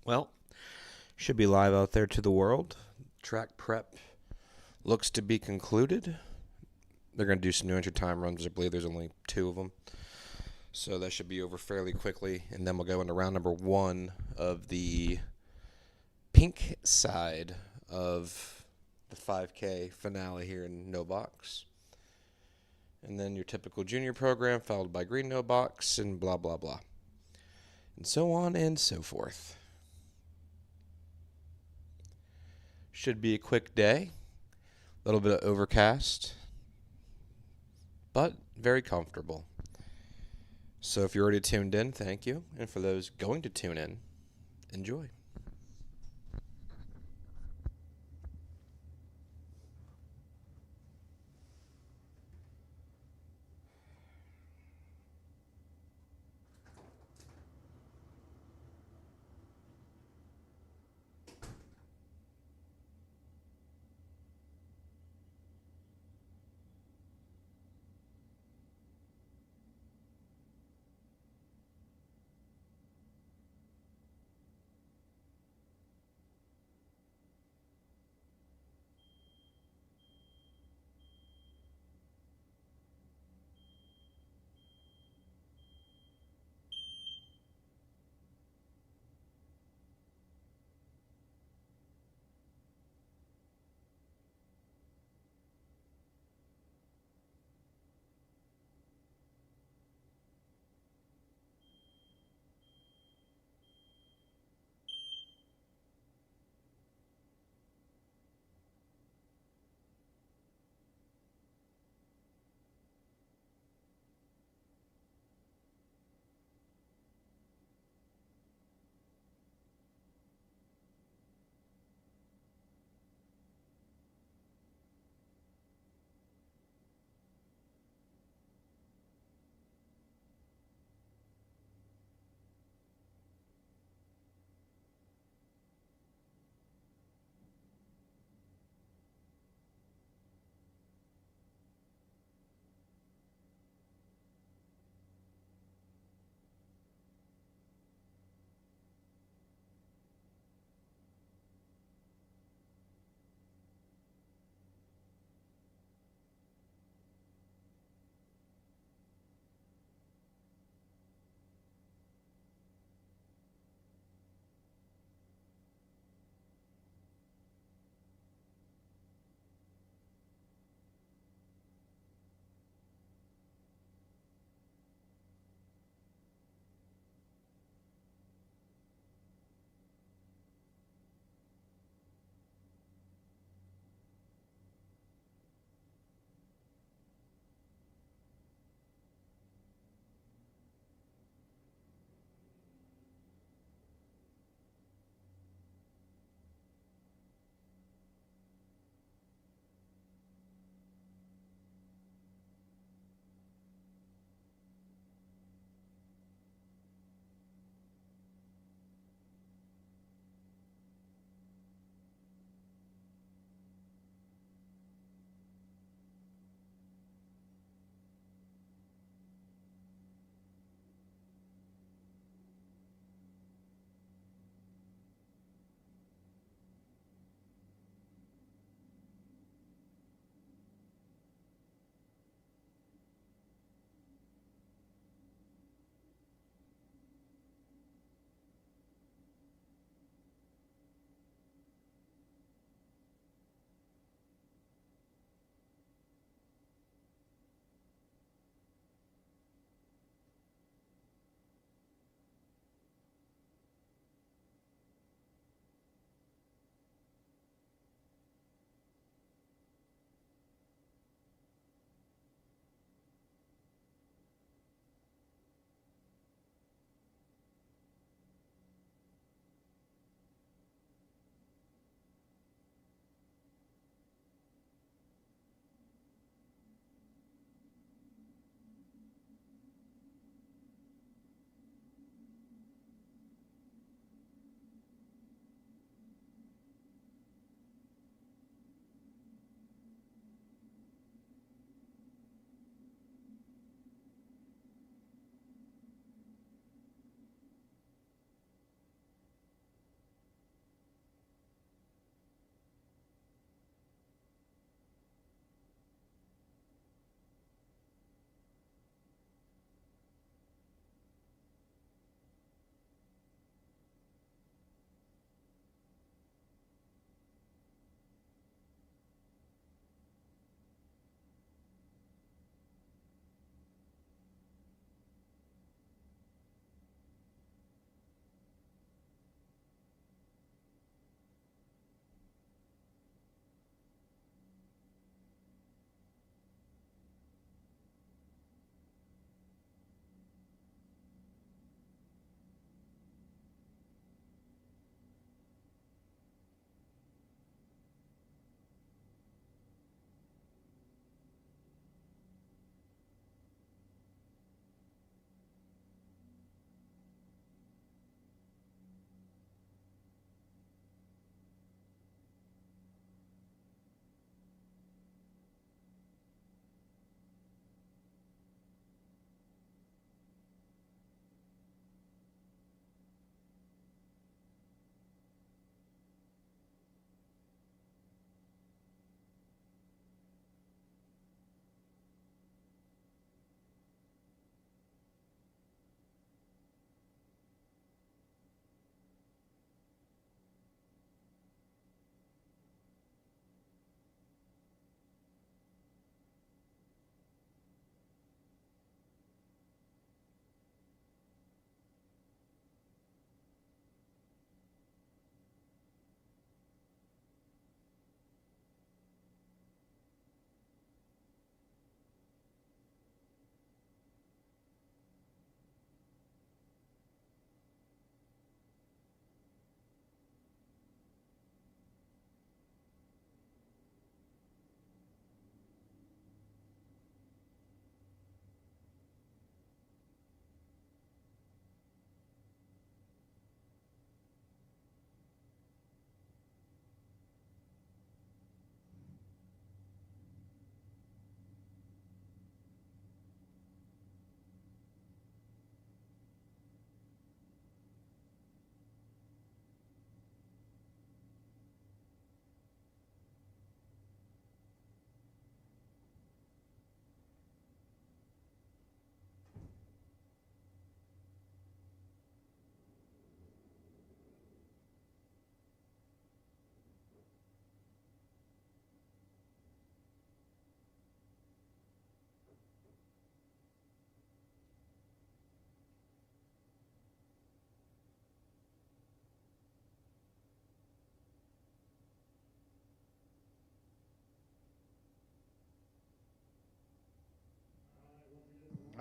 Well, should be live out there to the world. Track prep looks to be concluded. They're going to do some new entry time runs. I believe there's only two of them. So that should be over fairly quickly. And then we'll go into round number one of the pink side of the 5K finale here in No Box. And then your typical junior program, followed by green no box, and blah, blah, blah. And so on and so forth. Should be a quick day. A little bit of overcast, but very comfortable. So if you're already tuned in, thank you. And for those going to tune in, enjoy.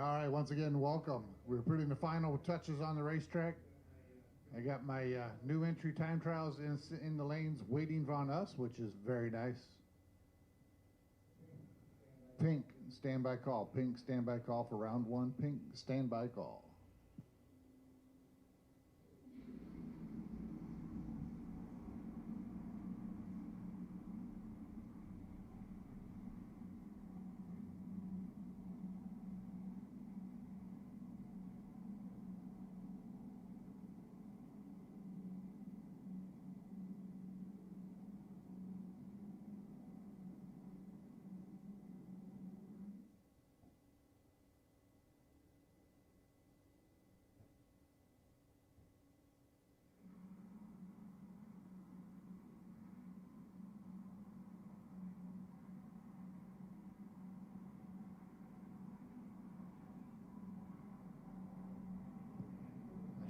All right, once again, welcome. We're putting the final touches on the racetrack. I got my new entry time trials in the lanes waiting on us, which is very nice. Pink, standby call. Pink, standby call for round one. Pink, standby call.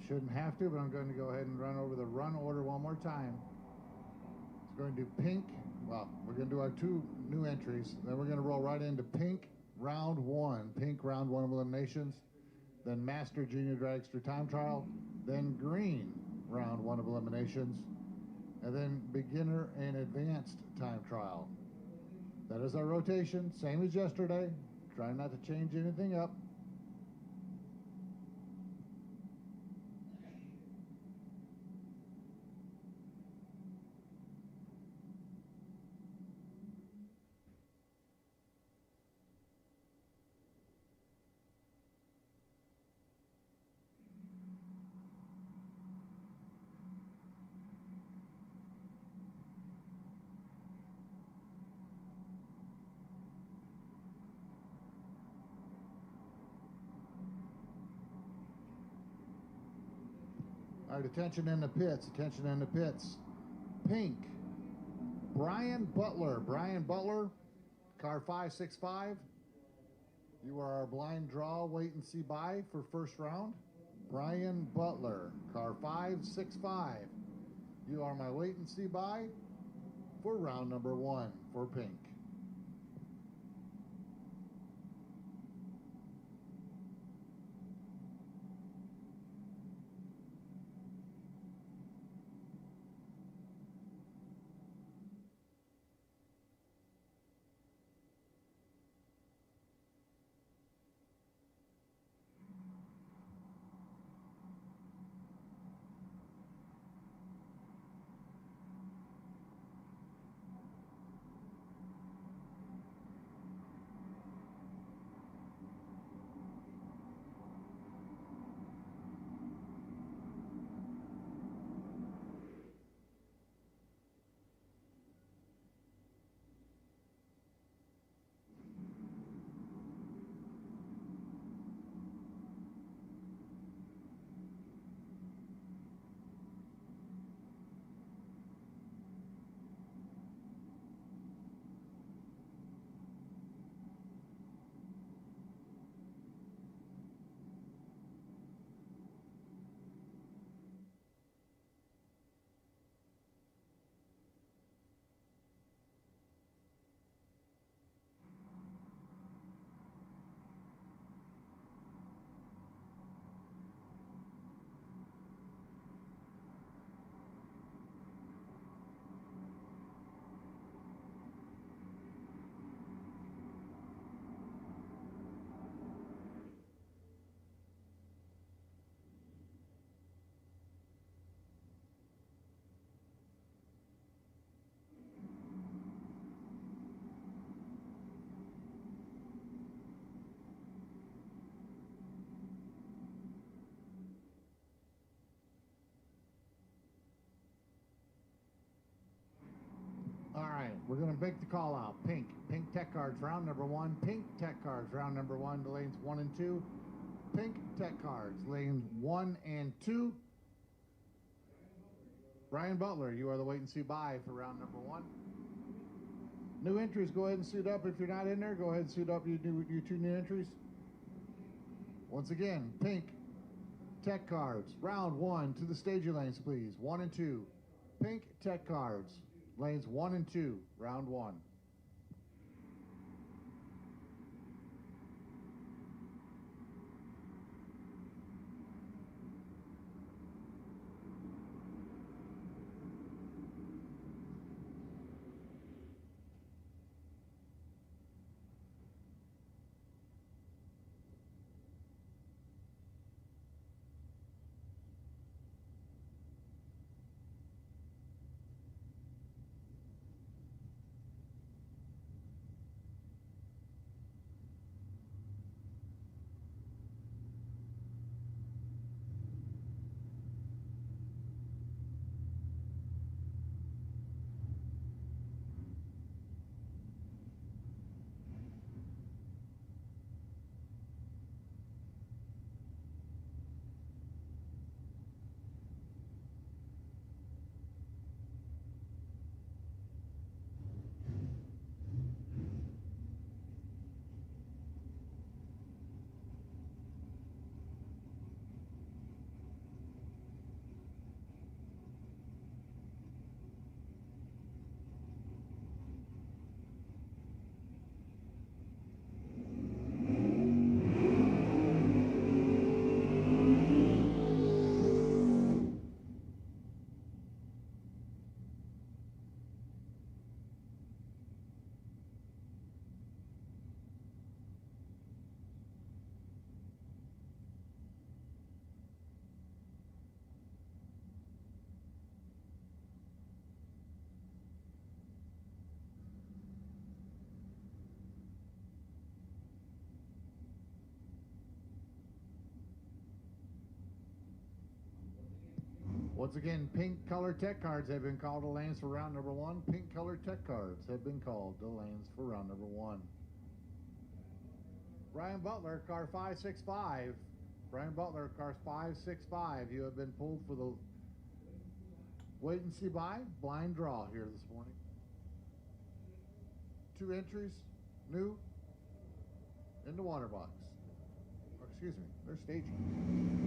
Shouldn't have to, but I'm going to go ahead and run over the run order one more time. It's going to do pink. Well, we're going to do our two new entries. Then we're going to roll right into pink round one. Pink round one of eliminations. Then master junior dragster time trial. Then green round one of eliminations. And then beginner and advanced time trial. That is our rotation, same as yesterday. Try not to change anything up. All right, attention in the pits, attention in the pits. Pink, Brian Butler. Brian Butler, car 565. You are our blind draw, wait and see by for first round. Brian Butler, car 565. You are my wait and see by for round number one for pink. All right, we're going to make the call out. Pink tech cards, round number one. Pink tech cards, round number one, the lanes 1 and 2. Pink tech cards, lanes 1 and 2. Brian Butler, you are the wait and see by for round number one. New entries, go ahead and suit up. If you're not in there, go ahead and suit up your two new entries. Once again, pink tech cards, round one, to the staging lanes, please. 1 and 2. Pink tech cards. Lanes 1 and 2, round one. Once again, pink color tech cards have been called to lanes for round number 1. Pink color tech cards have been called to lanes for round number 1. Brian Butler, car 565. Brian Butler, car 565. You have been pulled for the wait and see by blind draw here this morning. 2 entries, new, in the water box. Or, excuse me, they're staging.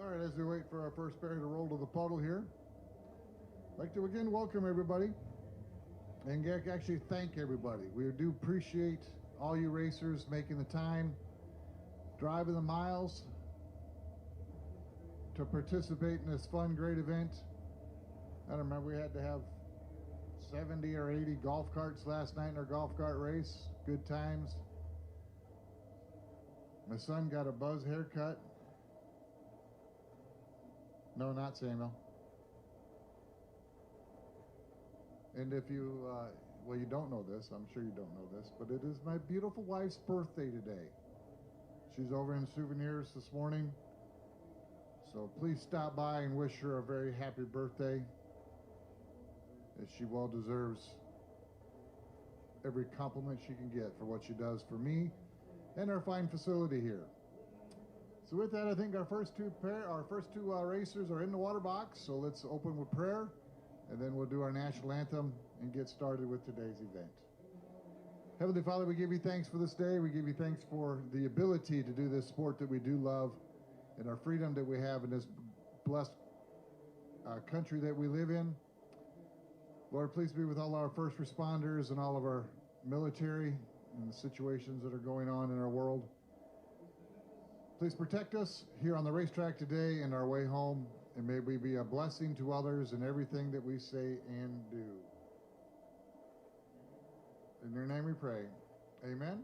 All right, as we wait for our first pair to roll to the puddle here, I'd like to again welcome everybody and actually thank everybody. We do appreciate all you racers making the time, driving the miles to participate in this fun, great event. I don't remember, we had to have 70 or 80 golf carts last night in our golf cart race. Good times. My son got a buzz haircut. No, not Samuel. And if you, well, you don't know this, I'm sure you don't know this, but it is my beautiful wife's birthday today. She's over in Souvenirs this morning. So please stop by and wish her a very happy birthday, as she well deserves every compliment she can get for what she does for me and our fine facility here. So with that, I think our first two racers are in the water box. So let's open with prayer, and then we'll do our national anthem and get started with today's event. Heavenly Father, we give you thanks for this day. We give you thanks for the ability to do this sport that we do love, and our freedom that we have in this blessed country that we live in. Lord, please be with all our first responders and all of our military and the situations that are going on in our world. Please protect us here on the racetrack today and our way home, and may we be a blessing to others in everything that we say and do. In your name we pray. Amen.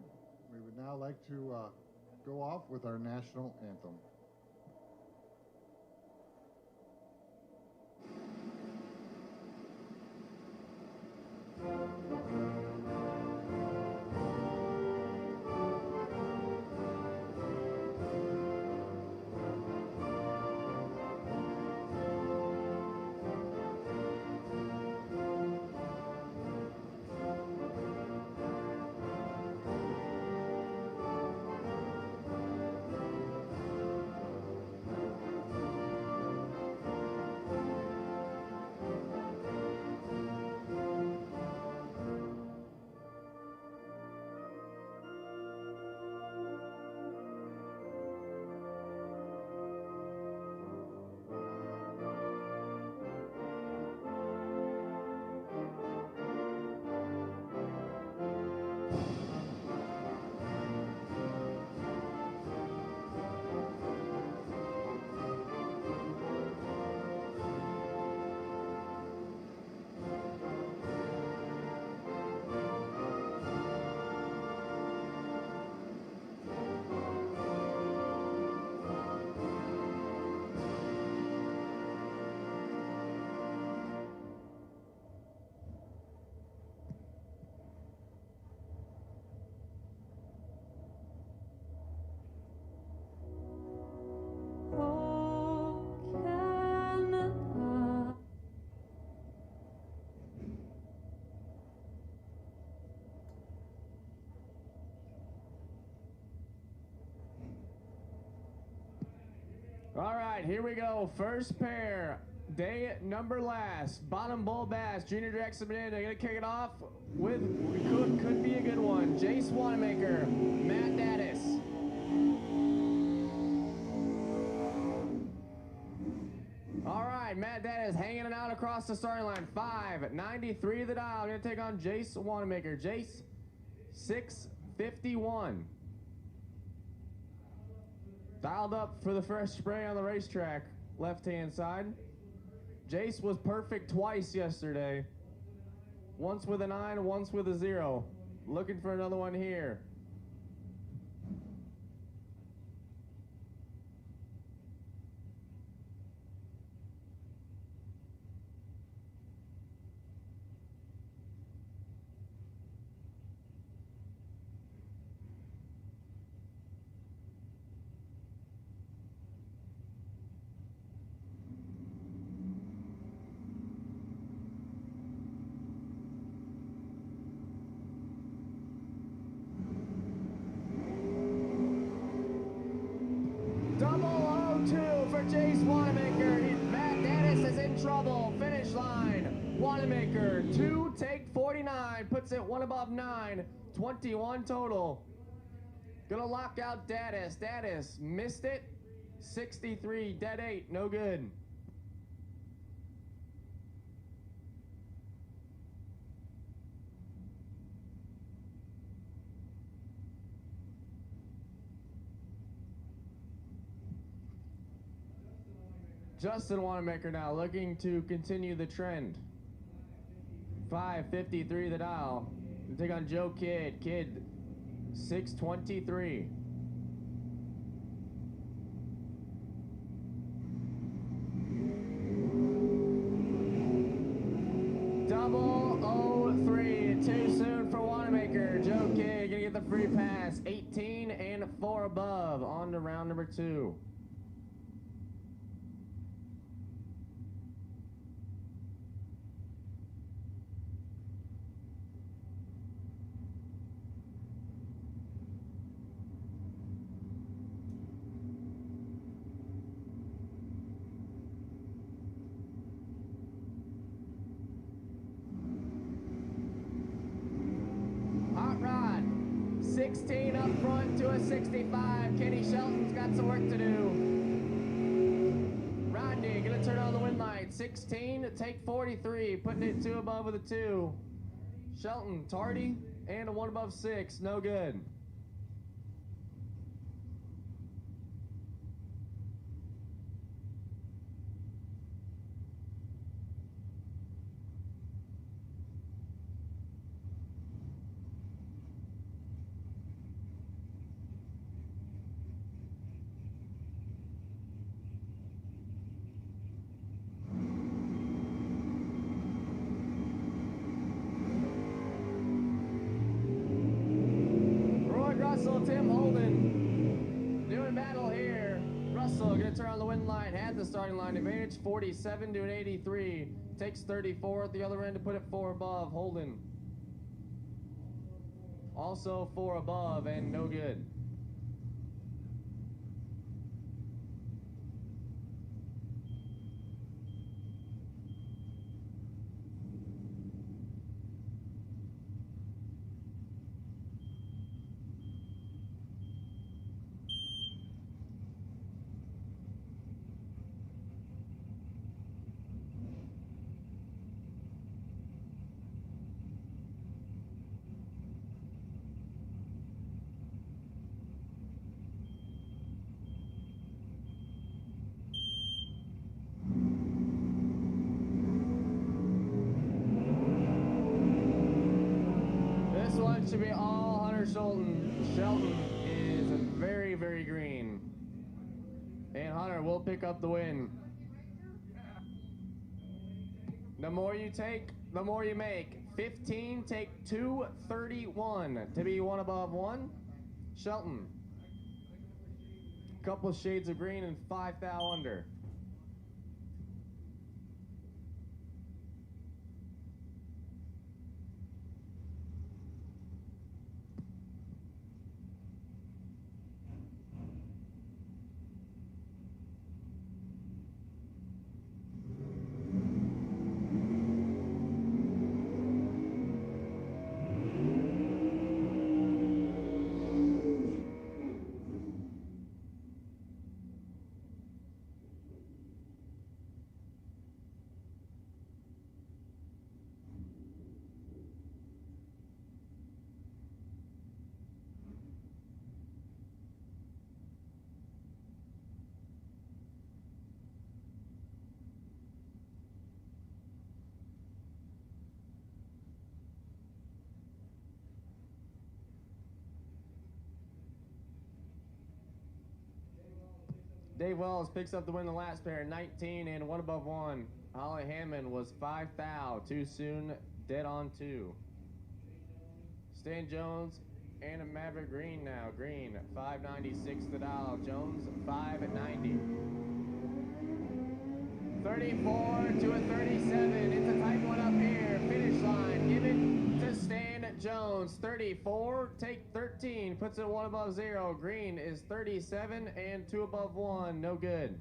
We would now like to go off with our national anthem. All right, here we go. First pair, day number last. Bottom Bull Bass, Junior Jackson Bonanza. They're gonna kick it off with could be a good one. Jace Wanamaker, Matt Daddis. All right, Matt Daddis hanging it out across the starting line. 593 the dial. Gonna take on Jace Wanamaker. Jace, 651. Dialed up for the first spray on the racetrack, left-hand side. Jace was perfect twice yesterday. Once with a 9, once with a 0. Looking for another one here. For Jace Wanamaker, Matt Daddis is in trouble. Finish line. Wanamaker, 2, take 49, puts it 1 above 9, 21 total. Gonna lock out Daddis. Daddis missed it. 63, dead 8, no good. Justin Wanamaker now looking to continue the trend. 553 the dial. Take on Joe Kidd. Kidd, 623. Double 03. Too soon for Wanamaker. Joe Kidd gonna get the free pass. 18 and 4 above. to round number 2. Hot Rod, 16 up front to a 65. Kenny Shelton's got some work to do. Rodney gonna turn on the wind light. 16 to take 43, putting it 2 above with a 2. Shelton, tardy, and a 1 above 6, no good. Russell, Tim Holden doing battle here. Russell gonna turn on the wind line, had the starting line advantage, 47 to an 83. Takes 34 at the other end to put it 4 above. Holden also 4 above and no good. This one should be all Hunter Shelton. Shelton is very, very green. And Hunter will pick up the win. The more you take, the more you make. 15, take 231 to be 1 above 1. Shelton. Couple shades of green and 5 thou under. Dave Wells picks up the win in the last pair, 19 and 1 above 1. Holly Hammond was 5 thou, too soon, dead on 2. Stan Jones and a Maverick Green now. Green, 596 the dial. Jones, 590. 34 to a 37. It's a tight one up here. Finish line given to Stan Jones. 34, take 13. Puts it 1 above 0. Green is 37 and 2 above 1. No good.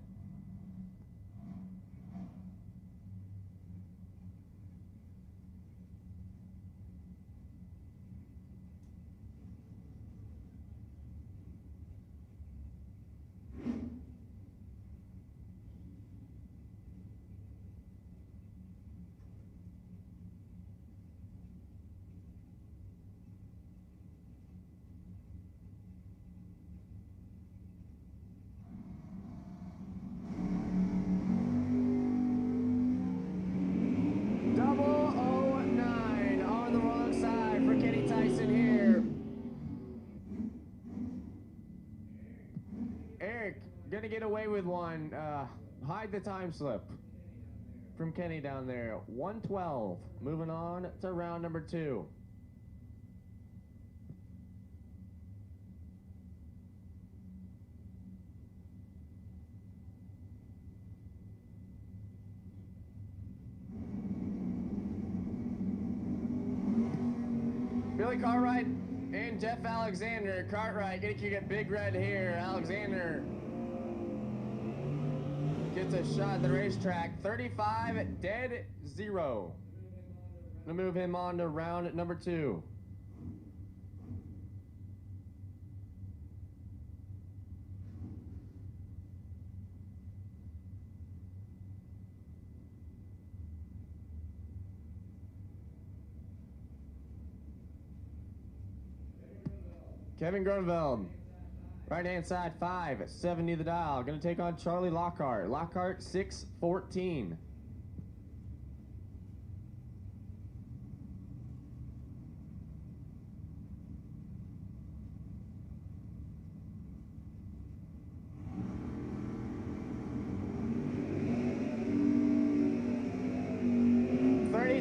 Gonna get away with one. Hide the time slip from Kenny down there. 112. Moving on to round number 2. Joey Cartwright and Jeff Alexander. Cartwright gonna kick it big red here. Alexander gets a shot at the racetrack. 35 dead 0. Gonna move him on to round number 2. Kevin Grunfeld, right hand side 570 the dial. Gonna take on Charlie Lockhart. Lockhart 614.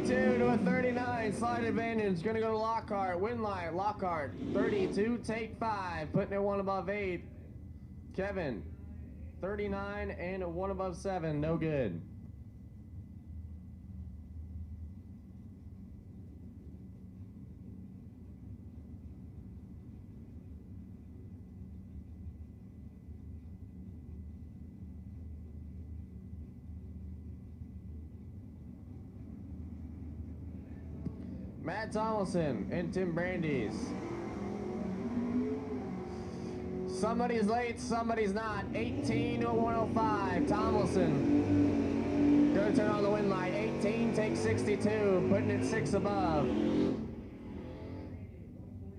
To a 39, slide advantage, gonna go to Lockhart, win line, Lockhart, 32, take 5, putting it 1 above 8. Kevin, 39 and 1 above 7, no good. Matt Tomlinson and Tim Brandeis. Somebody's late, somebody's not. 18 to 105. Tomlinson gonna turn on the win light. 18 takes 62, putting it 6 above.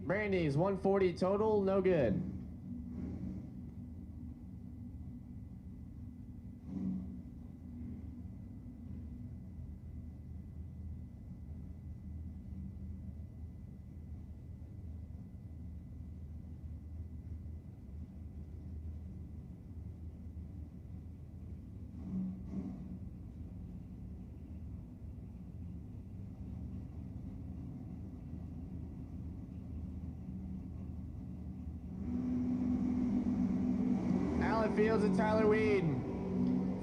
Brandeis 140 total, no good. Fields and Tyler Weed.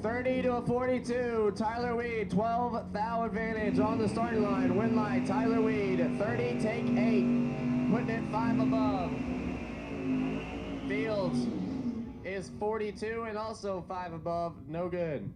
30 to a 42. Tyler Weed, 12 thou advantage on the starting line. Win line, Tyler Weed, 30, take 8. Putting it 5 above. Fields is 42 and also 5 above, no good.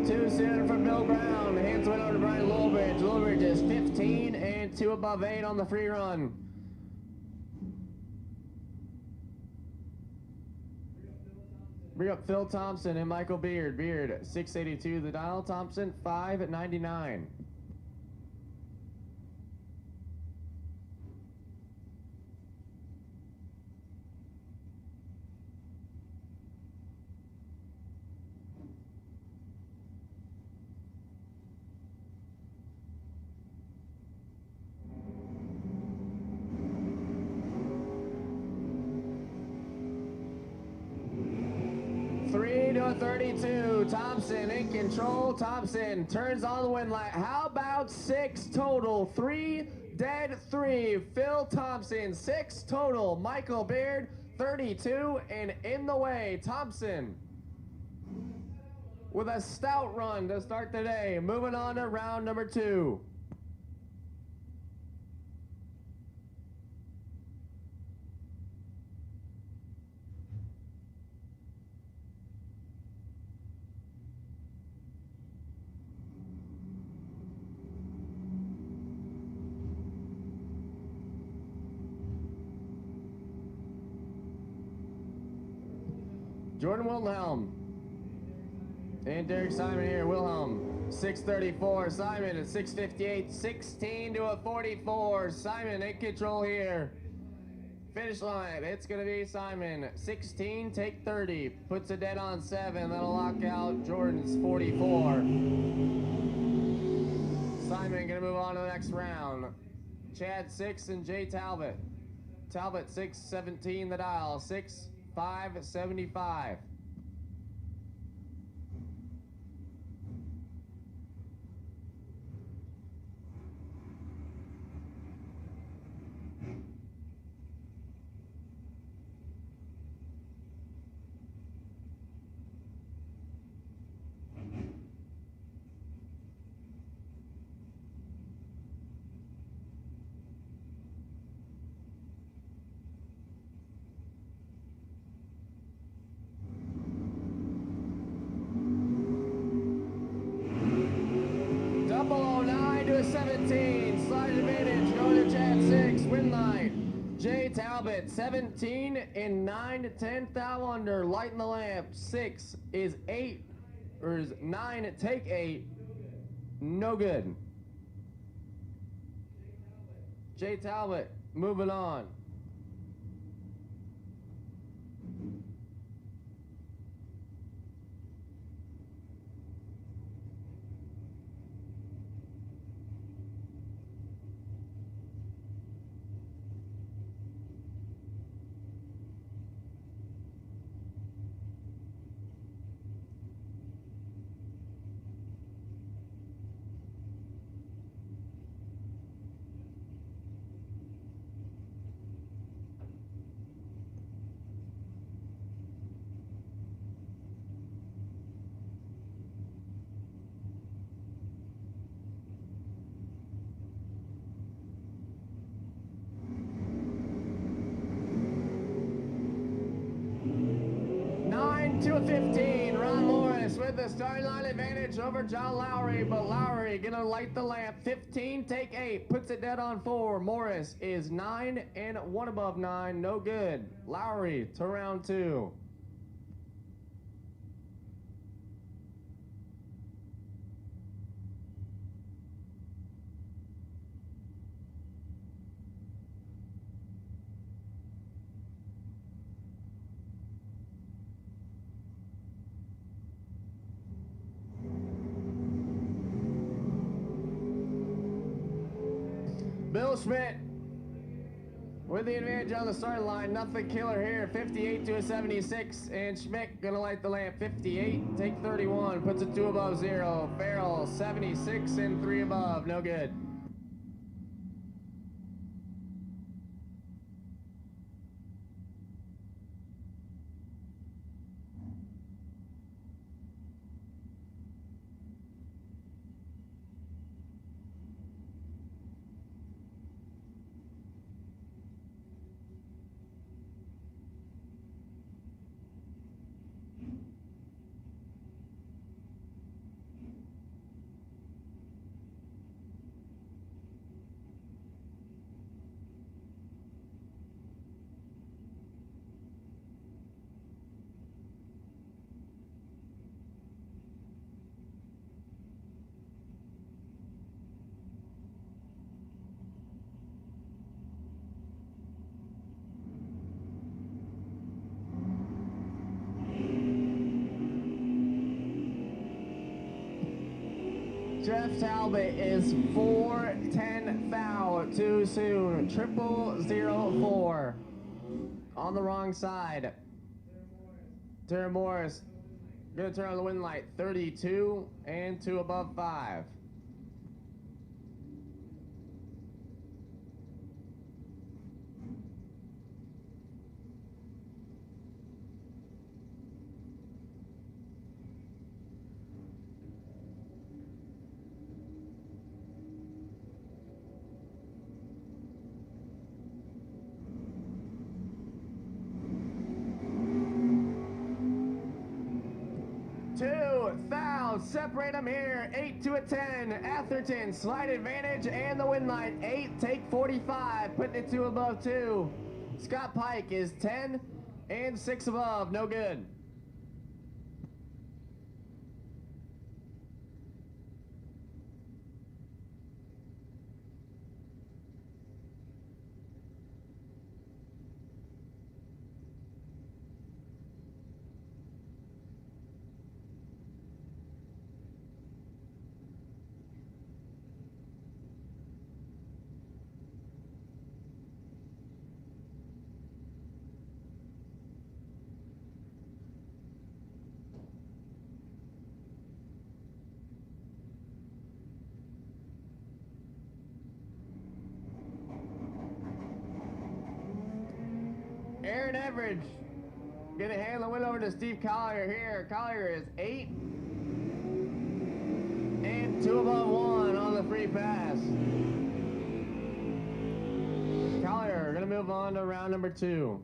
Too soon for Bill Brown. Hands went over to Brian Lulbridge. Lulbridge is 15 and 2 above 8 on the free run. Bring up Phil Thompson and Michael Beard. Beard 682 the dial. Thompson 599. to 32. Thompson in control. Thompson turns on the win light. How about 6 total? 3 dead, 3. Phil Thompson, 6 total. Michael Beard, 32, and in the way, Thompson with a stout run to start the day. Moving on to round number 2. Jordan Wilhelm and Derek Simon here. Wilhelm 634. Simon at 658. 16 to a 44. Simon in control here. Finish line. It's going to be Simon 16, take 30. Puts a dead on 7. That'll lock out Jordan's 44. Simon gonna move on to the next round. Chad 6 and Jay Talbot. Talbot 617 the dial. 6-5-75. Double 09 to a 17. Slide advantage. Go to Chad 6. Win line. Jay Talbot 17 and 9 to 10 thou under. Lighten the lamp. 6 is 8 or is 9. Take 8. No good. Jay Talbot moving on. To a 15, Ron Morris with the starting line advantage over John Lowry, but Lowry gonna light the lamp. 15, take 8, puts it dead on 4. Morris is 9 and 1 above 9, no good. Lowry to round 2. Bill Schmidt with the advantage on the starting line. Nothing killer here. 58 to a 76. And Schmidt gonna light the lamp. 58, take 31. Puts it 2 above 0. Farrell 76 and 3 above. No good. Jeff Talbot is 4-10 foul too soon. 0004 on the wrong side. Terry Morris gonna turn on the win light. 32 and 2 above 5. Separate them here. 8 to a 10. Atherton slide advantage and the win line. 8 take 45, putting it 2 above 2. Scott Pike is 10 and 6 above. No good. Aaron Everidge gonna hand the win over to Steve Collier here. Collier is 8 and 2 above 1 on the free pass. Collier gonna move on to round number 2.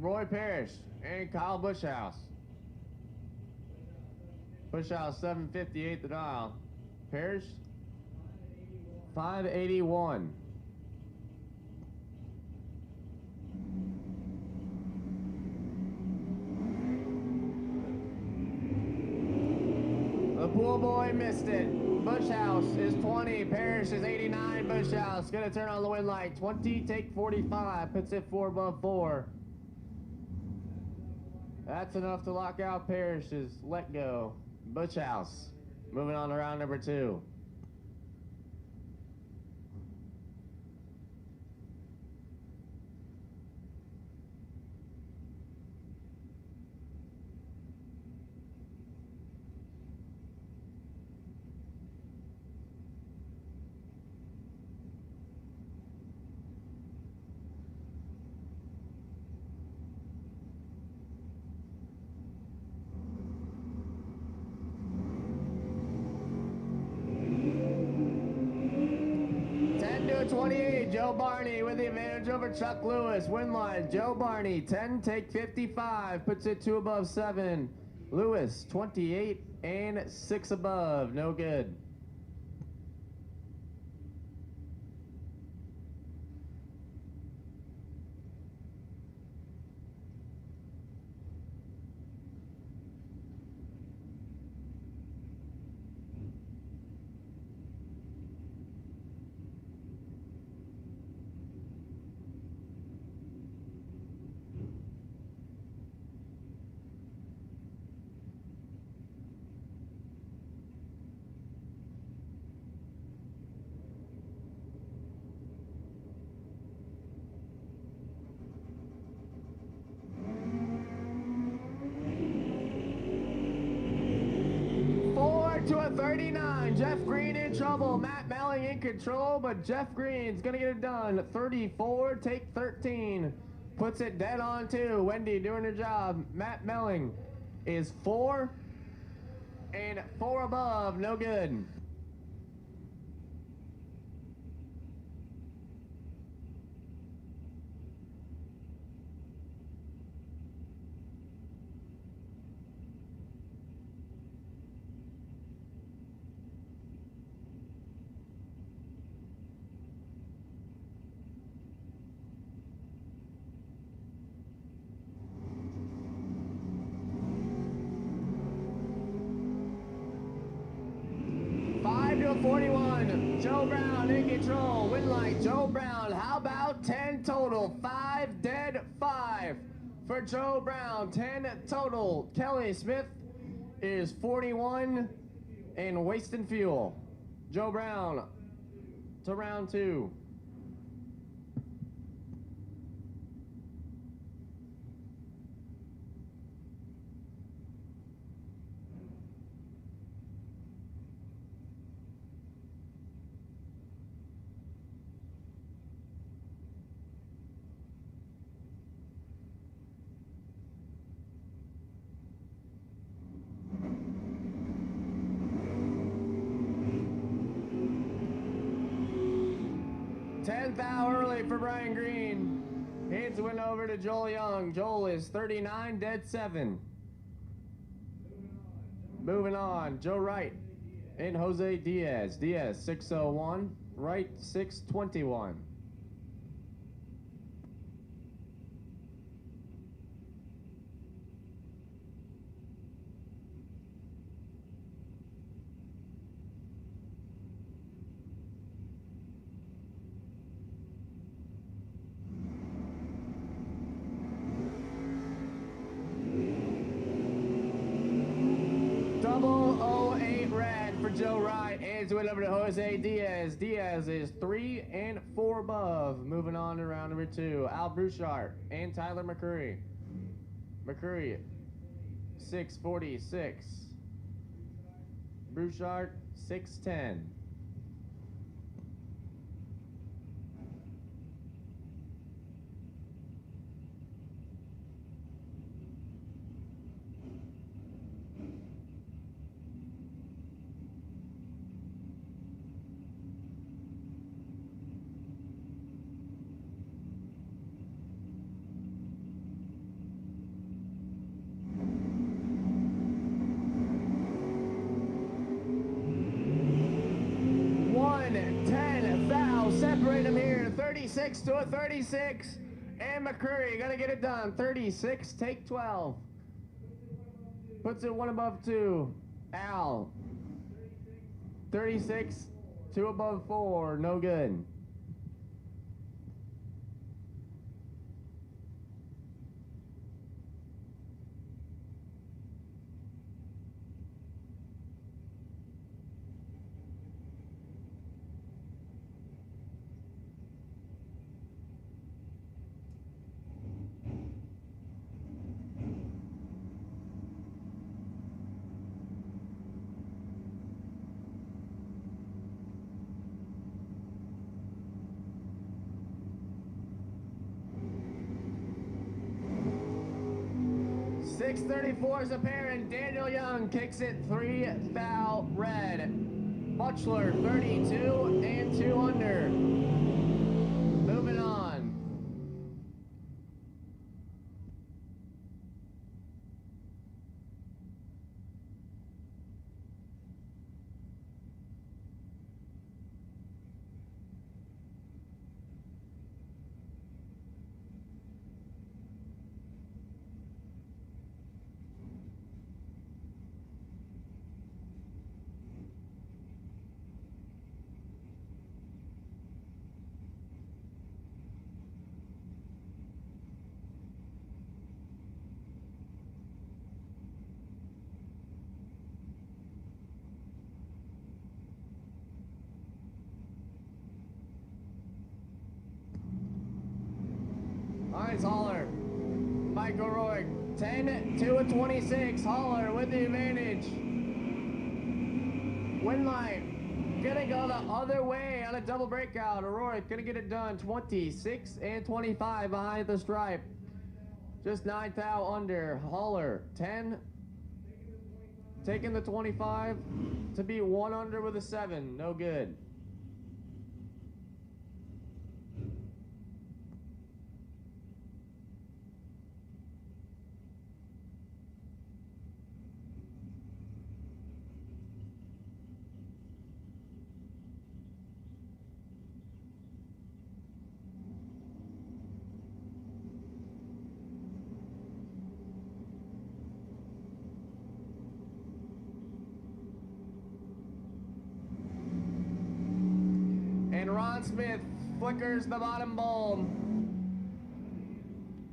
Roy Parrish and Kyle Bushhouse. Bushhouse 758 the dial. Parrish 581. The pool boy missed it. Bushhouse is 20. Parrish is 89. Bushhouse gonna turn on the wind light. 20, take 45. Puts it 4 above 4. That's enough to lock out Parrish's let go. Bushhouse moving on to round number 2. To 28, Joe Barney with the advantage over Chuck Lewis. Win line, Joe Barney, 10, take 55, puts it 2 above 7. Lewis, 28 and 6 above, no good. To a 39, Jeff Green in trouble. Matt Melling in control, but Jeff Green's gonna get it done. 34, take 13. Puts it dead on 2. Wendy doing her job. Matt Melling is 4 and 4 above, no good. To a 41, Joe Brown in control. Win light, Joe Brown. How about 10 total? 5 dead, 5 for Joe Brown. 10 total. Kelly Smith is 41 and wasting fuel. Joe Brown to round 2. Thou early for Brian Green. Hands the win over to Joel Young. Joel is 39, dead 7. Moving on, Joe Wright and Jose Diaz. Diaz 601, Wright 621. Double 08 red for Joe Wright. Hands it over to Jose Diaz. Diaz is 3 and 4 above. Moving on to round number 2. Al Brouchard and Tyler McCurry. McCurry, 646. Brouchard, 610. Separate them here, 36 to a 36. And McCurry, gonna get it done. 36, take 12. Puts it 1 above 2. Al, 36, 2 above 4, no good. .634 is a pair, and Daniel Young kicks it 3 thou red. Butchler 32 and 2 under. Moving on. Nice Holler. Mike O'Rourke, 10 to a 26. Holler with the advantage. Winline gonna go the other way on a double breakout. O'Rourke gonna get it done. 26 and 25 behind the stripe. Just 9 thou under. Holler, 10. Taking the 25 to be 1 under with a 7. No good. And Ron Smith flickers the bottom bowl.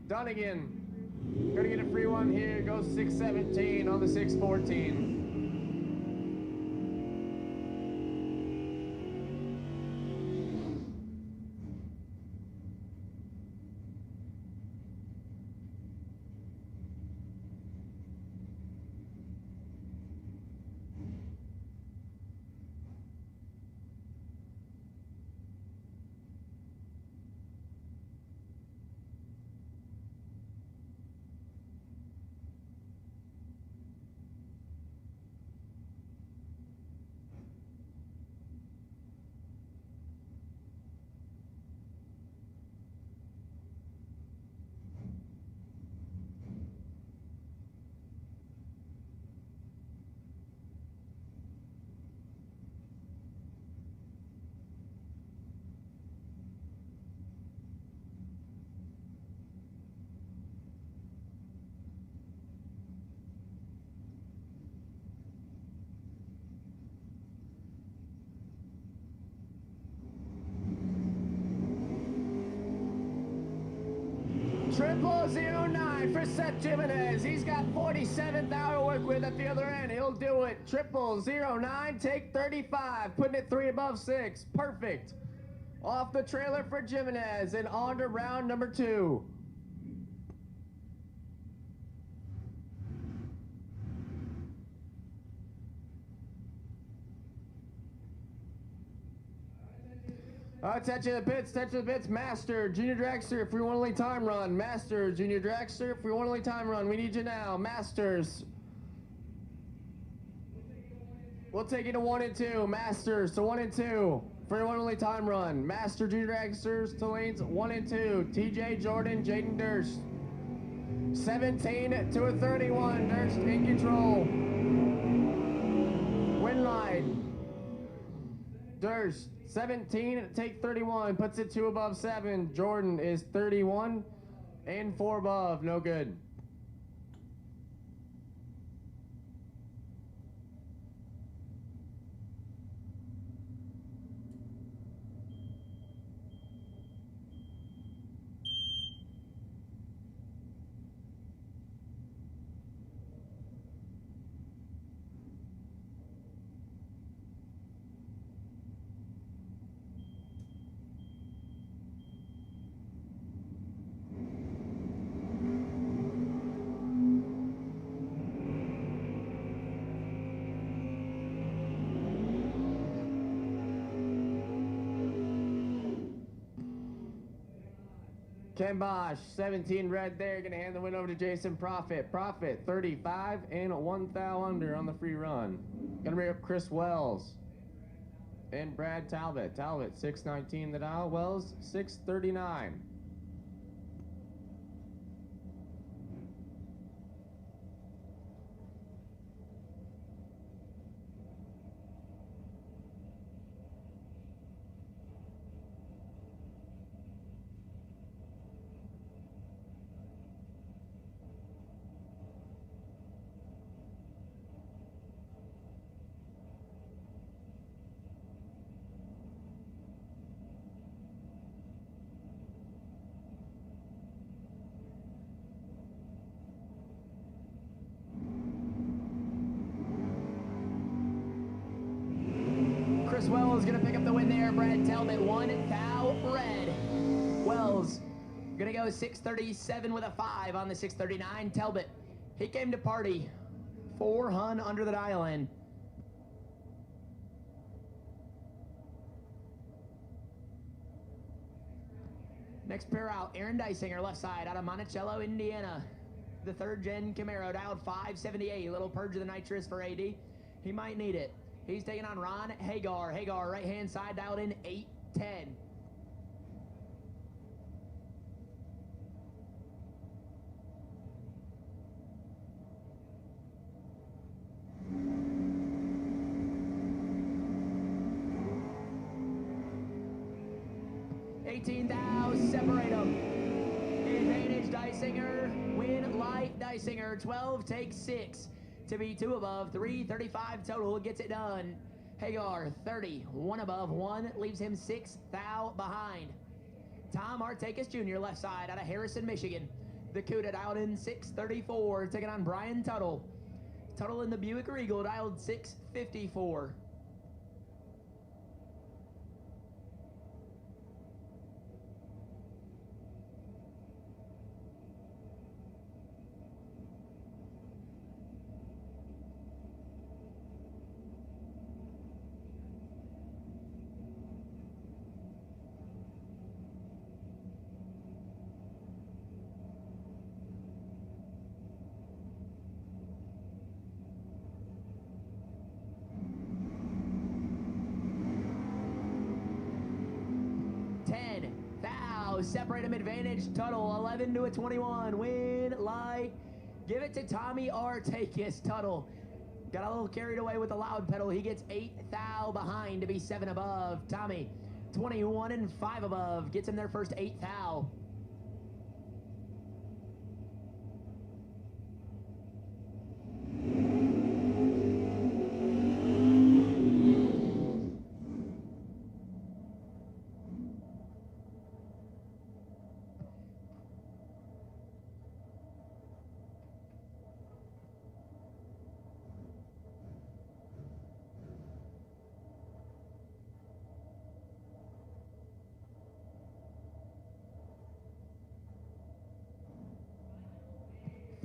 Dunnigan, gonna get a free one here. Goes 617 on the 614. 0009 for Seth Jimenez. He's got 47th hour to work with at the other end. He'll do it. 0009, take 35, putting it 3 above 6. Perfect. Off the trailer for Jimenez and on to round number 2. Attention to the pits, Master, Junior Dragster, free one only time run. Master, Junior Dragster, free one only time run. We need you now. Masters. We'll take you to 1 and 2. Masters to 1 and 2. Free one only time run. Master, Junior Dragsters to lanes 1 and 2. TJ Jordan, Jaden Durst. 17 to a 31. Durst in control. Win line. Durst. 17, take 31, puts it 2 above 7. Jordan is 31 and 4 above, no good. Ken Bosch, 17 red there, gonna hand the win over to Jason Profit. Profit, 35 and 1 thou under on the free run. Gonna bring up Chris Wells and Brad Talbot. Talbot, 619 the dial, Wells, 639. Chris Wells gonna pick up the win there. Brad Talbot, 1 thou red. Wells gonna go 637 with a 5 on the 639. Talbot, he came to party. 4 hun under the dial in. Next pair out, Aaron Dysinger, left side, out of Monticello, Indiana. The 3rd gen Camaro, dialed 578. Little purge of the nitrous for AD. He might need it. He's taking on Ron Hagar. Hagar, right-hand side, dialed in 810. Separate them. Advantage Dysinger. Win light Dysinger. 12 takes 6 to be 2 above. 335 total gets it done. Hagar 30. 1 above. 1 leaves him 6 thou behind. Tom Artakis Jr. left side out of Harrison, Michigan. The Cuda dialed in 634. Taking on Brian Tuttle. Tuttle in the Buick Regal dialed 654. Separate him advantage. Tuttle 11 to a 21. Win light. Give it to Tommy Artakis. Tuttle got a little carried away with the loud pedal. He gets 8 thou behind to be 7 above. Tommy 21 and 5 above. Gets him their first 8 thou.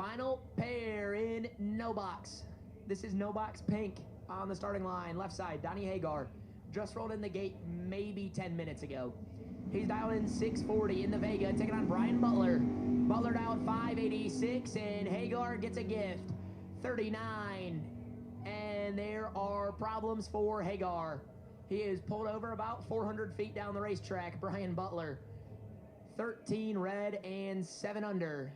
final pair in no box. This is no box pink on the starting line. Left side, Donnie Hagar. Just rolled in the gate maybe 10 minutes ago. He's dialed in 640 in the Vega, taking on Brian Butler. Butler dialed 586, and Hagar gets a gift, 39. And there are problems for Hagar. He is pulled over about 400 feet down the racetrack, Brian Butler. 13 red and 7 under.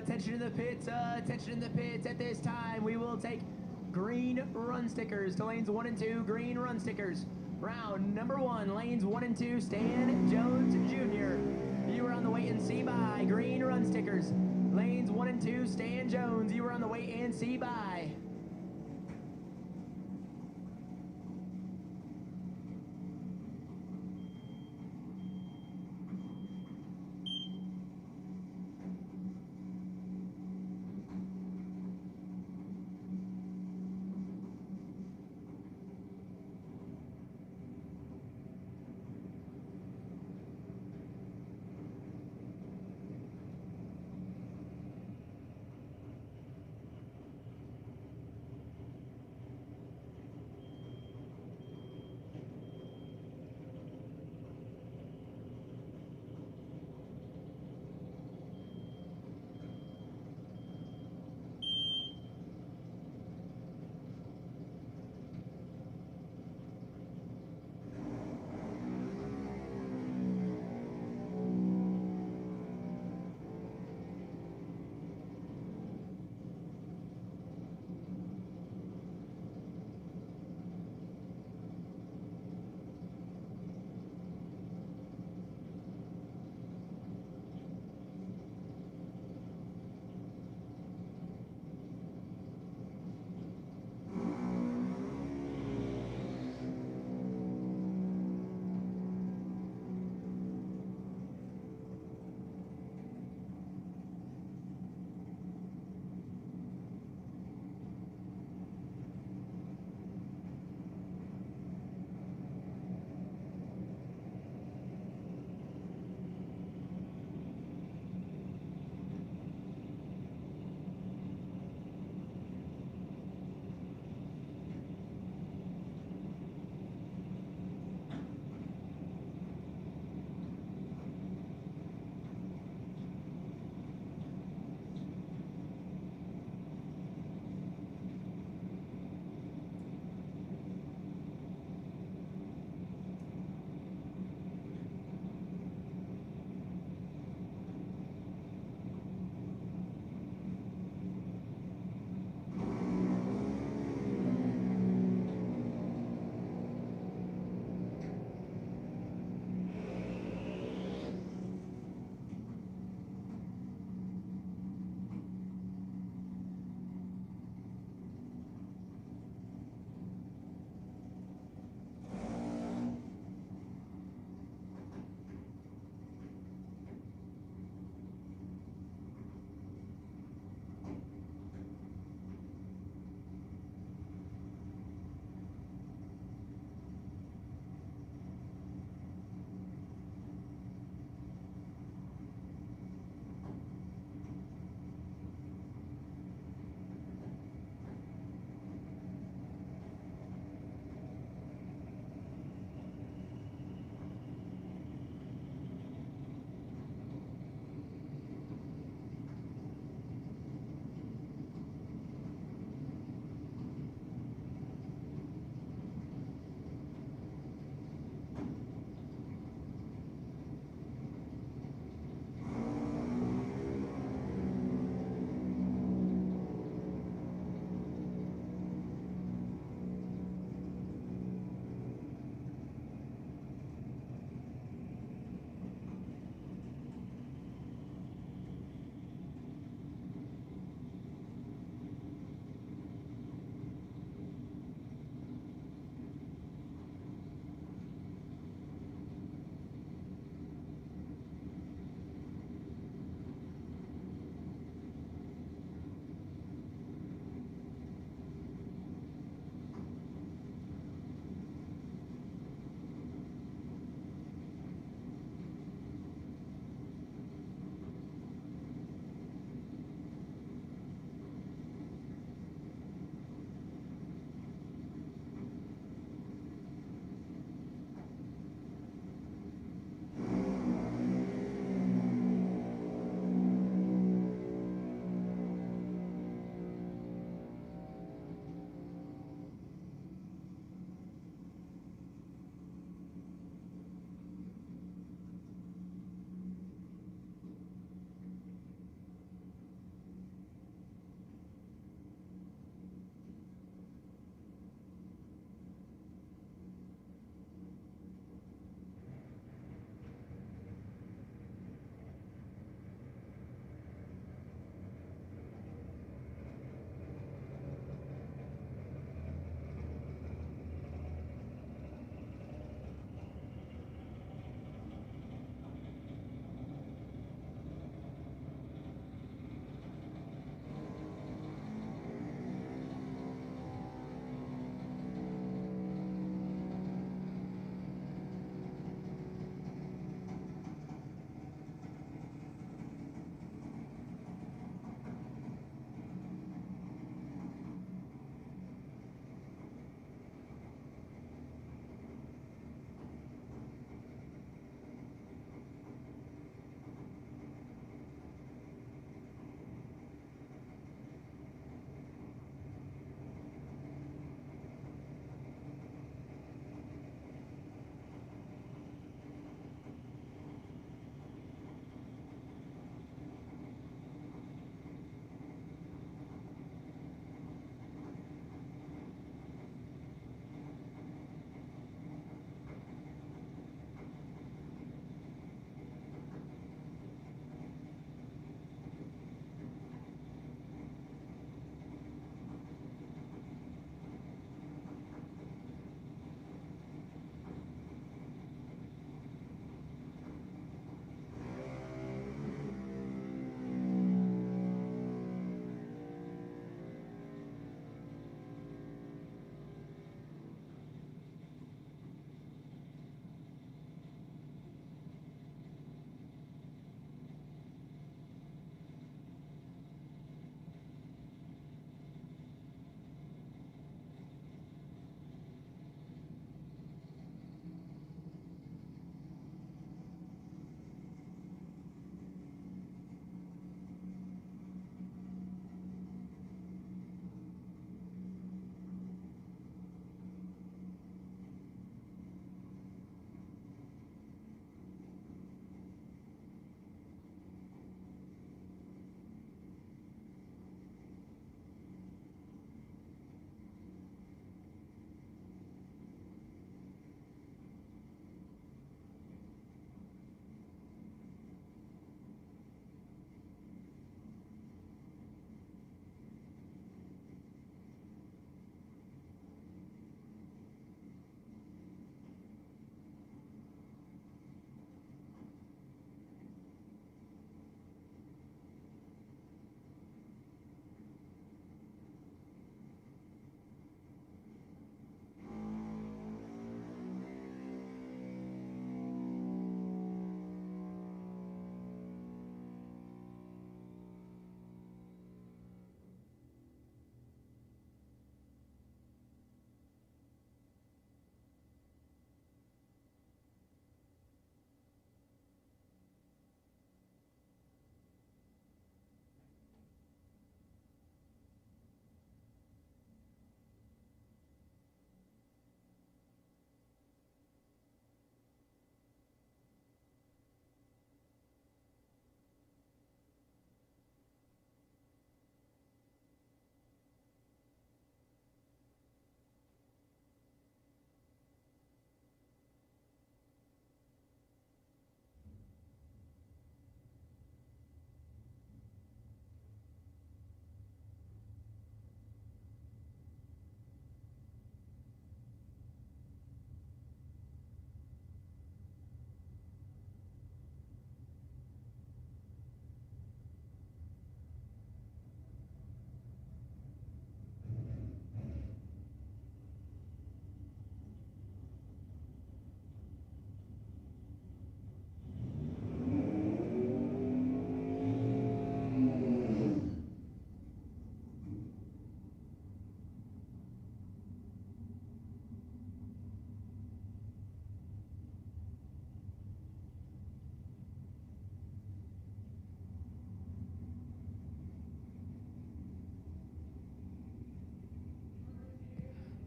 Attention in the pits, attention in the pits. At this time, we will take green run stickers to lanes 1 and 2. Green run stickers. Round number 1, lanes 1 and 2. Stan Jones Jr. You were on the wait and see by. Green run stickers. Lanes 1 and 2. Stan Jones. You were on the wait and see by.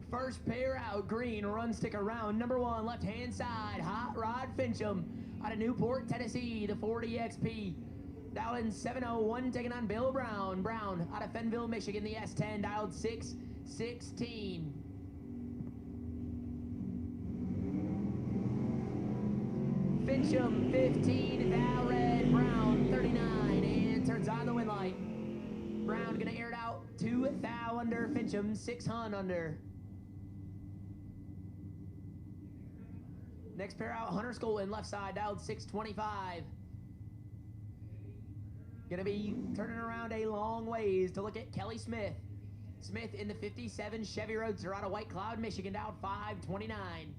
First pair out, green, run stick around. Number 1, left-hand side, Hot Rod Fincham out of Newport, Tennessee, the 40 XP. Dialed in 701, taking on Bill Brown. Brown out of Fenville, Michigan, the S10, dialed 616. Fincham 15, thou red, Brown 39, and turns on the wind light. Brown gonna air it out 2 thou under, Fincham 6 hun under. Next pair out, Hunter Skolton, left side, dialed 625. Gonna be turning around a long ways to look at Kelly Smith. Smith in the 57 Chevy Roadster out of White Cloud, Michigan, dialed 529.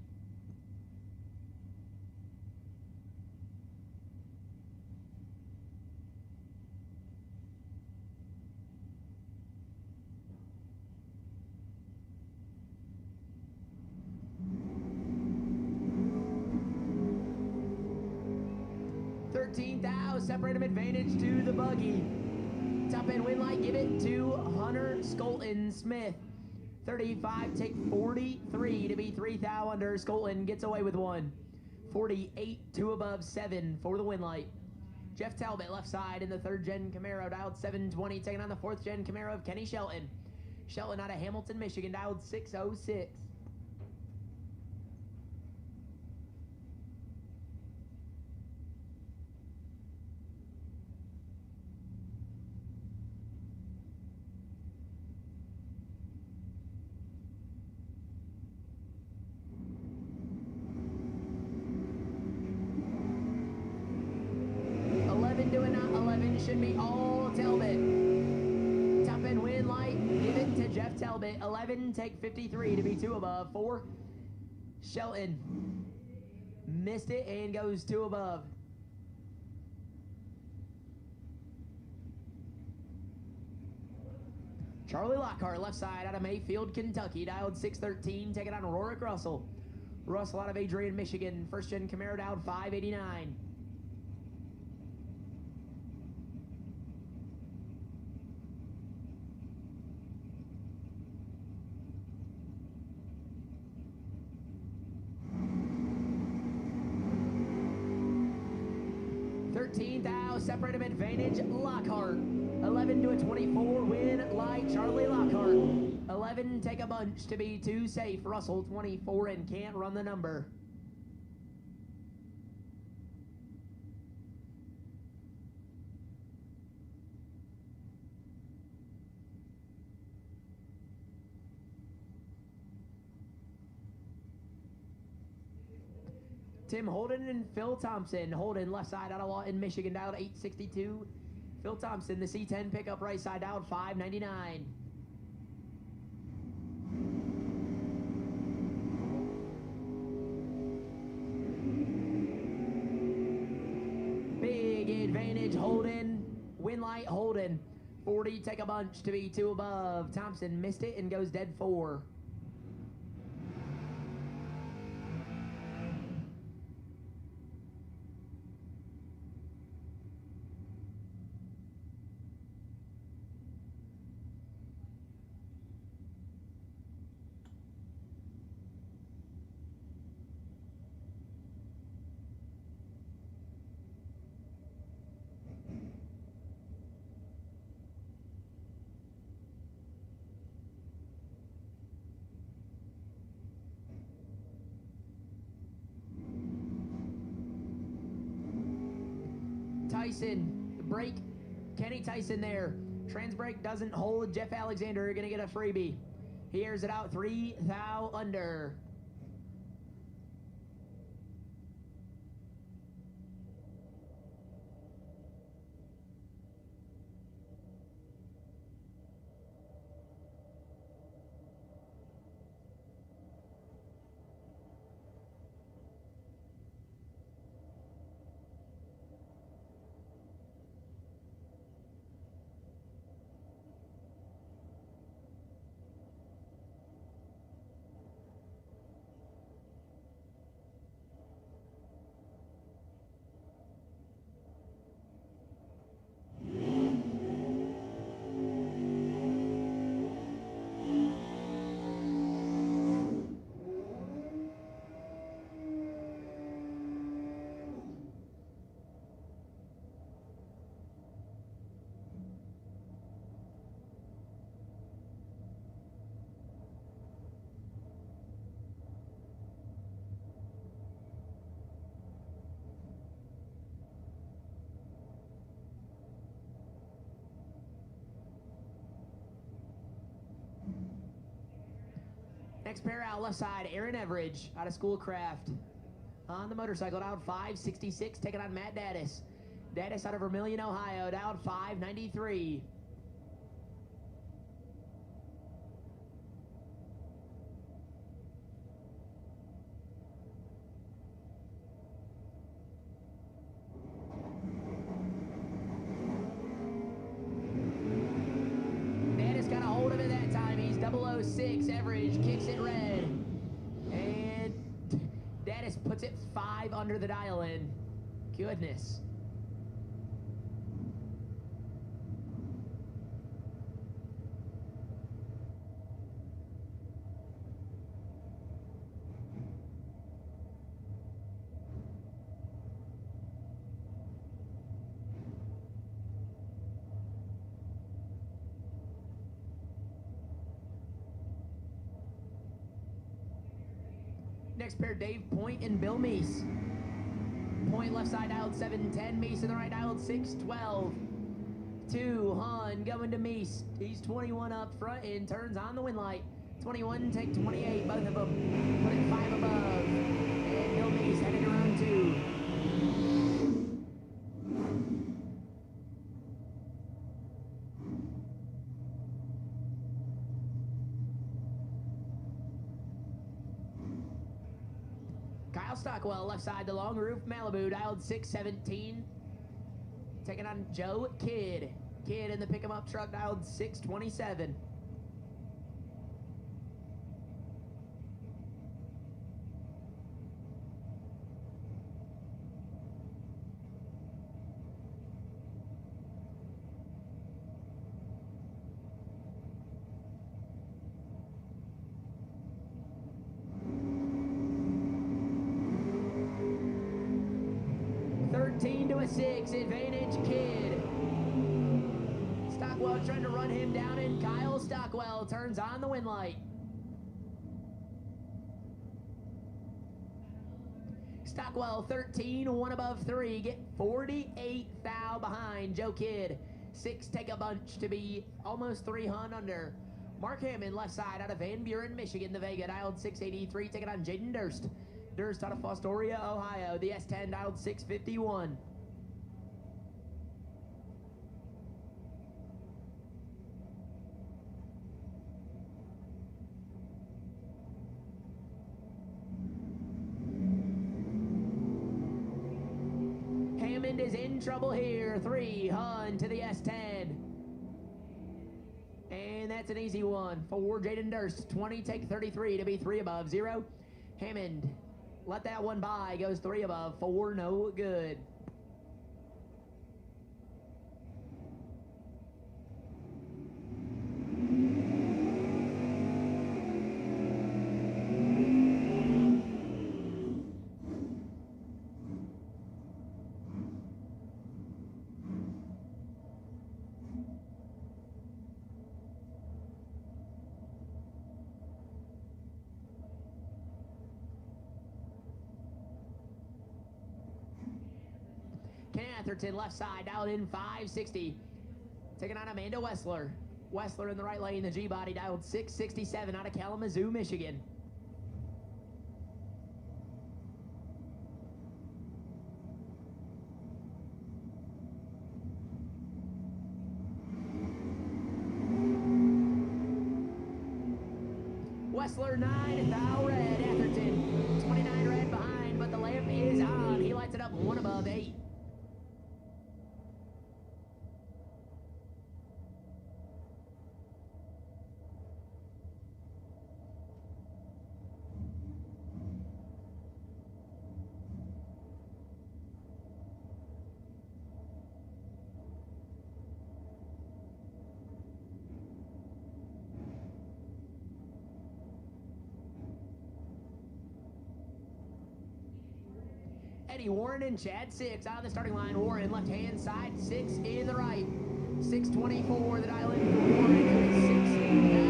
Separate him, advantage to the buggy. Top end wind light, give it to Hunter Skolton. Smith 35, take 43 to be 3 thou under. Skolton gets away with 1. 48, 2 above, 7 for the wind light. Jeff Talbot, left side in the 3rd gen Camaro, dialed 720, taking on the 4th gen Camaro of Kenny Shelton. Shelton out of Hamilton, Michigan, dialed 606. Should be all Talbot. Top end wind light, give it to Jeff Talbot. 11, take 53 to be 2 above. 4, Shelton. Missed it and goes 2 above. Charlie Lockhart, left side out of Mayfield, Kentucky, dialed 613, taking on Rorick Russell. Russell out of Adrian, Michigan, 1st gen Camaro, dialed 589. Separate him, advantage Lockhart. 11 to a 24, win light Charlie Lockhart. 11, take a bunch to be 2 safe. Russell 24 and can't run the number. Tim Holden and Phil Thompson. Holden, left side out of Lawton, Michigan, dialed 862. Phil Thompson, the C10 pickup, right side, dialed 599. Big advantage, Holden. Win light, Holden. 40, take a bunch to be 2 above. Thompson missed it and goes dead 4. Tyson, brake, Kenny Tyson there. Trans brake doesn't hold. Jeff Alexander gonna get a freebie. He airs it out 3 thou under. Next pair out left side, Aaron Everidge out of Schoolcraft. On the motorcycle, dialed 566, taking on Matt Daddis. Daddis out of Vermilion, Ohio, dialed 593. Daddis got a hold of it that time. He's 006, Everidge kicks it red. And Daddis puts it 5 under the dial in. Goodness. Next pair, Dave Point and Bill Meese. Point left side dialed 710, Meese in the right dialed 612. 2, Hun going to Meese. He's 21 up front and turns on the wind light. 21, take 28, both of them put it 5 above. And Bill Meese headed around 2. Kyle Stockwell, left side, the long roof, Malibu, dialed 617. Taking on Joe Kidd. Kidd in the pick 'em up truck, dialed 627. To a 6, advantage Kidd. Stockwell trying to run him down, and Kyle Stockwell turns on the wind light. Stockwell 13, 1 above 3, get 48 thou behind Joe Kidd. 6 take a bunch to be almost 3 hun under. Mark Hammond left side out of Van Buren, Michigan, the Vega dialed 683, taking on Jaden Durst. Durst out of Fostoria, Ohio, the S10 dialed 651. Hammond is in trouble here. 3, Hun to the S10. And that's an easy one for Jaden Durst. 20, take 33 to be 3 above. 0. Hammond, let that one by. Goes 3 above. 4, no good. Atherton left side, dialed in 560. Taking on Amanda Wessler. Wessler in the right lane, the G-body dialed 667 out of Kalamazoo, Michigan. Wessler 9, thou red, Atherton 29 red behind, but the lamp is on. He lights it up 1 above 8. Eddie Warren and Chad 6 out of the starting line. Warren left hand side, 6 in the right. 624, the dial in for Warren.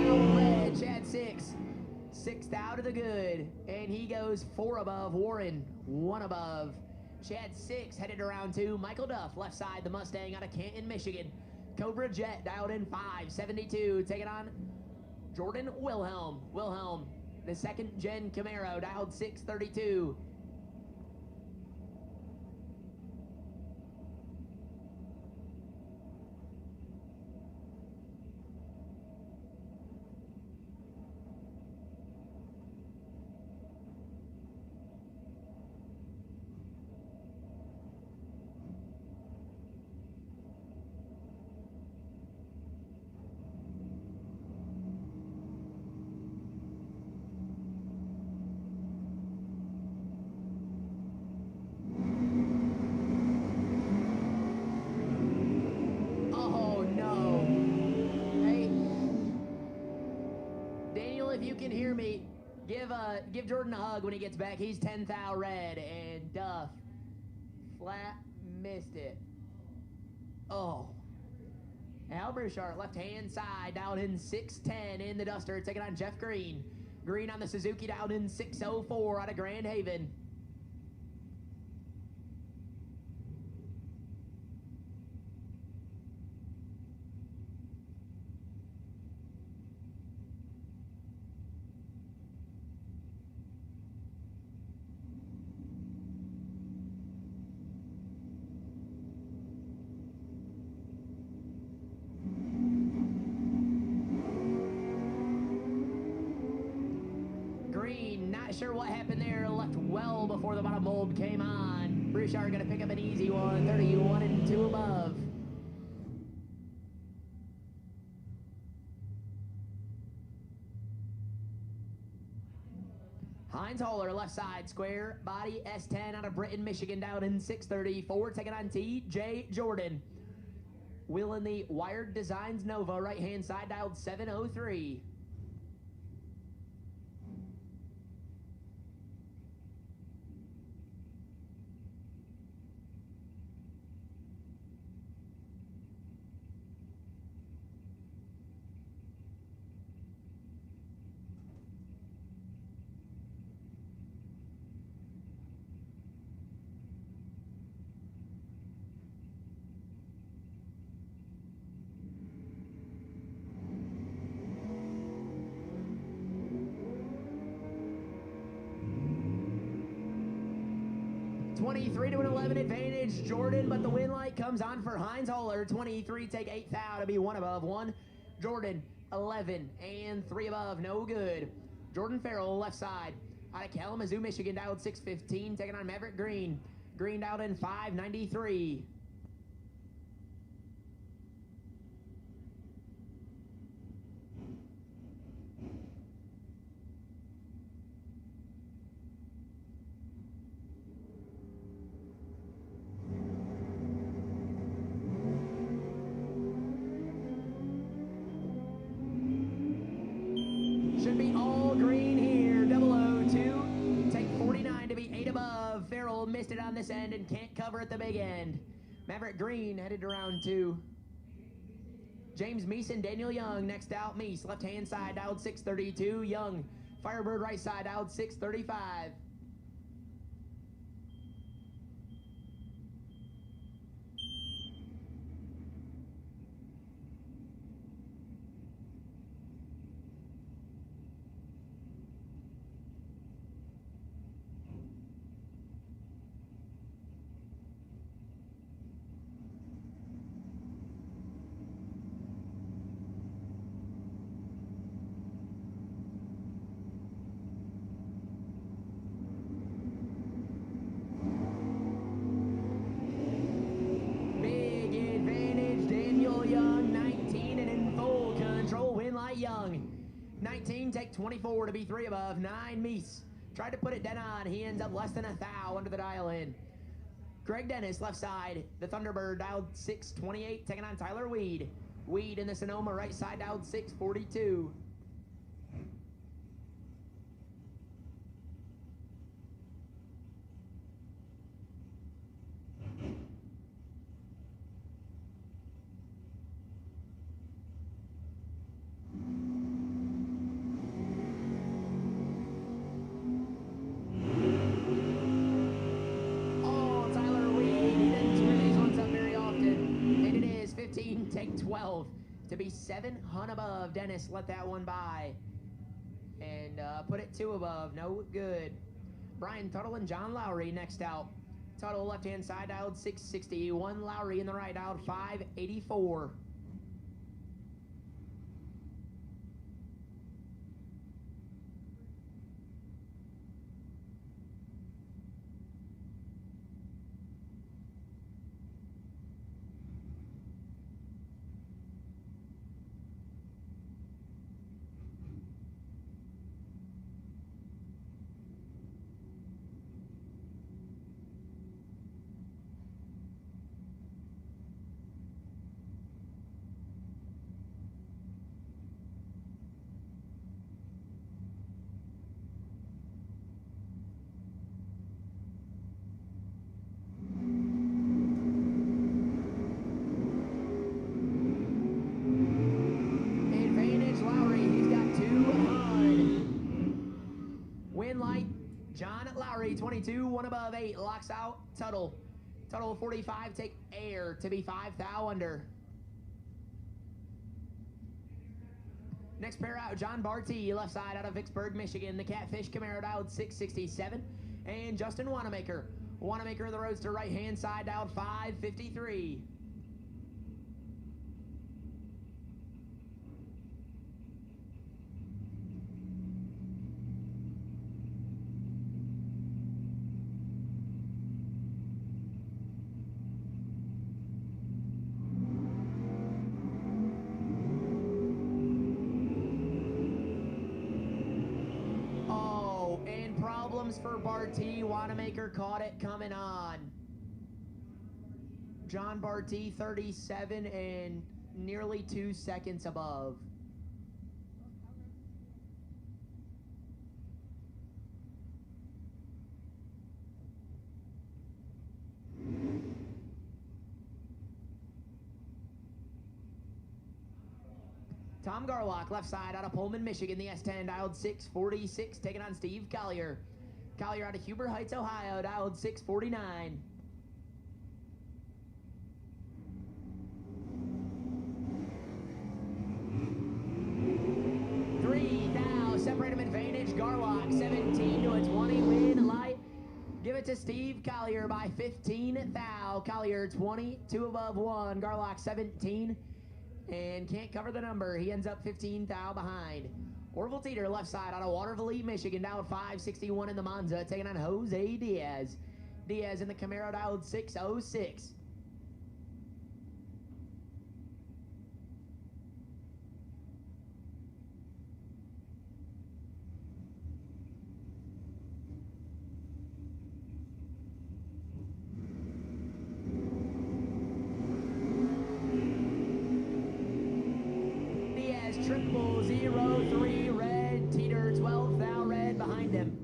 6 now red, Chad 6. 6th out of the good. And he goes 4 above. Warren 1 above. Chad 6 headed around 2. Michael Duff left side, the Mustang out of Canton, Michigan. Cobra Jet dialed in 572, taking on Jordan Wilhelm. Wilhelm the second gen Camaro, dialed 632. Oh no. Hey, Daniel, if you can hear me, give Jordan a hug when he gets back. He's 10 thou red, and Duff flat missed it. Oh. Al Bouchard, left-hand side, dialed in 610 in the Duster, taking on Jeff Green. Green on the Suzuki, dialed in 604 out of Grand Haven. Green, not sure what happened there, left well before the bottom bulb came on. Bouchard gonna pick up an easy one, 31 and 2 above. Heinz Holler, left side, square, body S10 out of Britain, Michigan, down in 634, taking on T.J. Jordan. Wheeling the Wired Designs Nova, right-hand side, dialed 703. .23 to an 11 advantage, Jordan, but the win light comes on for Heinz Holler. 23 take 8 thou to be 1 above 1. Jordan, 11 and 3 above, no good. Jordan Farrell, left side, out of Kalamazoo, Michigan, dialed 615, taking on Maverick Green. Green dialed in 593. Should be all green here. 002. Take 49 to be 8 above. Farrell missed it on this end and can't cover at the big end. Maverick Green headed to round 2. James Meese and Daniel Young next out. Meese, left-hand side, dialed 632. Young, Firebird, right side, dialed 635. Big advantage, Daniel Young, 19 and in full control. Win light Young. 19, take 24 to be 3 above. 9, Meese. Tried to put it dead on. He ends up less than a thou under the dial in. Greg Dennis, left side. The Thunderbird dialed 628, taking on Tyler Weed. Weed in the Sonoma, right side, dialed 642. Oh, Tyler Weed, he doesn't screw these ones up very often. And it is 15, take 12 to be 7 hun above. Dennis let that one by. And Put it 2 above. No good. Brian Tuttle and John Lowry next out. Tuttle left-hand side dialed 661. Lowry in the right dialed 584. Advantage Lowry. He's got 200. Win light. John Lowry, 22, 1 above 8. Locks out Tuttle. Tuttle 45, take air to be 5 thou under. Next pair out, John Barty, left side out of Vicksburg, Michigan. The Catfish Camaro dialed 667. And Justin Wanamaker. Wanamaker, the Roadster, right-hand side dialed 553. For Barty, Wanamaker caught it coming on. John Barty 37 and nearly 2 seconds above. Tom Garlock, left side out of Pullman, Michigan. The S10 dialed 646, taking on Steve Collier. Collier out of Huber Heights, Ohio, dialed 649. Three thou, separate him advantage. Garlock 17 to a 20 win light. Give it to Steve Collier by 15 thou. Collier 20, 2 above 1. Garlock 17 and can't cover the number. He ends up 15 thou behind. Orville Teeter, left side out of Waterville, Michigan, dialed 561 in the Monza, taking on Jose Diaz. Diaz in the Camaro dialed 606. Diaz 0003 red, Teeter 12 thou red behind him.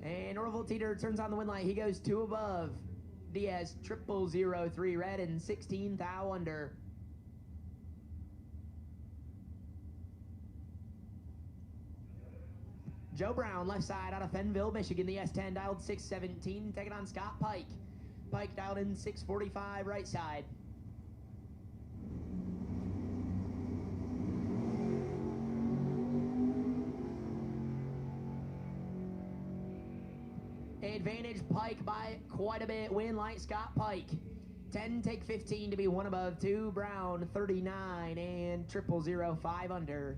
And Orville Teeter turns on the win light. He goes 2 above. Diaz 0003 red and 16 thou under. Joe Brown, left side out of Fenville, Michigan. The S10 dialed 617, taking on Scott Pike. Pike dialed in 645 right side. Advantage Pike by quite a bit. Win light Scott Pike. 10 take 15 to be 1 above 2. Brown 39 and 0005 under.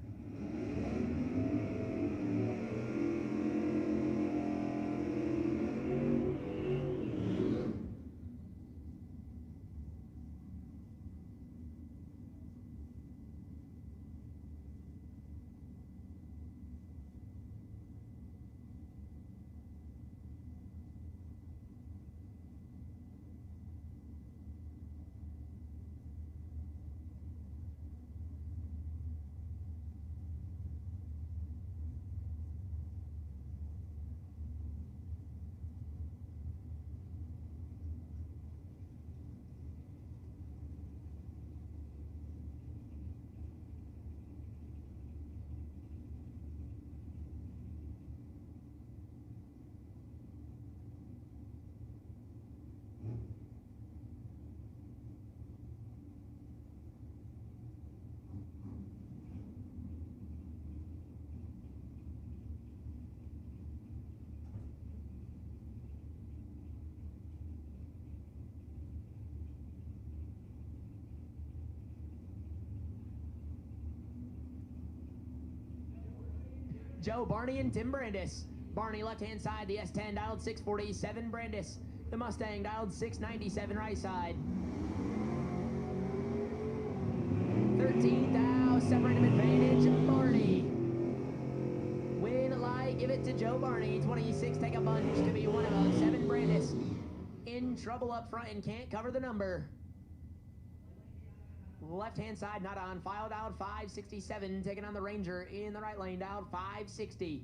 Joe Barney and Tim Brandis. Barney left-hand side, the S10 dialed 647. Brandis, the Mustang dialed 697 right side. 13th out, separating advantage, Barney. Win light, give it to Joe Barney. 26, take a bunch to be one of them. 7, Brandis. In trouble up front and can't cover the number. Left-hand side, not on. File dialed 567, taking on the Ranger in the right lane, dialed 560.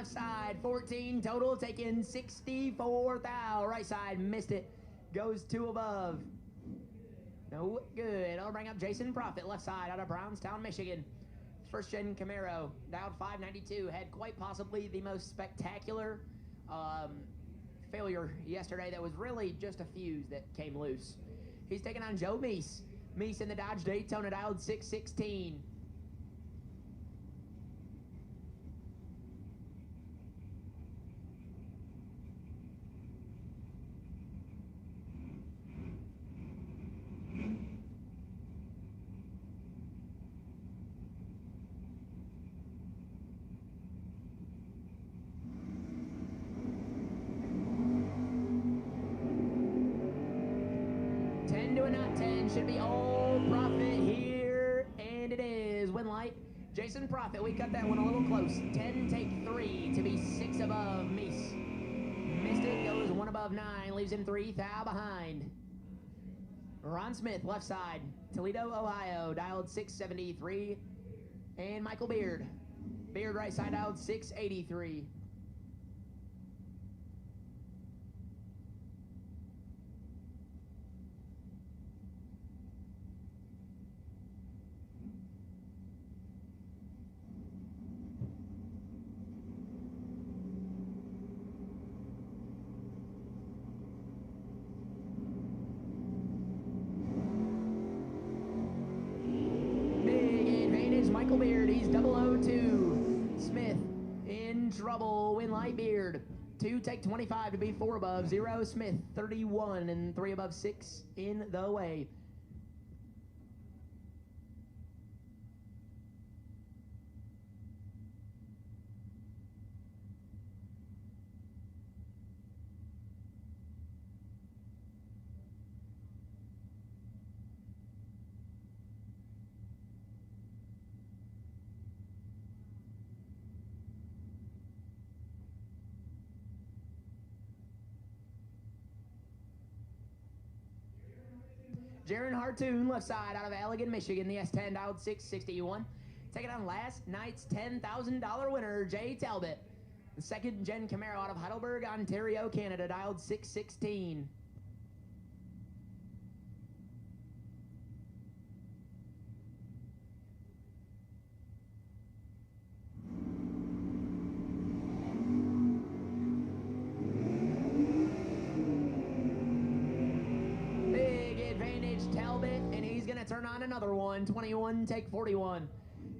Side 14 total, taking 64 thou. Right side missed it, goes 2 above. No good. I'll bring up Jason Profit, left side out of Brownstown, Michigan. First gen Camaro, dialed 592, had quite possibly the most spectacular failure yesterday. That was really just a fuse that came loose. He's taking on Joe Meese. Meese in the Dodge Daytona, dialed 616. Should be all Profit here, and it is. Win light, Jason Profit. We cut that one a little close. 10, take 3 to be 6 above Meese. Missed it, goes 1 above 9, leaves him 3 thou behind. Ron Smith, left side, Toledo, Ohio, dialed 673. And Michael Beard. Beard, right side, dialed 683. Michael Beard, he's 002. Smith in trouble. Win light, Beard. 2, take 25 to be 4 above. 0, Smith, 31 and 3 above 6 in the way. Jaron Hartoon, left side, out of Allegan, Michigan. The S10 dialed 661. Taking on last night's $10,000 winner, Jay Talbot. The second gen Camaro out of Heidelberg, Ontario, Canada, dialed 616. Turn on another one. 21, take 41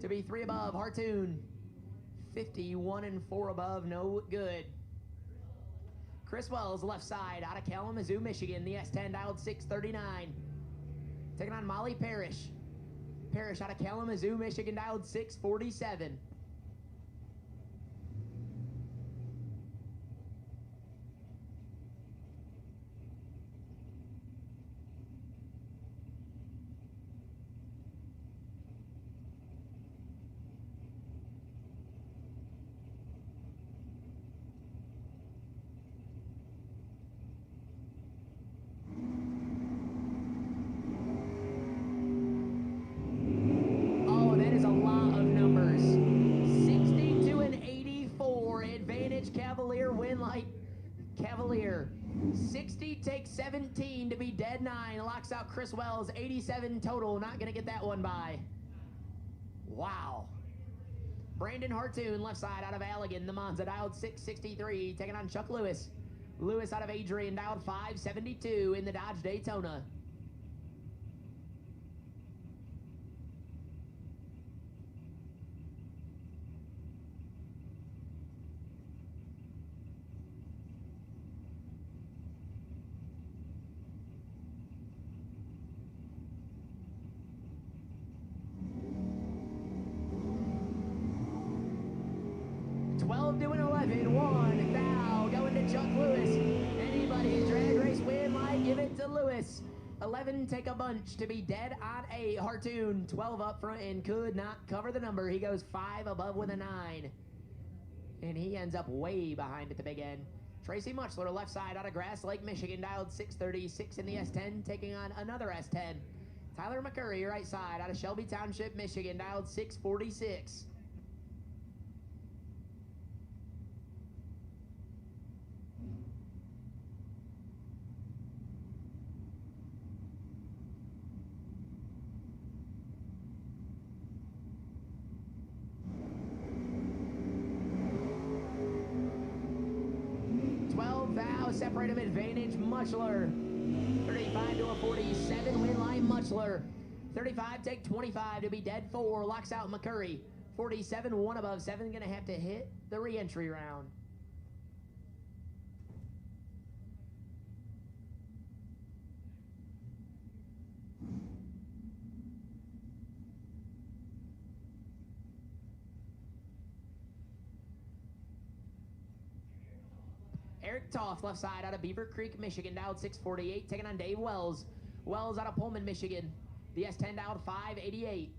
to be 3 above. Hartoon, 51 and 4 above, no good. Chris Wells, left side, out of Kalamazoo, Michigan. The S10 dialed 639. Taking on Molly Parrish. Parrish out of Kalamazoo, Michigan, dialed 647. Cavalier, 60 takes 17 to be dead 9. Locks out Chris Wells, 87 total. Not going to get that one by. Wow. Brandon Hartoon, left side out of Allegan. The Monza dialed 663, taking on Chuck Lewis. Lewis out of Adrian, dialed 572 in the Dodge Daytona. Doing 11, 1 foul, going to Chuck Lewis. Anybody's drag race win might give it to Lewis. 11 take a bunch to be dead on 8. Hartoon 12 up front and could not cover the number. He goes 5 above with a 9. And he ends up way behind at the big end. Tracy Muchler, left side out of Grass Lake, Michigan, dialed 636 in the S10, taking on another S10. Tyler McCurry, right side out of Shelby Township, Michigan, dialed 646. Separate him advantage, Muchler. 35 to a 47, win line Muchler. 35 take 25 to be dead 4, locks out McCurry. 47, 1 above 7, gonna have to hit the re-entry round. Eric Toth, left side out of Beaver Creek, Michigan, dialed 648, taking on Dave Wells. Wells out of Pullman, Michigan. The S10 dialed 588.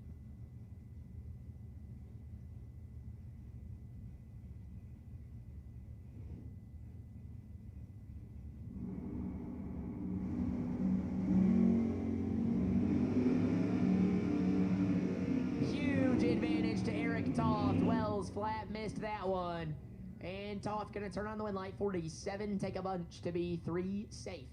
Huge advantage to Eric Toth. Wells flat missed that one. And Toth gonna turn on the win light. 47, take a bunch to be 3 safe.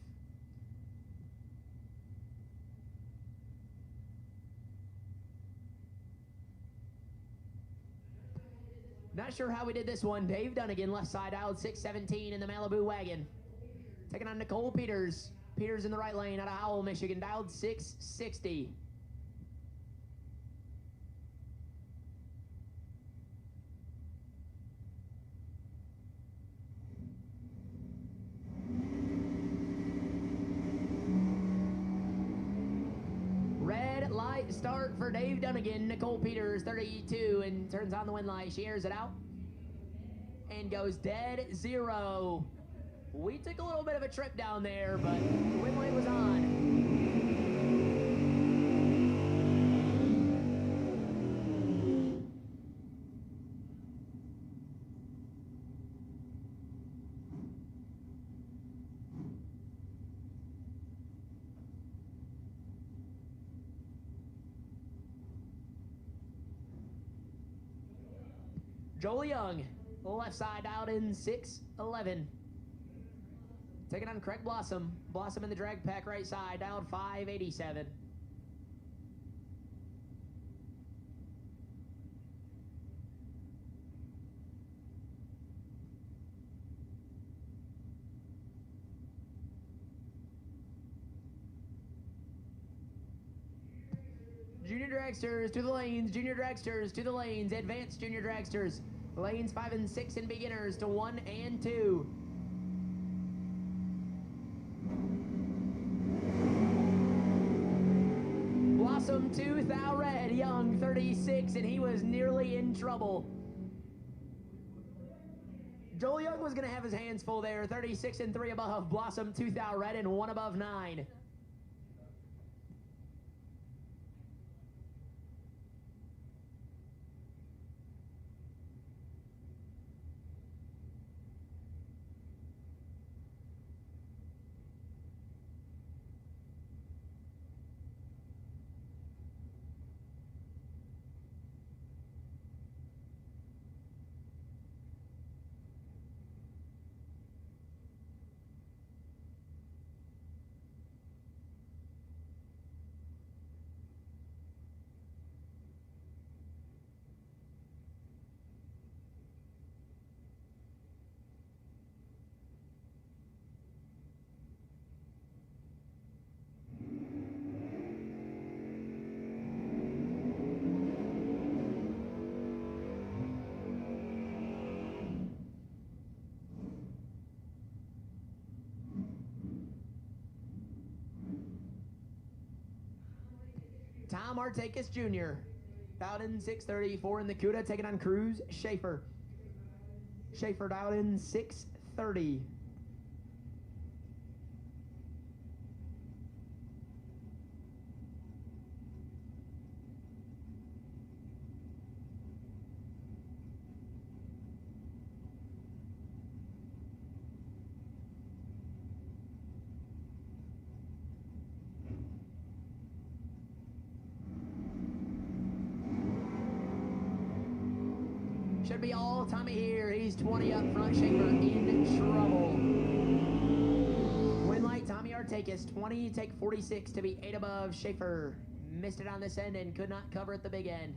Not sure how we did this one. Dave Dunnigan, left side out, 617 in the Malibu wagon. Taking on Nicole Peters. Peters in the right lane out of Howell, Michigan, dialed 660. Red light start for Dave Dunnigan. Nicole Peters, 32, and turns on the win light. She airs it out and goes dead 0. We took a little bit of a trip down there, but the win light was on. Joel Young, left side out in 611. Taking on Craig Blossom. Blossom in the drag pack right side, dialed 587. Junior dragsters to the lanes, junior dragsters to the lanes, advanced junior dragsters. Lanes 5 and 6 in beginners to 1 and 2. Blossom 2, Thou Red, Young 36, and he was nearly in trouble. Joel Young was going to have his hands full there, 36 and 3 above. Blossom 2, Thou Red, and 1 above 9. Tom Artakis Jr. Dialed in 634 in the CUDA, taking on Cruz Schaefer. Schaefer dialed in 630. Should be all Tommy here. He's 20 up front. Schaefer in trouble. Win light, Tommy Artakis, 20, take 46 to be 8 above. Schaefer missed it on this end and could not cover at the big end.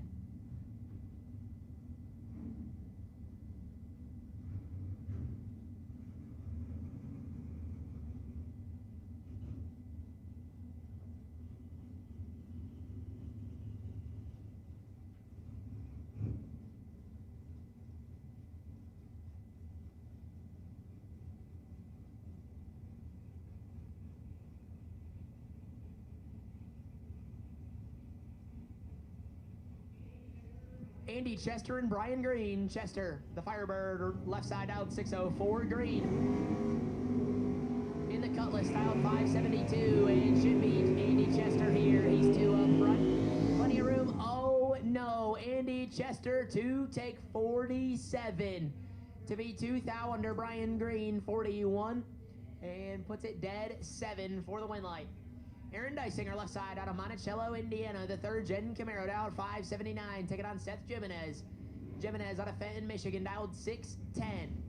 Andy Chester and Brian Green. Chester, the Firebird, left side out 604. Green in the Cutlass, style 572, and should be Andy Chester here. He's 2 up front. Plenty of room. Oh no, Andy Chester to take 47 to be 2 thou under Brian Green 41, and puts it dead 7 for the win light. Aaron Dysinger, left side out of Monticello, Indiana. The third gen Camaro dialed 579. Taking on Seth Jimenez. Jimenez out of Fenton, Michigan, dialed 610.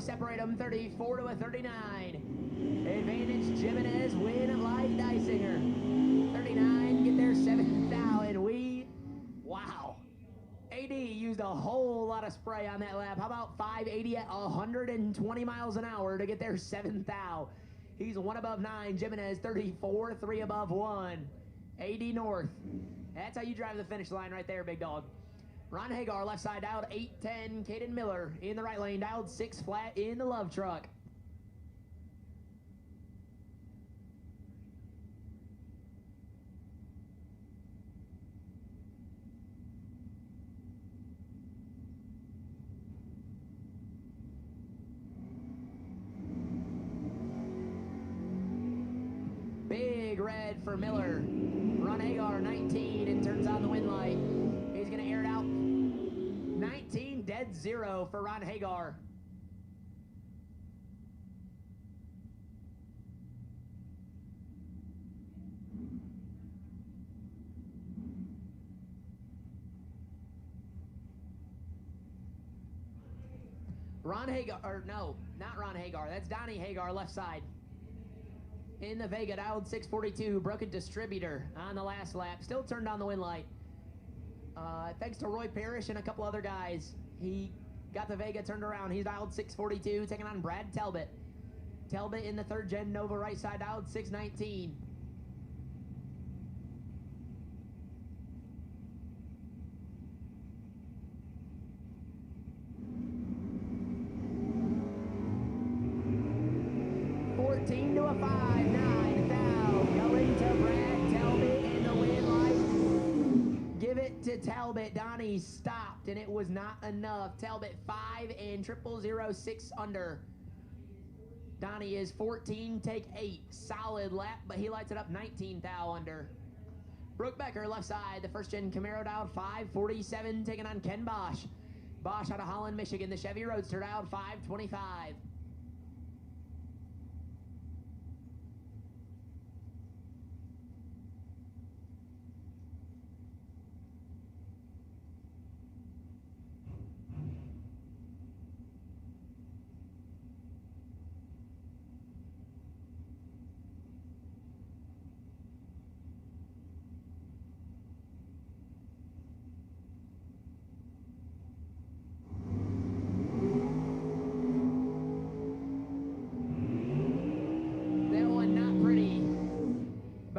Separate them 34 to a 39. Advantage Jimenez, win light Dysinger. 39, get their 7th thou, and wow. AD used a whole lot of spray on that lap. How about 580 at 120 miles an hour to get their 7th thou? He's 1 above 9. Jimenez 34, 3 above 1. AD North. That's how you drive the finish line right there, big dog. Ron Hagar, left side, dialed 810. Caden Miller in the right lane, dialed 6 flat in the Love Truck. Big red for Miller. Ron Hagar, 19, and turns on the win light. He's going to air it out. 19, dead 0 for Ron Hagar. Ron Hagar, or no, not Ron Hagar. That's Donnie Hagar, left side. In the Vega, dialed 642, broken distributor on the last lap. Still turned on the win light. Thanks to Roy Parrish and a couple other guys, he got the Vega turned around. He's dialed 642, taking on Brad Talbot. Talbot in the third gen Nova, right side, dialed 619. To a 5-9 thou, going to Brad Talbot in the win light. Give it to Talbot. Donnie stopped, and it was not enough. Talbot 5 and 0006 under. Donnie is 14, take 8. Solid lap, but he lights it up 19 thou under. Brooke Becker, left side, the first gen Camaro, dialed 547, taking on Ken Bosch. Bosch out of Holland, Michigan, the Chevy Roadster, dialed 525.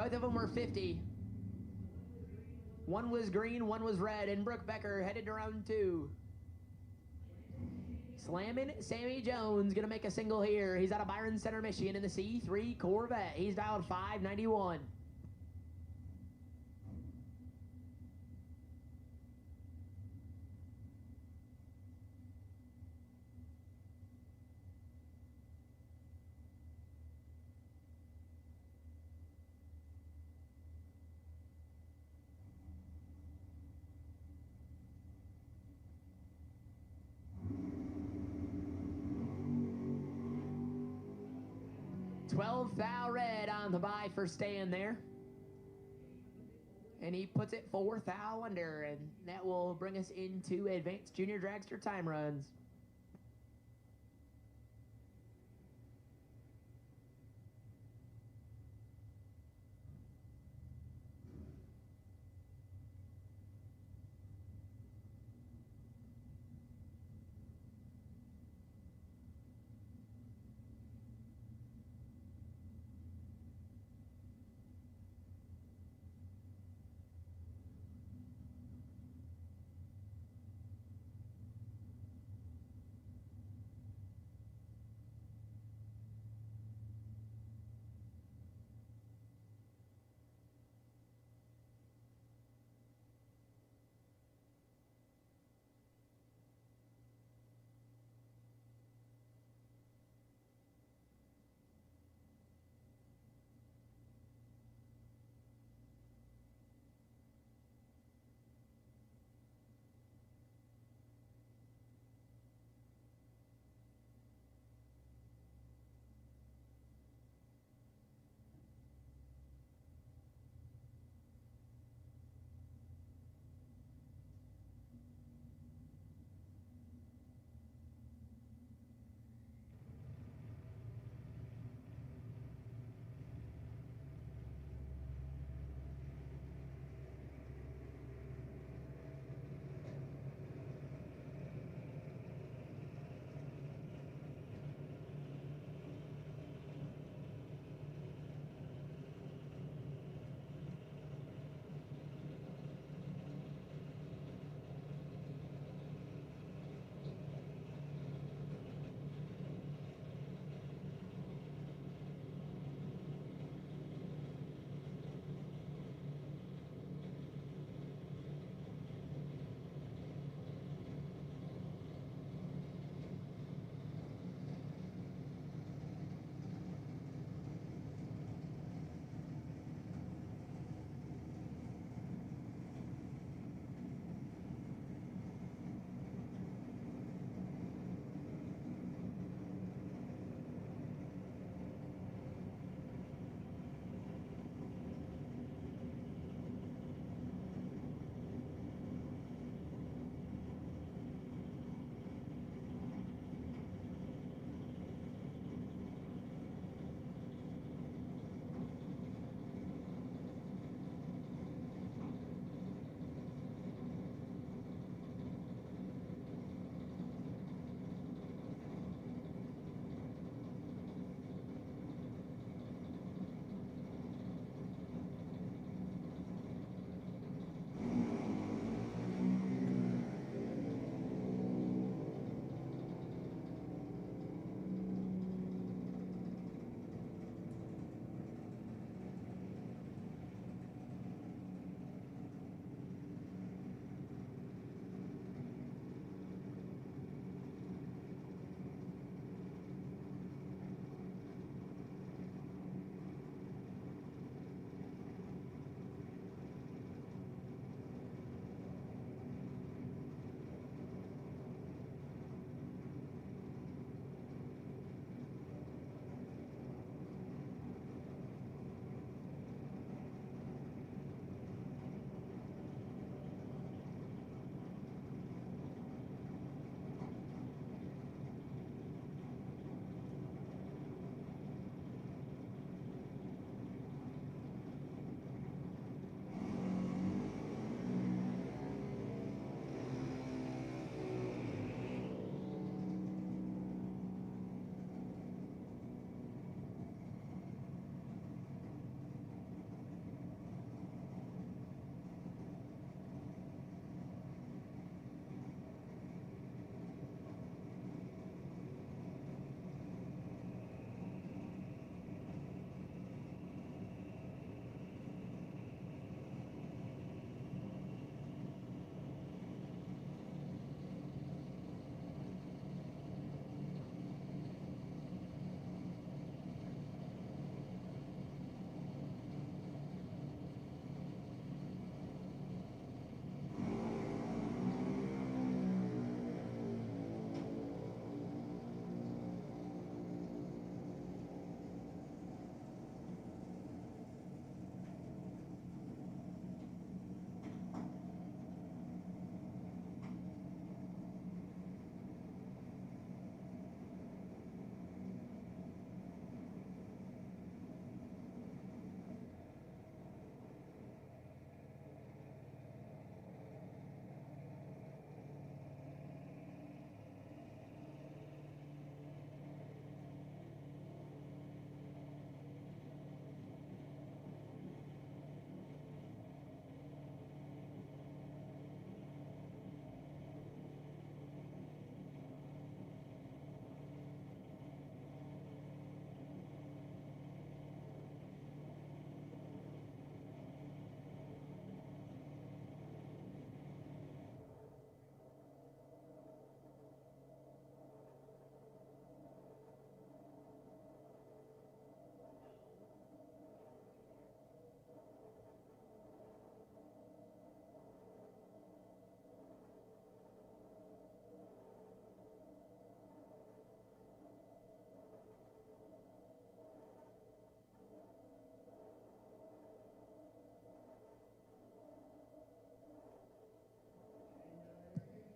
Both of them were 50. One was green, one was red, and Brooke Becker headed to round 2. Slamming Sammy Jones, gonna make a single here. He's out of Byron Center, Michigan in the C3 Corvette. He's dialed 591. $12,000 red on the buy for staying there. And he puts it $4,000 under, and that will bring us into Advanced Junior Dragster time runs.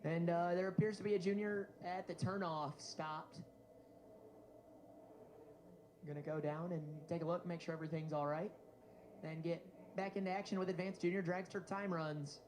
And there appears to be a junior at the turnoff stopped. Gonna go down and take a look, make sure everything's all right. Then get back into action with advanced junior dragster time runs.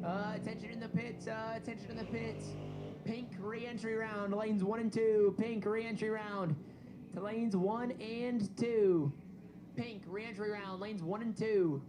Attention in the pits. Attention in the pits. Pink re-entry round. Lanes 1 and 2. Pink re-entry round. To lanes 1 and 2. Pink re-entry round. Lanes 1 and 2.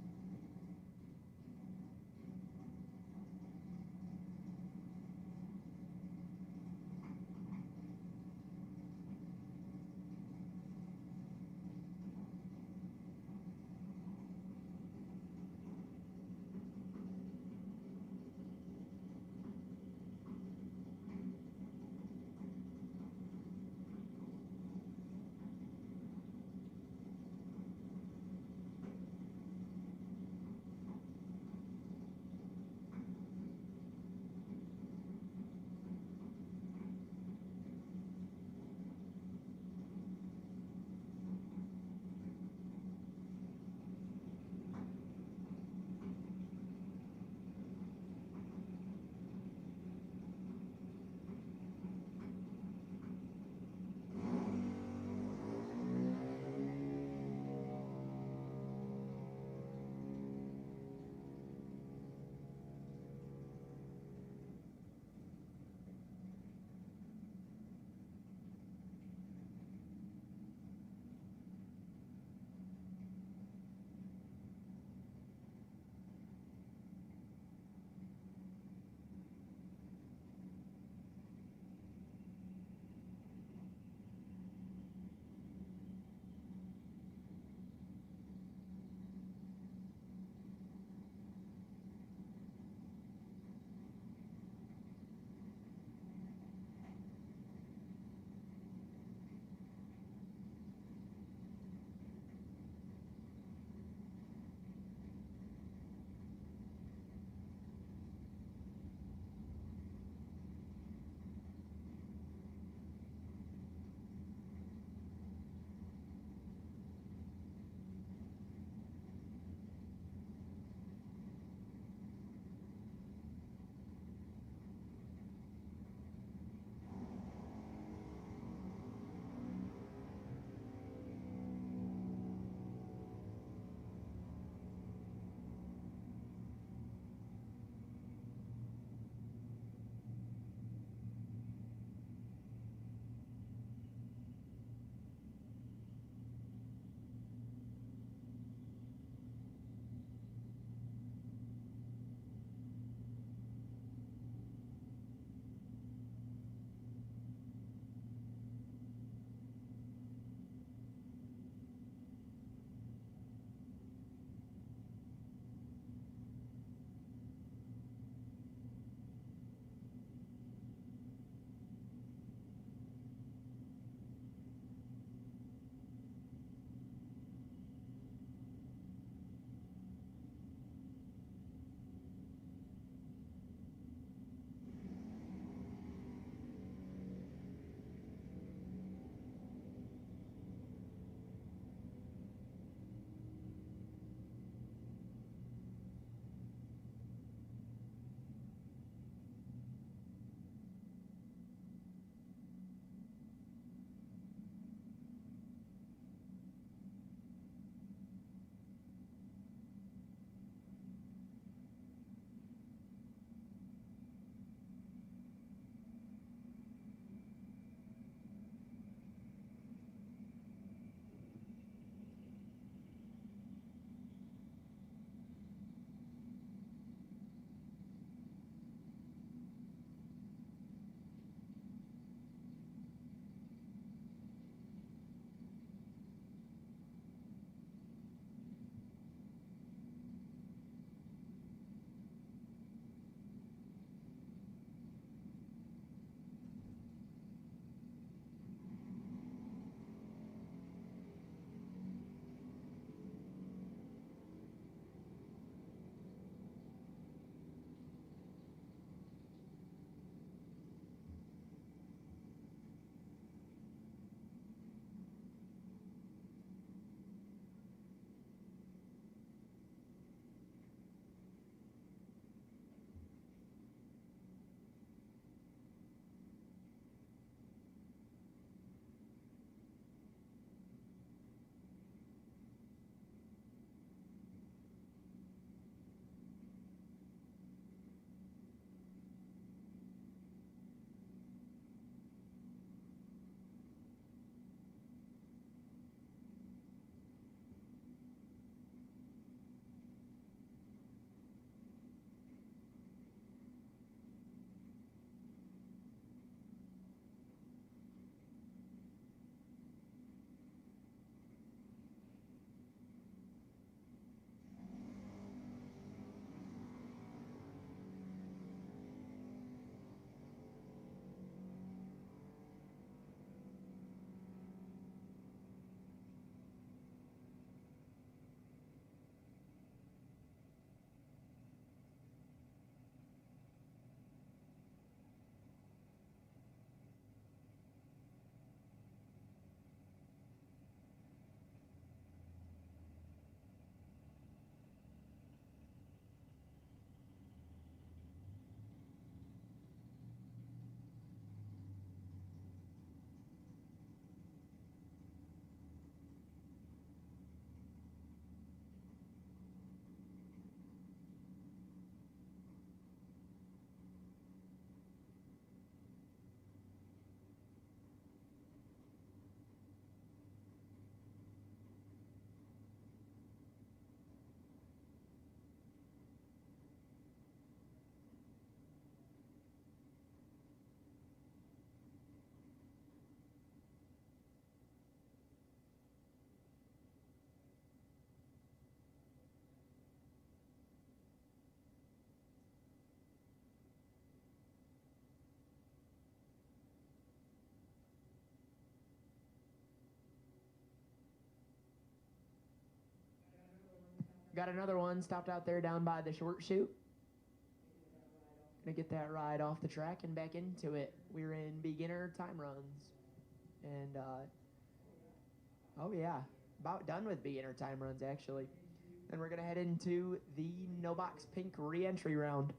Got another one stopped out there down by the short chute. Gonna get that ride off the track and back into it. We're in beginner time runs. And, oh yeah, about done with beginner time runs actually. Then we're gonna head into the No Box Pink re-entry round.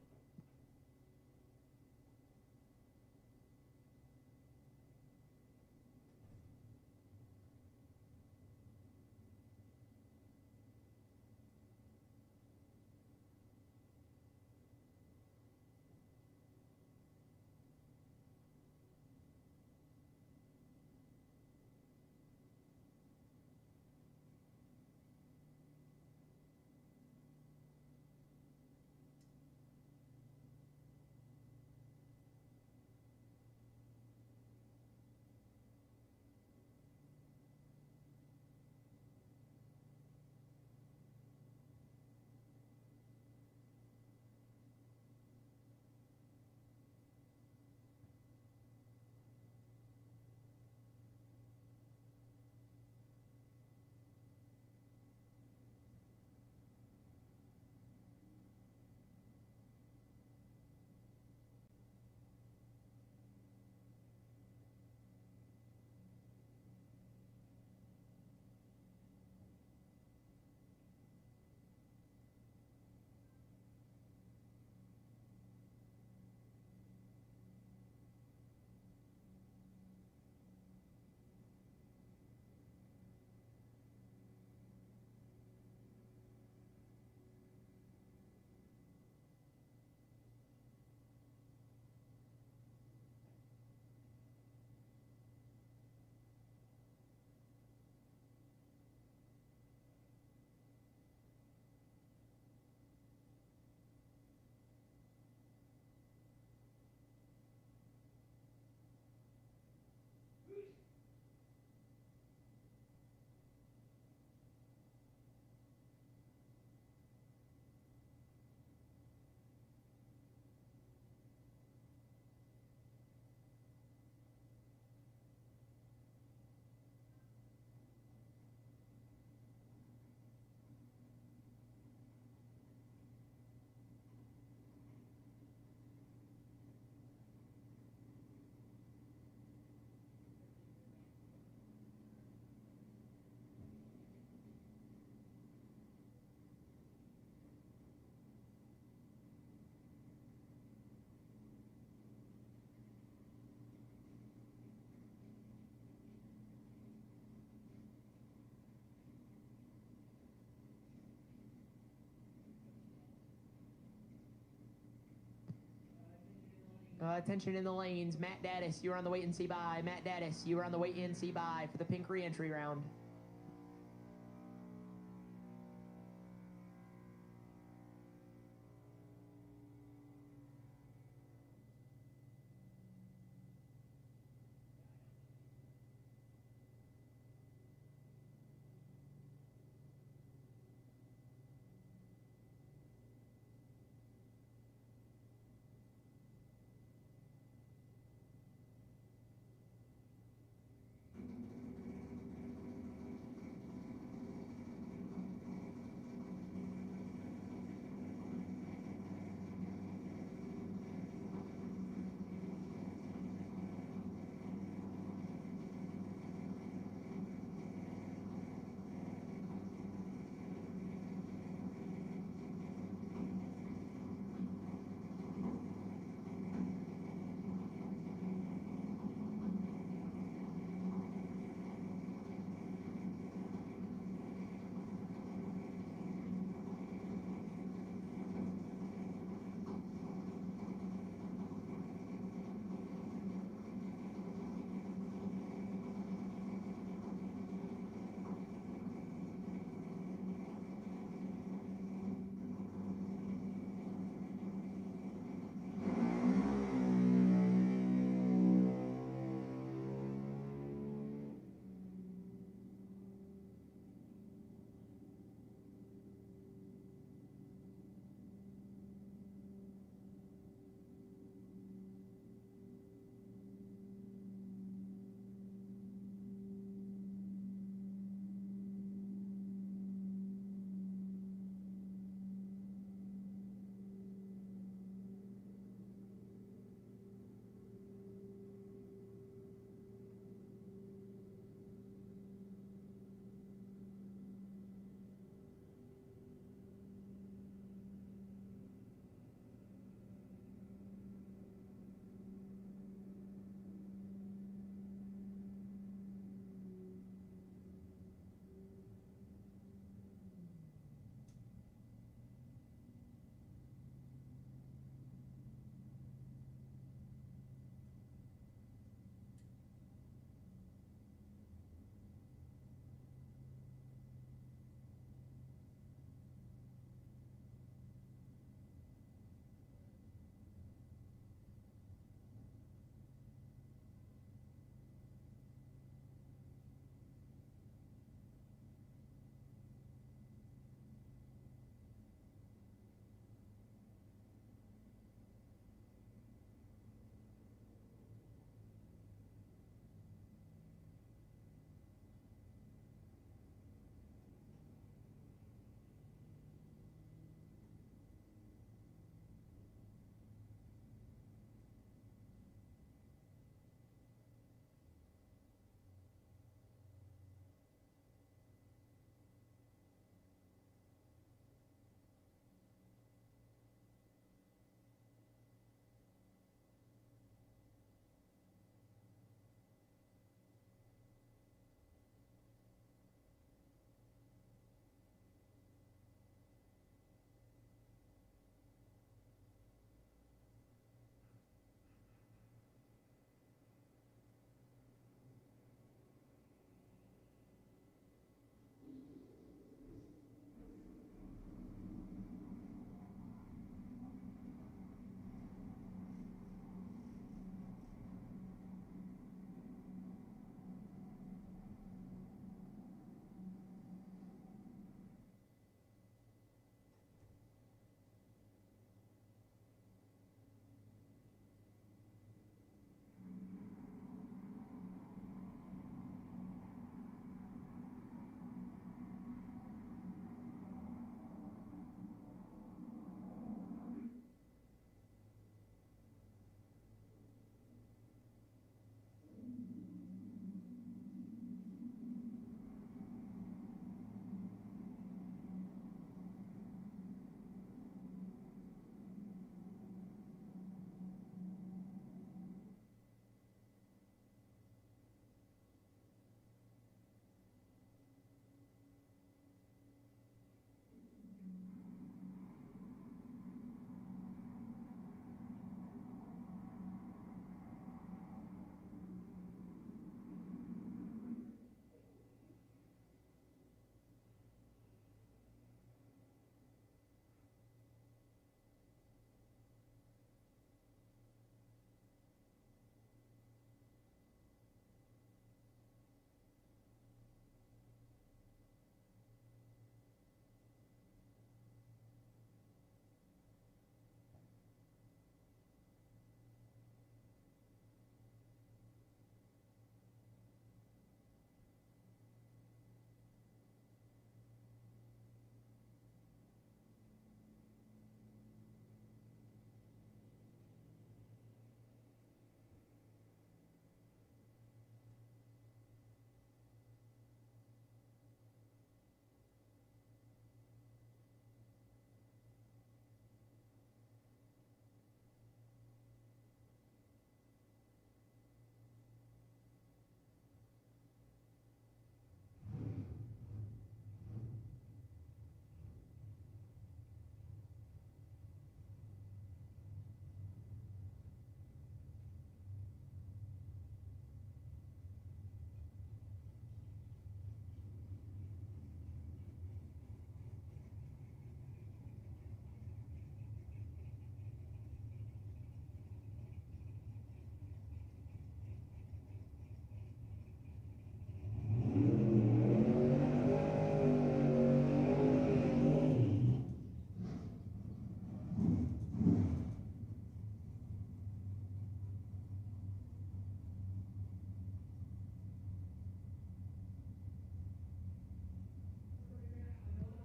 Attention in the lanes. Matt Daddis, you're on the wait and see by. Matt Daddis, you are on the wait and see by for the pink re-entry round.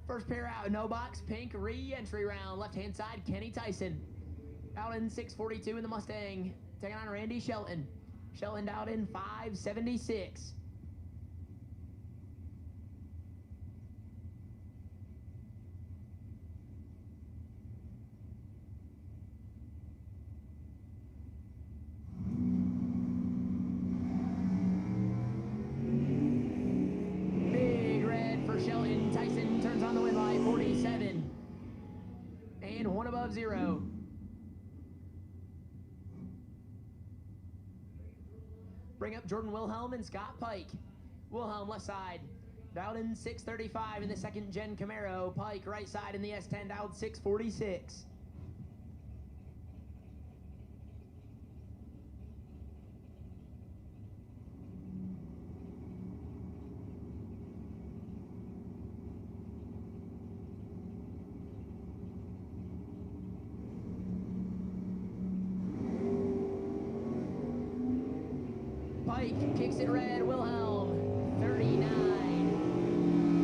First pair out, no box, pink re-entry round. Left-hand side, Kenny Tyson. Out in 6:42 in the Mustang. Taking on Randy Shelton. Shelton out in 5:76. Big red for Shelton. Tyson turns on the win light, 47. And one above zero. Bring up Jordan Wilhelm and Scott Pike. Wilhelm left side, dialed in 6:35 in the second gen Camaro. Pike right side in the S10, dialed 6:46. Pike kicks it red, Wilhelm, 39.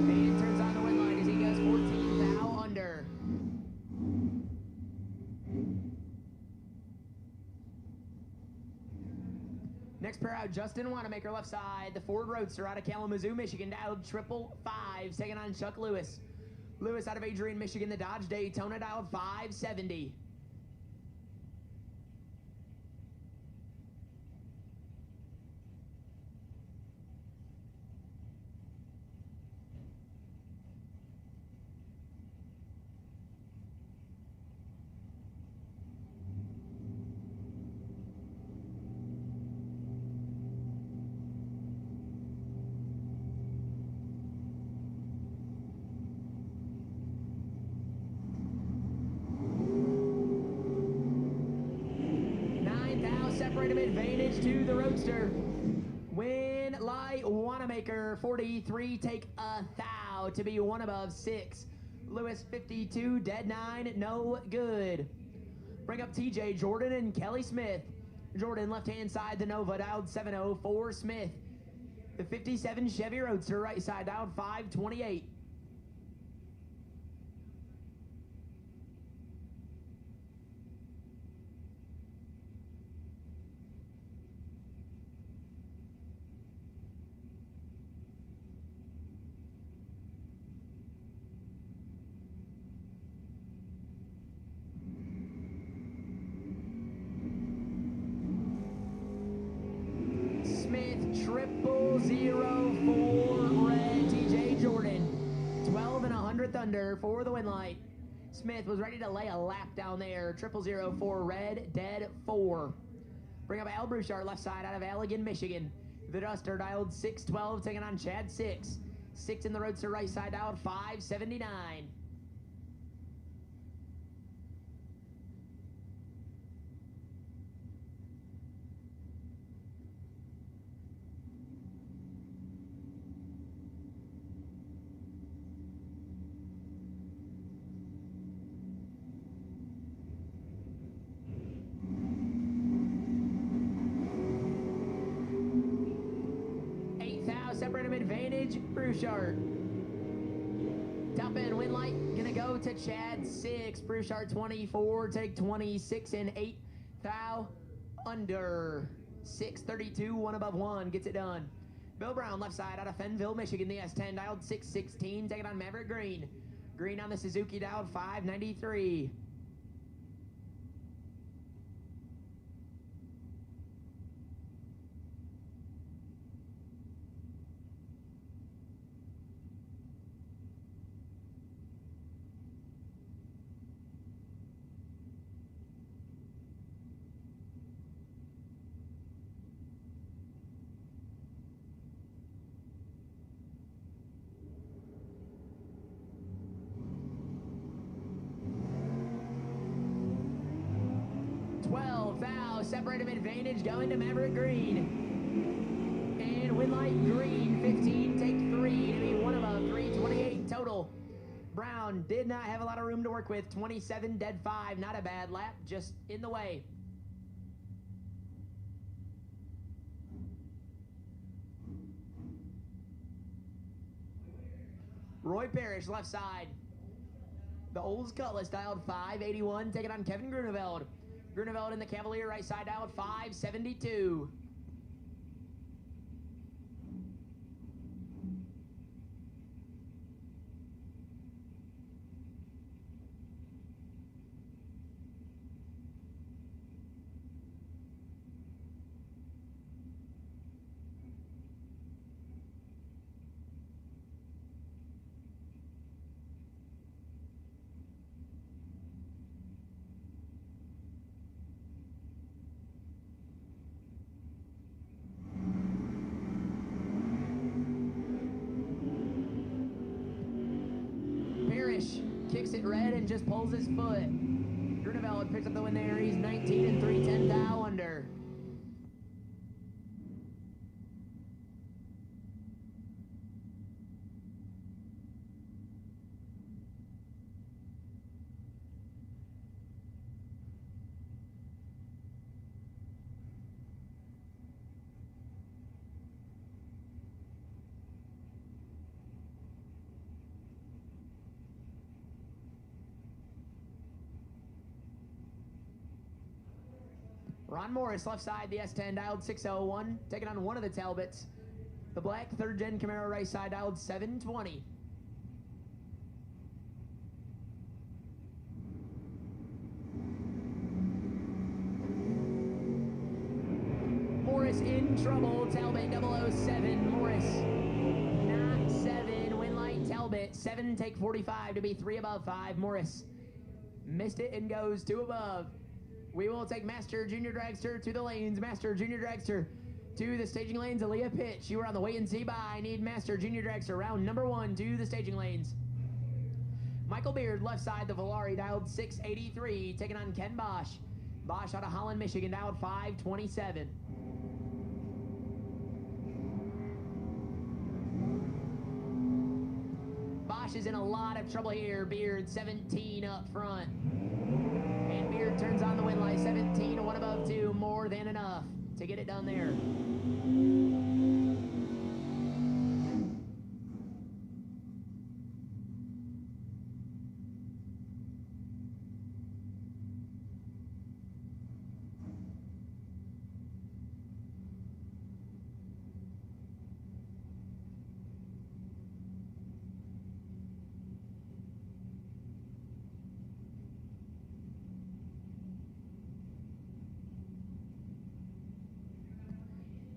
And turns on the win line as he goes 14 thou under. Next pair out, Justin Wanamaker left side. The Ford Roadster out of Kalamazoo, Michigan, dialed 555, taking on Chuck Lewis. Lewis out of Adrian, Michigan, the Dodge Daytona, dialed 570. Separate him, advantage to the Roadster. Win light Wanamaker 43, take a thou to be one above 6. Lewis 52, dead 9, no good. Bring up TJ Jordan and Kelly Smith. Jordan left hand side, the Nova dialed 704. Smith, the 57 Chevy Roadster right side dialed 528. Triple 04 red, TJ Jordan. 12 and 100th under for the win light. Smith was ready to lay a lap down there. 0004 red, dead 4. Bring up Al Brouchard left side out of Allegan, Michigan. The Duster dialed 612, taking on Chad 6. 6 in the Roadster right side dialed 579. Separate him, advantage, Brouchard. Top end win light, gonna go to Chad 6. Brouchard 24, take 26 and 8 thou under. 6:32, one above 1, gets it done. Bill Brown left side out of Fenville, Michigan, the S10 dialed 616, taking on Maverick Green. Green on the Suzuki dialed 593. Separate him, advantage going to Maverick Green. And win light Green 15, take 3 to be one above 328 total. Brown did not have a lot of room to work with. 27, dead 5, not a bad lap, just in the way. Roy Parrish, left side. The Olds Cutlass, dialed 581, taking on Kevin Grunewald. Grunewald in the Cavalier, right side, dialed 572. Kicks it red and just pulls his foot. Grunewald picks up the win there. He's 19 and 3/10 thou under. Ron Morris, left side, the S10, dialed 601, taking on one of the Talbots. The black third-gen Camaro, right side, dialed 720. Morris in trouble, Talbot 007, Morris. Not 7, win light, Talbot, 7, take 45 to be 3 above 5, Morris. Missed it and goes 2 above. We will take Master Junior Dragster to the lanes. Master Junior Dragster to the staging lanes. Aaliyah Pitch, you are on the wait and see by. I need Master Junior Dragster, round number 1 to the staging lanes. Michael Beard, left side, the Volare, dialed 683, taking on Ken Bosch. Bosch out of Holland, Michigan, dialed 527. Bosch is in a lot of trouble here. Beard, 17 up front. And Beard turns on the win light, 17, 1 above 2, more than enough to get it done there.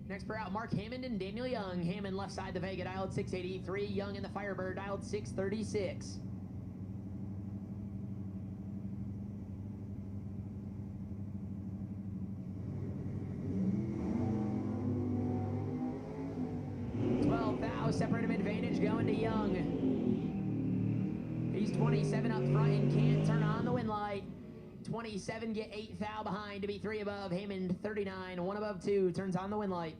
Next pair out, Mark Hammond and Daniel Young. Hammond left side, the Vega, dialed 683. Young in the Firebird, dialed 636. Separate him advantage going to Young. He's 27 up front and can't turn on the win light. 27 get 8 thou behind to be 3 above. Hammond 39, 1 above 2, turns on the win light.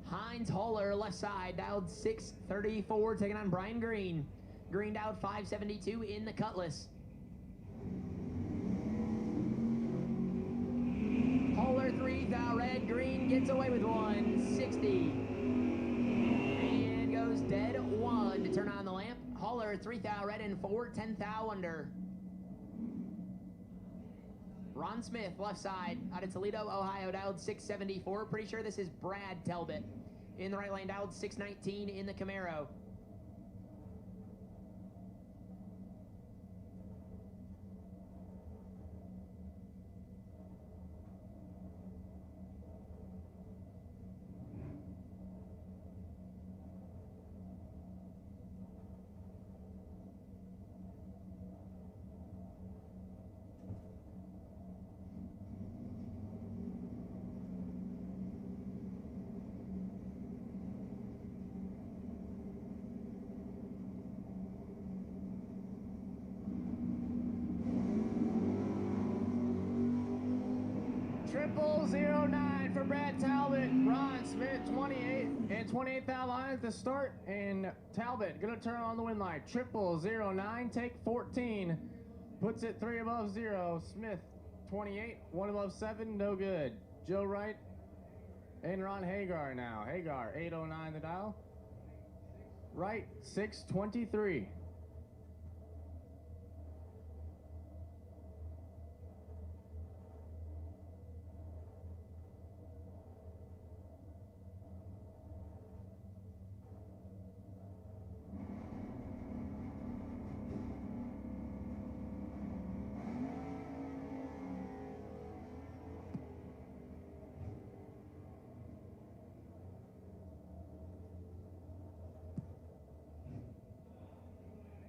Heinz Holler, left side, dialed 634, taking on Brian Green. Green dialed 572 in the Cutlass. Holler 3 thou red, Green gets away with 160. And goes dead 1 to turn on the lamp. Holler 3 thou red and 4, 10 thou under. Ron Smith, left side, out of Toledo, Ohio, dialed 674. Pretty sure this is Brad Talbot. In the right lane, dialed 619 in the Camaro. 009 for Brad Talbot. Ron Smith, 28 and 28th out line to start. And Talbot gonna turn on the win line. 009, take 14. Puts it 3 above 0. Smith, 28, 1 above 7, no good. Joe Wright and Ron Hagar now. Hagar, 809 the dial. Wright, 623.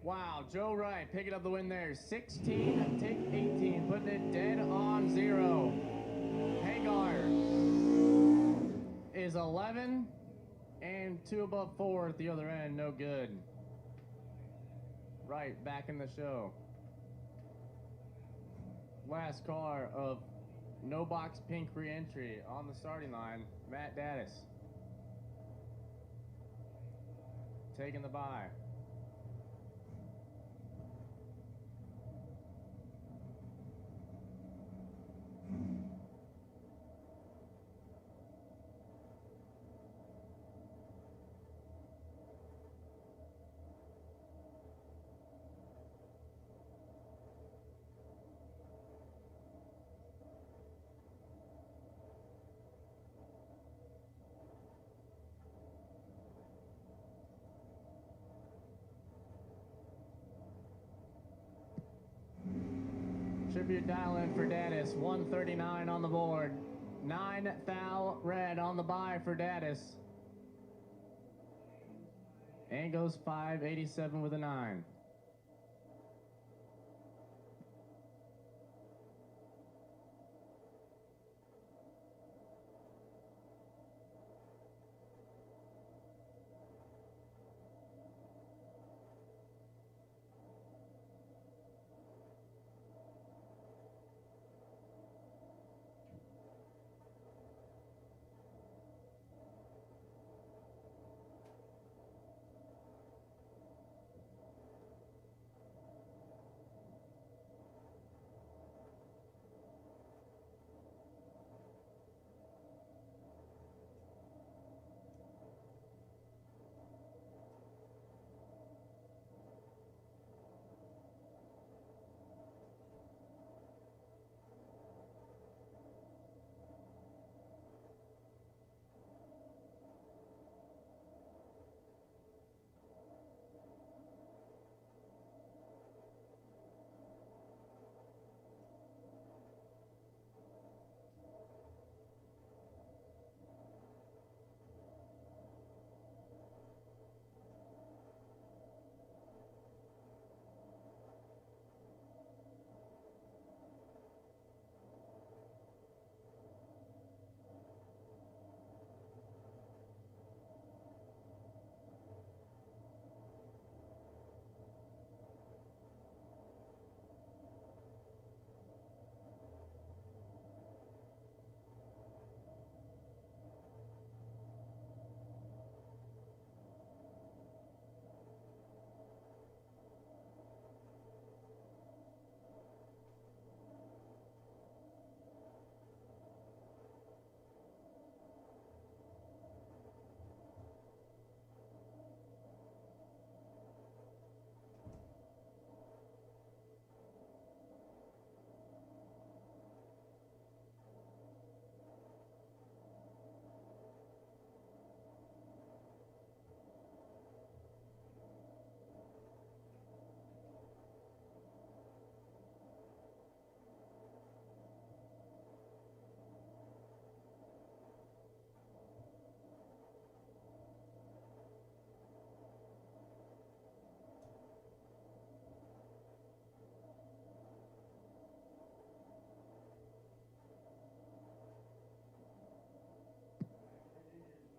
Wow, Joe Wright picking up the win there. 16, take 18, putting it dead on 0. Hagar is 11 and 2 above 4 at the other end, no good. Wright back in the show. Last car of No Box Pink re-entry on the starting line, Matt Daddis. Taking the bye. Tribute dial in for Daddis, 139 on the board. 9 thou red on the buy for Daddis. And goes 587 with a 9.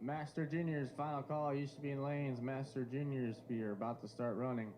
Master Juniors final call. Used to be in lanes. Master Juniors are about to start running.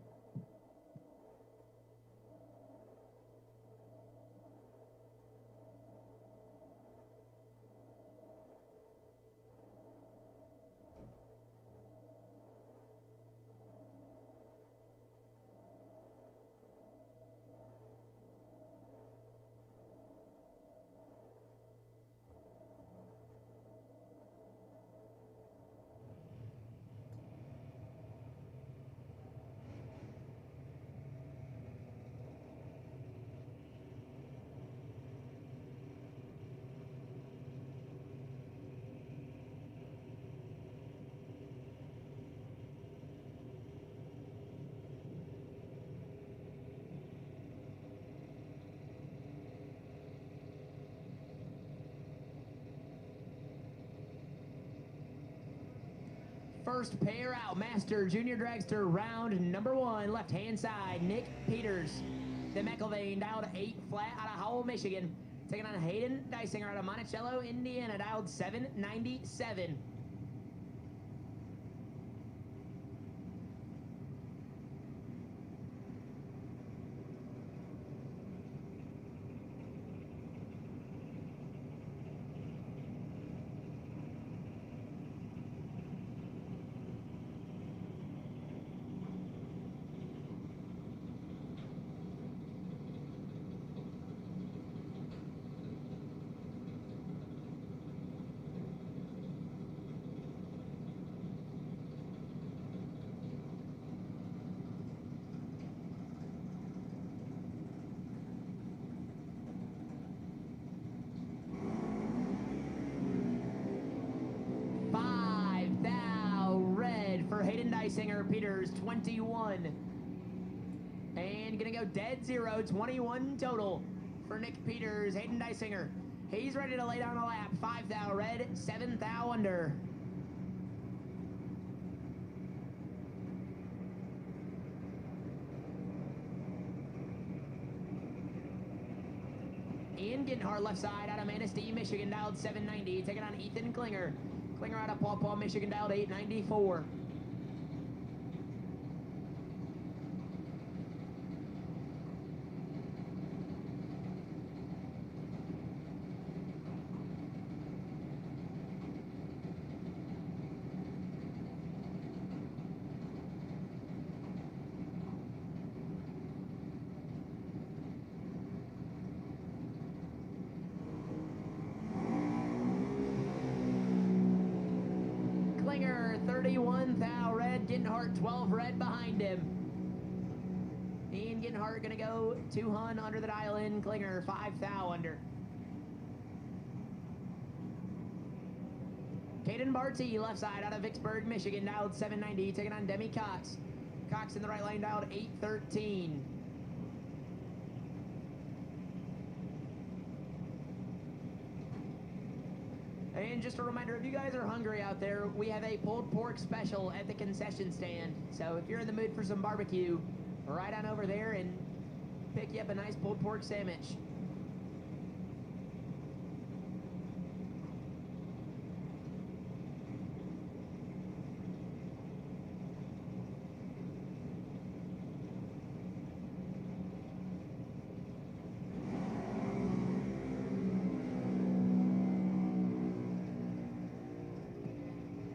first pair out. Master Junior Dragster round number 1, left-hand side, Nick Peters. The McElvain dialed 8 flat out of Howell, Michigan. Taking on Hayden Dysinger out of Monticello, Indiana, dialed 797. For Hayden Dysinger, Peters, 21. And gonna go dead zero, 21 total for Nick Peters, Hayden Dysinger. He's ready to lay down a lap. 5 thou red, 7 thou under. Ian Ginhart, left side out of Manistee, Michigan, dialed 790. Taking on Ethan Klinger. Klinger out of Paw Paw, Michigan, dialed 894. Klinger, 31 thou red, Ginhart 12 red behind him. Ian Ginhart gonna go 200 under the dial in, Klinger 5 thou under. Caden Barty, left side out of Vicksburg, Michigan, dialed 790, taking on Demi Cox. Cox in the right lane, dialed 813. And just a reminder, if you guys are hungry out there, we have a pulled pork special at the concession stand. So if you're in the mood for some barbecue, right on over there and pick you up a nice pulled pork sandwich.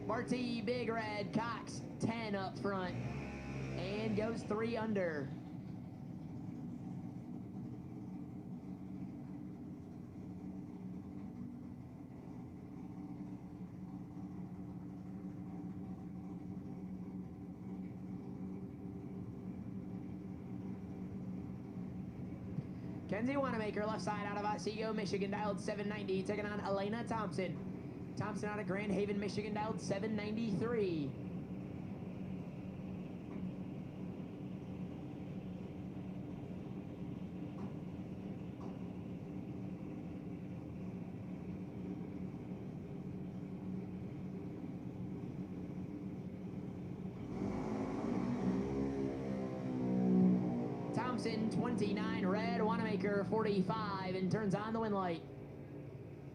Barty, big red, Cox, 10 up front, and goes 3 under. Kenzie Wanamaker, left side out of Otsego, Michigan, dialed 790, taking on Elena Thompson. Thompson out of Grand Haven, Michigan, dialed 793. Thompson, 29 red, Wanamaker, 45, and turns on the wind light.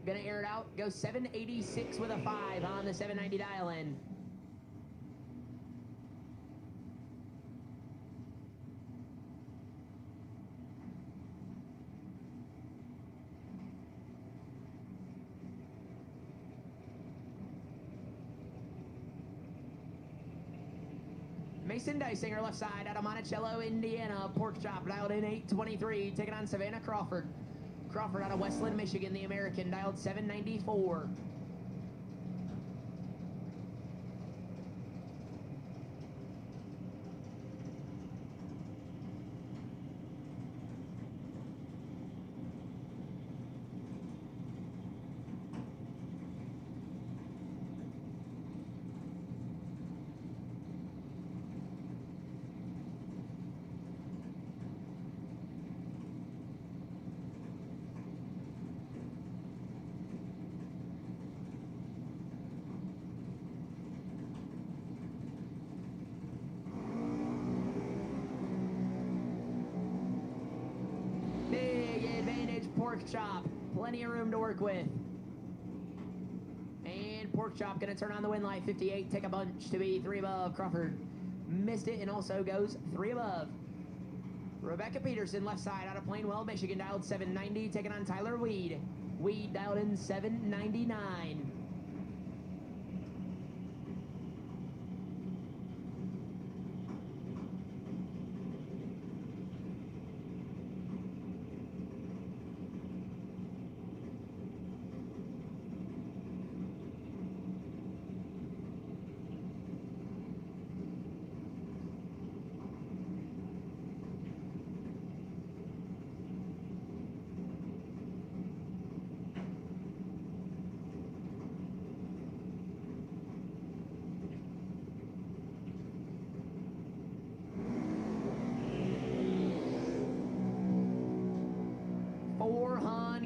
Gonna air it out, go 786 with a 5 on the 790 dial in. Mason Dysinger, left side out of Monticello, Indiana, pork chop dialed in 823, taking on Savannah Crawford. Crawford out of Westland, Michigan, the American, dialed 794. Pork Chop. Plenty of room to work with. And Pork Chop going to turn on the win light. 58, take a bunch to be 3 above. Crawford missed it and also goes 3 above. Rebecca Peterson, left side out of Plainwell, Michigan, dialed 790, taking on Tyler Weed. Weed dialed in 799.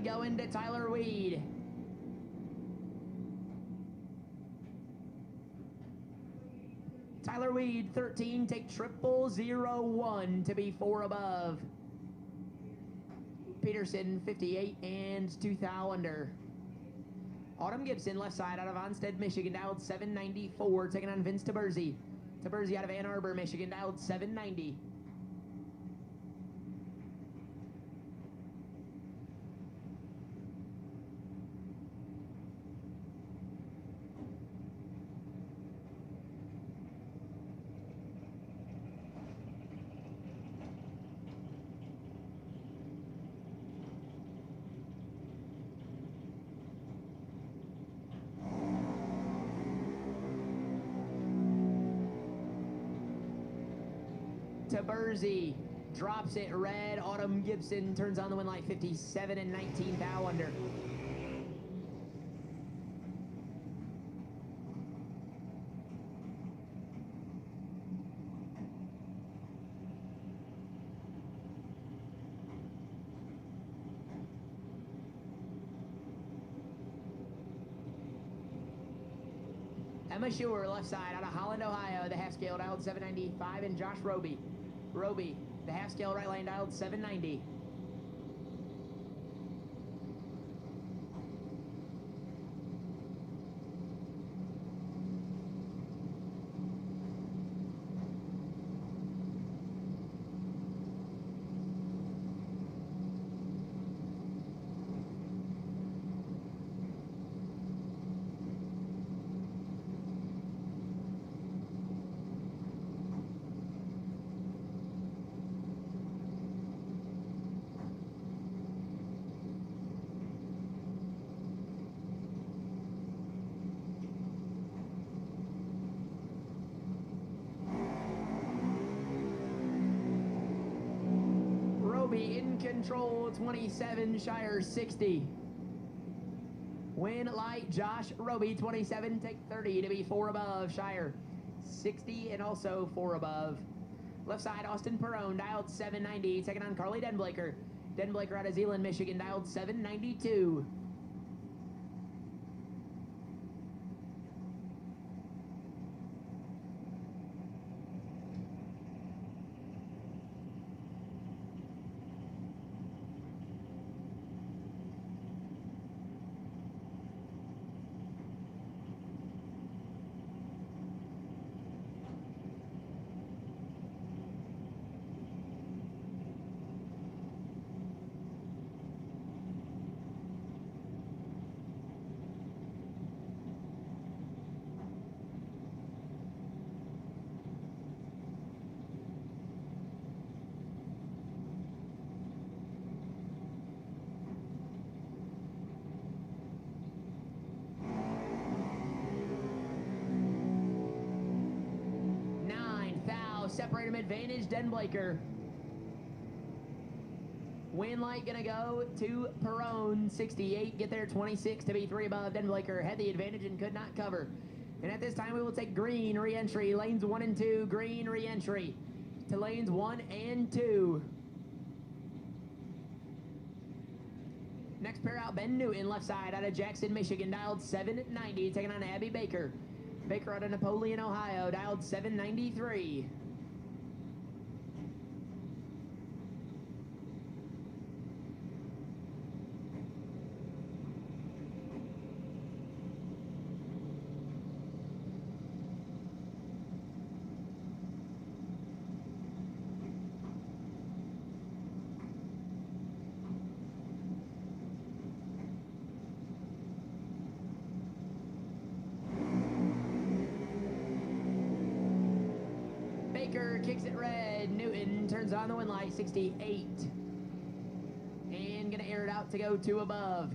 Going to Tyler Weed. Tyler Weed, 13, take 0001 to be 4 above. Peterson, 58, and 2 thou under. Autumn Gibson, left side out of Onstead, Michigan, dialed 794, taking on Vince Taberzi. Taberzi out of Ann Arbor, Michigan, dialed 790. Taberzi drops it red. Autumn Gibson turns on the win light. 57 and 19 thou under. Emma Schuer, left side out of Holland, Ohio, the half scale dialed 795, and Josh Roby. Roby, the half scale right lane dialed 790. In control, 27, Shire 60. Win light, Josh Roby, 27, take 30 to be 4 above. Shire 60 and also 4 above. Left side, Austin Perone, dialed 790, taking on Carly Denblaker. Denblaker out of Zeeland, Michigan, dialed 792. Separate him advantage, Denblaker. Win light gonna go to Perone, 68, get there 26 to be 3 above. Denblaker had the advantage and could not cover. And at this time we will take green re-entry, lanes 1 and 2, green re-entry to lanes 1 and 2. Next pair out, Ben Newton, left side out of Jackson, Michigan, dialed 790, taking on Abby Baker. Baker out of Napoleon, Ohio, dialed 793. turns on the wind light, 68. And gonna air it out to go 2 above.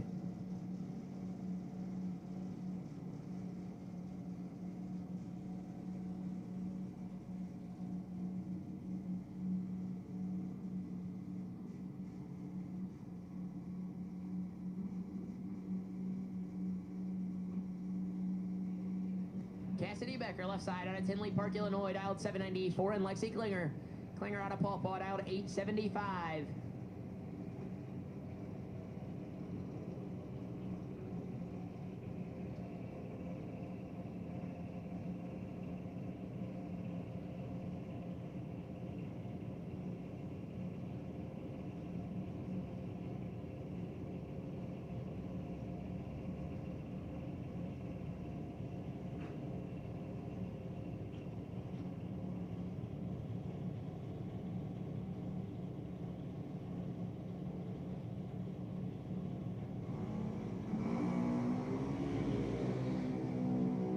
Cassidy Becker, left side out of Tinley Park, Illinois, dialed 794, and Lexi Klinger. Klinger out of Paw Paw, dialed 875.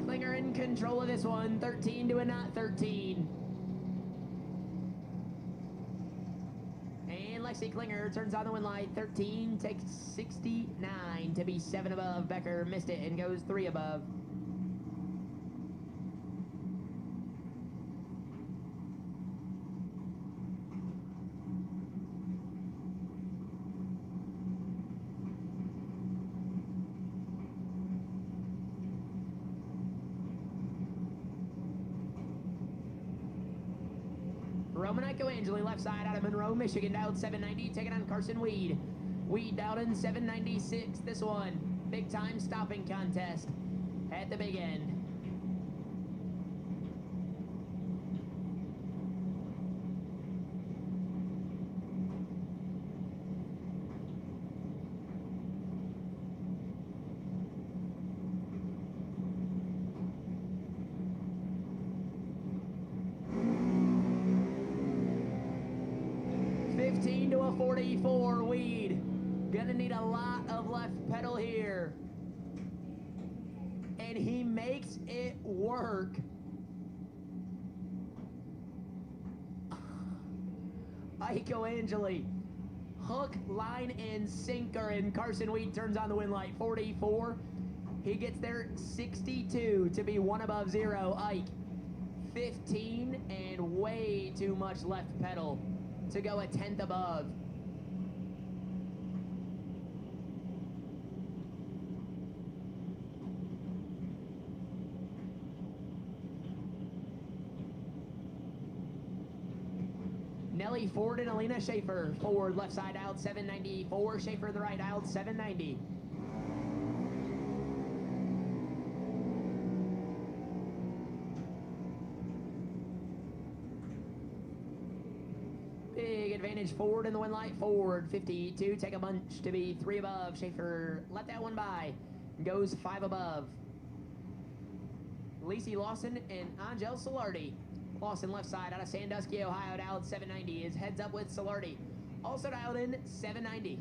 Klinger in control of this one, 13 to a knot, 13. And Lexi Klinger turns on the wind light, 13, takes 69 to be 7 above. Becker missed it and goes 3 above. Roman Angeli, left side out of Monroe, Michigan, dialed 790, taking on Carson Weed. Weed dialed in 796. This one, big time stopping contest at the big end. To a 44, Weed. Gonna need a lot of left pedal here. And he makes it work. Aiko Angeli. Hook, line, and sinker. And Carson Weed turns on the wind light, 44. He gets there 62 to be 1 above 0. Ike, 15 and way too much left pedal to go a 10th above. Nellie Ford and Alina Schaefer. Ford left side out 794. Schaefer the right out 790. Big advantage Ford in the wind light. Ford 52. Take a bunch to be 3 above. Schaefer let that one by. Goes 5 above. Lacey Lawson and Angel Solardi. Lawson left side out of Sandusky, Ohio, dialed 790. Is heads up with Solardi. Also dialed in 790.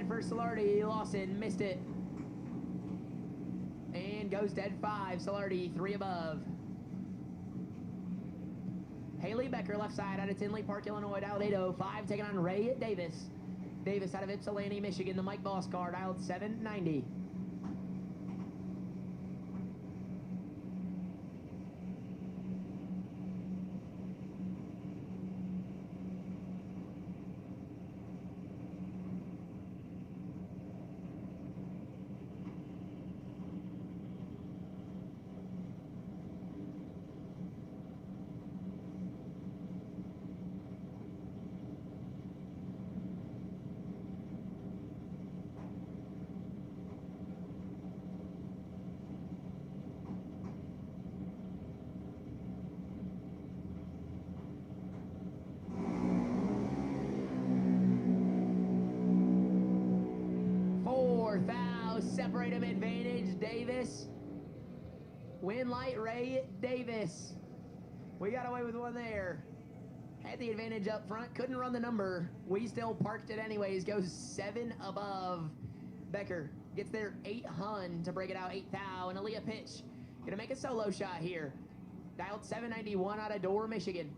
For Solardi, Lawson missed it. And goes dead 5. Solardi 3 above. Haley Becker left side out of Tinley Park, Illinois, dialed 805, taking on Ray Davis. Davis out of Ypsilanti, Michigan, the Mike Boss car, dialed 790. Davis. Winlight Ray Davis. We got away with one there. Had the advantage up front, couldn't run the number. We still parked it anyways, goes 7 above. Becker gets there 8 hun to break it out, 8 thou, and Aaliyah Pitch. Gonna make a solo shot here. Dialed 791 out of Door, Michigan.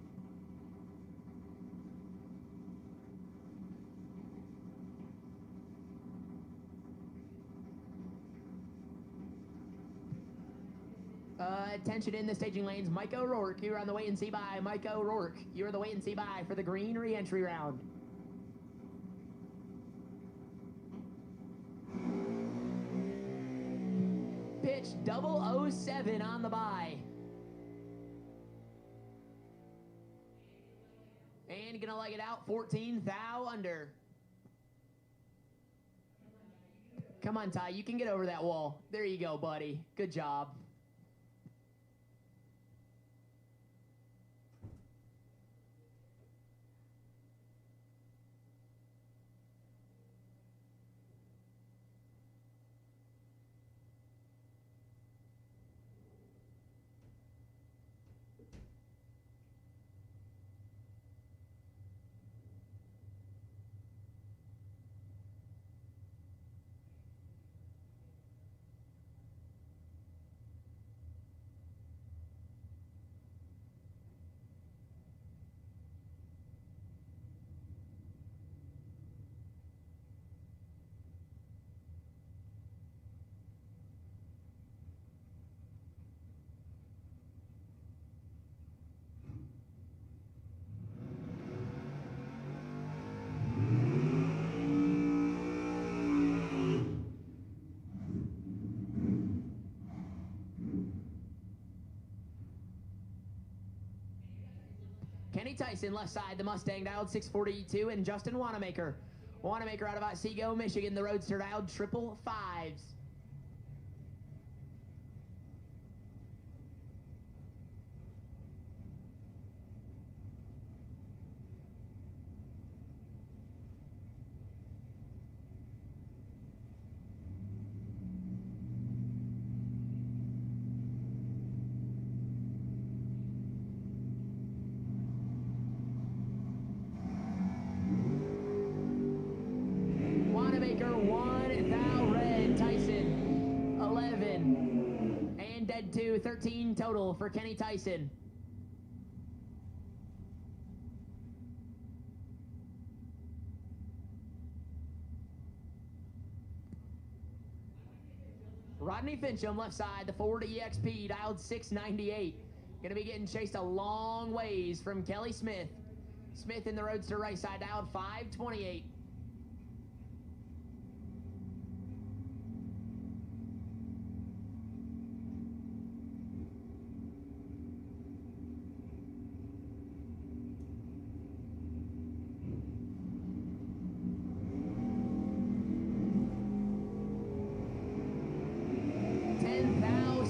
Attention in the staging lanes. Mike O'Rourke, you're on the wait and see by. Mike O'Rourke, you're the wait and see by for the green re-entry round. Pitch 007 on the bye. And gonna leg it out 14 thou under. Come on, Ty, you can get over that wall. There you go, buddy. Good job. Kenny Tyson, left side, the Mustang, dialed 642, and Justin Wanamaker. Wanamaker out of Otsego, Michigan, the Roadster, dialed 555s. Wanamaker 1 thou red, Tyson 11, and dead 2, 13 total for Kenny Tyson. Rodney Fincham, left side, the Ford EXP, dialed 698. Gonna be getting chased a long ways from Kelly Smith. Smith in the Roadster, right side, dialed 528.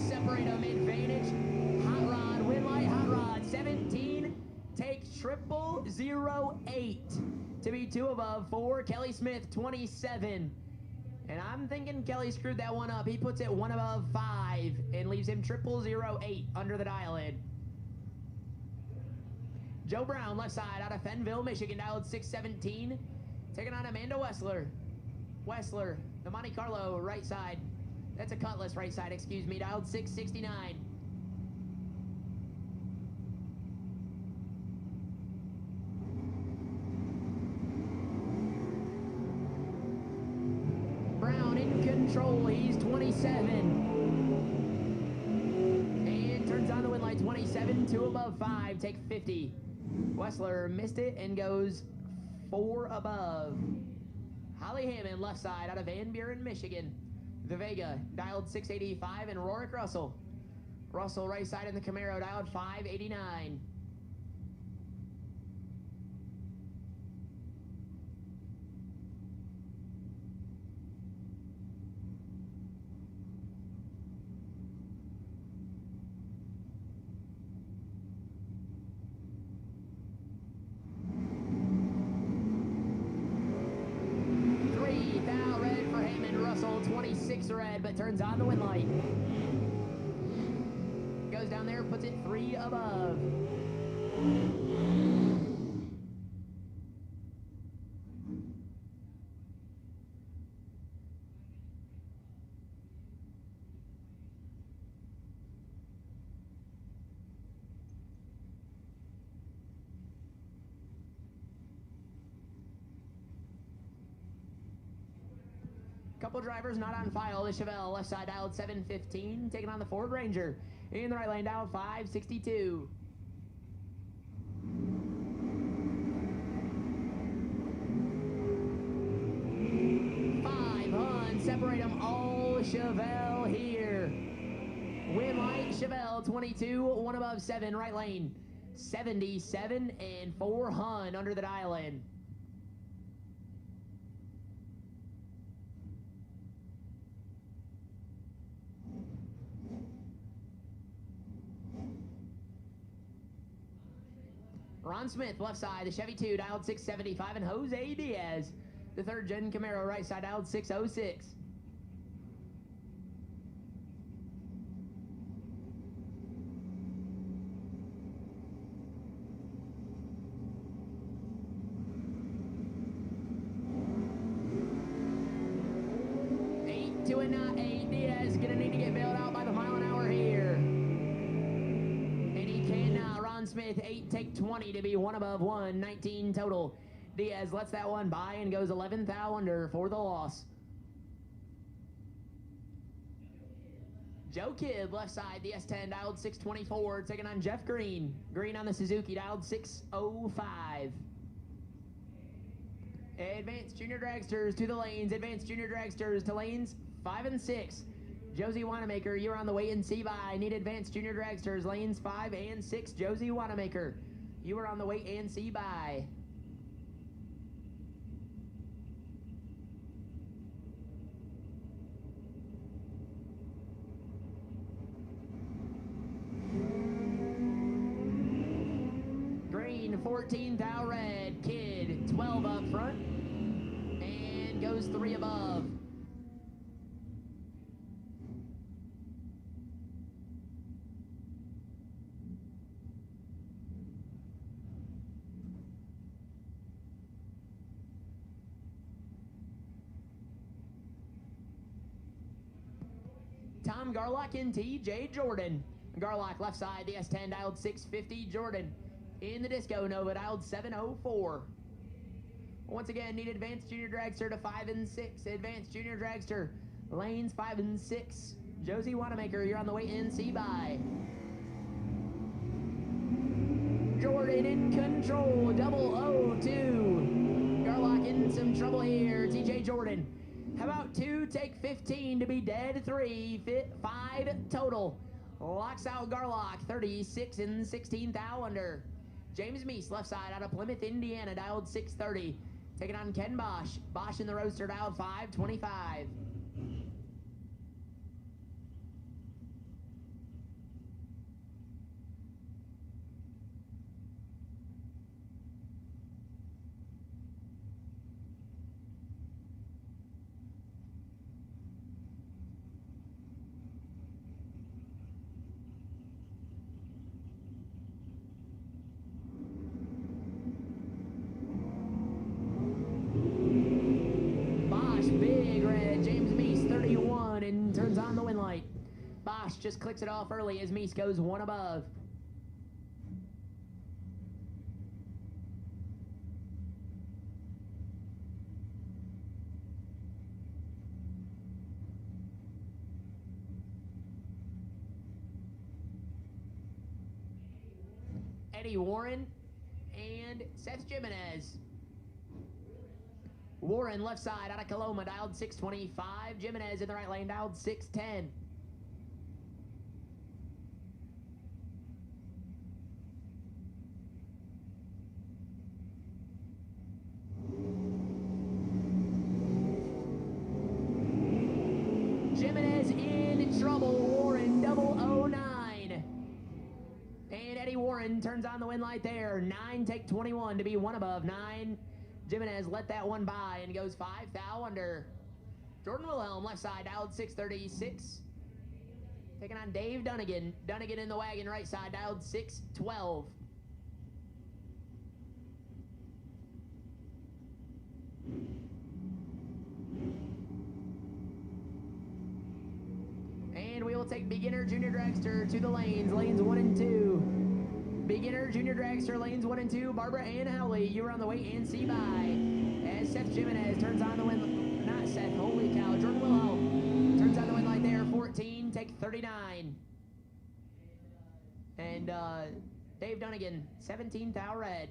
Separate them, advantage. Hot Rod, Winlight, Hot Rod, 17 takes 0008 to be 2 above 4. Kelly Smith, 27. And I'm thinking Kelly screwed that one up. He puts it 1 above 5 and leaves him 0008 under the dial-in. Joe Brown, left side, out of Fenville, Michigan, dialed 617. Taking on Amanda Wessler. Wessler, the Monte Carlo, right side. That's a Cutlass, right side, excuse me, dialed 669. Brown in control, he's 27. And turns on the wind light, 27, 2 above 5, take 50. Wessler missed it and goes 4 above. Holly Hammond, left side, out of Van Buren, Michigan. The Vega, dialed 685, and Rorick Russell. Russell, right side in the Camaro, dialed 589. Russell, 26 red, but turns on the wind light. Goes down there, puts it 3 above. Couple drivers not on file. The Chevelle left side dialed 715, taking on the Ford Ranger. In the right lane dialed 562. Separate them all. Chevelle here. Win light, Chevelle 22, 1 above 7, right lane 77 and 4 Hun under the dial in. Ron Smith, left side, the Chevy 2, dialed 675, and Jose Diaz, the 3rd gen Camaro, right side, dialed 606. Diaz gonna need to get bailed out by the mile an hour here. And he can now. Ron Smith, 8, take 20 to be 1 above 1, 19 total. Diaz lets that one by and goes 11th thou under for the loss. Joe Kidd, left side, the S10, dialed 624, taking on Jeff Green. Green on the Suzuki, dialed 605. Advanced Junior Dragsters to the lanes. Advanced Junior Dragsters to lanes 5 and 6. Josie Wanamaker, you're on the wait and see by. Need Advanced Junior Dragsters, lanes 5 and 6. Josie Wanamaker, you are on the wait and see by. Green, 14 thou red. Kidd, 12 up front. And goes 3 above. Tom Garlock and T.J. Jordan. Garlock left side, the S10 dialed 650. Jordan in the Disco Nova dialed 704. Once again, need Advanced Junior Dragster to 5 and 6. Advanced Junior Dragster, lanes 5 and 6. Josie Wanamaker, you're on the wait and see by. Jordan in control, 002. Garlock in some trouble here. T.J. Jordan. How about 2, take 15 to be dead 3, 5 total. Locks out Garlock, 36 and 16 thou under. James Meese, left side out of Plymouth, Indiana, dialed 630. Taking on Ken Bosch. Bosch in the Roadster, dialed 525. Bosch just clicks it off early as Meese goes 1 above. Eddie Warren and Seth Jimenez. Warren left side out of Coloma, dialed 625. Jimenez in the right lane, dialed 610. Jimenez in trouble. Warren 009. And Eddie Warren turns on the win light there. 9, take 21 to be 1 above. 9. Jimenez let that one by and goes 5 thou under. Jordan Wilhelm, left side, dialed 636. Taking on Dave Dunnigan. Dunnigan in the wagon, right side, dialed 612. And we will take beginner junior dragster to the lanes 1 and 2. Beginner junior dragster lanes 1 and 2. Barbara Ann Howley, you are on the wait and see by. As Seth Jimenez turns on the wind, not Seth, holy cow. Jordan Wilhelm turns on the wind light there, 14, take 39. And Dave Dunnigan, 17, thou red.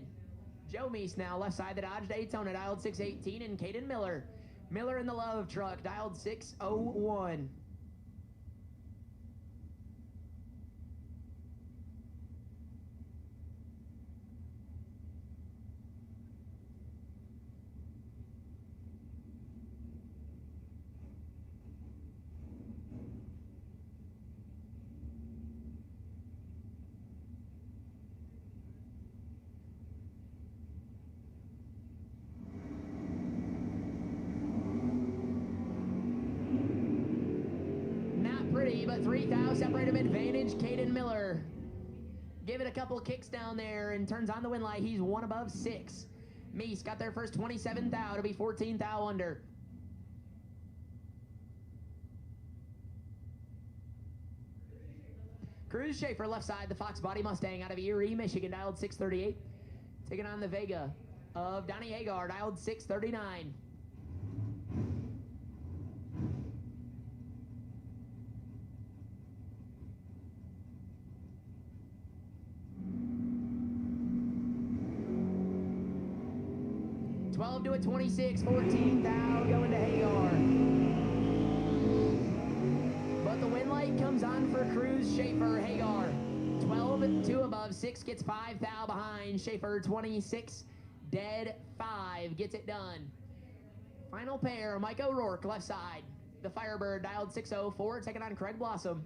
Joe Meese now, left side, the Dodge Daytona, dialed 618, and Caden Miller. Miller in the Love truck, dialed 601. But 3 thou separate him advantage. Caden Miller. Give it a couple kicks down there and turns on the wind light. He's 1 above 6. Meese got their first 27 thou to be 14 thou under. Cruz Schaefer, left side, the Fox Body Mustang out of Erie, Michigan, dialed 638. Taking on the Vega of Donnie Hagar, dialed 639. To a 26, 14 thou going to Hagar. But the wind light comes on for Cruz Schaefer. Hagar 12, 2 above, 6 gets 5 thou behind. Schaefer 26, dead 5 gets it done. Final pair, Mike O'Rourke, left side. The Firebird dialed 604, taking on Craig Blossom.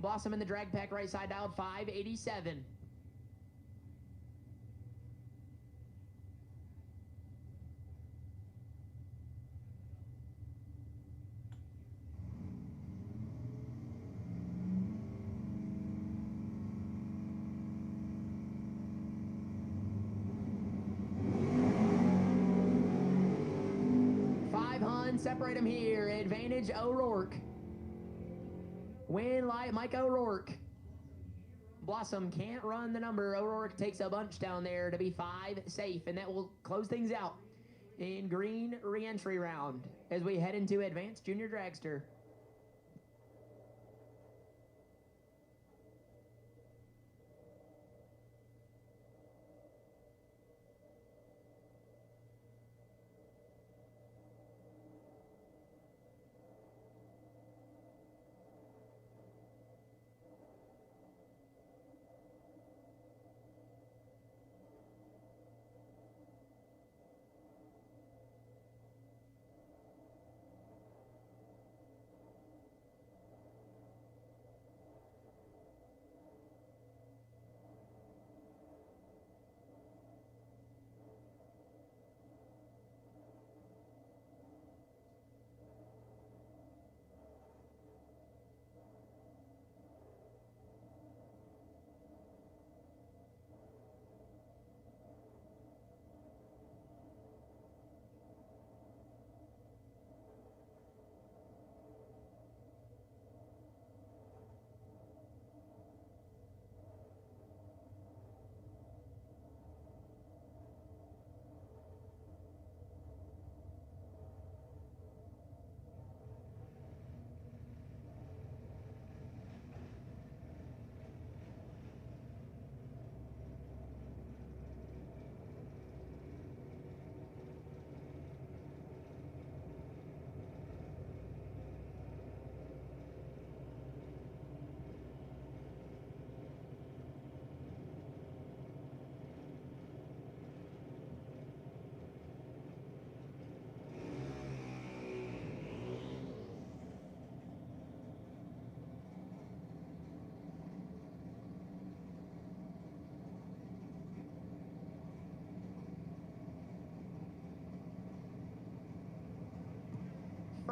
Blossom in the drag pack, right side, dialed 587. Separate him here. Advantage O'Rourke. Win light Mike O'Rourke. Blossom can't run the number. O'Rourke takes a bunch down there to be 5 safe, and that will close things out in green re-entry round as we head into advanced junior dragster.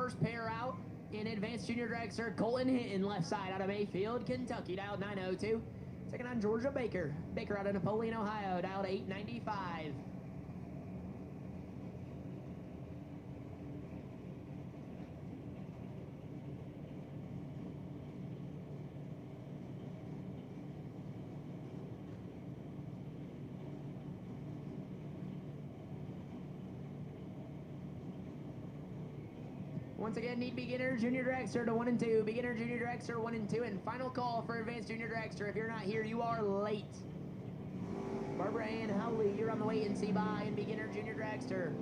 first pair out in Advanced Junior Dragster, Colton Hinton, left side out of Mayfield, Kentucky, dialed 902. Taking on Georgia Baker. Baker out of Napoleon, Ohio, dialed 895. Once again, need beginner junior dragster to 1 and 2. Beginner junior dragster 1 and 2. And final call for advanced junior dragster. If you're not here, you are late. Barbara Ann Howley, you're on the wait and see by in beginner junior dragster.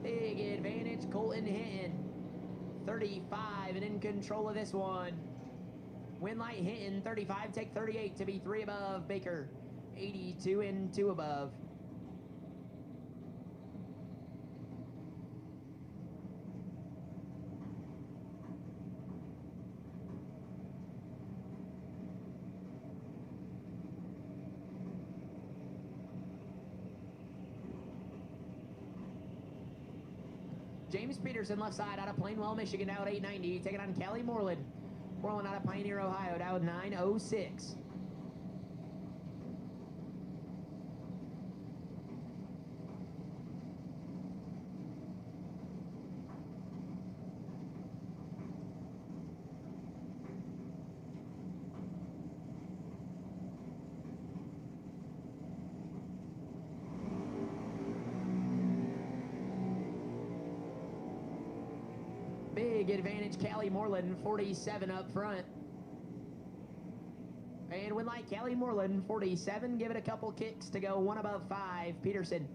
Big advantage, Colton Hinton. 35 and in control of this one. Winlight Hinton, 35, take 38 to be 3 above. Baker, 82 and 2 above. James Peterson, left side, out of Plainwell, Michigan, out 890. Taking on Callie Moreland. Moreland out of Pioneer, Ohio, out 906. Big advantage, Callie Moreland, 47 up front. And Winlight, Callie Moreland, 47. Give it a couple kicks to go 1 above 5. Peterson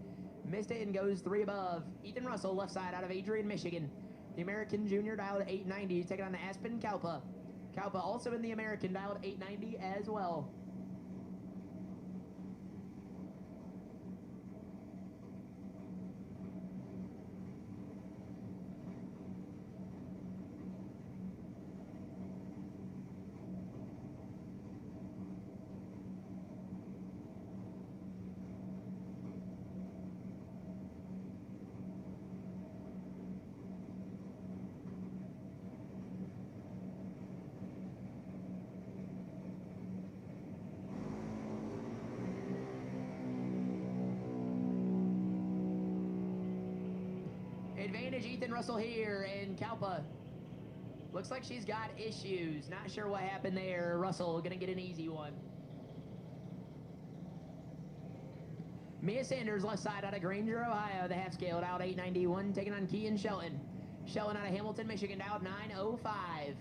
missed it and goes 3 above. Ethan Russell, left side, out of Adrian, Michigan. The American Junior, dialed 890. Taking on Aspen Kalpa. Kalpa also in the American, dialed 890 as well. Advantage, Ethan Russell here, and Kalpa looks like she's got issues. Not sure what happened there. Russell gonna get an easy one. Mia Sanders, left side, out of Granger, Ohio, the half scaled, out 891, taking on Kean Shelton. Shelton out of Hamilton, Michigan, out 905.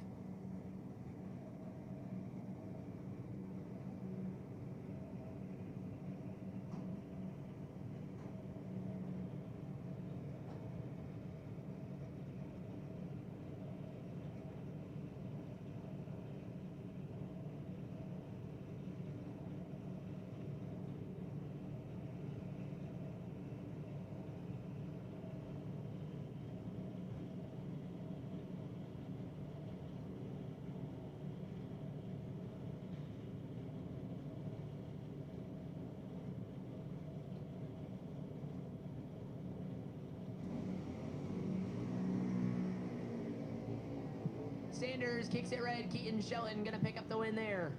Sanders kicks it red. Keaton Shelton gonna pick up the win there.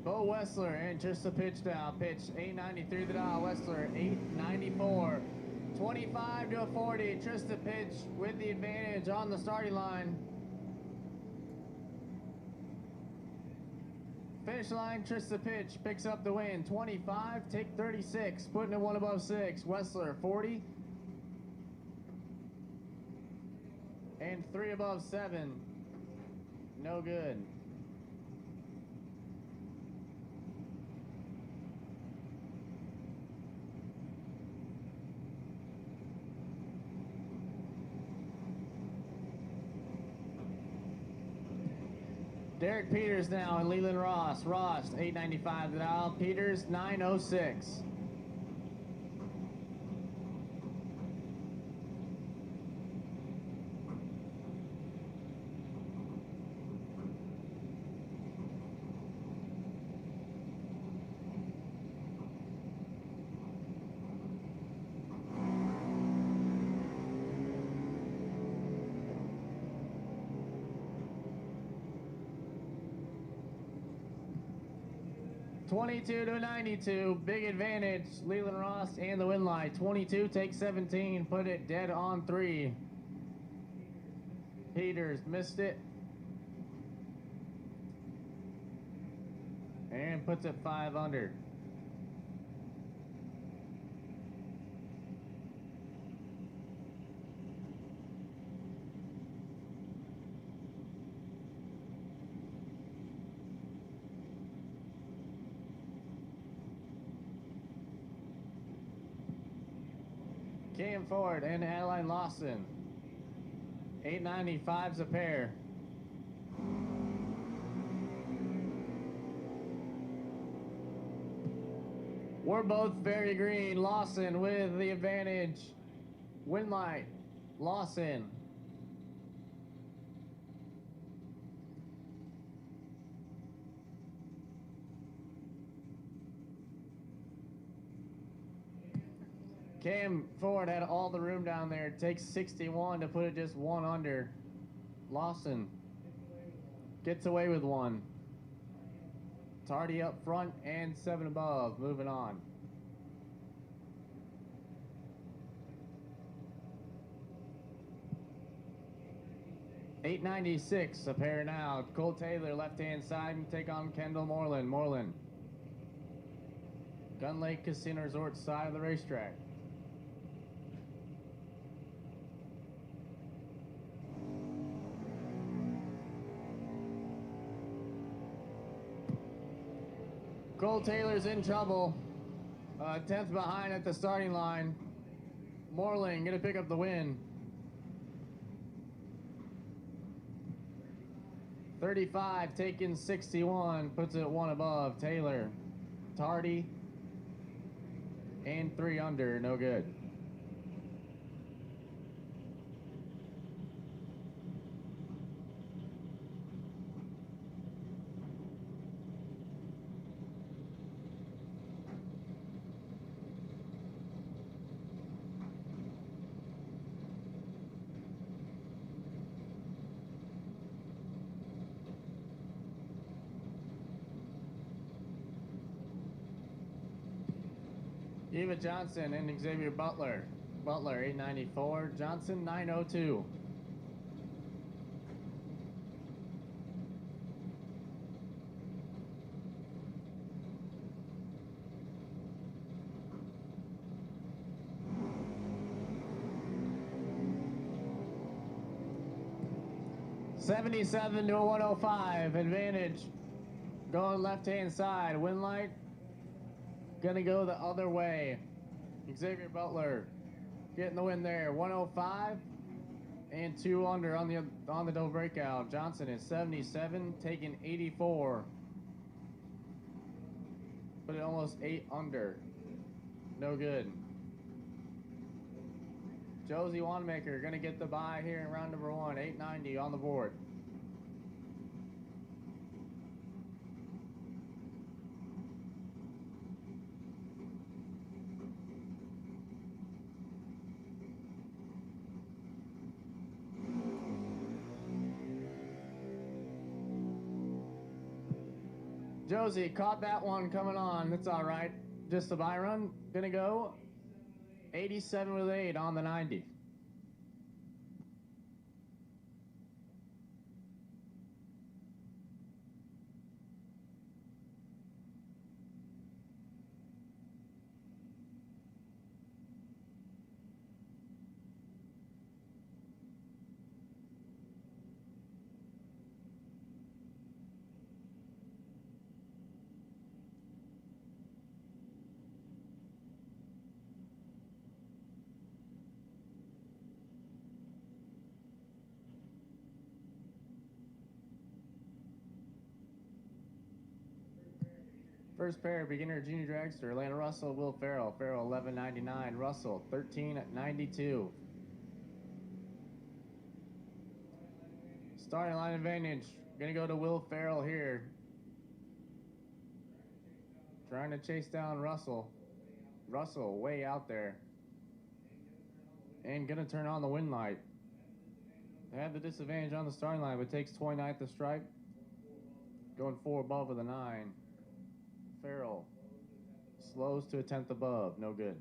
Bo Wessler enters the pitch down. Pitch 890 through the dial. Wessler 894. 25 to a 40. Trista pitch with the advantage on the starting line. Finish line, Trista Pitch picks up the win. 25, take 36, putting it one above 6. Wessler, 40. And 3 above 7. No good. Derek Peters now and Leland Ross. Ross, 895 to dial. Peters, 906. $22 to $92, big advantage. Leland Ross and the win light. 22 takes 17, put it dead on 3. Peters missed it. And puts it 5 under. Cam Ford and Adeline Lawson. 895's a pair. We're both very green. Lawson with the advantage. Win light. Lawson. Cam Ford had all the room down there. Takes 61 to put it just 1 under. Lawson gets away with 1. Tardy up front and 7 above. Moving on. $896 a pair now. Cole Taylor left-hand side and take on Kendall Moreland. Moreland. Gun Lake Casino Resort side of the racetrack. Cole Taylor's in trouble. 10th behind at the starting line. Moreland gonna pick up the win. 35 taking 61, puts it 1 above. Taylor, tardy, and 3 under, no good. Eva Johnson and Xavier Butler. Butler, 894. Johnson, 902. $77 to 105. Advantage. Going left-hand side. Win light. Gonna go the other way. Xavier Butler getting the win there. 105 and 2 under on the double breakout. Johnson is 77, taking 84. Put it almost 8 under. No good. Josie Wanamaker gonna get the bye here in round number 1. 890 on the board. Josie caught that one coming on. That's all right. Just the bye run. Gonna go 87 with 8 on the 90. First pair, beginner junior dragster, Atlanta Russell, Will Farrell. Farrell 11.99, Russell 13.92. Starting line advantage, gonna go to Will Farrell here. Trying to chase down Russell. Russell way out there. And gonna turn on the wind light. They have the disadvantage on the starting line, but takes 29th to stripe. Going 4 above with a 9. Farrell slows to a 10th above, no good.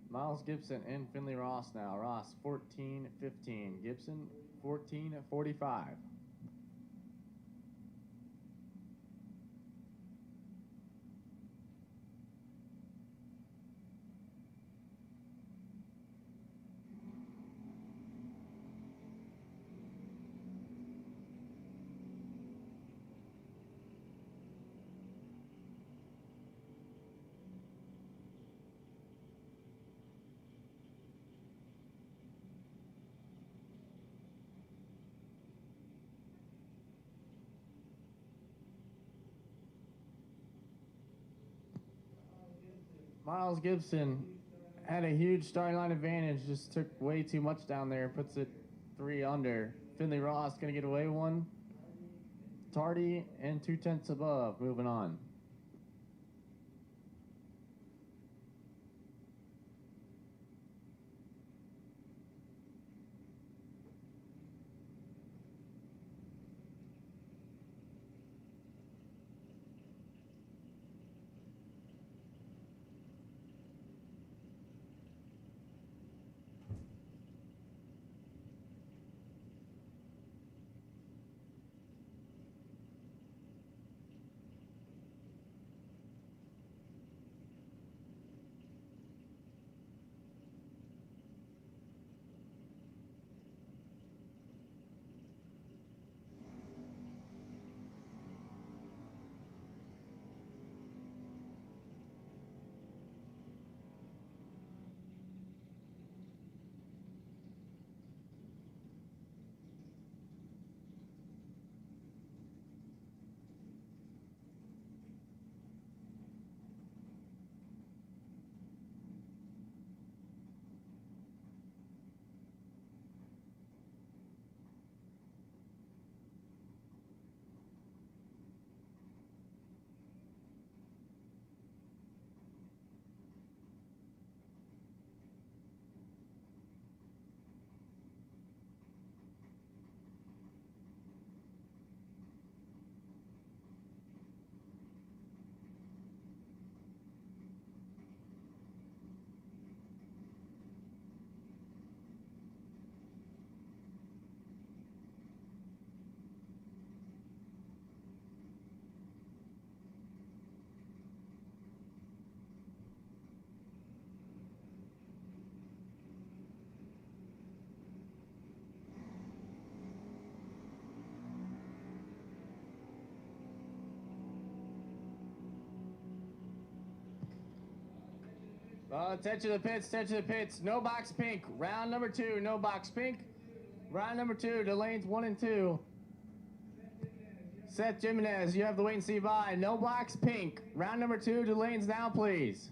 Miles Gibson and Finley Ross now. Ross 14.15. Gibson 14.45. Miles Gibson had a huge starting line advantage, just took way too much down there, puts it 3 under. Finley Ross gonna get away 1. Tardy and 2/10 above, moving on. Attention to the pits, attention to the pits. No box pink. Round number 2, no box pink. Round number 2 to lanes 1 and 2. Seth Jimenez, you have the wait and see by. No box pink. Round number 2 to lanes now, please.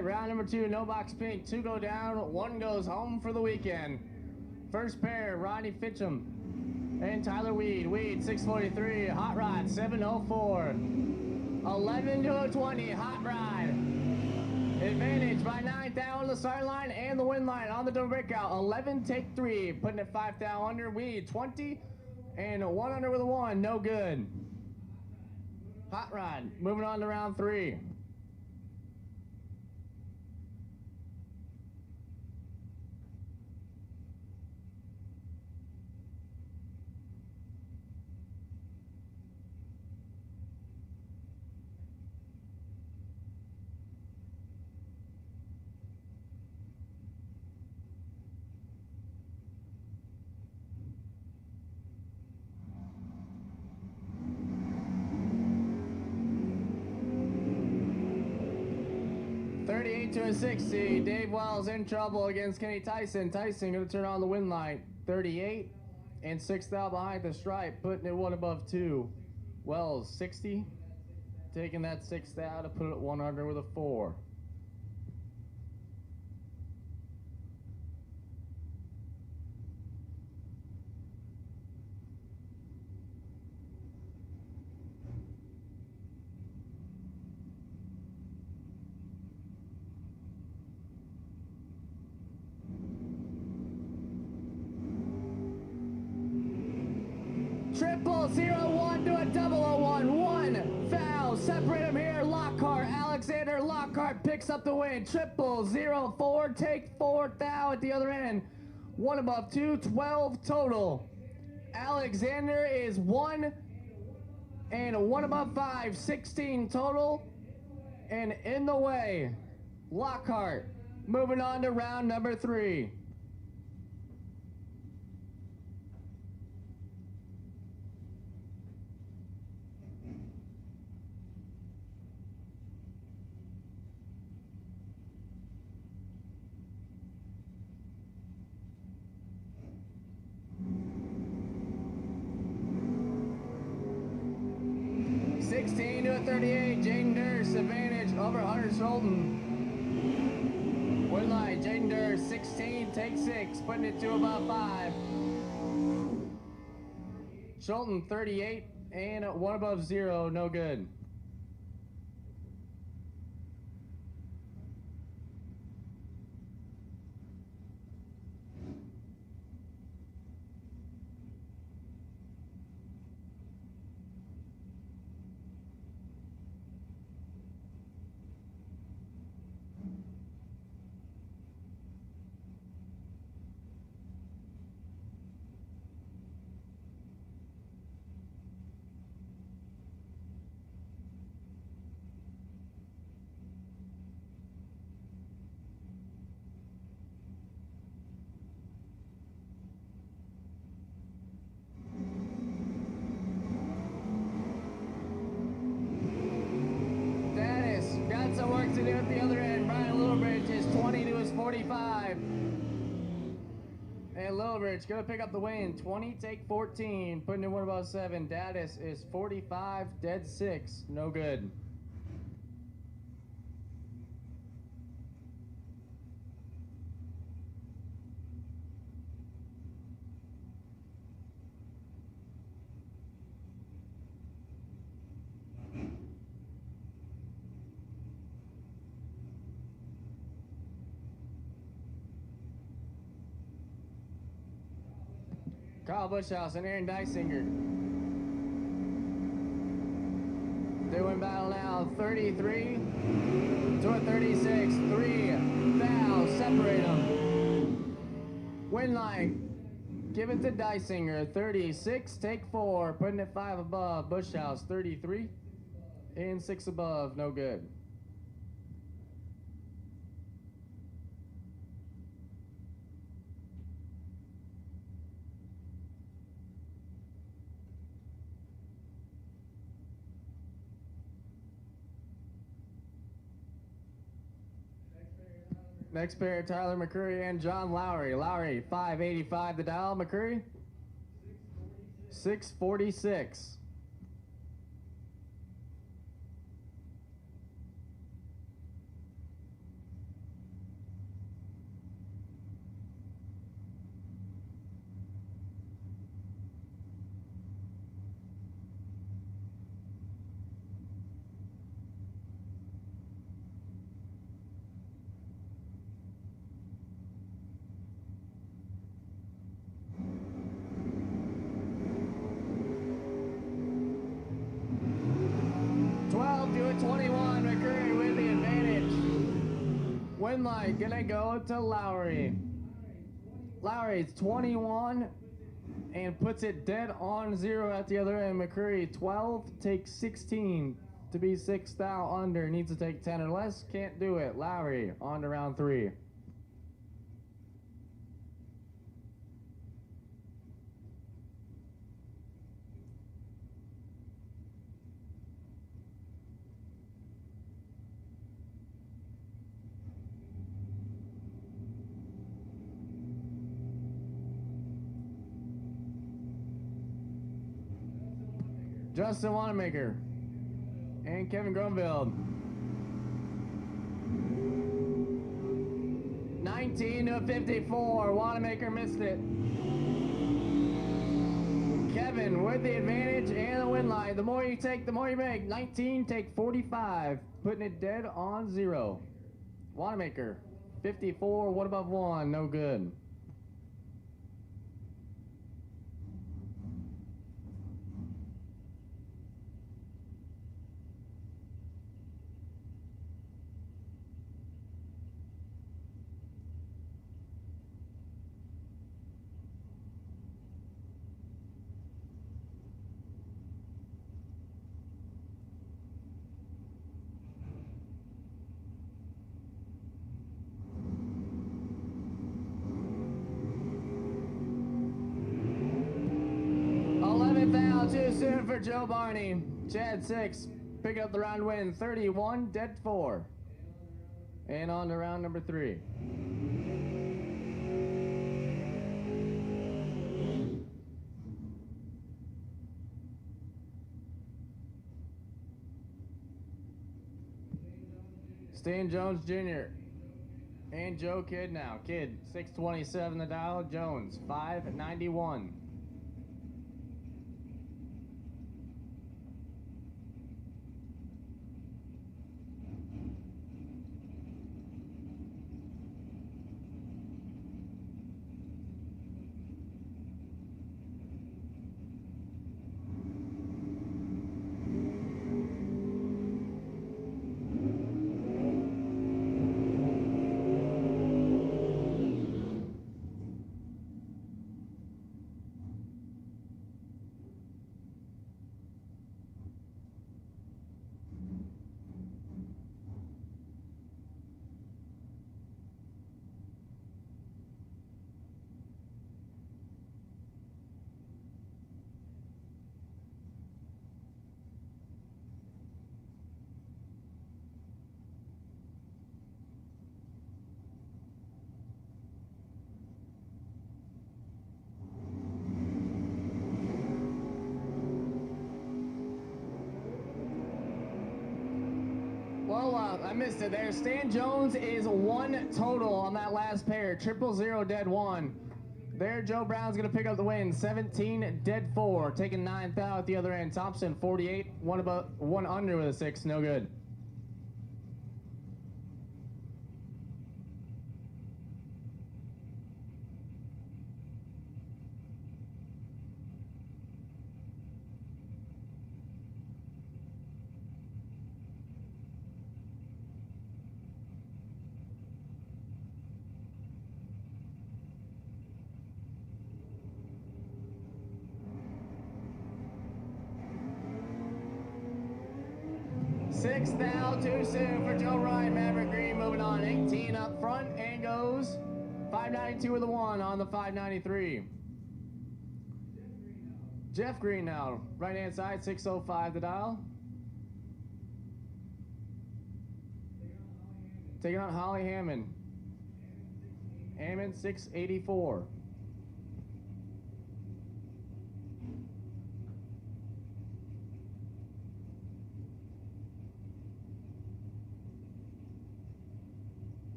right, round number 2, no box pink. 2 go down, 1 goes home for the weekend. First pair, Ronnie Fitchum and Tyler Weed. Weed 643, Hot Rod 704. 11 to a 20, Hot Rod. Advantage by 9 down the start line and the win line on the double breakout. 11 take 3, putting it 5 down under. Weed 20 and 1 under with a 1, no good. Hot Rod moving on to round 3. To a 60, Dave Wells in trouble against Kenny Tyson. Tyson gonna turn on the win line. 38 and 6th out behind the stripe, putting it 1 above 2. Wells 60, taking that 6th out to put it 1 under with a 4. Triple 0-1 to a double 0-1. 1 foul. Separate him here. Lockhart. Alexander Lockhart picks up the win. Triple 0-4. Take 4 thou at the other end. 1 above 2. 12 total. Alexander is 1 and 1 above 5. 16 total. And in the way, Lockhart. Moving on to round number 3. To a 38, Jaden Durst, advantage over Hunter Schulten. Win line, Jaden Durst, 16, take 6, putting it 2 above 5. Schulten, 38, and 1 above 0, no good. Some work to do at the other end. Brian Littlebridge is 20 to his 45. And Littlebridge gonna pick up the win. 20, take 14, putting it 1 above 7. Daddis is 45, dead 6, no good. Kyle Bushhouse and Aaron Dysinger. They win battle now 33 to a 36. 3 fouls, separate them. Win line, give it to Dysinger. 36, take 4, putting it 5 above. Bushhouse 33 and 6 above, no good. Next pair, Tyler McCurry and John Lowry. Lowry, 585 the dial. McCurry, 646. Win light gonna go to Lowry. Lowry's 21 and puts it dead on 0 at the other end. McCreary 12 takes 16 to be 6 thou under. Needs to take 10 or less. Can't do it. Lowry on to round 3. Justin Wanamaker and Kevin Grunfeld. 19 to 54. Wanamaker missed it. Kevin with the advantage and the win line. The more you take, the more you make. 19, take 45. Putting it dead on 0. Wanamaker, 54, 1 above 1. No good. Too soon for Joe Barney. Chad 6, pick up the round win, 31, dead 4. And on to round number 3. Stan Jones Jr. and Joe Kidd now. Kidd, 627 the dial. Jones, 591. Well, I missed it there. Stan Jones is 1 total on that last pair. 000 dead 1. There, Joe Brown's going to pick up the win. 17 dead 4. Taking 9 thou at the other end. Thompson, 48. 1 under with a 6. No good. Six thou too soon for Joe Ryan. Maverick Green moving on. 18 up front and goes 592 with a 1 on the 593. Jeff Green now, right hand side, 605 the dial. Taking on Holly Hammond. Hammond 684.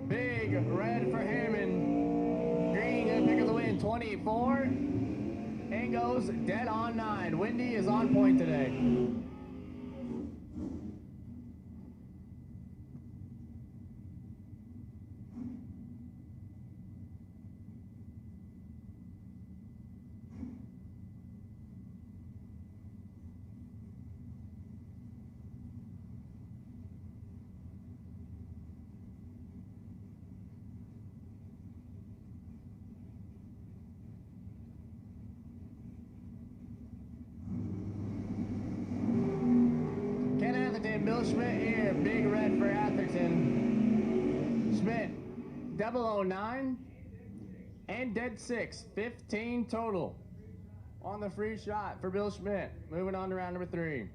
Big red for Hammond. Green gonna pick up the win, 24. And goes dead on 9. Windy is on point today. Atherton, Bill Schmidt here. Big red for Atherton. Schmidt, 009 and dead 6. 15 total on the free shot for Bill Schmidt. Moving on to round number 3.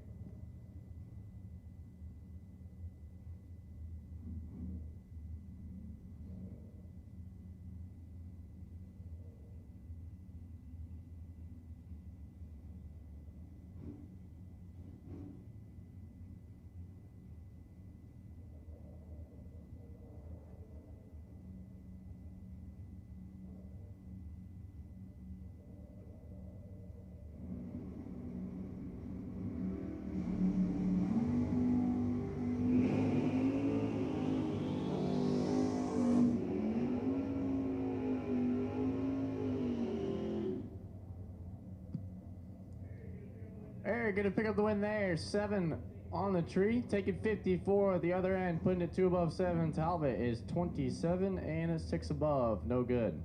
Eric gonna pick up the win there. 7 on the tree, taking 54 at the other end, putting it 2 above 7. Talbot is 27 and a 6 above. No good.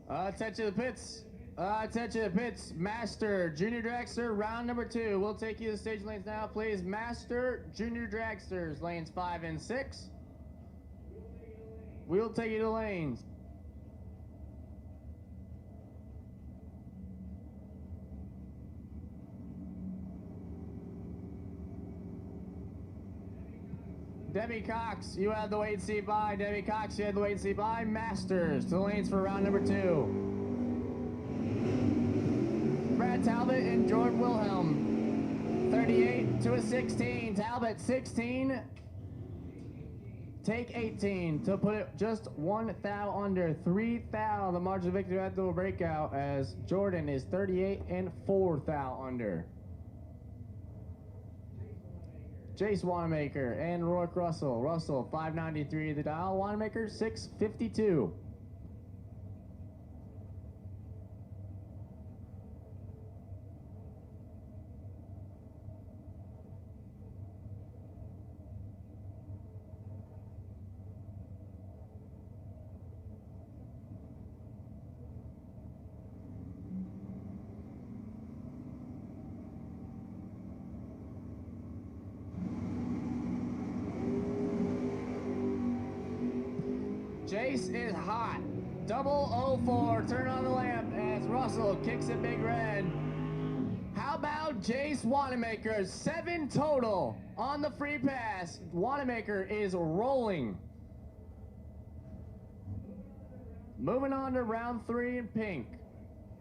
Attention to the pits. Attention to the pits. Master, Junior Dragster, round number 2. We'll take you to the stage lanes now, please. Master, Junior Dragsters, lanes 5 and 6. We'll take you to lanes. Debbie Cox, you had the wait and see by. Debbie Cox, you had the wait and see by. Masters to the lanes for round number 2. Brad Talbot and Jordan Wilhelm. 38 to a 16. Talbot 16. Take 18 to put it just 1 thou under. 3 thou, the margin of victory at the breakout, as Jordan is 38 and 4 thou under. Jace Wanamaker and Rourke Russell. Russell 593 the dial. Wanamaker 652. Jace is hot. 004, turn on the lamp as Russell kicks it big red. How about Jace Wanamaker? 7 total on the free pass. Wanamaker is rolling. Moving on to round 3 in pink.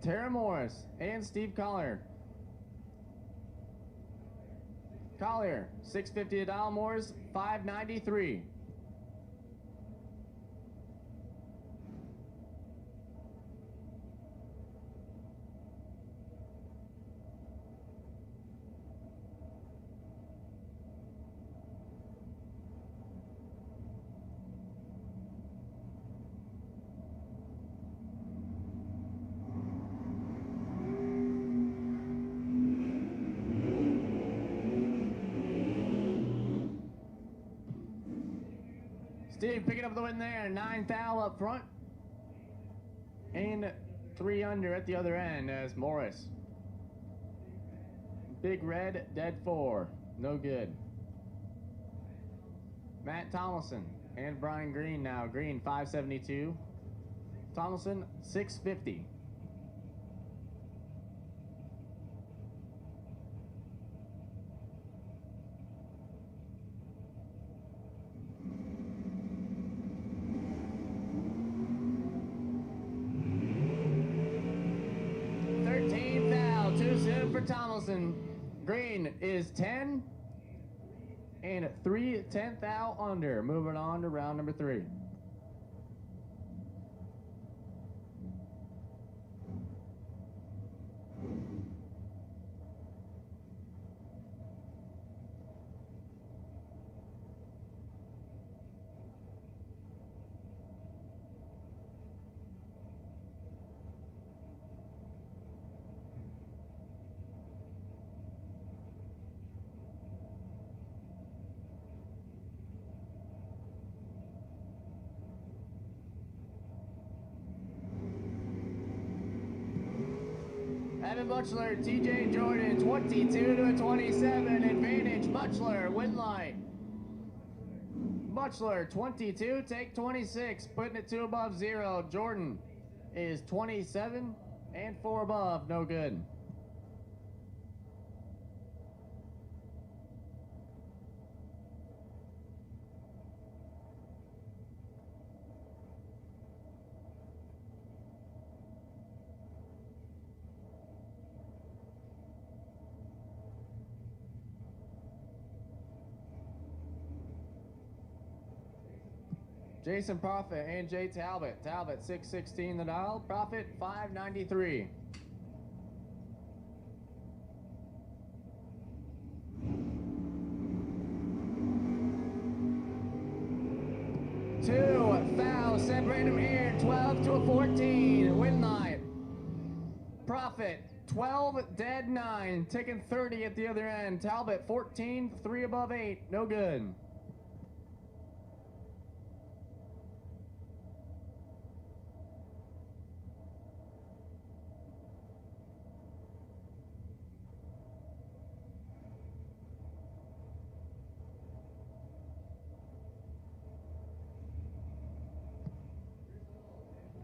Tara Morris and Steve Collier. Collier, 650 to dial. Morris, 593. Steve picking up the win there. 9 thou up front. And 3 under at the other end as Morris. Big red, dead 4. No good. Matt Tomlinson and Brian Green now. Green 572. Tomlinson 650. Tomlinson. Green is 10 and 3 10th thou under. Moving on to round number 3. Evan Butchler, TJ Jordan, 22 to 27. Advantage, Butchler, win line. Butchler, 22, take 26, putting it 2 above 0. Jordan is 27 and 4 above, no good. Jason Profit and Jay Talbot. Talbot 616 the dial. Profit 593. Two foul, separate them here. 12 to a 14. Win line. Profit 12 dead 9. Taking 30 at the other end. Talbot 14, 3 above 8. No good.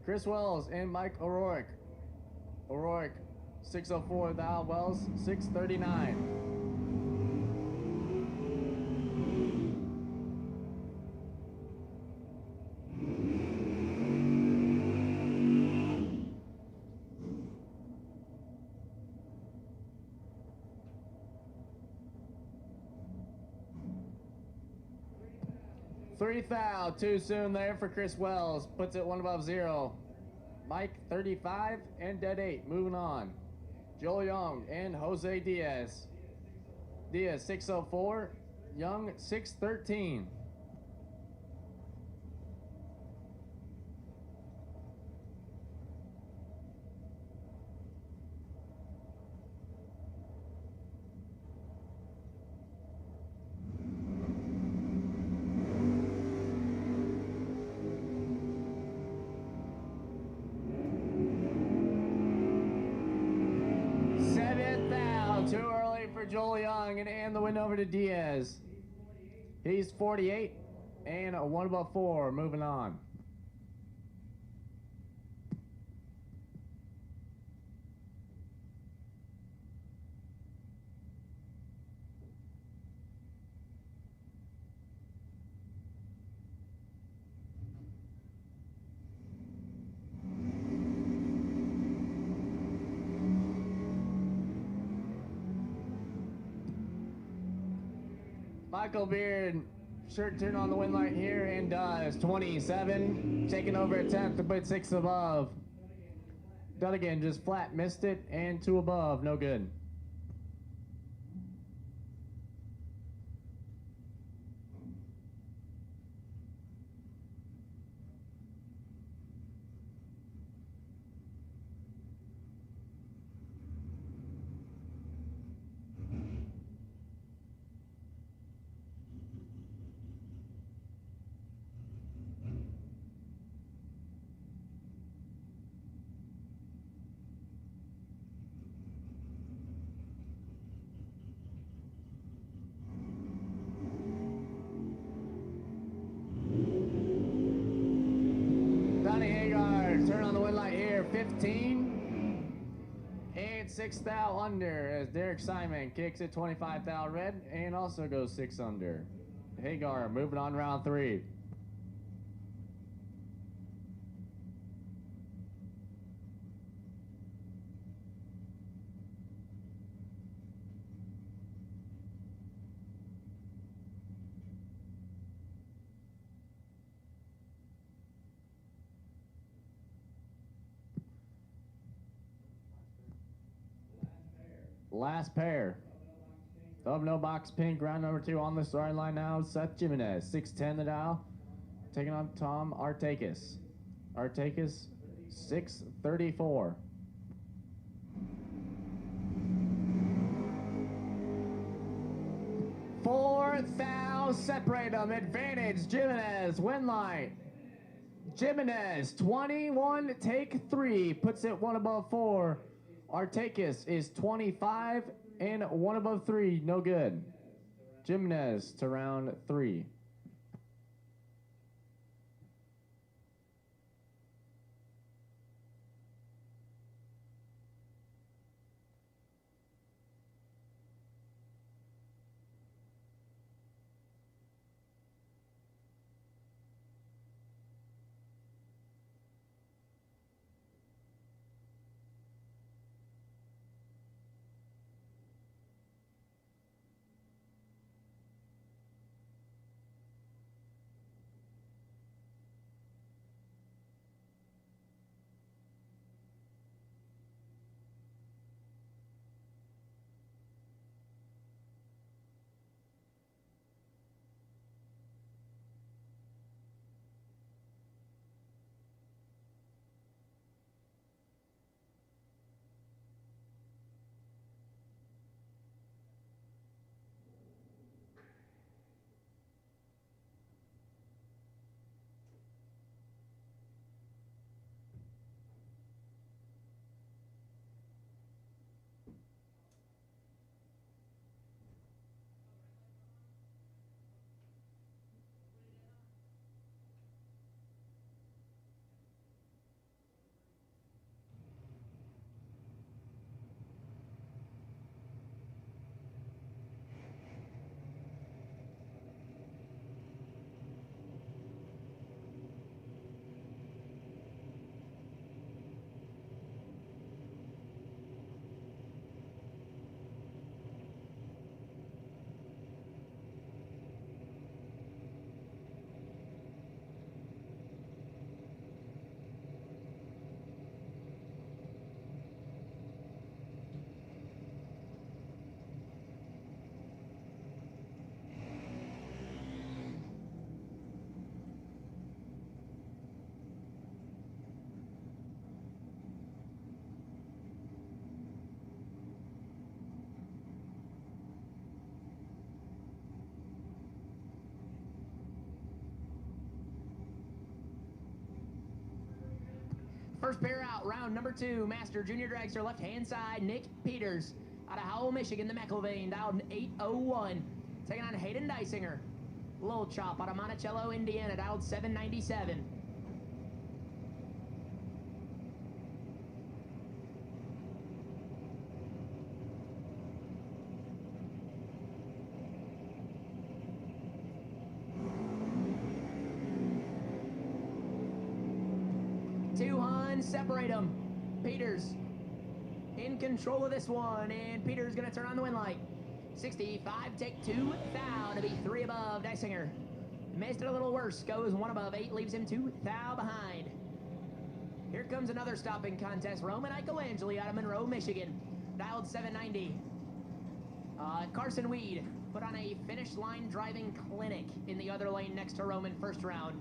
Chris Wells and Mike O'Rourke. O'Rourke, 604 thou, Wells, 639. Three thou, too soon there for Chris Wells. Puts it 1 above 0. Mike 35 and dead 8. Moving on. Joel Young and Jose Diaz. Diaz 604. Young 613. Too early for Joel Young, and hand the win over to Diaz. He's 48 and a 1 above 4. Moving on. Michael Beard, shirt turn on the win light here and does 27, taking over a 10th to put 6 above. Dunigan just flat missed it and 2 above, no good. Turn on the win light here, 15 and 6 thou under as Derek Simon kicks it 25 thou red and also goes 6 under. Hagar moving on round 3. Last pair of No Box Pink, round number 2 on the starting line now. Seth Jimenez, 6'10" the dial, taking on Tom Artakis. Artakis, 6'34". Four thou separate them. Advantage, Jimenez, win line. Jimenez, 21, take 3, puts it 1 above 4. Artakis is 25 and 1 above 3, no good. Jimenez to round 3. First pair out, round number 2, Master Junior Dragster, left-hand side, Nick Peters. Out of Howell, Michigan, the McIlvain, dialed 801. Taking on Hayden Dysinger. Lil Chop out of Monticello, Indiana, dialed 797. Separate them. Peters in control of this one, and Peters gonna turn on the win light. 65, take 2, thou to be 3 above. Dysinger missed it a little worse, goes 1 above 8, leaves him 2 thou behind. Here comes another stopping contest. Roman Ichelangeli out of Monroe, Michigan, dialed 790. Carson Weed put on a finish line driving clinic in the other lane next to Roman first round.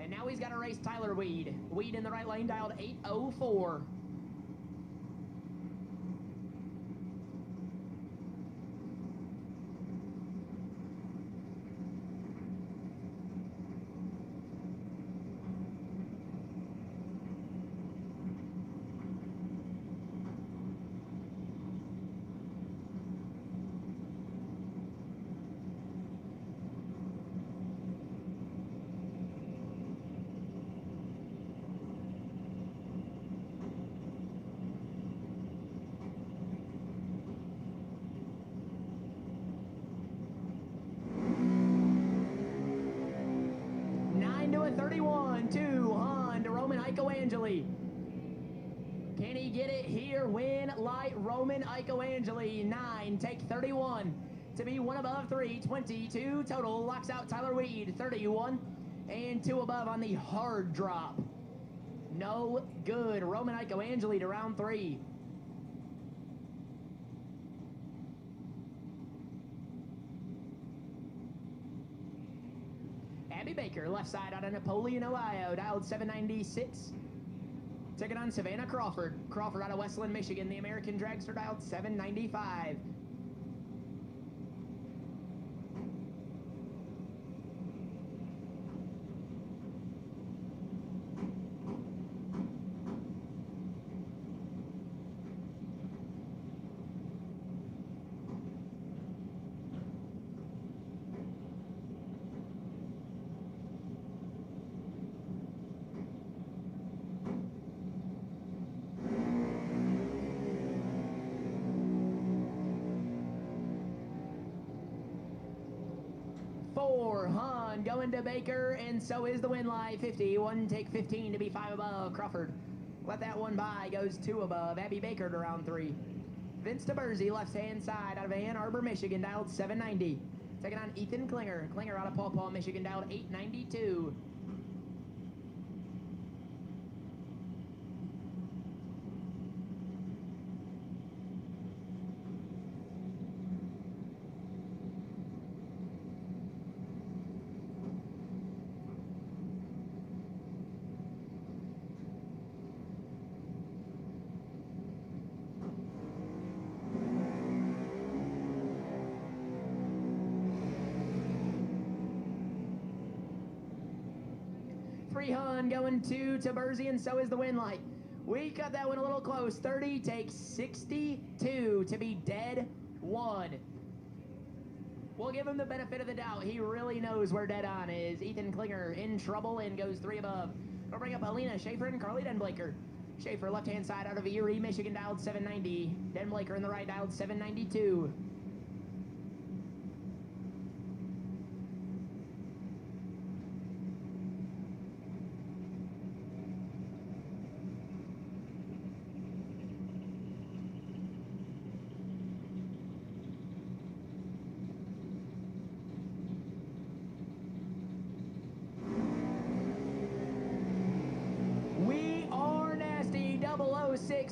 And now he's got to race Tyler Weed. Weed in the right lane, dialed 804. Ichelangeli. Can he get it here? Win light Roman Ichelangeli. 9, take 31 to be 1 above 3. 22 total. Locks out Tyler Weed. 31 and 2 above on the hard drop. No good. Roman Ichelangeli to round 3. Abby Baker, left side out of Napoleon, Ohio, dialed 796. Taking on Savannah Crawford. Crawford out of Westland, Michigan, the American dragster, dialed 795. 400 going to Baker, and so is the win light. 50, one take 15 to be 5 above. Crawford let that one by, goes 2 above. Abby Baker to round 3. Vince DeBersey, left-hand side out of Ann Arbor, Michigan, dialed 790. Taking on Ethan Klinger. Klinger out of Paw Paw, Michigan, dialed 892. Going to Bersey, and so is the win light. We cut that one a little close. 30 takes 62 to be dead 1. We'll give him the benefit of the doubt. He really knows where dead on is. Ethan Klinger in trouble and goes 3 above. We'll bring up Alina Schaefer and Carly Denblaker. Schaefer left-hand side out of Erie, Michigan, dialed 790. Denblaker in the right, dialed 792.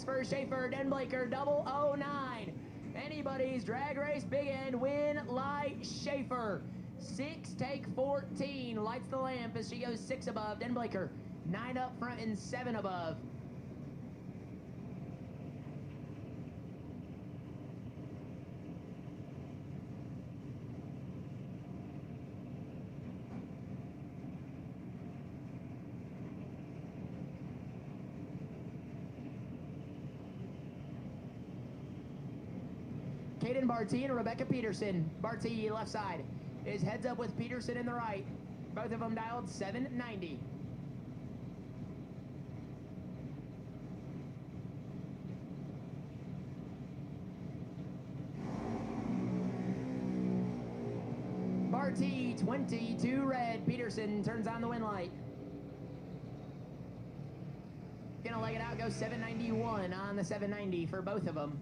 For Schaefer, Denblaker, 009. Anybody's drag race, big end, win, light, Schaefer. 6, take 14, lights the lamp as she goes 6 above. Denblaker, 9 up front and 7 above. Caden Barty and Rebecca Peterson. Barty left side is heads up with Peterson in the right. Both of them dialed 790. Barty 22 red. Peterson turns on the win light. Gonna leg it out, go 791 on the 790 for both of them.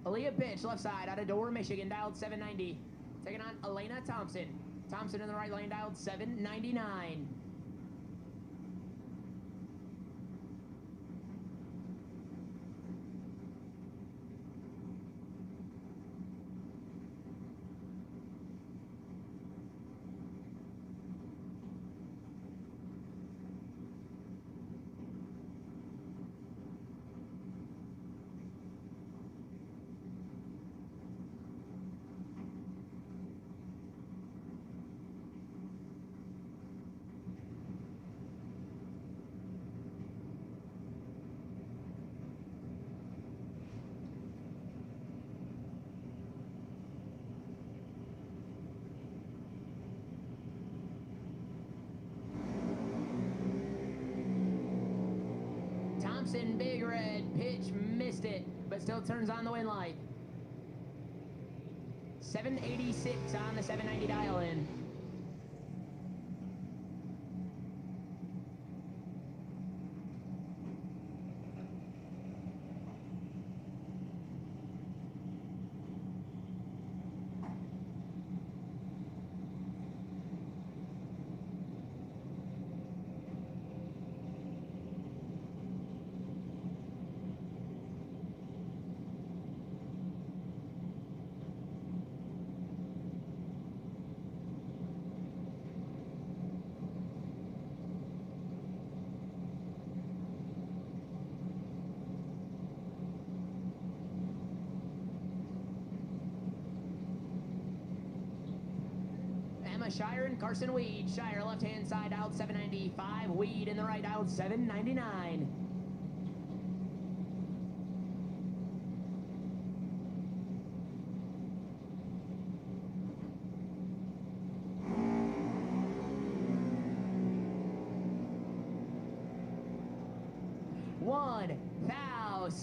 Aaliyah Pitch, left side, out of Door, Michigan, dialed 790. Taking on Elena Thompson. Thompson in the right lane, dialed 799. Thompson, big red, Pitch missed it, but still turns on the win light. 786 on the 790 dial in. Shire and Carson Weed. Shire left-hand side, dialed 795. Weed in the right, dialed 799.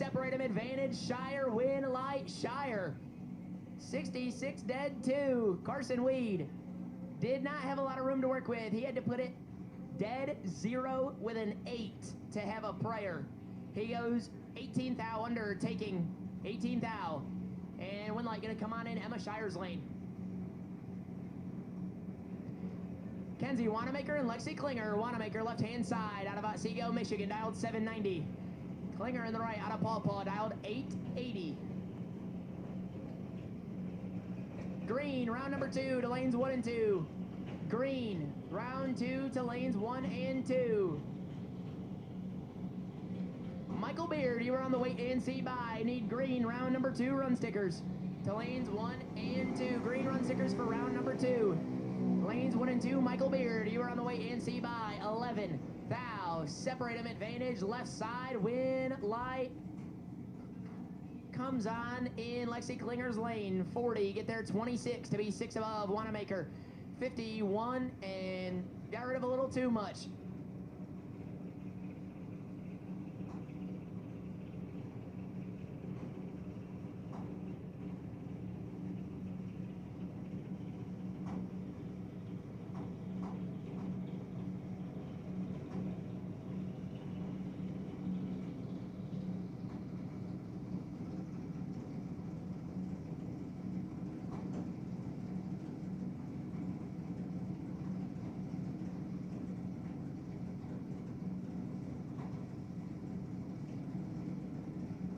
separate him advantage. Shire win light. Shire. 66 dead 2. Carson Weed did not have a lot of room to work with. He had to put it dead 0 with an 8 to have a prayer. He goes 18 thou under, taking 18 thou. And win light gonna come on in Emma Shire's lane. Kenzie Wanamaker and Lexi Klinger. Wanamaker left hand side out of Otsego, Michigan, dialed 790. Klinger in the right out of Paw Paw, dialed 880. Green, round number 2 to lanes 1 and 2. Green, round 2 to lanes 1 and 2. Michael Beard, you were on the wait and see by. Need green, round number 2 run stickers to lanes 1 and 2. Green run stickers for round number 2. Lanes 1 and 2, Michael Beard, you are on the wait and see by. 11 thou, separate him advantage, left side, win light. Comes on in Lexi Klinger's lane. 40, get there 26 to be 6 above. Wanamaker 51 and got rid of a little too much.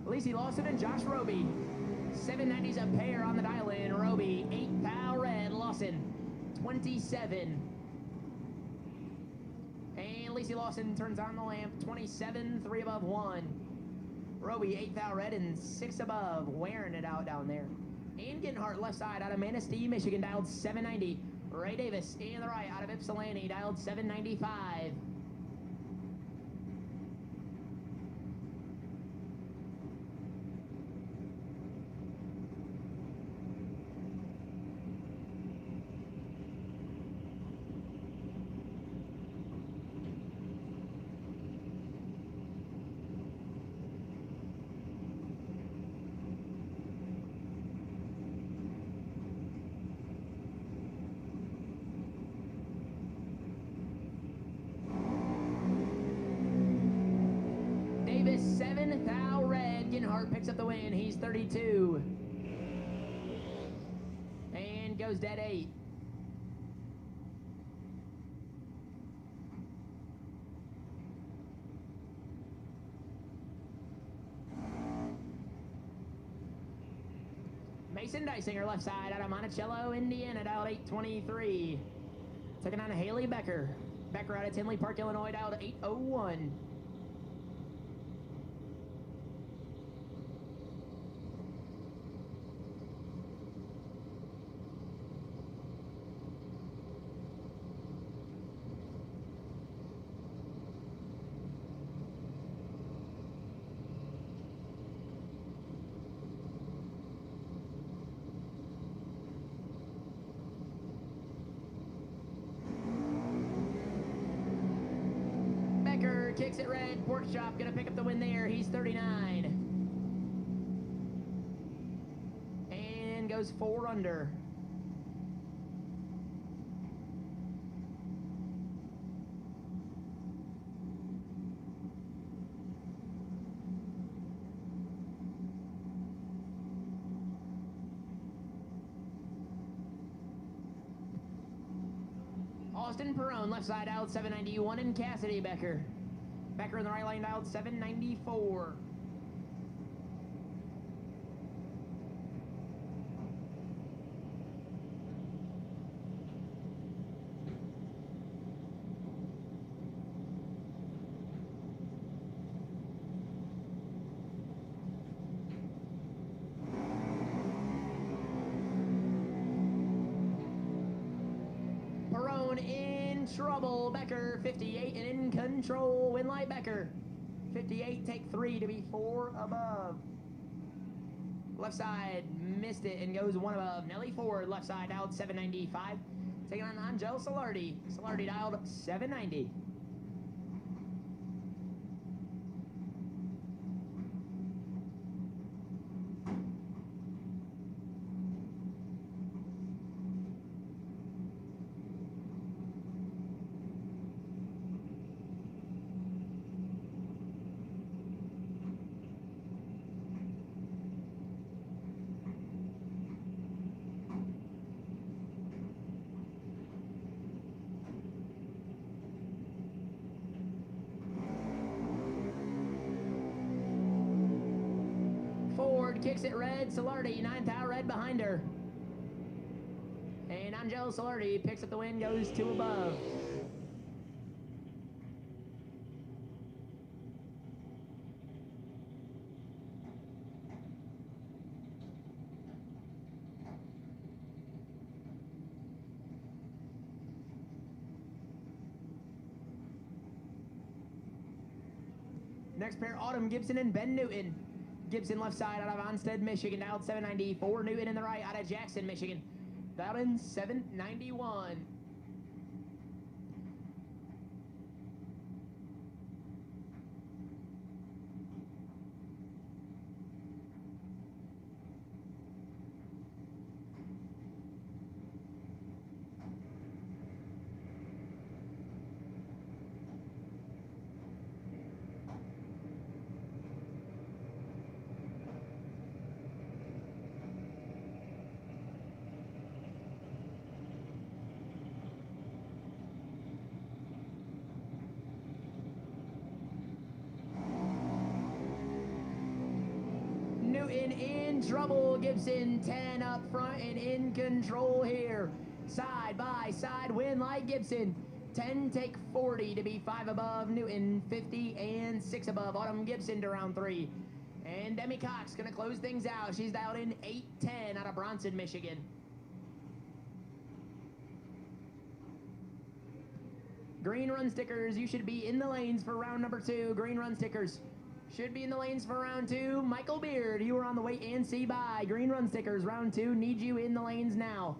Lacey Lawson and Josh Roby. 790s a pair on the dial-in. Roby, 8 thou red. Lawson, 27. And Lacey Lawson turns on the lamp. 27, 3 above 1. Roby, 8 thou red and 6 above. Wearing it out down there. And Genhart left side out of Manistee, Michigan, dialed 790. Ray Davis in the right out of Ypsilanti, dialed 795. Davis, 7 thou red. Genhart picks up the win. He's 32. And goes dead 8. Mason Dysinger left side out of Monticello, Indiana, dialed 823. Taking on Haley Becker. Becker out of Tinley Park, Illinois, dialed 801. Kicks it red. Pork Chop gonna pick up the win there. He's 39. And goes 4 under. Austin Perone left side out 791 and Cassidy Becker. Becker in the right lane dialed 794. Perone in trouble. Becker 58 and in control. Winlight Becker 58, take 3 to be 4 above. Left side missed it and goes 1 above. Nellie Ford left side dialed 795. Taking on Angel Solardi. Solardi dialed 790. picks it red. Solardi, 9th out red behind her. And Angel Solardi picks up the win, goes 2 above. Next pair, Autumn Gibson and Ben Newton. Gibson left side out of Onstead, Michigan, dialed 794. Newton in the right out of Jackson, Michigan, dialed in 791. Newton in trouble. Gibson 10 up front and in control here. Side by side, win like Gibson. 10 take 40 to be 5 above. Newton 50 and 6 above. Autumn Gibson to round 3. And Demi Cox gonna close things out. She's dialed in 810 out of Bronson, Michigan. Green run stickers, you should be in the lanes for round number 2. Green run stickers should be in the lanes for round 2. Michael Beard, you are on the wait and see by. Green run stickers, round 2, need you in the lanes now.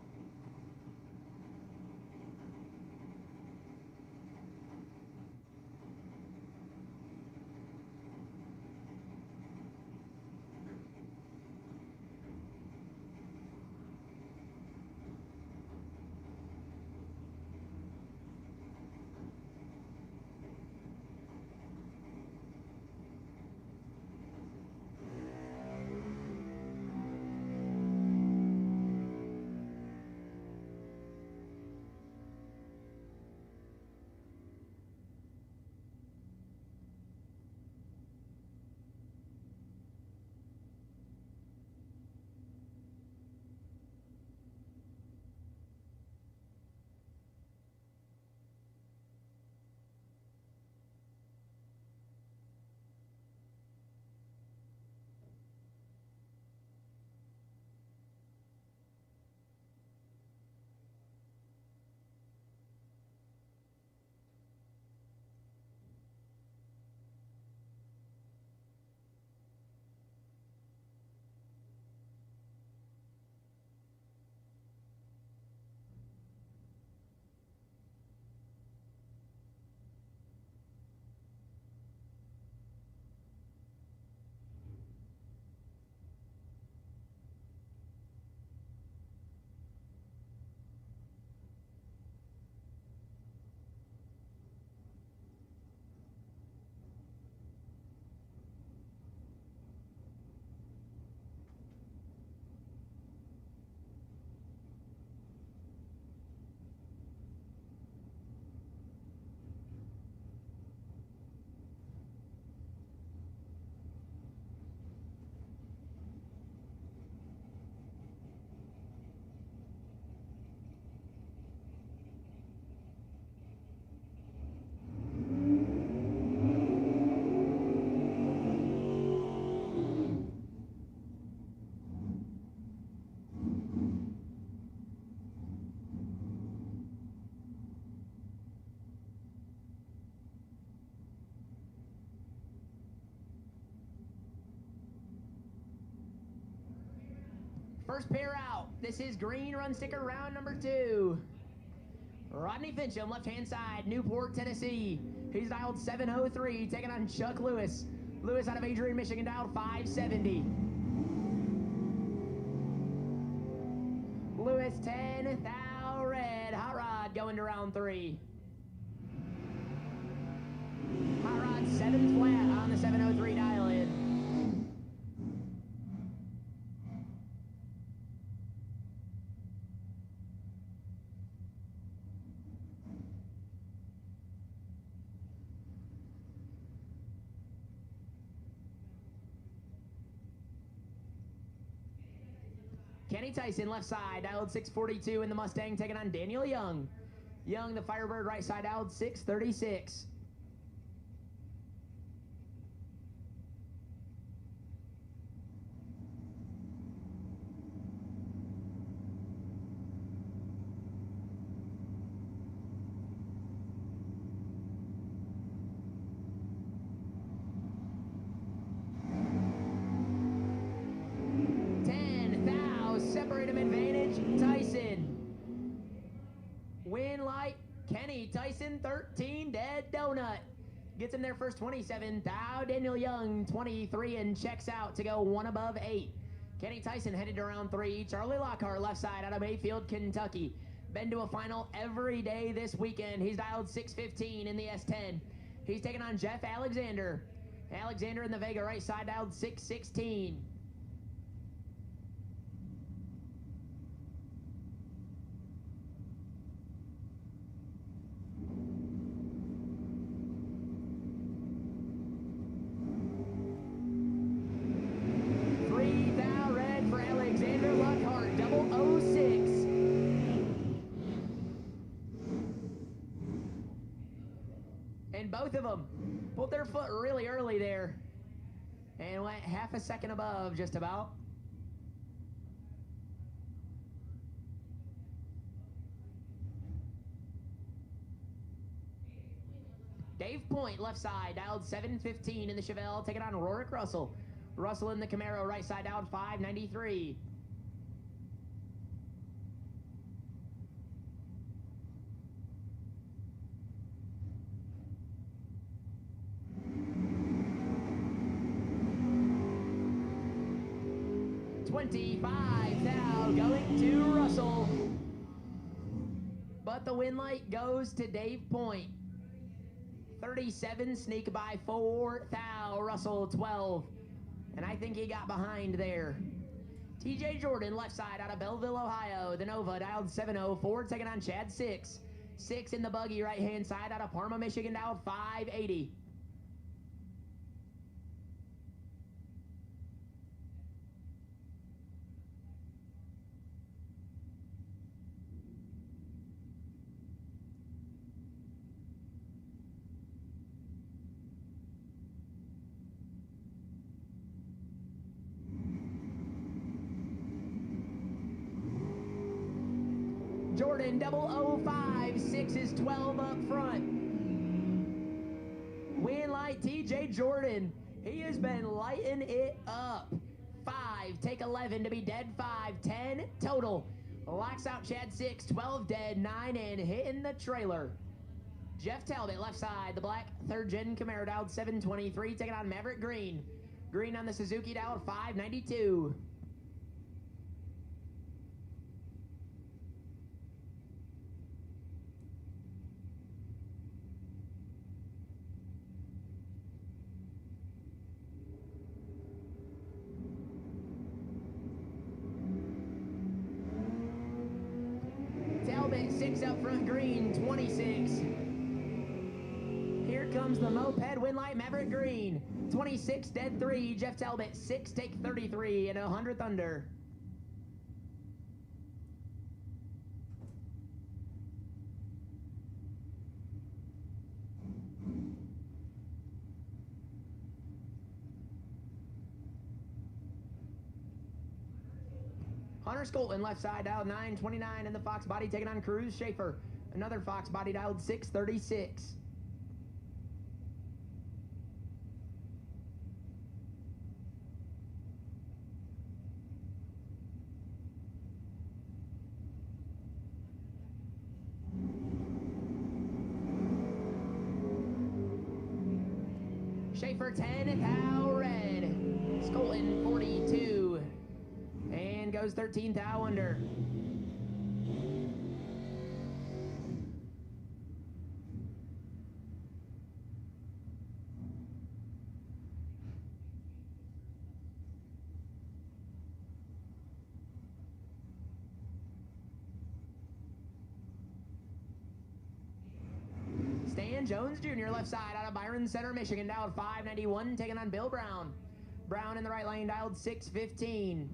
First pair out. This is green run sticker round number 2. Rodney Fincham, left-hand side, Newport, Tennessee. He's dialed 703, taking on Chuck Lewis. Lewis out of Adrian, Michigan, dialed 570. Lewis 10, thou red. Hot Rod going to round 3. Hot Rod 7 flat on the 703 dial in. Kenny Tyson, left side, dialed 642 in the Mustang, taking on Daniel Young. Young, the Firebird, right side, dialed 636. Separate him advantage, Tyson. Win light, Kenny Tyson, 13, dead donut. Gets him there first 27, thou Daniel Young, 23, and checks out to go one above 8. Kenny Tyson headed to round 3. Charlie Lockhart, left side, out of Mayfield, Kentucky. Been to a final every day this weekend. He's dialed 615 in the S10. He's taking on Jeff Alexander. Alexander in the Vega, right side, dialed 616. And both of them pulled their foot really early there and went half a second above just about. Dave Point, left side, dialed 715 in the Chevelle, taking on Rorick Russell. Russell in the Camaro, right side, dialed 593. $25,000 going to Russell. But the win light goes to Dave Point. 37, sneak by 4, thou Russell 12. And I think he got behind there. TJ Jordan, left side, out of Belleville, Ohio. The Nova, dialed 704, taking on Chad 6. 6 in the buggy, right-hand side, out of Parma, Michigan, dialed 580. Jordan 005, 6 is 12 up front. Win light TJ Jordan. He has been lighting it up. 5, take 11 to be dead 5, 10 total. Locks out Chad 6, 12 dead, 9 and hitting the trailer. Jeff Talbot, left side, the black 3rd gen Camaro, dialed 723, taking on Maverick Green. Green on the Suzuki, dialed 592. Talbot 6 up front, Green 26. Here comes the moped win light, Maverick Green 26, dead 3. Jeff Talbot 6, take 33 and 100th under. Hunter Skolton, left side, dialed 929 in the Fox body, taking on Cruz Schaefer. Another Fox body, dialed 636. Schaefer 10, thou red. Skolton 42. And goes 13 thou under. Stan Jones Jr., left side, out of Byron Center, Michigan, dialed 591, taking on Bill Brown. Brown in the right lane, dialed 615.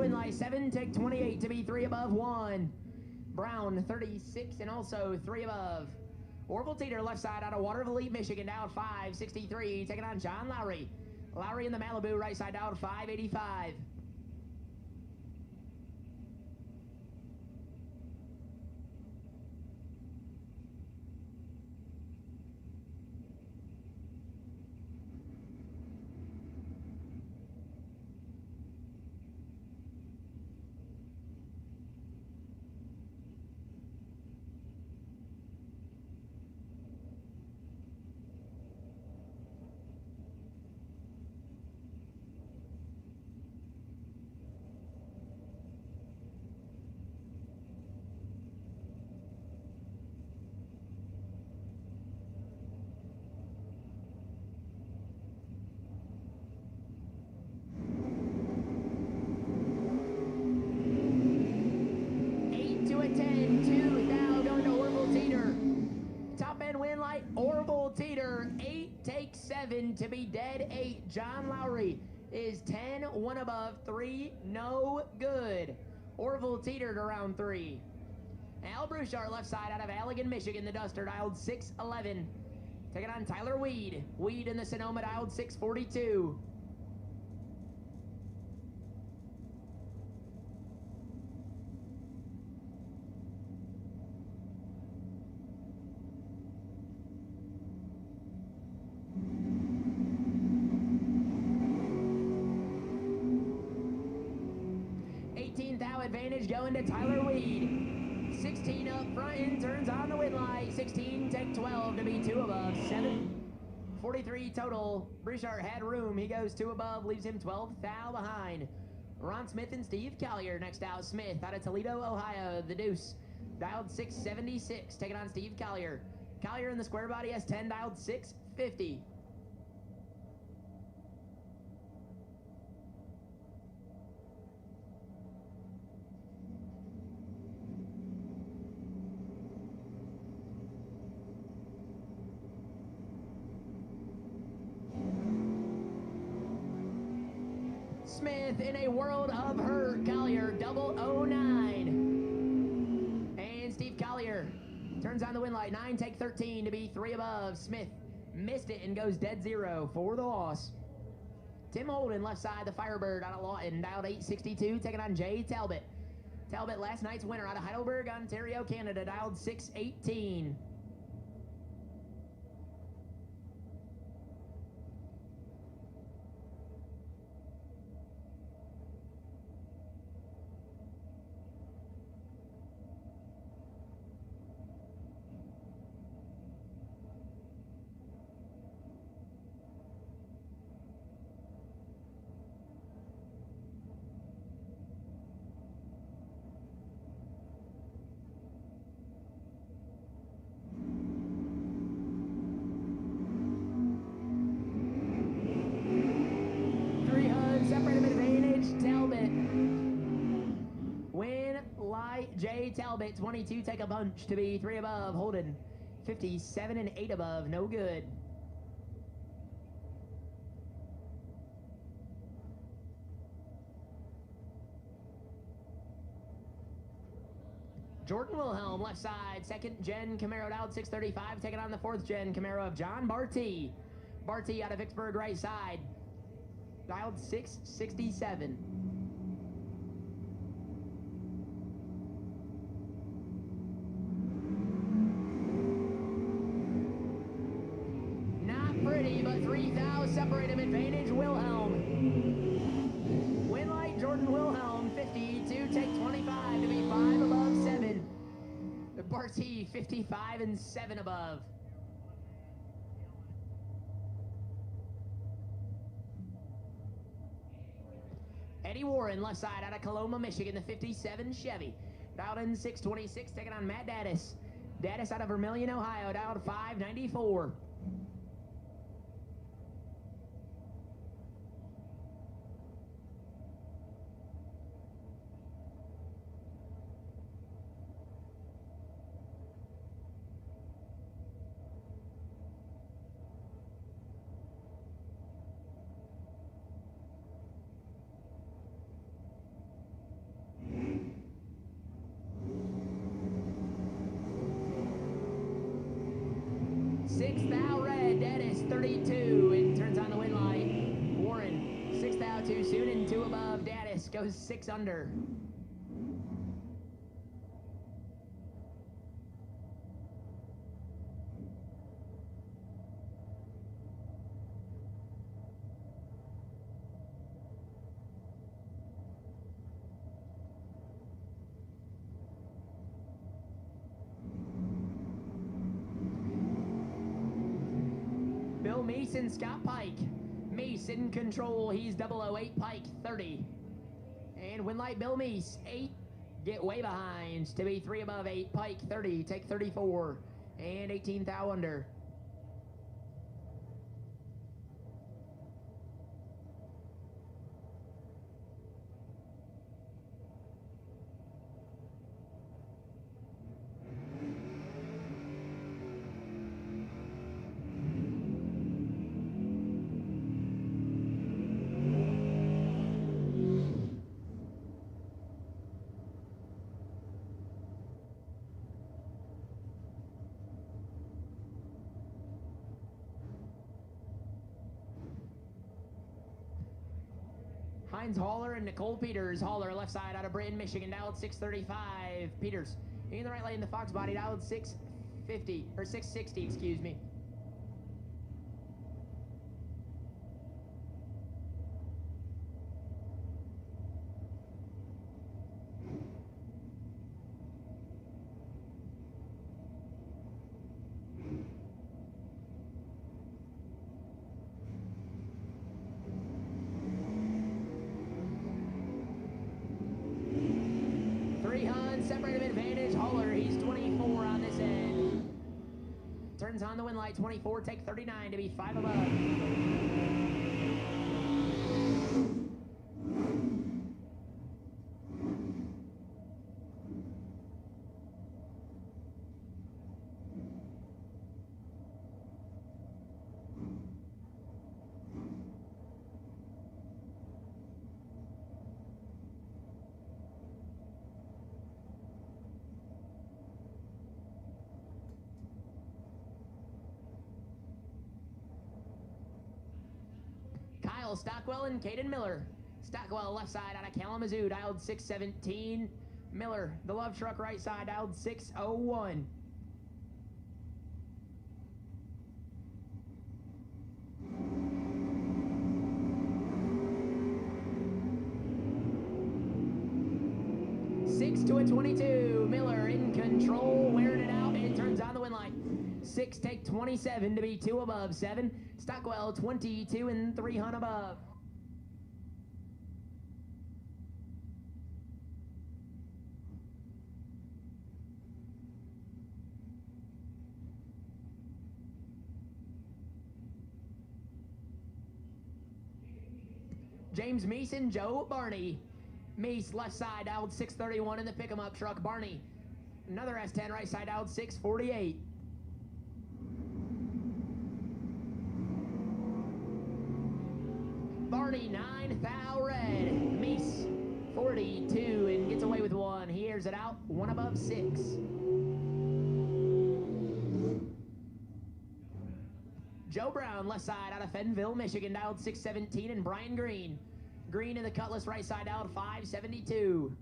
Winlight, 7, take 28 to be 3 above 1. Brown, 36, and also 3 above. Orville Teeter, left side out of Waterville, Michigan, down 563, taking on John Lowry. Lowry in the Malibu, right side down 585. Orville Teeter, 8 takes 7 to be dead 8. John Lowry is 10, 1 above 3, no good. Orville Teeter to round 3. Al Brouchard, left side out of Allegan, Michigan, the Duster, dialed 611. Taking on Tyler Weed. Weed in the Sonoma, dialed 642. Advantage going to Tyler Weed. 16 up front and turns on the win light. 16 take 12 to be 2 above 7. 43 total. Brouchard had room. He goes 2 above, leaves him 12 thou behind. Ron Smith and Steve Collier next out. Smith out of Toledo, Ohio, the Deuce. Dialed 676, taking on Steve Collier. Collier in the square body has 10, dialed 650. Smith in a world of hurt. Collier, 009. And Steve Collier turns on the win light. 9 take 13 to be 3 above. Smith missed it and goes dead 0 for the loss. Tim Holden, left side, the Firebird out of Lawton, dialed 862, taking on Jay Talbot. Talbot, last night's winner out of Heidelberg, Ontario, Canada, dialed 618. Jay Talbot, 22, take a bunch to be 3 above. Holden, 57 and 8 above, no good. Jordan Wilhelm, left side, 2nd gen Camaro, dialed 635, taking on the 4th gen Camaro of John Barty. Barty out of Vicksburg, right side, dialed 667. But 3 thou separate him. Advantage Wilhelm. Win light Jordan Wilhelm, 52 take 25 to be 5 above 7. Barty, 55 and 7 above. Eddie Warren, left side out of Coloma, Michigan, the 57 Chevy. Dialed in 626, taking on Matt Daddis. Daddis out of Vermilion, Ohio, dialed 594. 6:32 and turns on the win light. Warren, 6th out too soon and 2 above. Daddis goes 6 under. Bill Meese and Scott Pike. Meese in control. He's 008. Pike 30. And win light Bill Meese 8. Get way behind to be 3 above 8. Pike 30. Take 34 and 18 thou under. Heinz Haller and Nicole Peters. Haller left side out of Britain, Michigan, dialed 635. Peters in the right lane, the Fox body, dialed 650 or 660, excuse me. Separative advantage. Haller, he's 24 on this end. Turns on the win light, 24, take 39 to be 5 above. Kyle Stockwell and Caden Miller. Stockwell left side out of Kalamazoo, dialed 617. Miller, the love truck right side, dialed 601. Six to a 22. Miller in control, wearing it out, and turns on the win light. 6 take 27 to be 2 above 7. Stockwell 22 and 300 above. James Meese and Joe Barney. Meese left side out 631 in the pick 'em up truck. Barney, another S10 right side out 648. Barney 9 thou red. Meese 42 and gets away with 1. He airs it out 1 above 6. Joe Brown left side out of Fentonville, Michigan, dialed 617, and Brian Green. Green in the Cutlass right side out 572.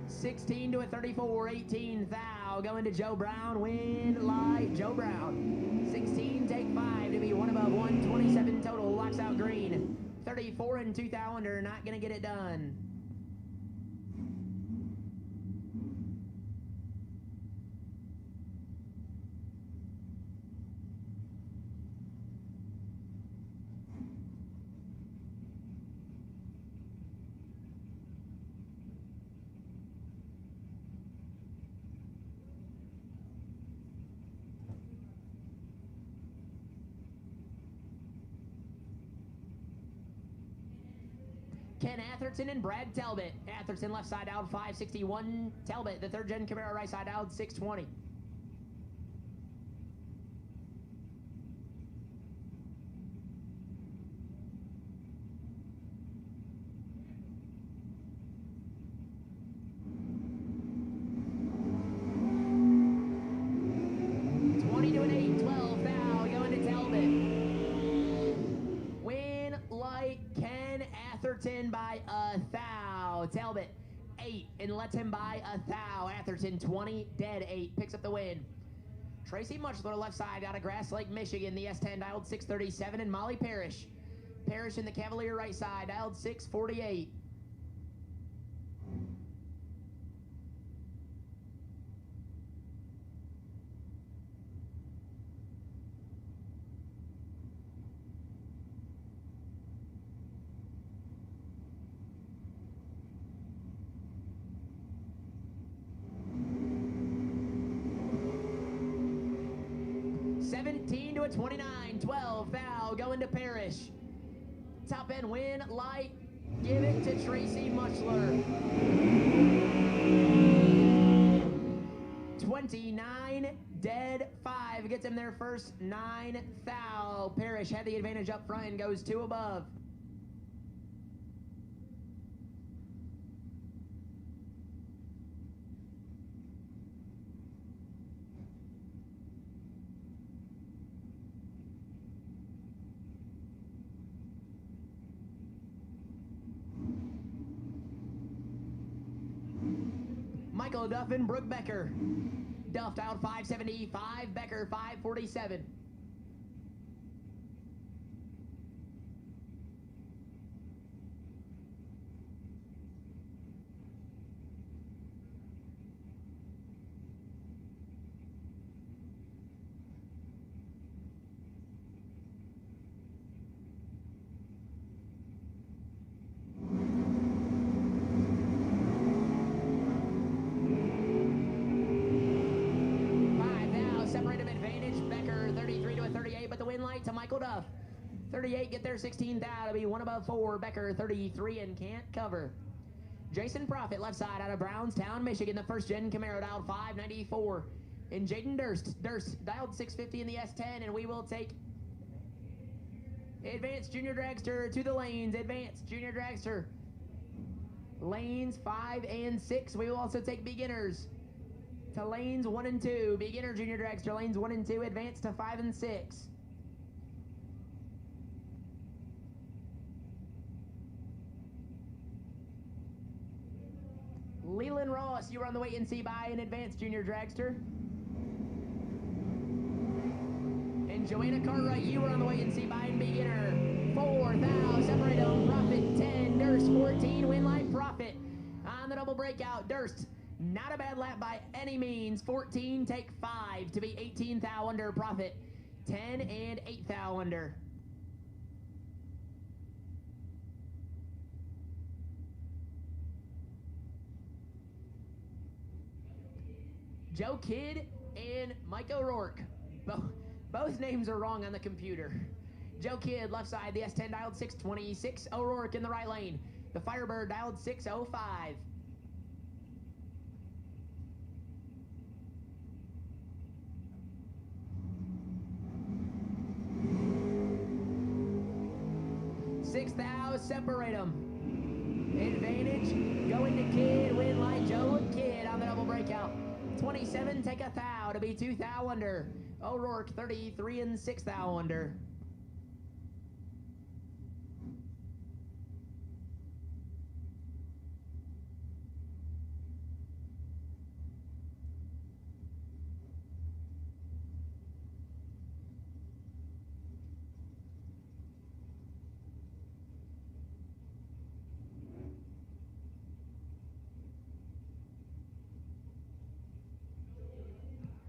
$16 to a 34, 18 thou, going to Joe Brown, win light, Joe Brown. 16, take 5 to be 1 above 127 total, locks out Green. 34 and 2 thou under, not gonna get it done. 10, Atherton and Brad Talbot. Atherton left side out 561. Talbot, the third gen Camaro right side out 620. By a thou. Talbot 8 and lets him by a thou. Atherton 20, dead 8, picks up the win. Tracy Muchler left side out of Grass Lake, Michigan, the S10 dialed 637, and Molly Parrish. Parrish in the Cavalier right side dialed 648. To a 29, 12, foul, going to Parrish. Top end win, light, give it to Tracy Muchler. 29, dead 5, gets him their first 9 thou. Parrish had the advantage up front and goes 2 above. Michael Duff and Brooke Becker. Duff out 575, Becker 547. To Michael Duff. 38 get their 16th out to be 1 above 4. Becker 33 and can't cover. Jason Profit left side out of Brownstown, Michigan, the first gen Camaro dialed 594. And Jaden Durst dialed 650 in the S10, and we will take Advanced Junior Dragster to the lanes. Advanced Junior Dragster. Lanes 5 and 6. We will also take beginners to lanes 1 and 2. Beginner Junior Dragster lanes 1 and 2. Advanced to 5 and 6. Leland Ross, you were on the wait and see by an Advanced Junior Dragster. And Joanna Cartwright, you were on the wait and see by in beginner. 4 thou, separate them. Profit 10, Durst 14, win line Profit. On the double breakout, Durst, not a bad lap by any means. 14, take 5 to be 18 thou under. Profit 10 and 8 thou under. Joe Kidd and Mike O'Rourke. Both names are wrong on the computer. Joe Kidd, left side, the S10 dialed 626. O'Rourke in the right lane. The Firebird dialed 605. Six thou, separate them. Advantage, going to Kidd, win light, Joe Kidd on the double breakout. 27, take a thou to be 2 thou under. O'Rourke 33 and 6 thou under.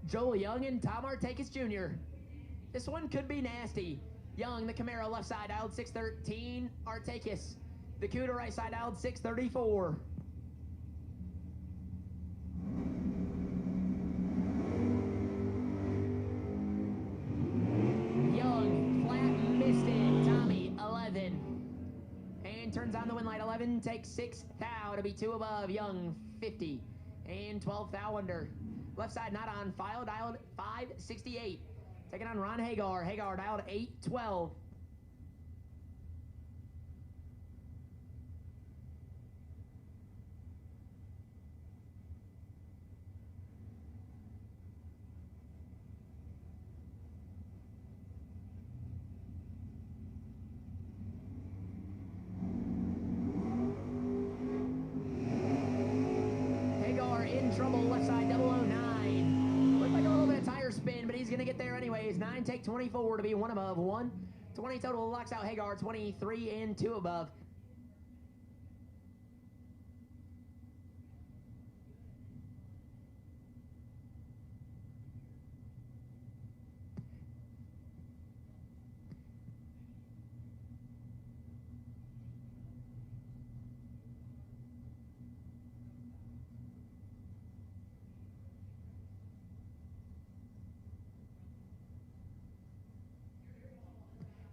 Joel Young and Tom Artakis Jr. This one could be nasty. Young, the Camaro left side, dialed 613. Artakis, the Cuda right side, dialed 634. Young, flat missed it. Tommy, 11. And turns on the win light, 11. 11 takes 6 thou to be 2 above. Young 50 and 12 thou under. Left side not on file, dialed 568. Taking on Ron Hagar. Hagar dialed 812. Hagar in trouble, left side 009. Looked like a little bit of tire spin, but he's going to get there anyways. 9 take 24 to be 1 above. 1. 20 total locks out Hagar, 23 and 2 above.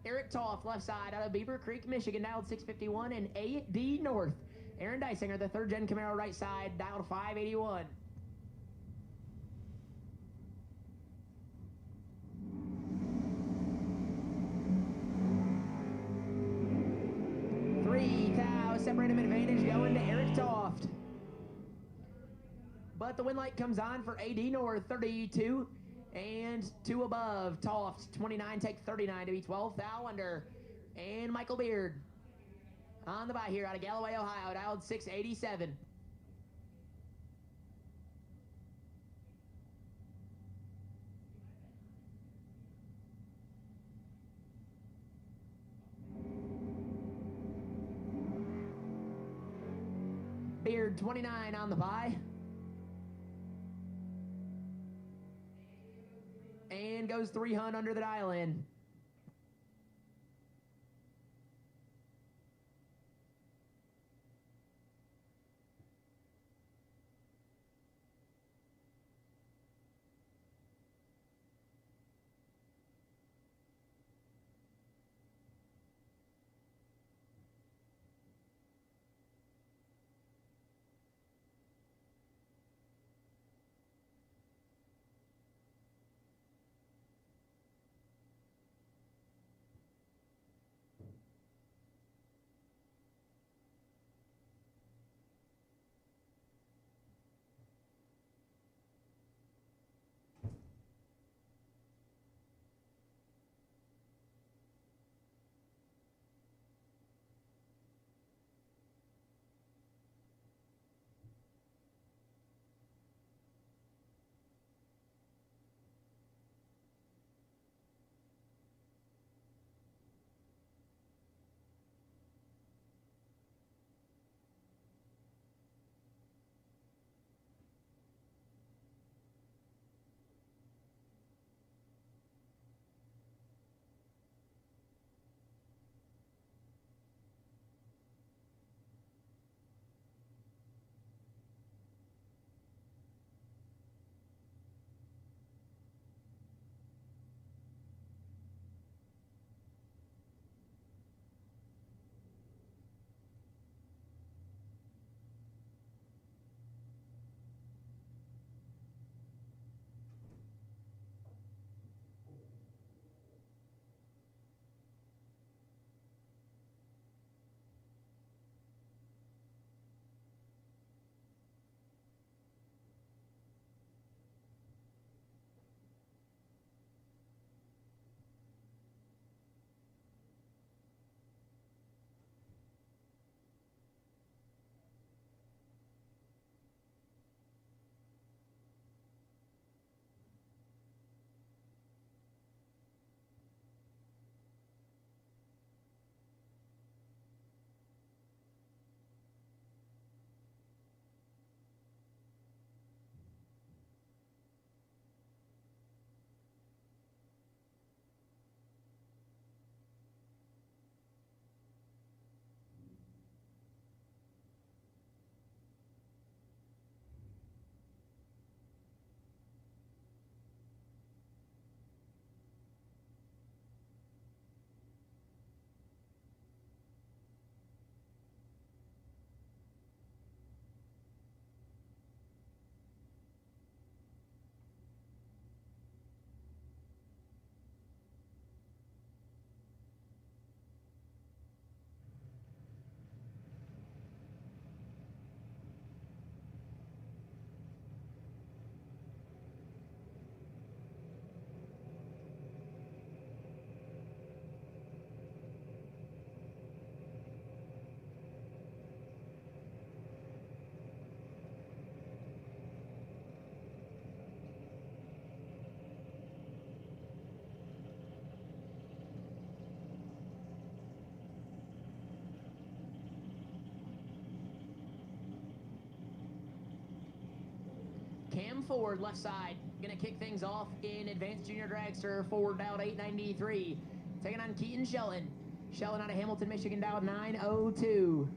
Eric Toff, left side, out of Beaver Creek, Michigan, dialed 651, and AD North. Aaron Dysinger, the third-gen Camaro, right side, dialed 581. Three thou, separate him advantage going to Eric Toft. But the win light comes on for AD North, 32 and 2 above. Toft, 29, take 39 to be 12 thou under. And Michael Beard on the bye here out of Galloway, Ohio, dialed 687. Beard, 29 on the bye. And goes 300 under the dial in. Sam Ford, left side. Gonna kick things off in Advanced Junior Dragster. Ford dialed 893. Taking on Keaton Shelton. Shelton out of Hamilton, Michigan, dialed 902.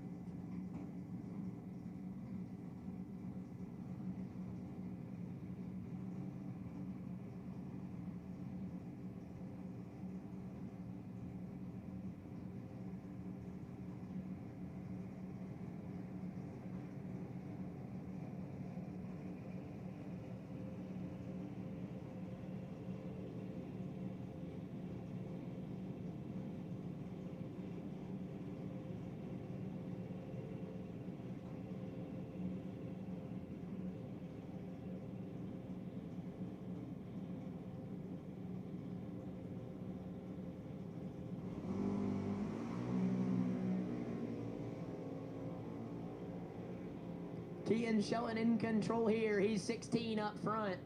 Keaton Shelton in control here. He's 16 up front.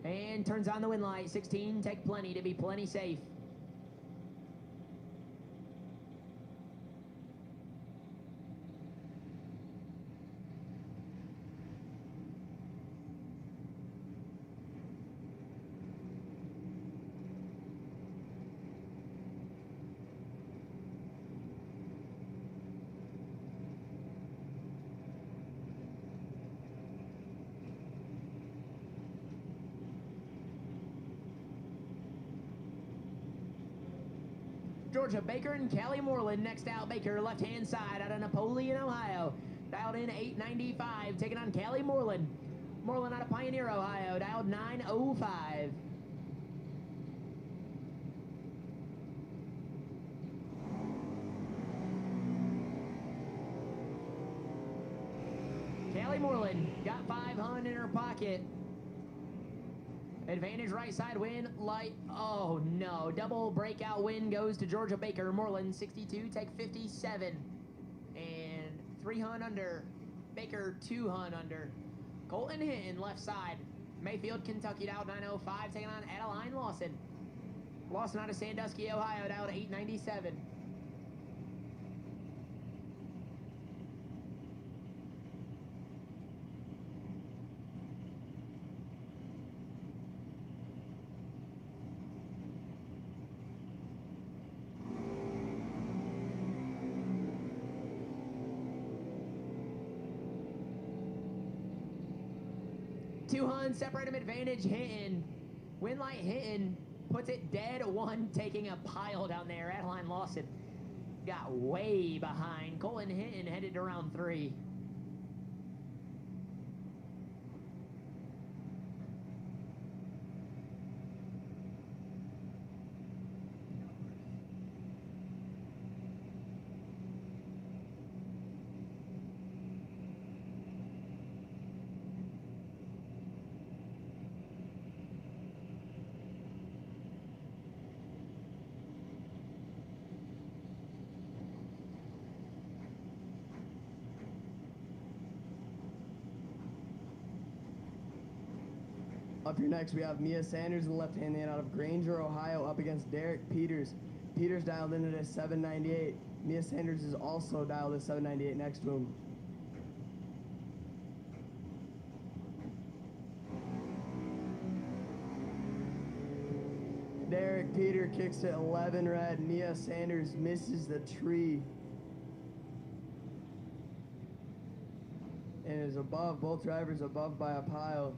And turns on the wind light. 16, take plenty to be plenty safe. Georgia Baker and Callie Moreland next out. Baker left-hand side out of Napoleon, Ohio. Dialed in 895, taking on Callie Moreland. Moreland out of Pioneer, Ohio. Dialed 905. Callie Moreland got 500 in her pocket. Advantage right side win, light, oh no. Double breakout win goes to Georgia Baker. Moreland 62, take 57. And 3 hunt under. Baker 2 hunt under. Colton Hinton left side. Mayfield, Kentucky, dialed 905, taking on Adeline Lawson. Lawson out of Sandusky, Ohio, dialed 897. Two Hun, separate him, advantage Hinton. Wind light Hinton puts it dead one, taking a pile down there. Adeline Lawson got way behind. Colton Hinton headed to round 3. Up here next, we have Mia Sanders, the left-hand man out of Granger, Ohio, up against Derek Peters. Peters dialed in at a 798. Mia Sanders is also dialed at 798 next to him. Derek Peter kicks at 11 red. Mia Sanders misses the tree. And is above, both drivers above by a pile.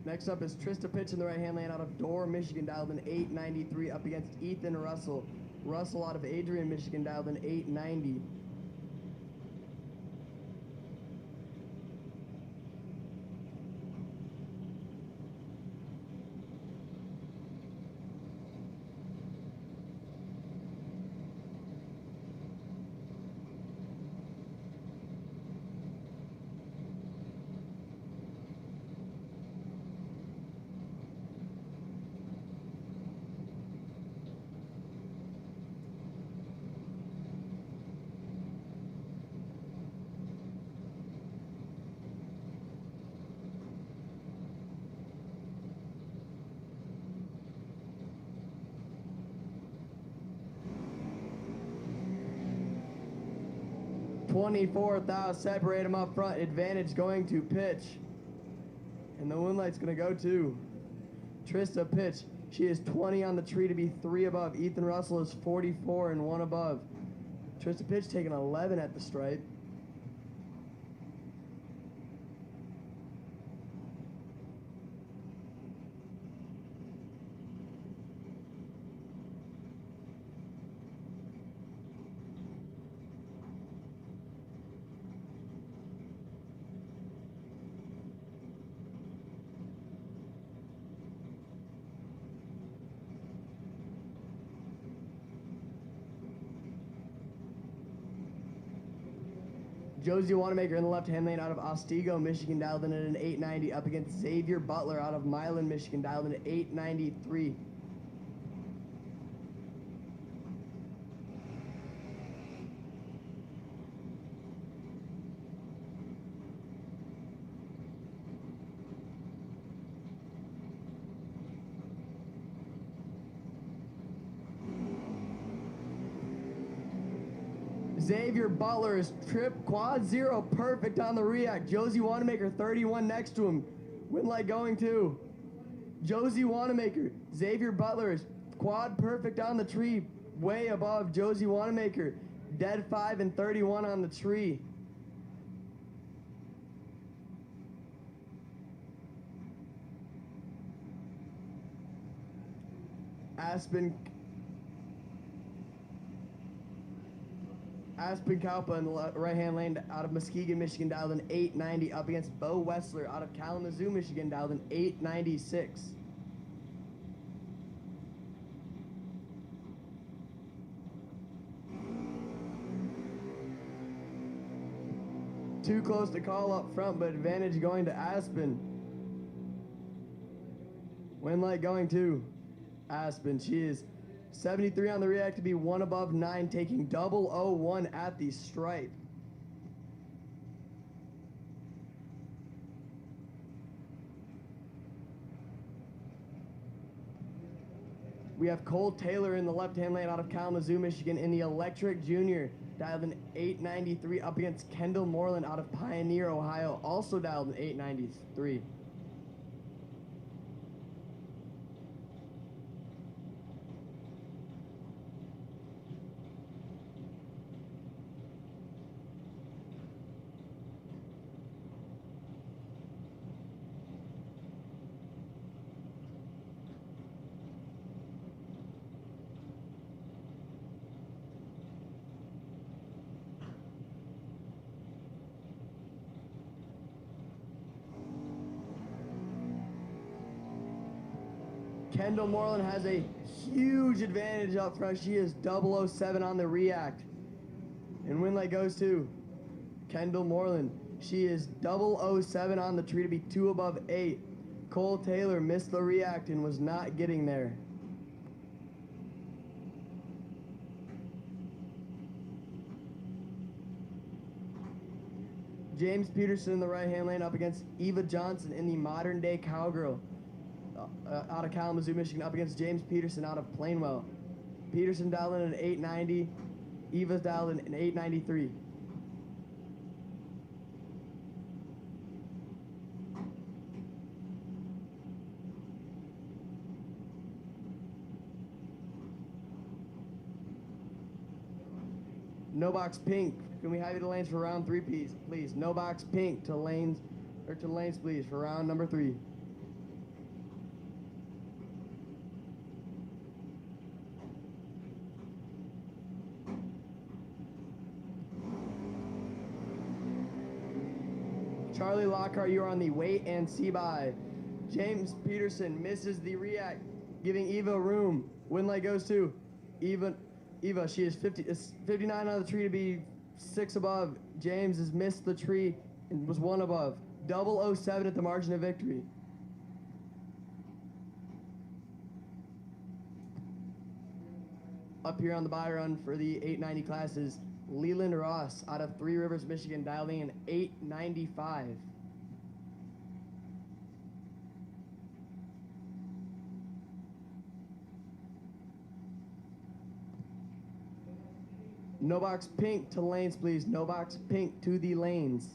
Next up is Trista Pitch in the right-hand lane out of Dorr, Michigan, dialed in 893 up against Ethan Russell. Russell out of Adrian, Michigan, dialed in 890. 24 thou, separate them up front. Advantage going to pitch. And the Moonlight's going to go to Trista pitch. She is 20 on the tree to be 3 above. Ethan Russell is 44 and 1 above. Trista pitch taking 11 at the stripe. Josie Wanamaker in the left-hand lane out of Otsego, Michigan, dialed in at an 890, up against Xavier Butler out of Milan, Michigan, dialed in at 893. Xavier Butler is trip quad 0 perfect on the react. Josie Wanamaker 31 next to him. Win light going to Josie Wanamaker. Xavier Butler is quad perfect on the tree, way above Josie Wanamaker. Dead 5 and 31 on the tree. Aspen Kalpa in the right-hand lane out of Muskegon, Michigan, dialed in 890, up against Bo Wessler out of Kalamazoo, Michigan, dialed in 896. Too close to call up front, but advantage going to Aspen. Win light going to Aspen. She is 73 on the react to be 1 above 9, taking 001 at the stripe. We have Cole Taylor in the left-hand lane out of Kalamazoo, Michigan, in the Electric Junior, dialed in 893, up against Kendall Moreland out of Pioneer, Ohio, also dialed in 893. Kendall Moreland has a huge advantage up front. She is 007 on the react. And win light goes to Kendall Moreland. She is 007 on the tree to be 2 above 8. Cole Taylor missed the react and was not getting there. James Peterson in the right-hand lane up against Eva Johnson in the Modern Day Cowgirl. Out of Kalamazoo, Michigan, up against James Peterson out of Plainwell. Peterson dialed in at 890. Eva's dialed in at 893. No box pink. Can we have you to lanes for round 3, please? No box pink to lanes, please, for round number 3. Charlie Lockhart, you are on the wait and see by. James Peterson misses the react, giving Eva room. Win light goes to Eva, she is 59 on the tree to be 6 above. James has missed the tree and was 1 above. 007 at the margin of victory. Up here on the buy run for the 890 classes, Leland Ross out of Three Rivers, Michigan, dialing in 895. No box pink to lanes, please. No box pink to the lanes.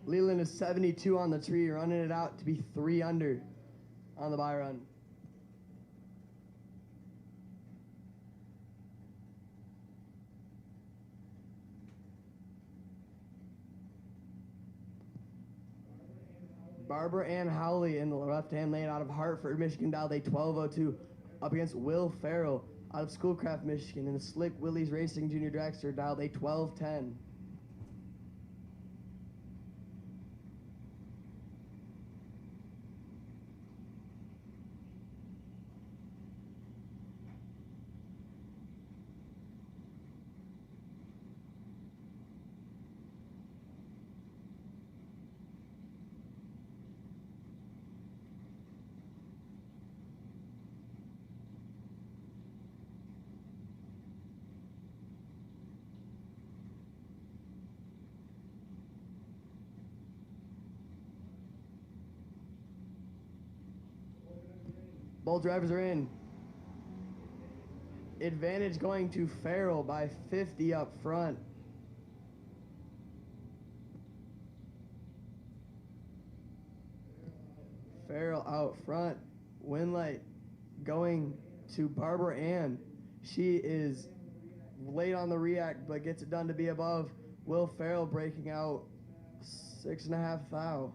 Leland is 72 on the tree, running it out to be 3 under on the bye run. Barbara Ann Howley in the left-hand lane out of Hartford, Michigan, dialed a 12:02 up against Will Farrell out of Schoolcraft, Michigan, in the Slick Willie's Racing Junior Dragster, dialed a 12:10. Both drivers are in. Advantage going to Farrell by 50 up front. Farrell out front. Win light going to Barbara Ann. She is late on the react, but gets it done to be above. Will Farrell breaking out 6.5 thou.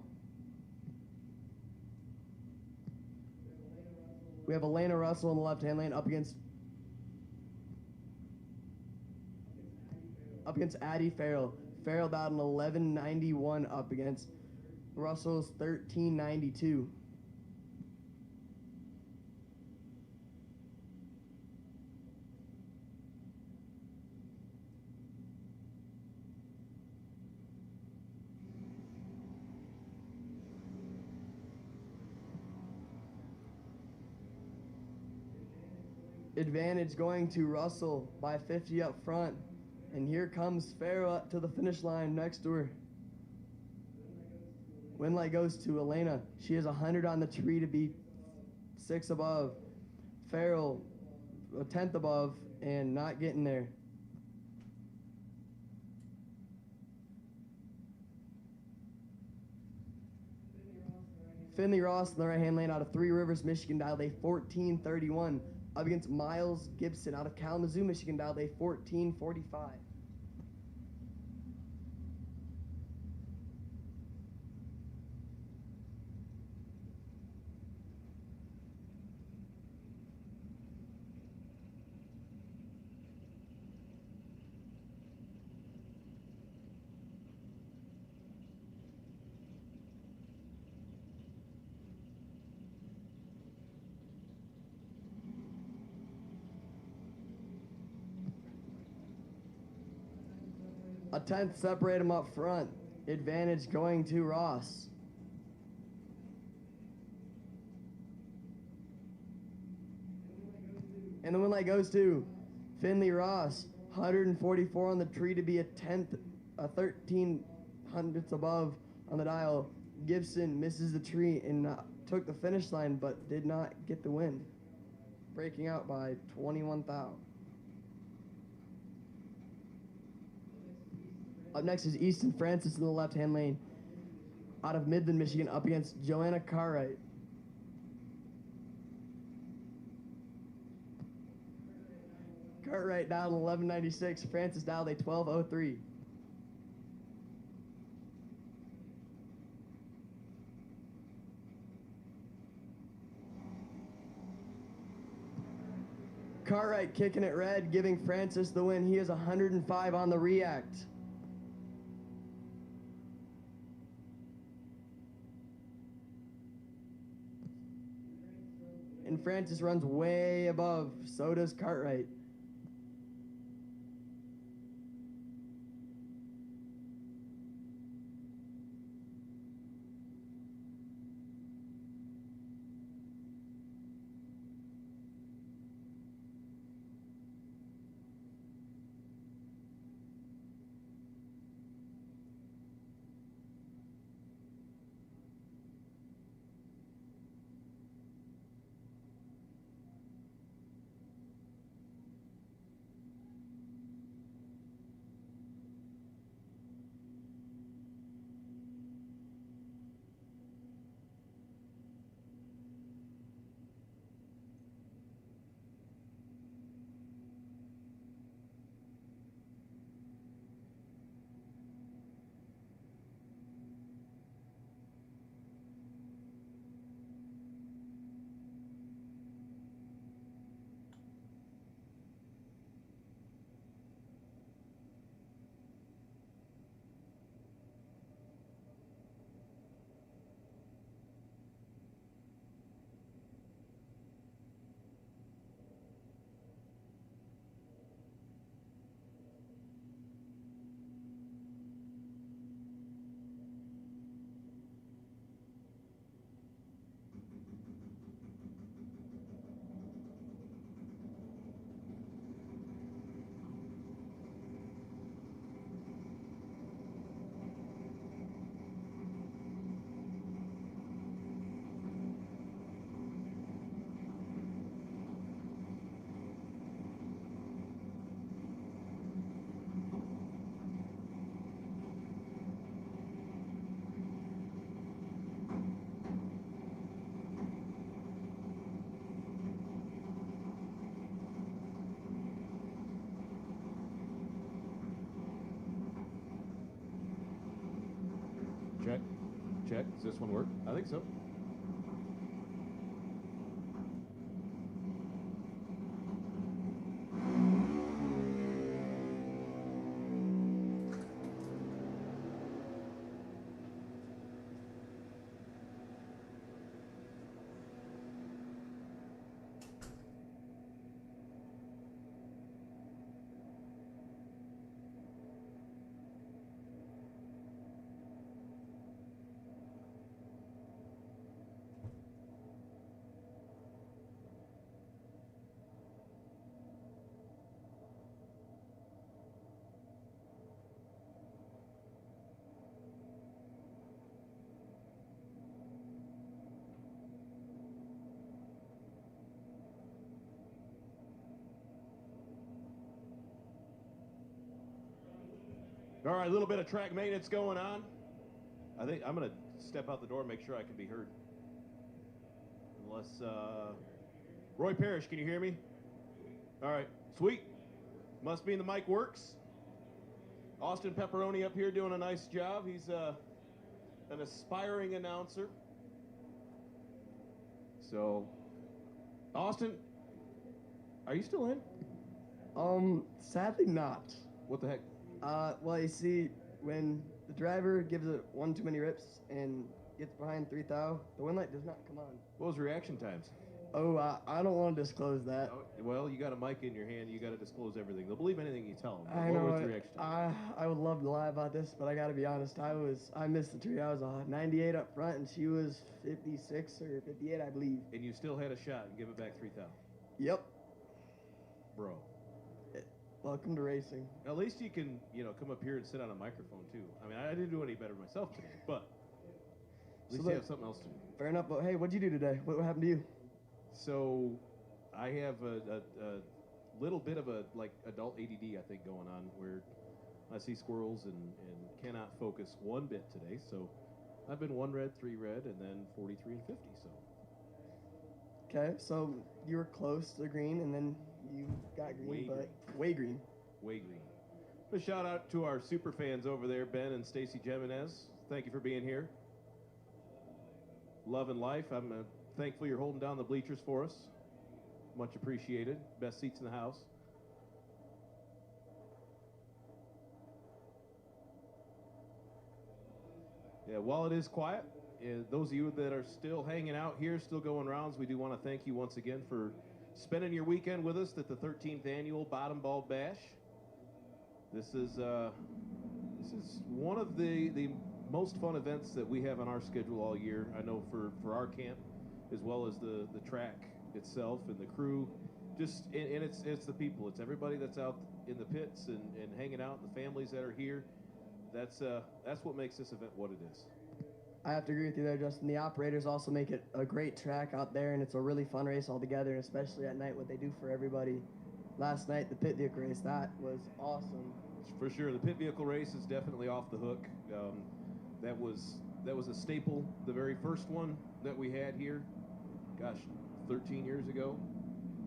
We have Elena Russell in the left-hand lane up against Addie Farrell. Farrell about an 11.91 up against Russell's 13.92. Advantage going to Russell by 50 up front. And here comes Farrell up to the finish line next to her. Win light goes to Elena. She has 100 on the tree to be 6 above. Farrell a 10th above and not getting there. Finley Ross in the right-hand lane out of Three Rivers, Michigan, dialed a 14.31 up against Miles Gibson out of Kalamazoo, Michigan, dialed a 14.45. A 10th separate him up front. Advantage going to Ross. And the win light goes to Finley Ross. 144 on the tree to be a 13 hundredths above on the dial. Gibson misses the tree and took the finish line, but did not get the win, breaking out by 21 thou. Up next is Easton Francis in the left-hand lane out of Midland, Michigan, up against Joanna Cartwright. Cartwright dialed 11.96. Francis dialed a 12.03. Cartwright kicking it red, giving Francis the win. He has 105 on the react. And Francis runs way above. So does Cartwright. check. Does this one work? I think so. All right, a little bit of track maintenance going on. I think I'm going to step out the door and make sure I can be heard. Unless, Roy Parrish, can you hear me? All right, sweet. Must mean the mic works. Austin Pepperoni up here doing a nice job. He's an aspiring announcer. So, Austin, are you still in? Sadly not. What the heck? Well, you see, when the driver gives it one too many rips and gets behind 3,000, the wind light does not come on. What was reaction times? Oh, I don't want to disclose that. Oh, well, you got a mic in your hand. You got to disclose everything. They'll believe anything you tell them. I What know. was the reaction time? I would love to lie about this, but I got to be honest. I missed the tree. I was 98 up front, and she was 56 or 58, I believe. And you still had a shot and give it back 3,000. Yep. Bro. Welcome to racing. At least you can, come up here and sit on a microphone too. I mean, I didn't do any better myself today, but at least you have something else to do. Fair enough. But hey, what'd you do today? What happened to you? So, I have a little bit of a adult ADD, I think, going on where I see squirrels and cannot focus one bit today. So, I've been 1 red, 3 red, and then 43 and 50. So. Okay, so you were close to green, and then you got green, way green. Way green. A shout out to our super fans over there, Ben and Stacy Jimenez. Thank you for being here. Love and life. I'm thankful you're holding down the bleachers for us. Much appreciated. Best seats in the house. Yeah, while it is quiet, those of you that are still hanging out here, still going rounds, we do want to thank you once again for spending your weekend with us at the 13th annual Bottom Ball Bash. This is one of the most fun events that we have on our schedule all year. I know for our camp, as well as the track itself and the crew. Just and it's the people. It's everybody that's out in the pits and hanging out, and the families that are here. That's what makes this event what it is. I have to agree with you there, Justin. The operators also make it a great track out there, and it's a really fun race altogether, and especially at night, what they do for everybody. Last night, the pit vehicle race, that was awesome. For sure, the pit vehicle race is definitely off the hook. That was a staple, the very first one that we had here, gosh, 13 years ago,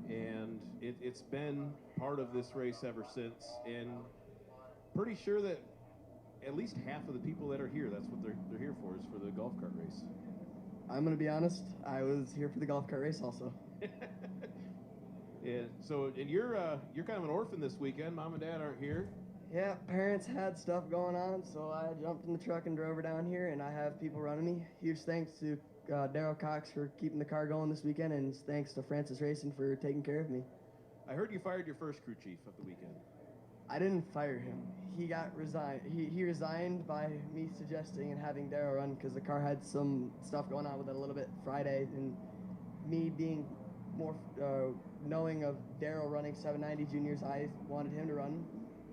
and it's been part of this race ever since, and pretty sure that at least half of the people that are here, that's what they're here for, is for the golf cart race. I'm going to be honest, I was here for the golf cart race also. Yeah, so, and you're kind of an orphan this weekend. Mom and Dad aren't here. Yeah, parents had stuff going on, so I jumped in the truck and drove her down here, and I have people running me. Huge thanks to Daryl Cox for keeping the car going this weekend, and thanks to Francis Racing for taking care of me. I heard you fired your first crew chief of the weekend. I didn't fire him. He got resigned. He resigned by me suggesting and having Daryl run because the car had some stuff going on with it a little bit Friday, and me being more knowing of Daryl running 790 juniors, I wanted him to run,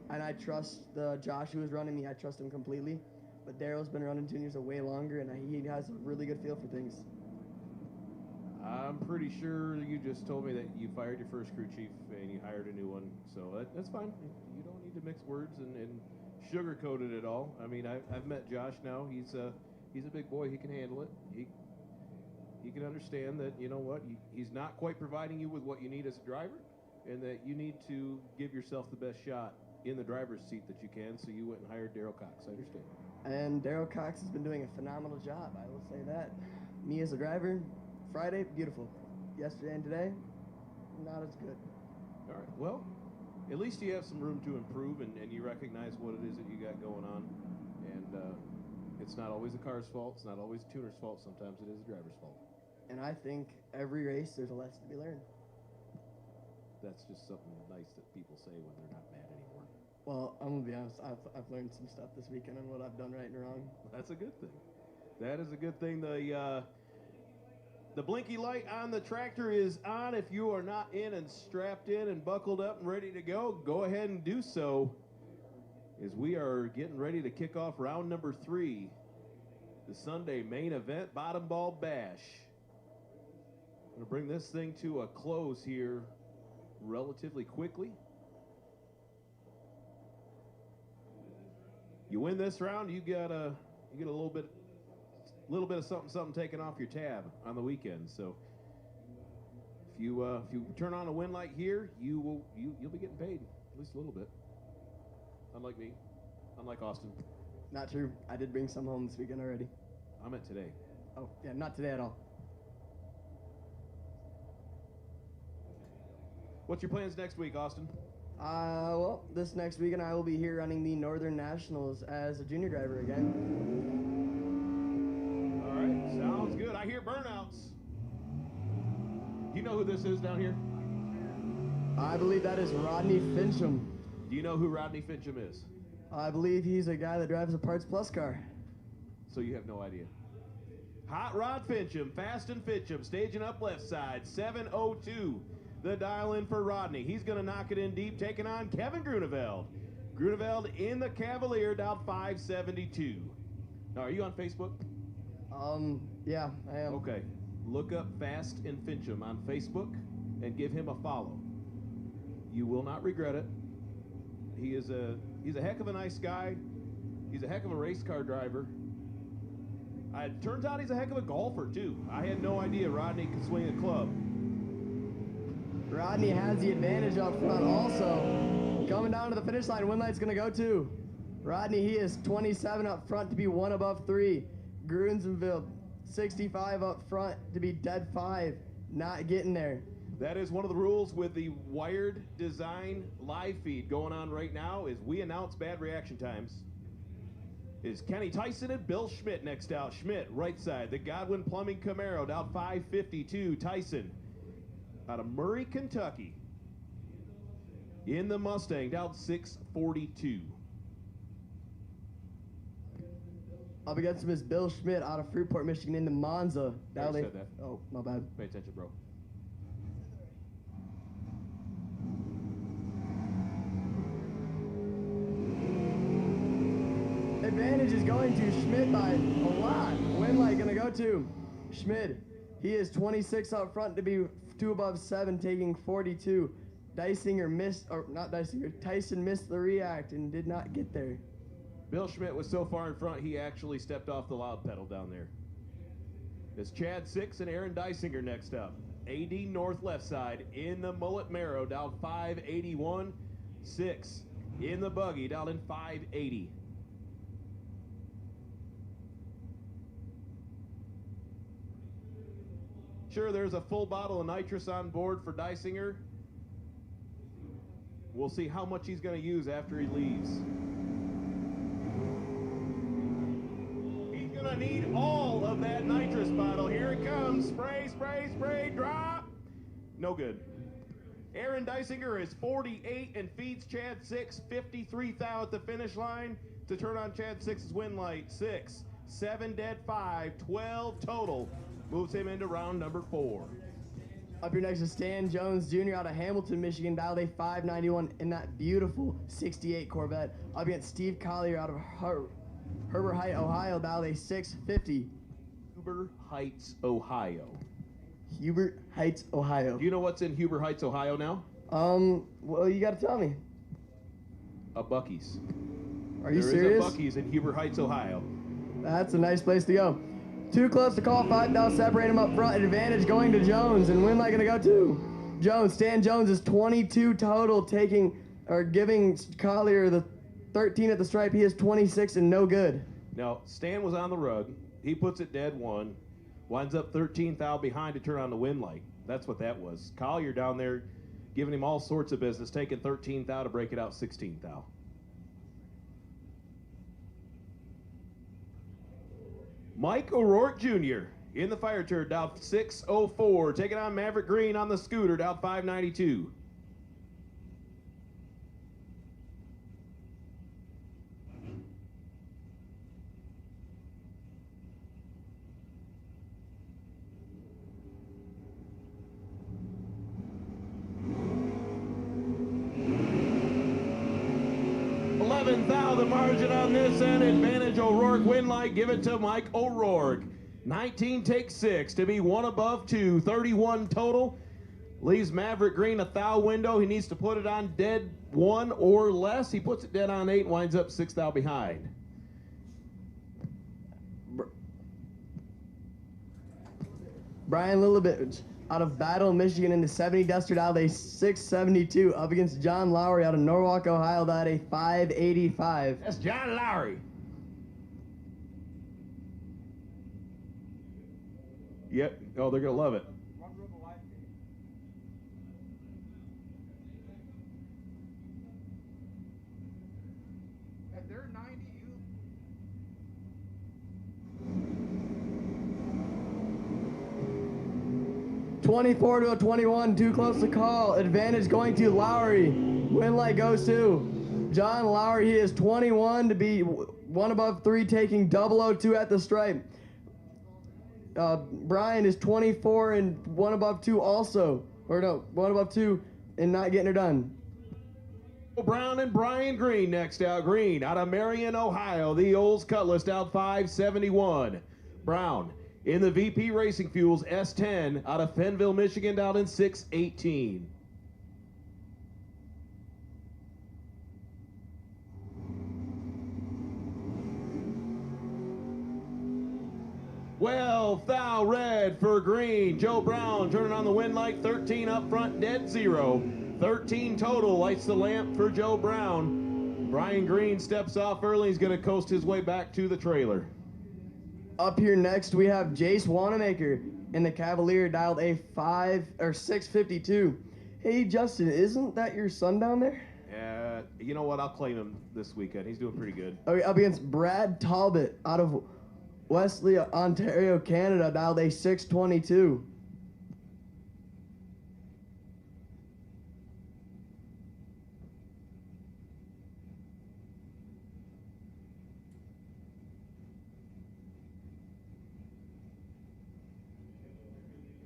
and I trust Josh who was running me. I trust him completely, but Daryl's been running juniors a way longer, and he has a really good feel for things. I'm pretty sure you just told me that you fired your first crew chief and you hired a new one, so that's fine. You don't need to mix words and sugarcoat it at all. I mean, I've met Josh now. He's a big boy. He can handle it. He can understand that, you know what, he's not quite providing you with what you need as a driver, and that you need to give yourself the best shot in the driver's seat that you can, so you went and hired Daryl Cox. I understand. And Daryl Cox has been doing a phenomenal job. I will say that. Me as a driver, Friday, beautiful. Yesterday and today, not as good. All right. Well, at least you have some room to improve, and you recognize what it is that you got going on. And it's not always the car's fault. It's not always the tuner's fault. Sometimes it is the driver's fault. And I think every race there's a lesson to be learned. That's just something nice that people say when they're not mad anymore. Well, I'm gonna be honest. I've learned some stuff this weekend on what I've done right and wrong. That's a good thing. That is a good thing. The blinky light on the tractor is on. If you are not in and strapped in and buckled up and ready to go ahead and do so, as we are getting ready to kick off round number 3, the Sunday main event, Bottom Ball Bash. I'm going to bring this thing to a close here relatively quickly. You win this round, you get a little bit of something taken off your tab on the weekend. So if you turn on a win light here, you'll be getting paid at least a little bit. Unlike me, unlike Austin. Not true. I did bring some home this weekend already. I meant today. Oh, yeah, not today at all. What's your plans next week, Austin? Well, this next weekend I will be here running the Northern Nationals as a junior driver again. All right, sounds good. I hear burnouts. Do you know who this is down here? I believe that is Rodney Fincham. Do you know who Rodney Fincham is? I believe he's a guy that drives a Parts Plus car. So you have no idea. Hot Rod Fincham, Fast and Fincham, staging up left side, 7:02. The dial in for Rodney. He's going to knock it in deep, taking on Kevin Grunewald. Grunewald in the Cavalier, down 572. Now, are you on Facebook? Yeah, I am. Okay. Look up Fast and Fincham on Facebook and give him a follow. You will not regret it. He's a heck of a nice guy. He's a heck of a race car driver. It turns out he's a heck of a golfer, too. I had no idea Rodney could swing a club. Rodney has the advantage up front also. Coming down to the finish line, Winlight's going to go to Rodney. He is 27 up front to be 1 above 3. Grunzenville, 65 up front to be dead 5. Not getting there. That is one of the rules with the Wired Design live feed going on right now is we announce bad reaction times. Is Kenny Tyson and Bill Schmidt next out. Schmidt, right side. The Godwin Plumbing Camaro, down 552. Tyson, out of Murray, Kentucky. In the Mustang, down 642. Up against him is Bill Schmidt out of Freeport, Michigan into Monza. I already said that. Oh, my bad. Pay attention, bro. Advantage is going to Schmidt by a lot. Winlight going to go to Schmidt. He is 26 up front to be 2 above 7, taking 42. Tyson missed the react and did not get there. Bill Schmidt was so far in front, he actually stepped off the loud pedal down there. It's Chad Six and Aaron Dysinger next up. AD North left side in the Mullet Marrow, down 581. 6 in the buggy, down in 580. Sure, there's a full bottle of nitrous on board for Dysinger. We'll see how much he's going to use after he leaves. He's going to need all of that nitrous bottle. Here it comes. Spray, spray, spray, drop. No good. Aaron Dysinger is 48 and feeds Chad Six 53 thou at the finish line to turn on Chad Six's win light. 6, 7 dead 5, 12 total. Moves him into round number 4. Up here next is Stan Jones Jr. out of Hamilton, Michigan, dialed a 591 in that beautiful 68 Corvette. Up against Steve Collier out of Herbert Heights, Ohio, dialed a 650. Huber Heights, Ohio. Hubert Heights, Ohio. Do you know what's in Huber Heights, Ohio now? Well, you gotta tell me. A Buc-ee's. Are you There serious? is a Buc-ee's in Huber Heights, Ohio. That's a nice place to go. Too close to call, 5 thou, separate him up front. Advantage going to Jones, and Winlight gonna go to Jones. Stan Jones is 22 total, or giving Collier the 13 at the stripe. He is 26 and no good. Now, Stan was on the rug. He puts it dead one. Winds up 13th out behind to turn on the wind light. That's what that was. Collier down there giving him all sorts of business, taking 13th out to break it out 16th out. Mike O'Rourke Jr. in the fire turd, down 604, taking on Maverick Green on the scooter, down 592. The margin on this end, advantage O'Rourke win light, give it to Mike O'Rourke. 19 takes 6 to be 1 above 2, 31 total. Leaves Maverick Green a thou window. He needs to put it on dead 1 or less. He puts it dead on 8, winds up 6 thou behind. Brian Lillibich out of Battle, Michigan in the 70 Duster dialed a 672 up against John Lowry out of Norwalk, Ohio, dialed a 585. That's John Lowry. Yep. Oh, they're going to love it. At their 90, 24 to a 21, too close to call. Advantage going to Lowry. Win light goes to John Lowry. He is 21 to be 1 above 3, taking 002 at the stripe. Brian is 24 and 1 above 2 also. Or no, 1 above 2 and not getting her done. Brown and Brian Green next out. Green out of Marion, Ohio. The Olds Cutlass out 571. Brown in the VP Racing Fuels S10 out of Fenville, Michigan, down in 618. Well, thou red for Green. Joe Brown turning on the wind light, 13 up front, dead 0. 13 total, lights the lamp for Joe Brown. Brian Green steps off early. He's going to coast his way back to the trailer. Up here next, we have Jace Wanamaker in the Cavalier, dialed a 652. Hey, Justin, isn't that your son down there? You know what? I'll claim him this weekend. He's doing pretty good. Okay, up against Brad Talbot out of Wesley, Ontario, Canada, dialed a 622.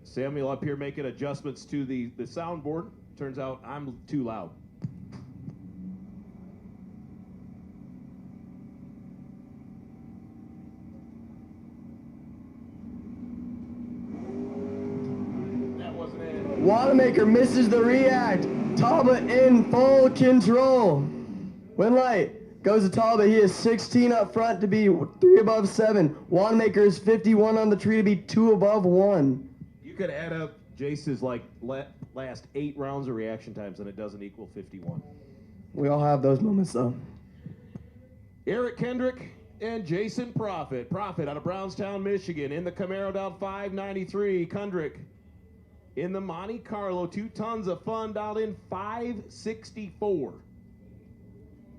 Samuel up here making adjustments to the soundboard. Turns out I'm too loud. That wasn't it. Wanamaker misses the react. Talbot in full control. Win light goes to Talbot. He is 16 up front to be 3 above 7. Wanamaker is 51 on the tree to be 2 above 1. You could add up Jace's last 8 rounds of reaction times and it doesn't equal 51. We all have those moments though. Eric Kendrick and Jason Profit. Profit out of Brownstown, Michigan in the Camaro down 593. Kendrick in the Monte Carlo, 2 tons of fun down in 564.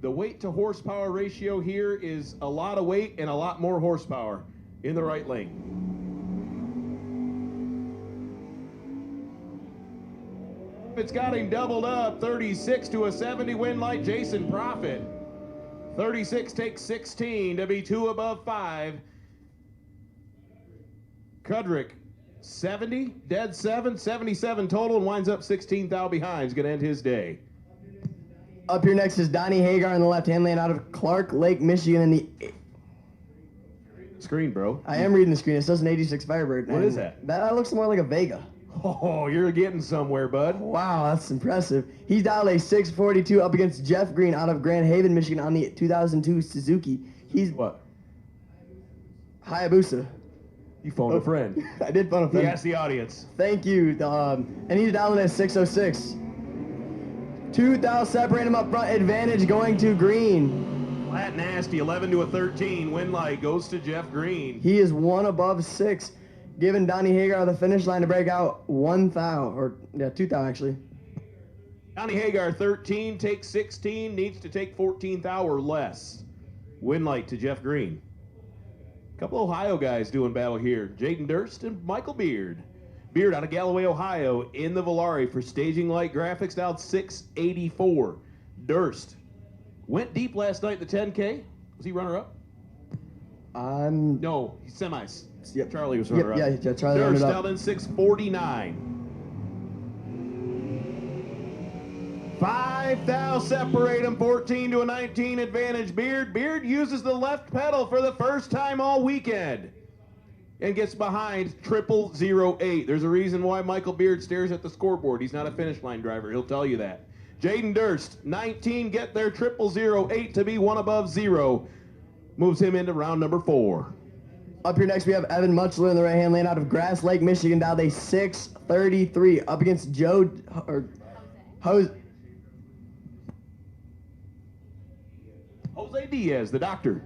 The weight to horsepower ratio here is a lot of weight and a lot more horsepower in the right lane. It's got him doubled up, 36 to a 70 win light. Jason Profit. 36 takes 16 to be 2 above 5. Kudrick, 70, dead 7, 77 total, and winds up 16 thou behind. He's going to end his day. Up here next is Donnie Hagar in the left-hand lane out of Clark Lake, Michigan in the... Screen, bro. I am reading the screen. It says an 86 Firebird. What is that? That looks more like a Vega. Oh, you're getting somewhere, bud. Wow, that's impressive. He's dialed a 642 up against Jeff Green out of Grand Haven, Michigan on the 2002 Suzuki. He's What? Hayabusa. You phoned a friend. I did phone a friend. He asked the audience. Thank you. And he's dialing at 606. 2 thou separate him up front. Advantage going to Green. Flat nasty, 11 to a 13. Win light goes to Jeff Green. He is 1 above 6, giving Donnie Hagar the finish line to break out 1 thou, or 2 thou actually. Donnie Hagar, 13, takes 16, needs to take 14th hour or less. Win light to Jeff Green. Couple Ohio guys doing battle here. Jaden Durst and Michael Beard. Beard out of Galloway, Ohio, in the Volare for staging light graphics, down 684. Durst went deep last night in the 10K. Was he runner-up? No, he's semis. Yep. Charlie was runner-up. Yeah, Charlie Durst runner-up. out in 649. 5 thou separate him, 14 to a 19 advantage. Beard uses the left pedal for the first time all weekend and gets behind 0008. There's a reason why Michael Beard stares at the scoreboard. He's not a finish line driver. He'll tell you that. Jaden Durst, 19, get there 0008 to be 1 above 0. Moves him into round number 4. Up here next, we have Evan Mutchler in the right-hand lane out of Grass Lake, Michigan, dialed a 633. Up against Jose Jose Diaz, the doctor.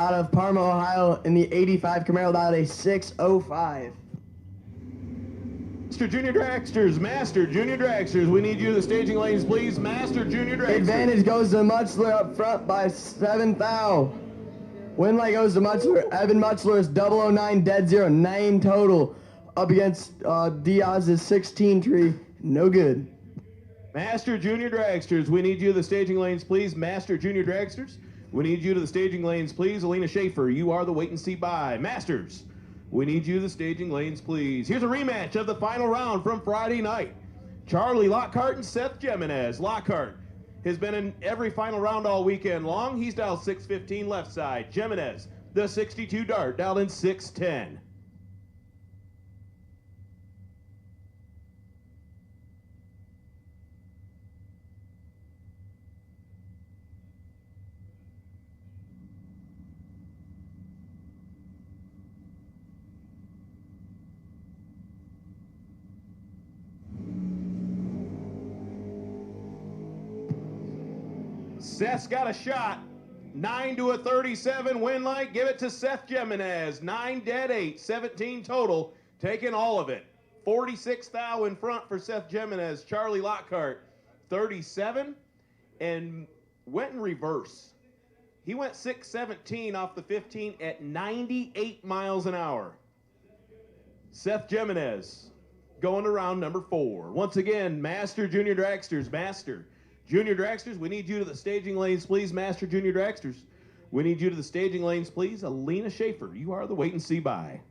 out of Parma, Ohio, in the 85 Camaro, dialed a 605. Master Junior Dragsters, we need you to the staging lanes, please. Master Junior Dragsters. Advantage goes to Mutchler up front by 7 thou. Win light goes to Mutchler. Evan Mutchler is 009, dead 0, 9 total. Up against Diaz's 16 tree, no good. Master Junior Dragsters, we need you to the staging lanes, please. Master Junior Dragsters, we need you to the staging lanes, please. Alina Schaefer, you are the wait and see by. Masters, we need you to the staging lanes, please. Here's a rematch of the final round from Friday night. Charlie Lockhart and Seth Jimenez. Lockhart has been in every final round all weekend long. He's dialed 615 left side. Jimenez, the 62 dart, dialed in 610. Seth's got a shot. 9 to a 37 win light. Give it to Seth Jimenez. 9 dead 8, 17 total. Taking all of it. 46 thou in front for Seth Jimenez. Charlie Lockhart, 37, and went in reverse. He went 617 off the 15 at 98 miles an hour. Seth Jimenez going to round number 4. Once again, Master Junior Dragsters. Master Junior Dragsters, we need you to the staging lanes, please. Master Junior Dragsters, we need you to the staging lanes, please. Alina Schaefer, you are the wait and see by.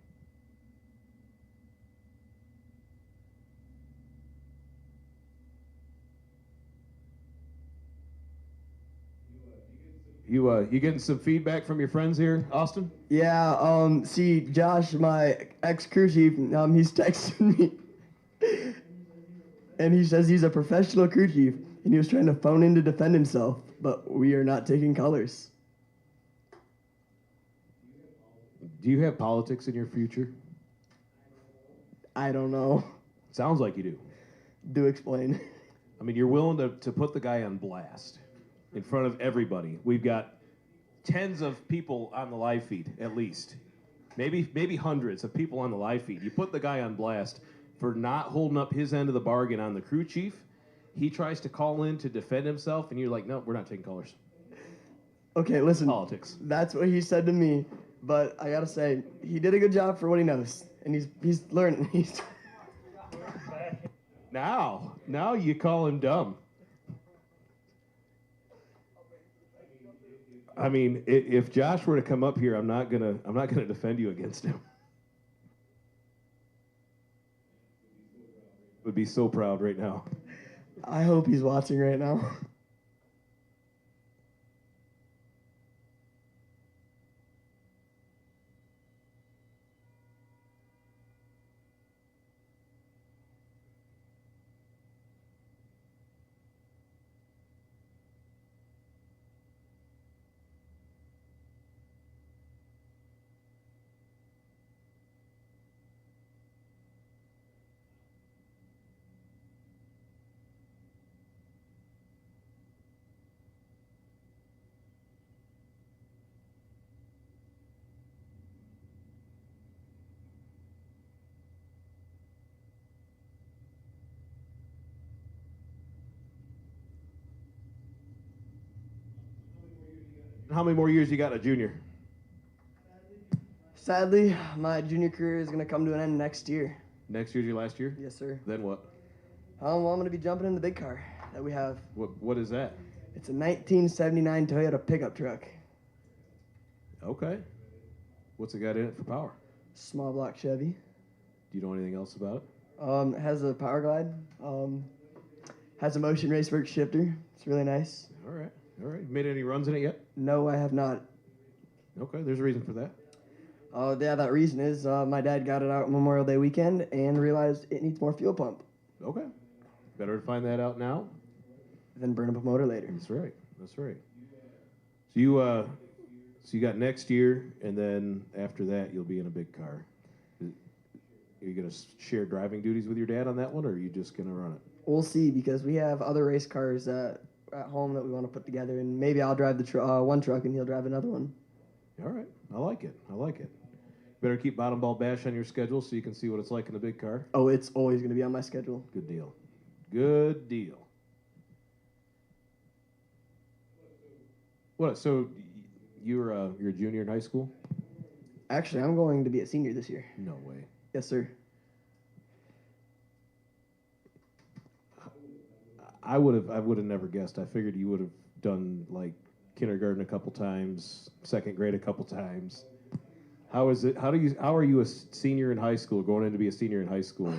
You getting some feedback from your friends here, Austin? Yeah, see, Josh, my ex-crew chief, he's texting me. And he says he's a professional crew chief, and he was trying to phone in to defend himself, but we are not taking colors. Do you have politics in your future? I don't know. Sounds like you do. Do explain. I mean, you're willing to put the guy on blast in front of everybody. We've got tens of people on the live feed, at least. Maybe hundreds of people on the live feed. You put the guy on blast for not holding up his end of the bargain on the crew chief. He tries to call in to defend himself, and you're like, no, we're not taking colors. Okay, listen. Politics. That's what he said to me, but I gotta say, he did a good job for what he knows, and he's learning. Now you call him dumb. I mean, if Josh were to come up here, I'm not gonna defend you against him. Would be so proud right now. I hope he's watching right now. How many more years you got in a junior? Sadly, my junior career is going to come to an end next year. Next year's your last year? Yes, sir. Then what? Well, I'm going to be jumping in the big car that we have. What is that? It's a 1979 Toyota pickup truck. Okay. What's it got in it for power? Small block Chevy. Do you know anything else about it? It has a power glide. Has a Motion Raceworks shifter. It's really nice. All right. All right. Made any runs in it yet? No, I have not. Okay. There's a reason for that. Yeah, that reason is my dad got it out Memorial Day weekend and realized it needs more fuel pump. Okay. Better to find that out now. Then burn up a motor later. That's right. That's right. So you got next year, and then after that, you'll be in a big car. Are you gonna share driving duties with your dad on that one, or are you just gonna run it? We'll see, because we have other race cars at home that we want to put together, and maybe I'll drive the one truck and he'll drive another one. All right. I like it. I like it. Better keep Bottom Ball Bash on your schedule so you can see what it's like in a big car. Oh, it's always going to be on my schedule. Good deal. Good deal. What? So you're a junior in high school? Actually, I'm going to be a senior this year. No way. Yes, sir. I would have never guessed. I figured you would have done like kindergarten a couple times, second grade a couple times. How is it? How are you a senior in high school, going in to be a senior in high school,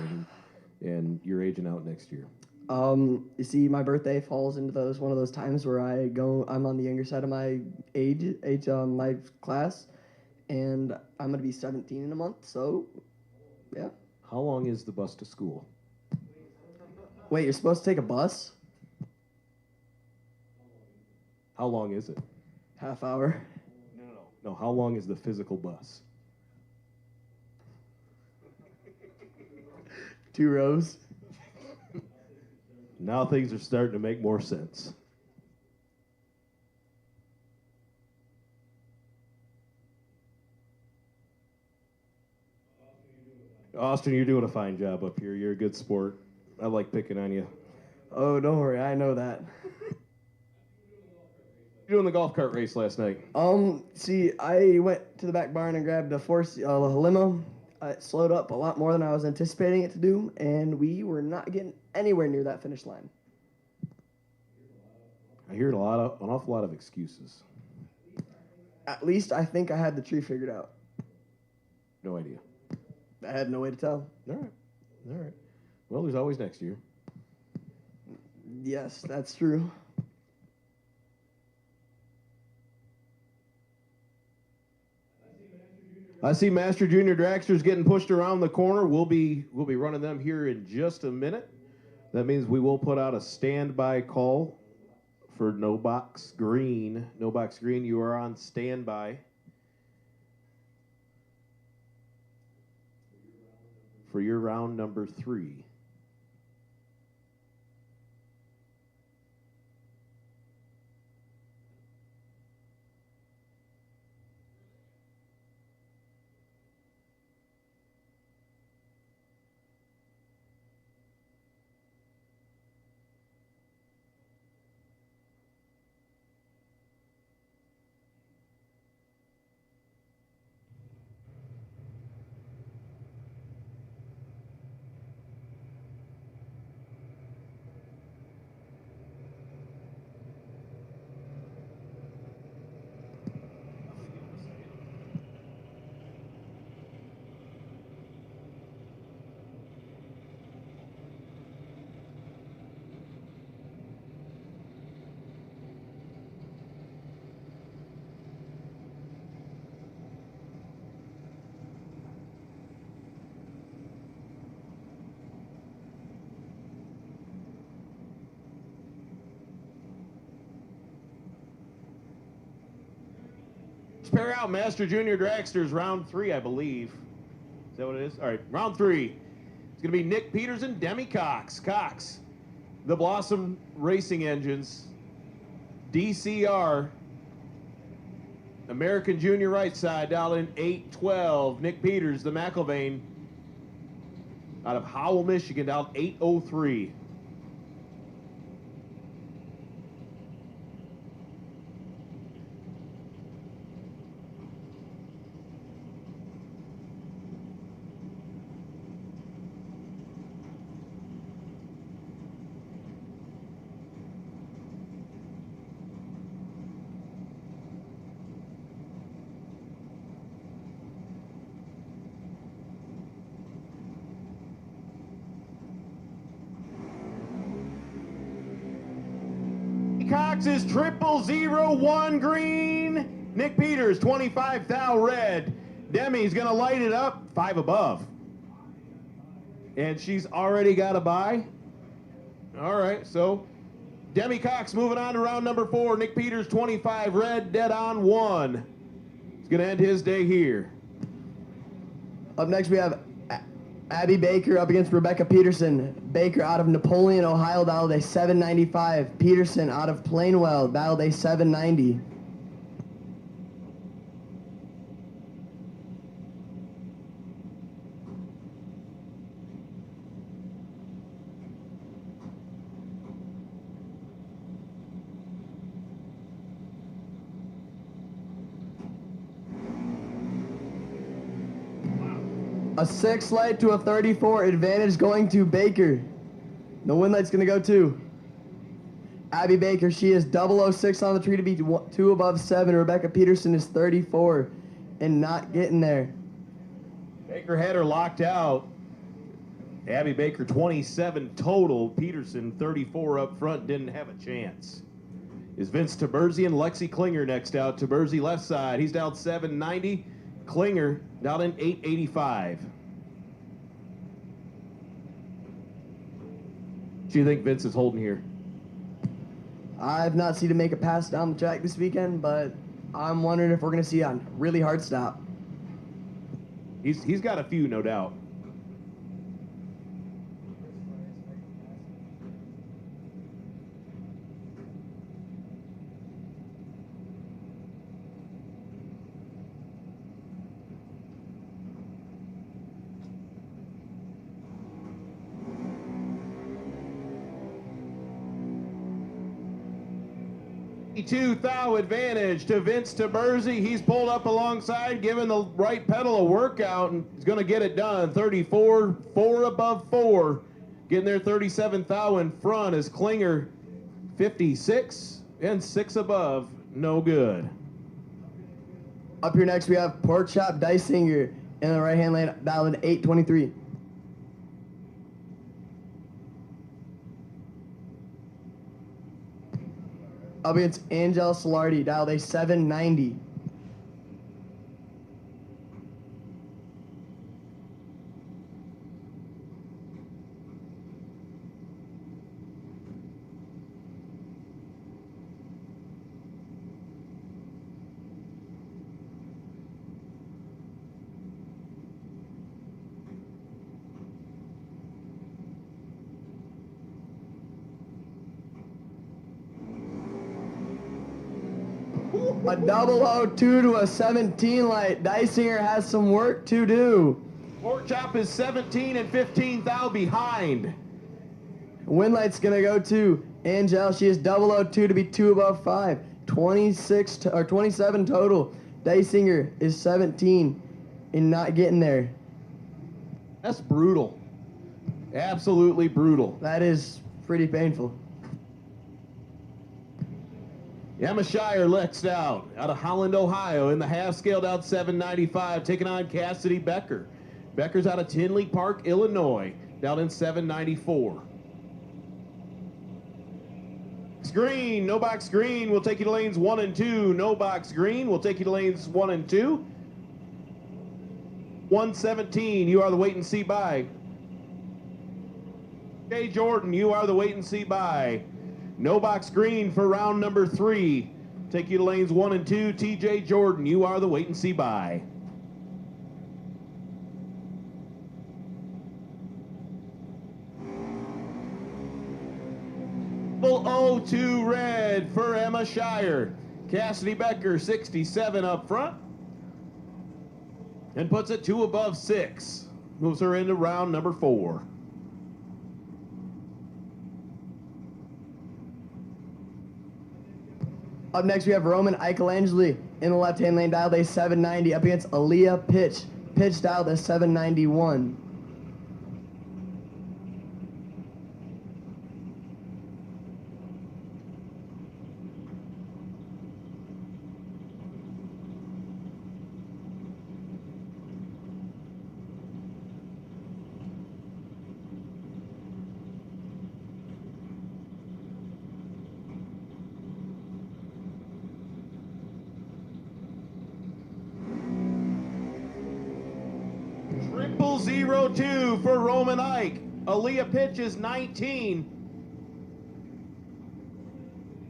and you're aging out next year? You see, my birthday falls into one of those times where I'm on the younger side of my my class, and I'm gonna be 17 in a month. So, yeah. How long is the bus to school? Wait, you're supposed to take a bus? How long is it? Half hour. No, how long is the physical bus? 2 rows. Now things are starting to make more sense. Austin, you're doing a fine job up here. You're a good sport. I like picking on you. Oh, don't worry, I know that. You're doing the golf cart race last night. See, I went to the back barn and grabbed a limo. It slowed up a lot more than I was anticipating it to do, and we were not getting anywhere near that finish line. I hear an awful lot of excuses. At least I think I had the tree figured out. No idea. I had no way to tell. All right. All right. Well, there's always next year. Yes, that's true. I see Master Junior Dragsters getting pushed around the corner. We'll be running them here in just a minute. That means we will put out a standby call for No Box Green. No Box Green, you are on standby for your round number 3. Pair out Master Junior Dragsters, round 3, I believe. Is that what it is? All right, round 3. It's going to be Nick Peterson, Demi Cox. Cox, the Blossom Racing Engines, DCR, American Junior right side, dial in 812. Nick Peters, the McIlvain, out of Howell, Michigan, dial 803. Cox is 0001 green. Nick Peters, 25 thou red. Demi's going to light it up, 5 above. And she's already got a bye. All right, so Demi Cox moving on to round number 4. Nick Peters, 25 red, dead on 1. He's going to end his day here. Up next, we have Abby Baker up against Rebecca Peterson. Baker out of Napoleon, Ohio, battled a 795. Peterson out of Plainwell, battled a 790. A 6 light to a 34, advantage going to Baker. The win light's gonna go to Abby Baker. She is 006 on the tree to be 2 above 7. Rebecca Peterson is 34 and not getting there. Baker had her locked out. Abby Baker, 27 total. Peterson, 34 up front, didn't have a chance. Is Vince Taberzi and Lexi Klinger next out. Taberzi left side. He's down 790. Klinger down in 885. Do you think Vince is holding here? I've not seen him make a pass down the track this weekend, but I'm wondering if we're gonna see a really hard stop. He's got a few, no doubt. Thou advantage to Vince Taberzi. He's pulled up alongside, giving the right pedal a workout, and he's going to get it done. 34, 4 above 4. Getting there 37 thou in front is Klinger, 56 and 6 above. No good. Up here next, we have Pork Chop Dysinger in the right-hand lane, battling 823. Up against Angel Solardi, dialed a 790. A 002 to a 17 light. Dysinger has some work to do. Pork Chop is 17 and 15 thou behind. Win light's gonna go to Angel. She is 002 to be 2 above 5. 27 total. Dysinger is 17 and not getting there. That's brutal. Absolutely brutal. That is pretty painful. Emma Shire next out of Holland, Ohio, in the half scaled out 795, taking on Cassidy Becker. Becker's out of Tinley Park, Illinois, down in 794. Green, no box green, will take you to lanes 1 and 2. No box green, will take you to lanes 1 and 2. 117, you are the wait and see by. Jay Jordan, you are the wait and see by. No box green for round number 3. Take you to lanes 1 and 2. TJ Jordan, you are the wait and see by. Full 02 red for Emma Shire. Cassidy Becker, 67 up front. And puts it 2 above 6. Moves her into round number 4. Up next, we have Roman Eichelangeli in the left-hand lane, dialed a 790, up against Aaliyah Pitch. Pitch dialed a 791. 602 for Roman Ike. Aaliyah pitches 19.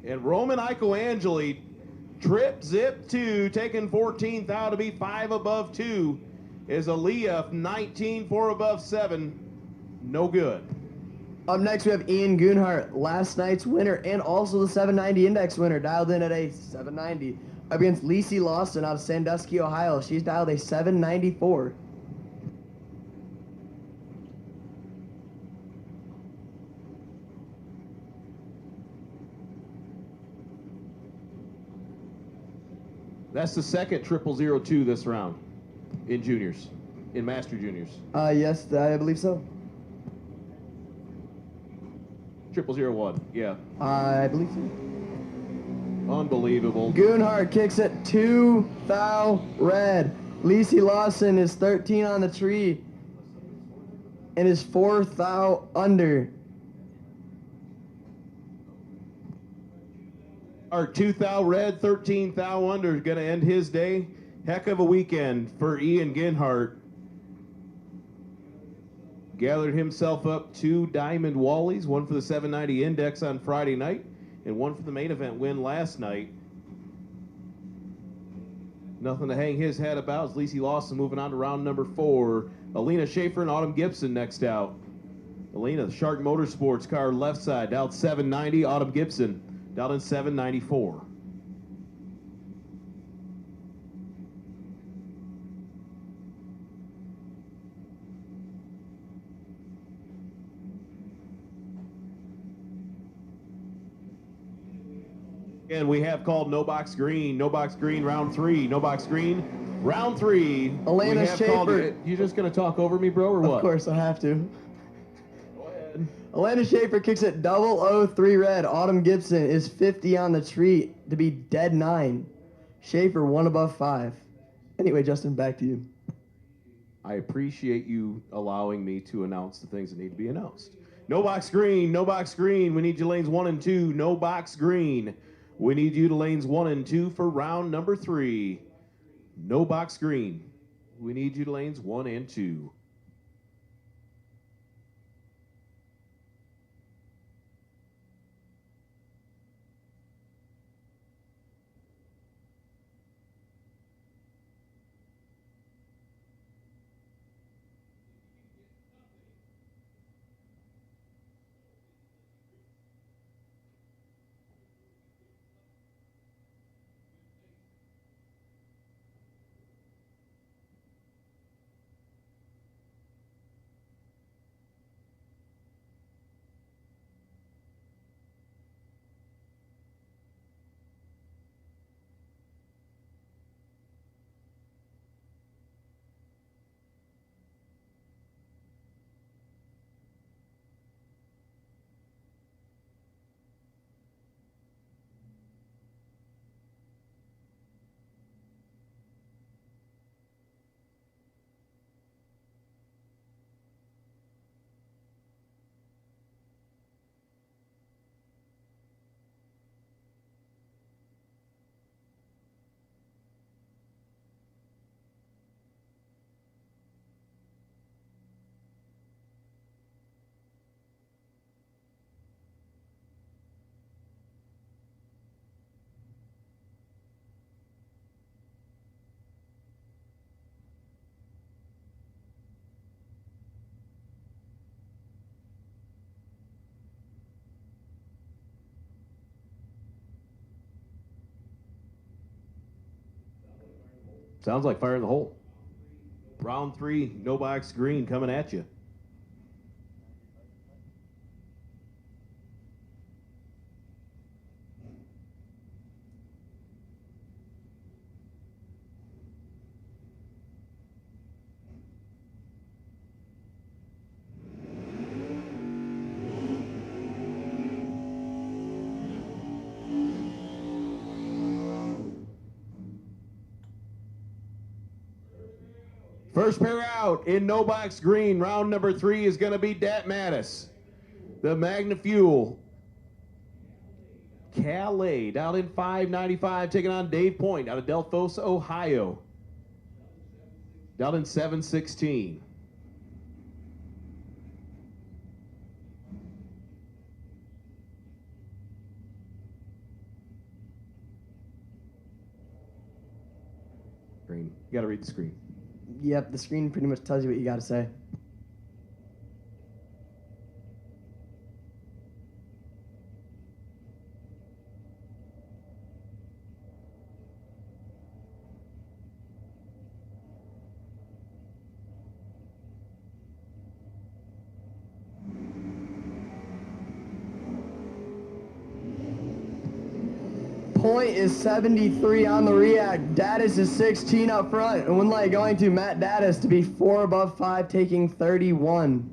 And Roman Ike-Angeli trip zip 2, taking 14th out to be 5 above 2. Is Aaliyah 19, 4 above 7. No good. Up next, we have Ian Goonhart, last night's winner and also the 790 index winner, dialed in at a 790. Up against Lacey Lawson out of Sandusky, Ohio. She's dialed a 794. That's the second 0002 this round in juniors, in Master Juniors. Yes, I believe so. 0001, yeah. I believe so. Unbelievable. Goonhart kicks it 2 thou red. Lacey Lawson is 13 on the tree and is 4 thou under. Our 2 thou red, 13 thou under is going to end his day. Heck of a weekend for Ian Goonhart. Gathered himself up 2 Diamond Wallies, one for the 790 index on Friday night, and one for the main event win last night. Nothing to hang his head about as Lacey Lawson moving on to round number 4. Alina Schaefer and Autumn Gibson next out. Alina, the Shark Motorsports car left side, dialed 790. Autumn Gibson, dialed in 794. And we have called No Box Green. No Box Green, round 3. No Box Green, round 3. Alana We have called Schaefer. it. You just going to talk over me, bro, or what? Of course, I have to. Go ahead. Alana Schaefer kicks it 003 red. Autumn Gibson is 50 on the tree to be dead 9. Schaefer 1 above 5. Anyway, Justin, back to you. I appreciate you allowing me to announce the things that need to be announced. No Box Green, No Box Green. We need you lanes 1 and 2. No Box Green. We need you to lanes 1 and 2 for round number 3. No Box Green. We need you to lanes 1 and 2. Sounds like fire in the hole. Round 3, No Box Green coming at you. First pair out in No Box Green, round number 3 is going to be Dat Mattis. The Magna Fuel. Calais, down in 595, taking on Dave Point out of Delphos, Ohio. Down in 716. Green. You got to read the screen. Yep, the screen pretty much tells you what you got to say. Point is 73 on the react. Daddis is 16 up front. And Winlight going to Matt Daddis to be 4 above 5, taking 31.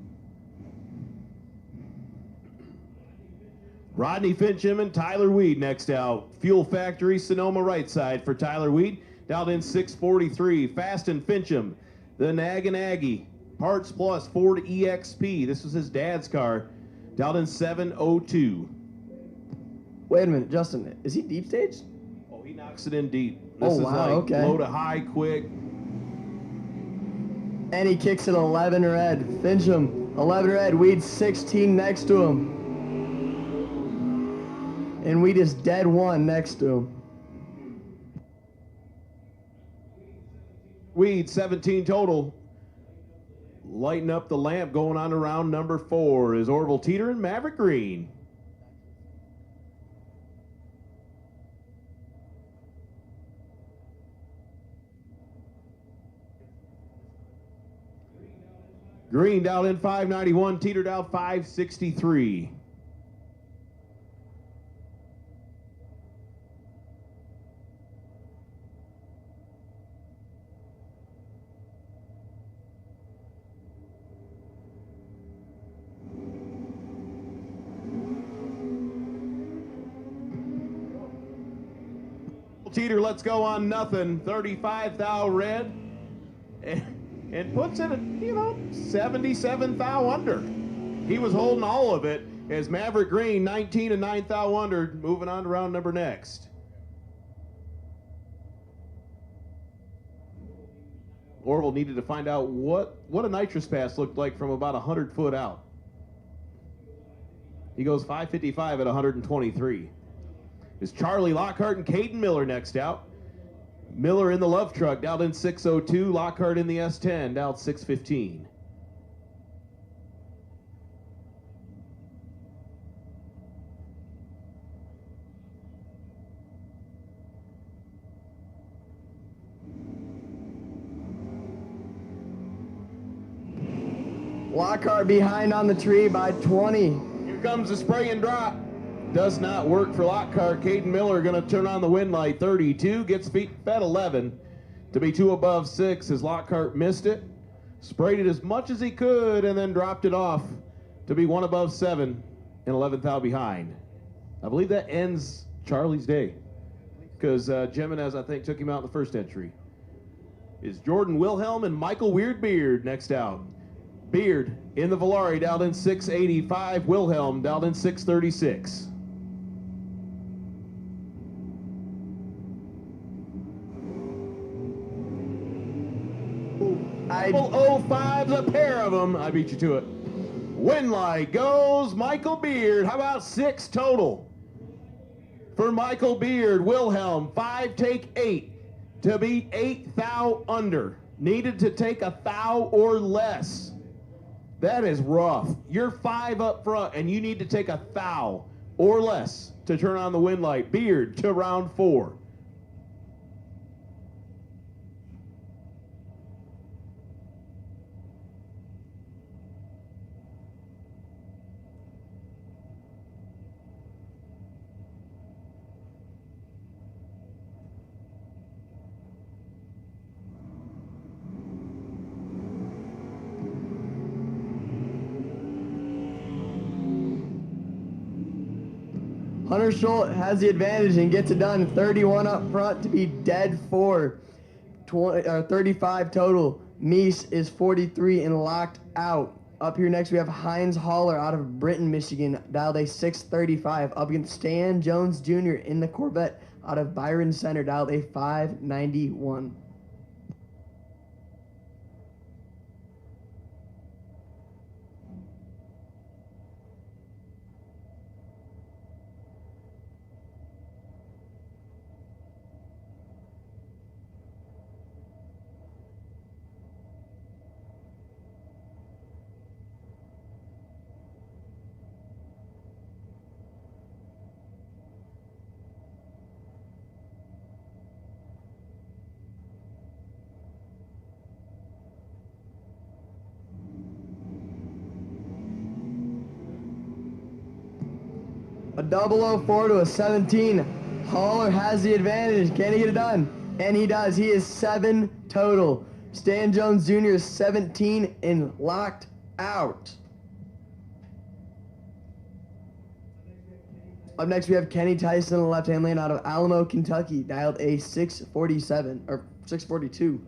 Rodney Fincham and Tyler Weed next out. Fuel Factory, Sonoma right side for Tyler Weed. Dialed in 643. Fast and Fincham. The Nag and Aggie. Parts Plus Ford EXP. This was his dad's car. Dialed in 702. Wait a minute, Justin, is he deep stage? Oh, he knocks it in deep. This Oh, is wow, like okay. low to high quick. And he kicks it 11 red. Fincham, 11 red. Weed 16 next to him. And Weed is dead 1 next to him. Weed 17 total. Lighting up the lamp going on to round number 4 is Orville Teeter and Maverick Green. Green dialed in 591, Teeter dialed 563. Teeter lets go on nothing, 35 thou red, and puts it at, 77 thou under. He was holding all of it as Maverick Green, 19 and 9 thou under, moving on to round number next. Orville needed to find out what a nitrous pass looked like from about 100 foot out. He goes 555 at 123. Is Charlie Lockhart and Caden Miller next out. Miller in the Love Truck, dialed in 602. Lockhart in the S10, dialed 615. Lockhart behind on the tree by 20. Here comes the spray and drop. Does not work for Lockhart. Caden Miller going to turn on the wind light. 32, gets feet fed 11 to be 2 above 6 as Lockhart missed it. Sprayed it as much as he could and then dropped it off to be 1 above 7 and 11th out behind. I believe that ends Charlie's day because Jimenez, I think, took him out in the first entry. Is Jordan Wilhelm and Michael Weird Beard next out. Beard in the Volare, dialed in 685. Wilhelm dialed in 636. Double 05's a pair of them. I beat you to it. Win light goes Michael Beard. How about 6 total? For Michael Beard, Wilhelm, 5 take 8 to beat 8 thou under. Needed to take a thou or less. That is rough. You're 5 up front and you need to take a thou or less to turn on the wind light. Beard to round 4. Hunter Schultz has the advantage and gets it done. 31 up front to be dead 4. 35 total. Meese is 43 and locked out. Up here next we have Heinz Haller out of Britton, Michigan. Dialed a 635. Up against Stan Jones Jr. in the Corvette out of Byron Center. Dialed a 591. A 004 to a 17. Haller has the advantage. Can he get it done? And he does. He is 7 total. Stan Jones Jr. is 17 and locked out. Up next, we have Kenny Tyson in the left-hand lane out of Alamo, Kentucky, dialed a 647 or 642.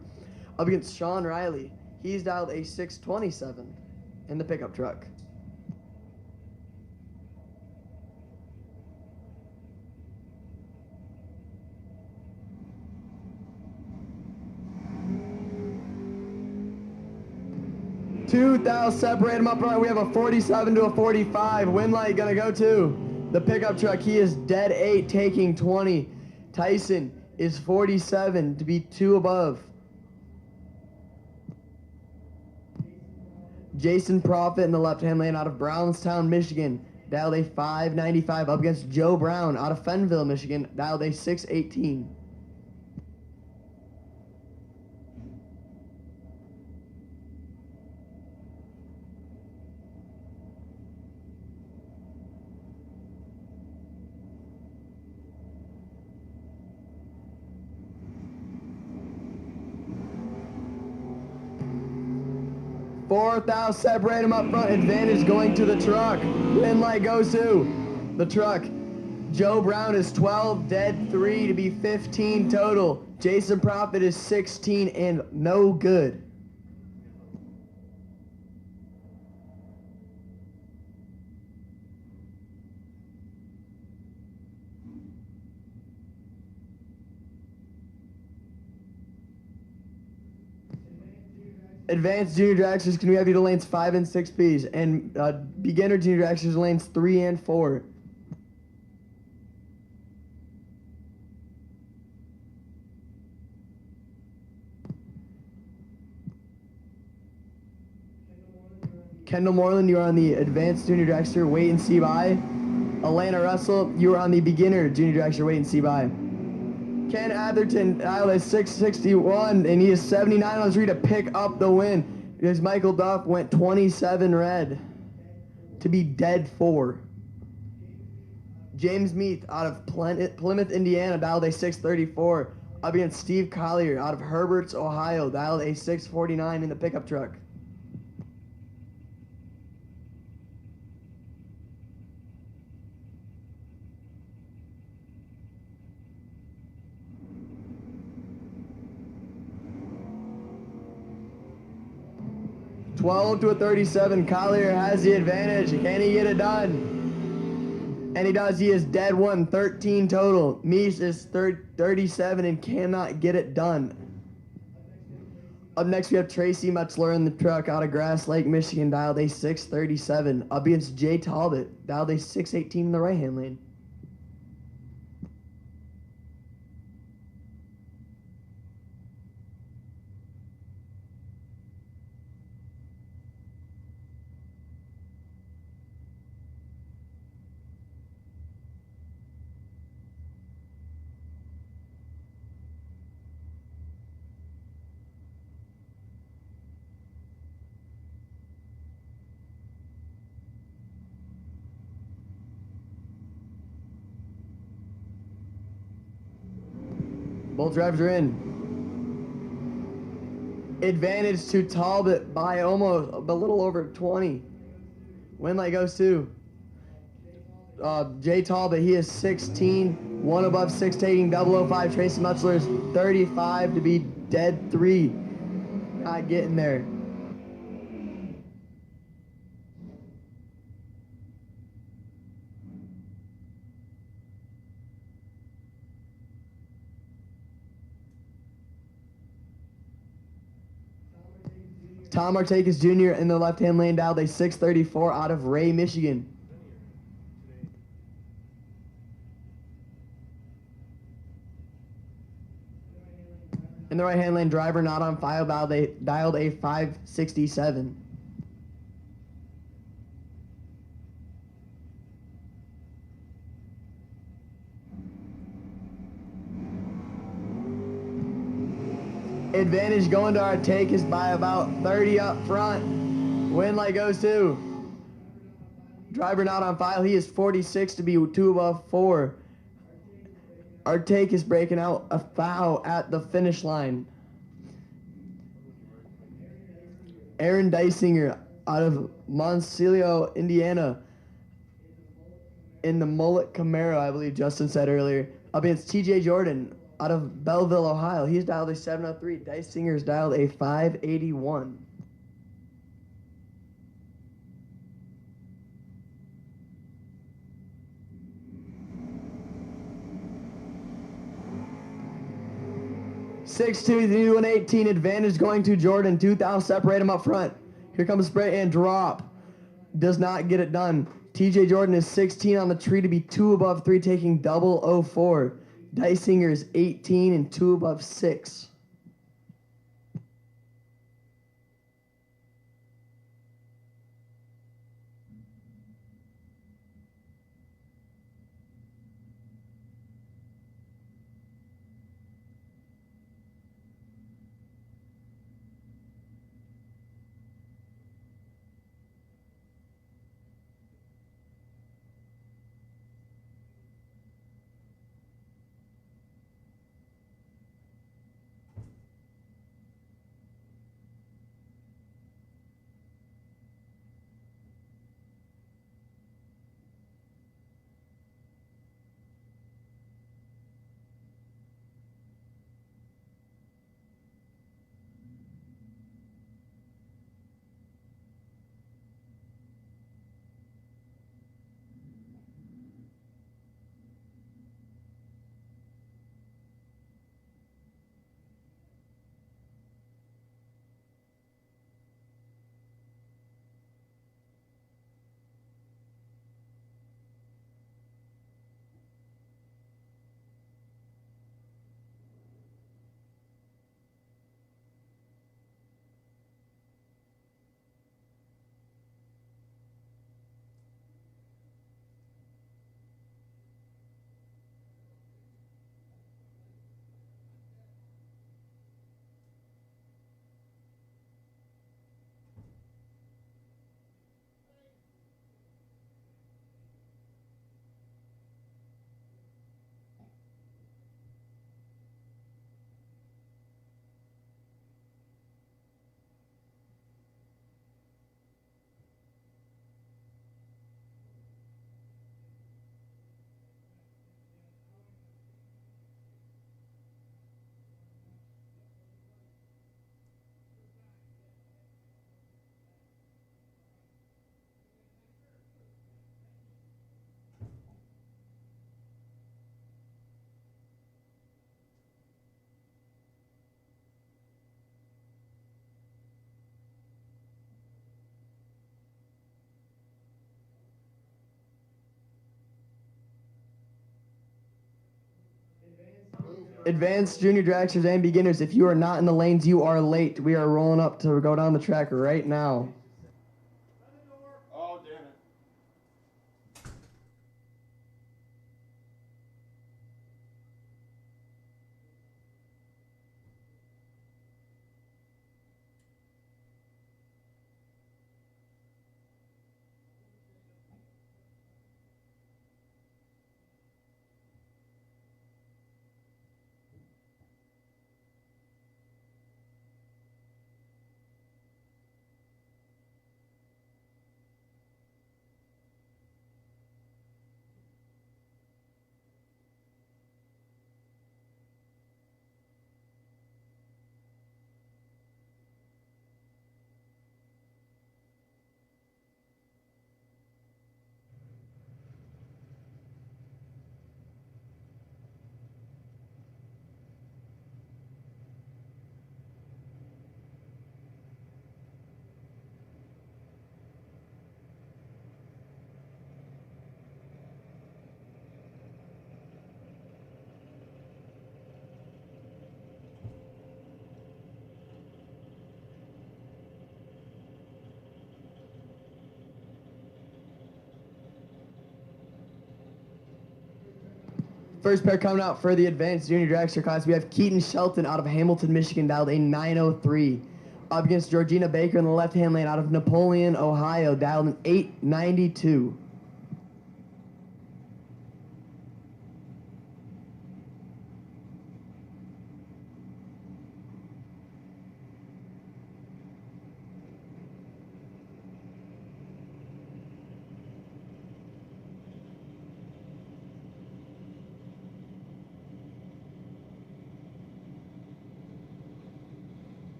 Up against Sean Riley, he's dialed a 627 in the pickup truck. Two thou separate them upright. We have a 47 to a 45. Winlight gonna go to the pickup truck. He is dead 8, taking 20. Tyson is 47 to be 2 above. Jason Profit in the left-hand lane out of Brownstown, Michigan, dialed a 595 up against Joe Brown out of Fenville, Michigan, dialed a 618. Fourth out, separate them up front. Advantage going to the truck. Win light goes to the truck. Joe Brown is 12, dead 3 to be 15 total. Jason Profit is 16 and no good. Advanced junior dragsters, can we have you to lanes 5 and 6, please? And beginner junior dragsters, lanes 3 and 4. Kendall Moreland, you are on the advanced junior dragster, wait and see by. Alana Russell, you are on the beginner junior dragster, wait and see by. Ken Atherton dialed a 661, and he is 79 on the street to pick up the win. Because Michael Duff went 27 red to be dead 4. James Meath out of Plymouth, Indiana, dialed a 634. Up against Steve Collier out of Herberts, Ohio, dialed a 649 in the pickup truck. $12 to a 37. Collier has the advantage. Can he get it done? And he does. He is dead 1, 13 total. Meese is 37 and cannot get it done. Up next, we have Tracy Mutzler in the truck out of Grass Lake, Michigan, dialed a 637. Up against Jay Talbot, dialed a 618 in the right-hand lane. Both drivers are in. Advantage to Talbot by almost a little over 20. Win light goes to Jay Talbot. He is 16, 1 above 6, taking 005. Tracy Mutzler is 35 to be dead 3. Not getting there. Tom Artakis Jr. in the left-hand lane, dialed a 634 out of Ray, Michigan. In the right-hand lane, driver not on file, dialed a 567. Advantage going to Artakis by about 30 up front. Win light goes to Driver not on file. He is 46 to be 2 above 4. Our take is breaking out a foul at the finish line. Aaron Dysinger out of Moncello, Indiana, in the Mullet Camaro, I believe Justin said earlier, up against TJ Jordan out of Belleville, Ohio. He's dialed a 703. Dysinger's dialed a 581. Six two, the 118 advantage going to Jordan. 2,000 separate him up front. Here comes spray and drop. Does not get it done. TJ Jordan is 16 on the tree to be 2 above 3, taking double 04. Dysinger is 18 and 2 above 6. Advanced junior dragsters and beginners, if you are not in the lanes, you are late. We are rolling up to go down the track right now. Oh, damn it. First pair coming out for the advanced junior dragster class, we have Keaton Shelton out of Hamilton, Michigan, dialed a 903. up against Georgina Baker in the left-hand lane out of Napoleon, Ohio, dialed in 892.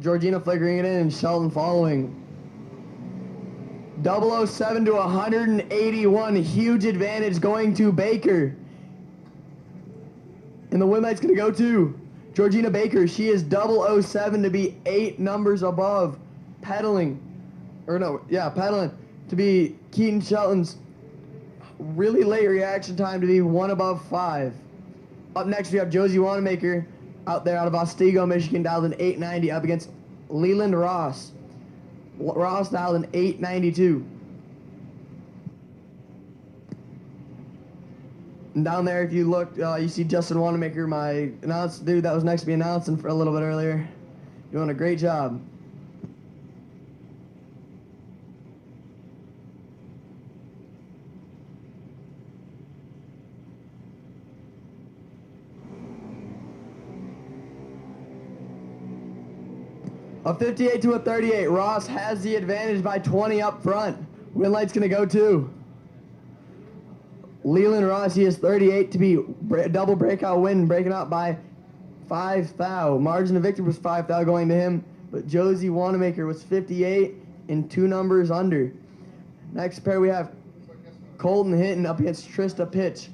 Georgina flickering it in and Shelton following. 007 to 181. Huge advantage going to Baker. And the win light's going to go to Georgina Baker. She is 007 to be 8 numbers above. Pedaling to be Keaton Shelton's really late reaction time to be 1 above 5. Up next we have Josie Wanamaker out there out of Otsego, Michigan, dialed in 890 up against Leland Ross. Ross dialed in 892. And down there, if you look, you see Justin Wanamaker, my dude that was next to me announcing for a little bit earlier. Doing a great job. A 58 to a 38. Ross has the advantage by 20 up front. Win light's going to go to Leland Ross. He is 38 to be double breakout win, breaking out by 5 thou. Margin of victory was 5 thou going to him, but Josie Wanamaker was 58 and 2 numbers under. Next pair we have Colton Hinton up against Trista Pitch.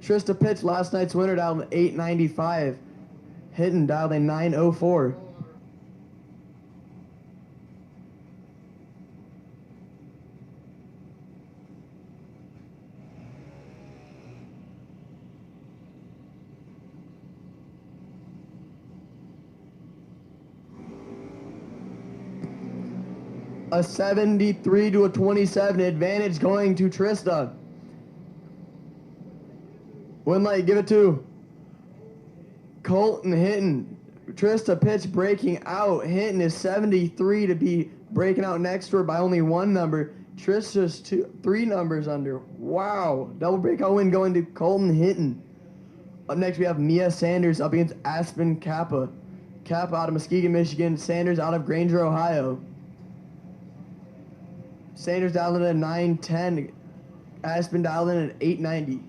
Trista Pitch, last night's winner, dialed in 895. Hinton dialed in 904. A 73 to a 27 advantage going to Trista. Win light, give it to Colton Hinton. Trista Pitch breaking out. Hinton is 73 to be breaking out next to her by only 1 number. Trista's 3 numbers under. Wow. Double breakout win going to Colton Hinton. Up next we have Mia Sanders up against Aspen Kappa. Kappa out of Muskegon, Michigan. Sanders out of Granger, Ohio. Sanders dialed in at 910. Aspen dialed in at 890.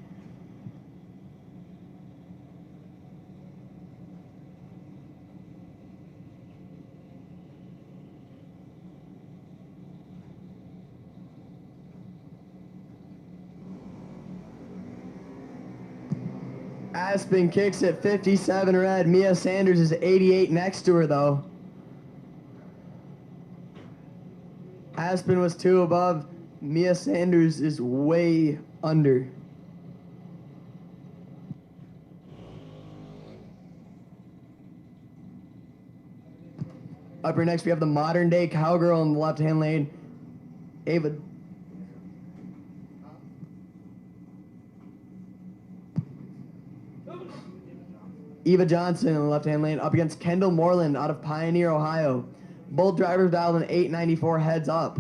Aspen kicks at 57 red. Mia Sanders is 88 next to her, though. Aspen was 2 above. Mia Sanders is way under. Up here next, we have the modern day cowgirl in the left-hand lane, Eva Johnson in the left-hand lane up against Kendall Moreland out of Pioneer, Ohio. Both drivers dialed in 894 heads up.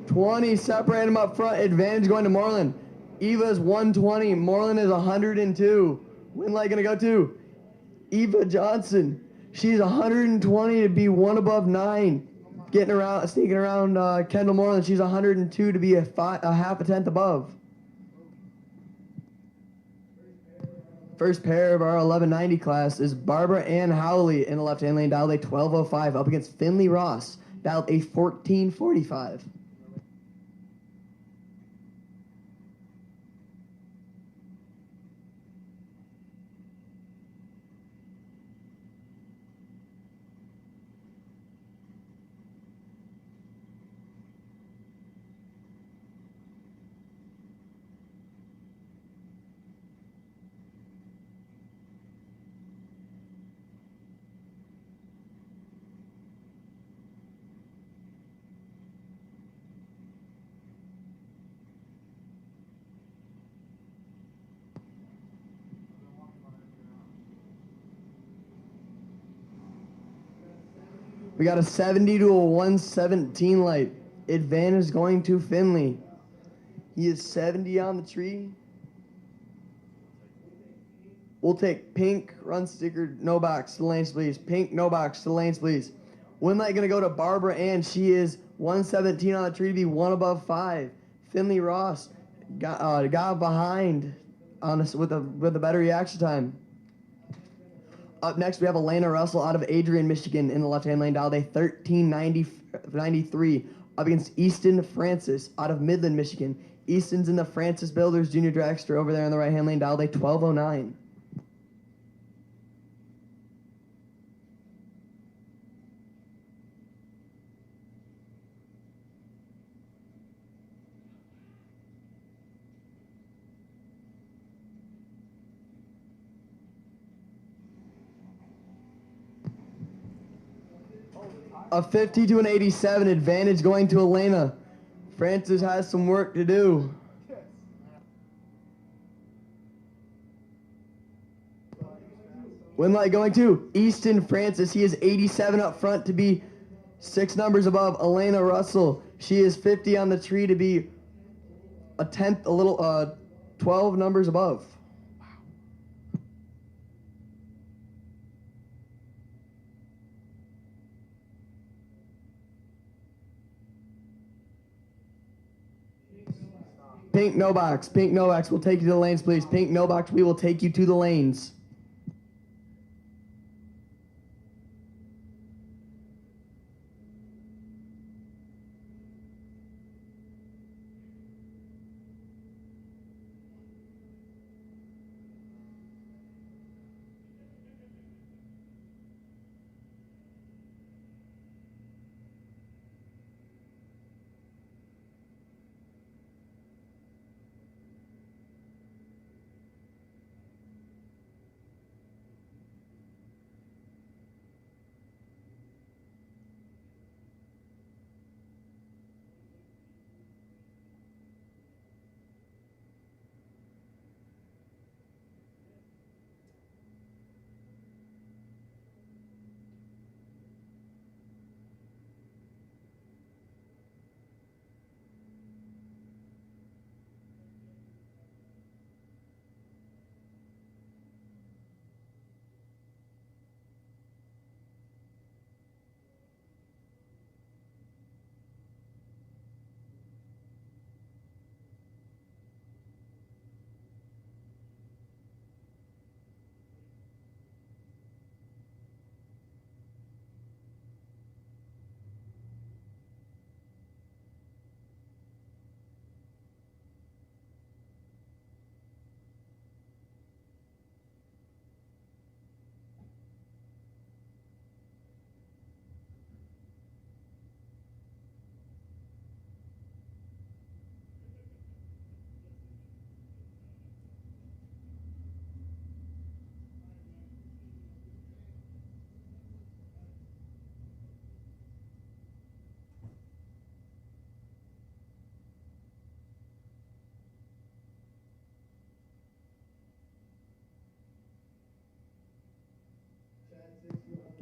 $20 separate them up front. Advantage going to Moreland. Eva's 120. Moreland is 102. Win light going to go to Eva Johnson. She's 120 to be one above 9. Sneaking around Kendall Moreland. She's 102 to be a half a tenth above. First pair of our 1190 class is Barbara Ann Howley in the left-hand lane, dialed a 1205, up against Finley Ross, dialed a 1445. We got a 70 to a 117 light. Advantage going to Finley. He is 70 on the tree. We'll take pink, run sticker, no box to the lanes, please. Pink, no box to the lanes, please. Win light going to go to Barbara Ann. She is 117 on the tree to be one above 5. Finley Ross got behind on us with a better reaction time. Up next, we have Elena Russell out of Adrian, Michigan in the left-hand lane, dialed a 1393 up against Easton Francis out of Midland, Michigan. Easton's in the Francis Builders Junior Dragster over there in the right-hand lane, dialed a 1209. A 50 to an 87, advantage going to Elena. Francis has some work to do. Win light going to Easton Francis. He is 87 up front to be 6 numbers above Elena Russell. She is 50 on the tree to be 12 numbers above. Pink, no box. Pink, no box. We'll take you to the lanes, please. Pink, no box. We will take you to the lanes.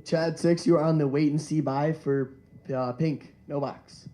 Chad 6, you are on the wait and see buy for pink, no box.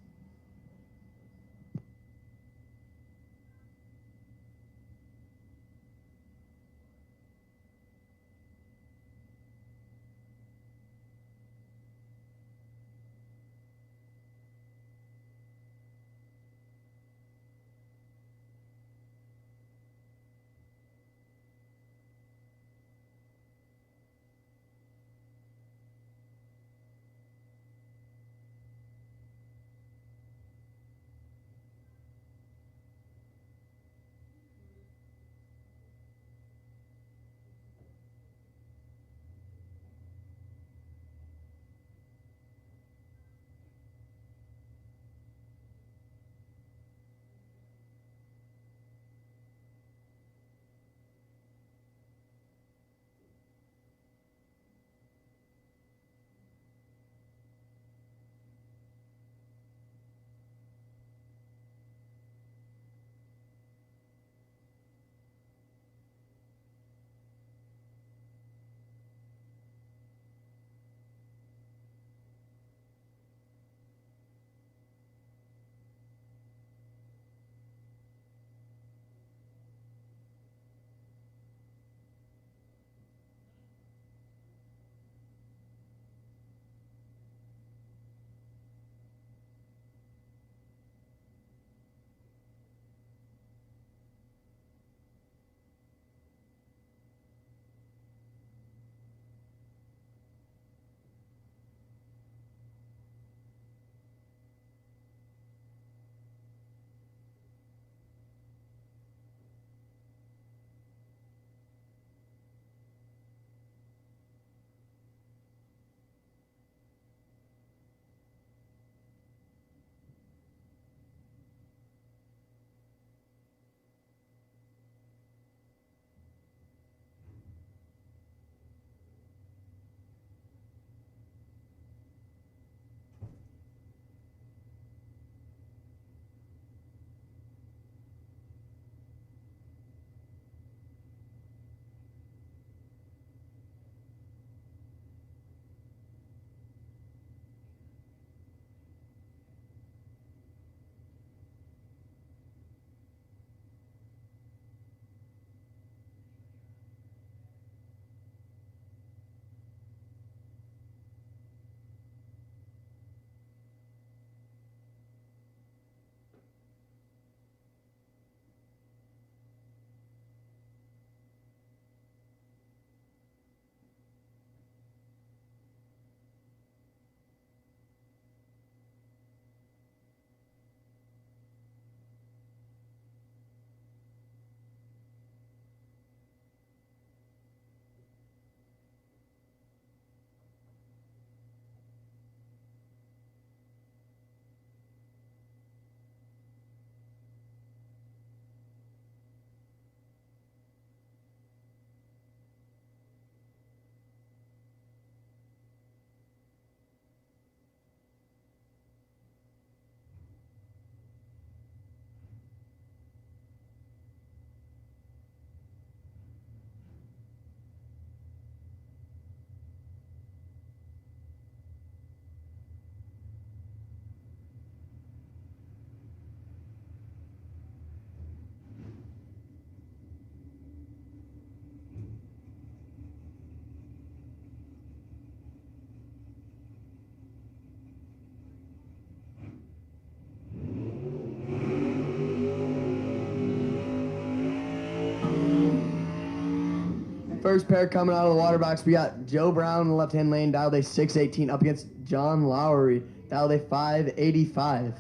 First pair coming out of the water box, we got Joe Brown in the left-hand lane, dialed a 618 up against John Lowry, dialed a 585.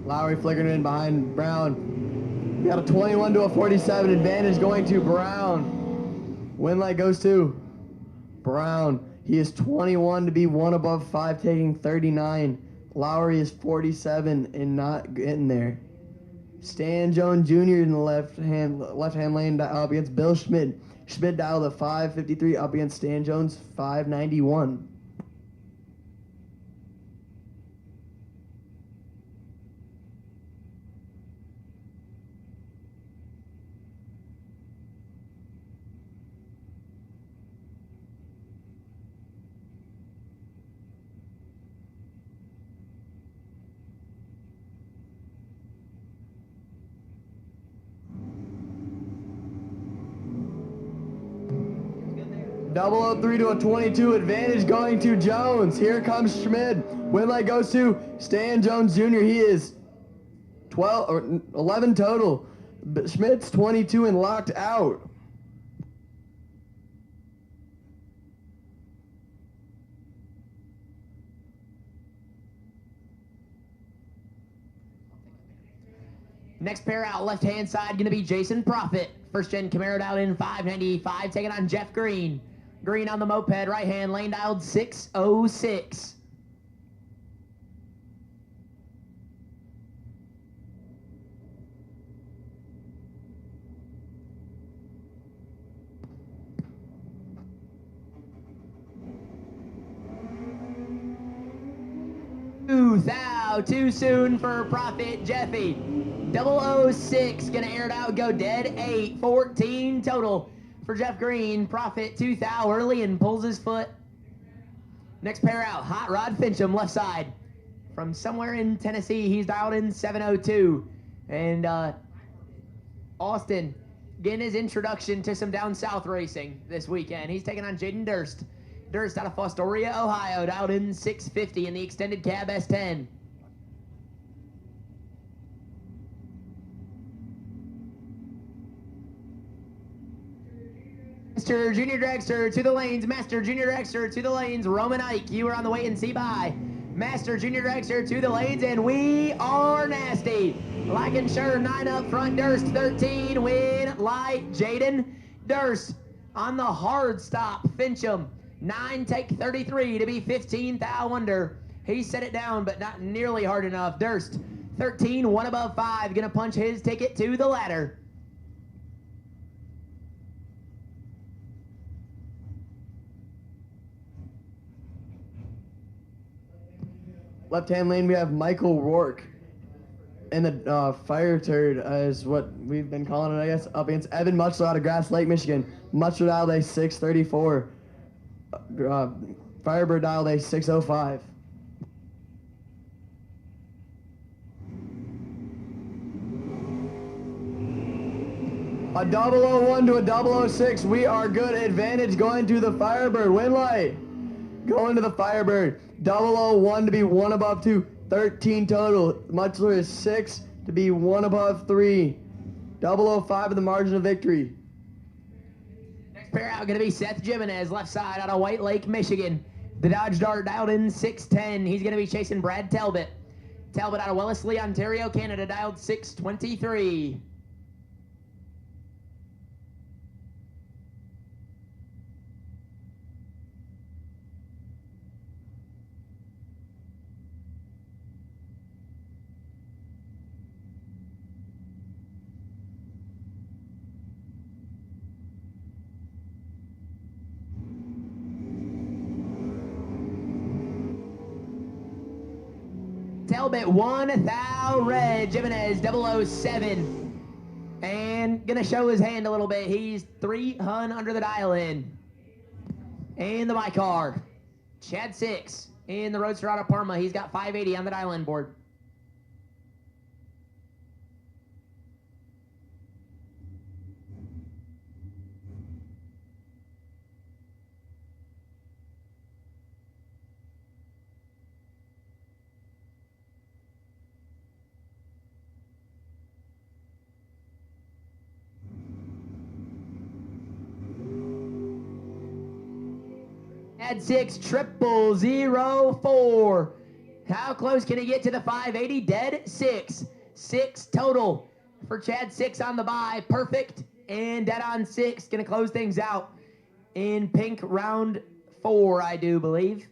Lowry flickering in behind Brown. We got a 21 to a 47 advantage going to Brown. Win light goes to Brown. He is 21 to be one above 5, taking 39. Lowry is 47 and not getting there. Stan Jones Jr. in the left hand lane up against Bill Schmidt. Schmidt dialed a 553 up against Stan Jones 591. Double 03 to a 22 advantage going to Jones. Here comes Schmidt. Win light goes to Stan Jones Jr. He is 12 or 11 total. But Schmidt's 22 and locked out. Next pair out, left-hand side, going to be Jason Profit. First-gen Camaro dialed in 595, taking on Jeff Green. Green on the moped, right-hand lane dialed 606. Too soon for Profit Jeffy. 006 gonna air it out, go dead 8, 14 total for Jeff Green. Profit 2,000 early and pulls his foot. Next pair out, Hot Rod Fincham, left side. From somewhere in Tennessee, he's dialed in 702. And Austin getting his introduction to some down south racing this weekend. He's taking on Jaden Durst. Durst out of Fostoria, Ohio, dialed in 650 in the extended cab S10. Master Junior Dragster to the lanes. Master Junior Dragster to the lanes. Roman Ike, you are on the wait and see by. Master Junior Dragster to the lanes, and we are nasty. Like and sure, 9 up front. Durst 13. Win light. Jaden Durst on the hard stop. Fincham 9 take 33 to be 15,000 under. He set it down, but not nearly hard enough. Durst 13, 1 above 5. Gonna punch his ticket to the ladder. Left-hand lane, we have Michael Rourke. And the fire turd is what we've been calling it, I guess, up against Evan Mutchler out of Grass Lake, Michigan. Mutchler dialed a 634. Firebird dialed a 605. A 001 to a 006. We are good. Advantage going to the Firebird. Win light. Going to the Firebird. 001 to be 1 above 2. 13 total. Mutchler is 6 to be 1 above 3. 005 of the margin of victory. Next pair out going to be Seth Jimenez, left side out of White Lake, Michigan. The Dodge Dart dialed in 610. He's going to be chasing Brad Talbot. Talbot out of Wellesley, Ontario, Canada, dialed 623. Talbot 1000 red. Jimenez 007. And gonna show his hand a little bit. He's 300 under the dial in. And the Vicar. Chad 6 in the Roadster out of Parma. He's got 580 on the dial in board. Chad 6 0004. How close can he get to the 580? Dead 6. 6 total for Chad 6 on the bye. Perfect. And dead on 6. Gonna close things out in pink round 4, I do believe.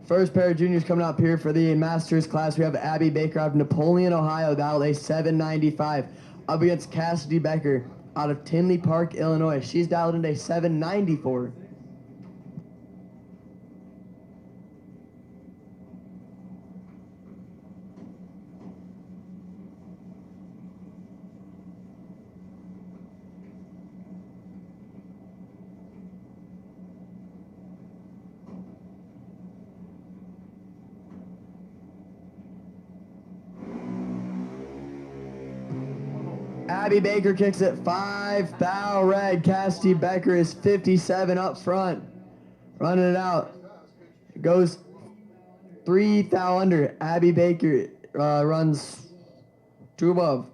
First pair of juniors coming up here for the Masters class. We have Abby Baker out of Napoleon, Ohio, dialed a 795. Up against Cassidy Becker out of Tinley Park, Illinois. She's dialed into a 794. Abby Baker kicks it 5 thou red. Cassidy Becker is 57 up front. Running it out. Goes 3 thou under. Abby Baker runs 2 above.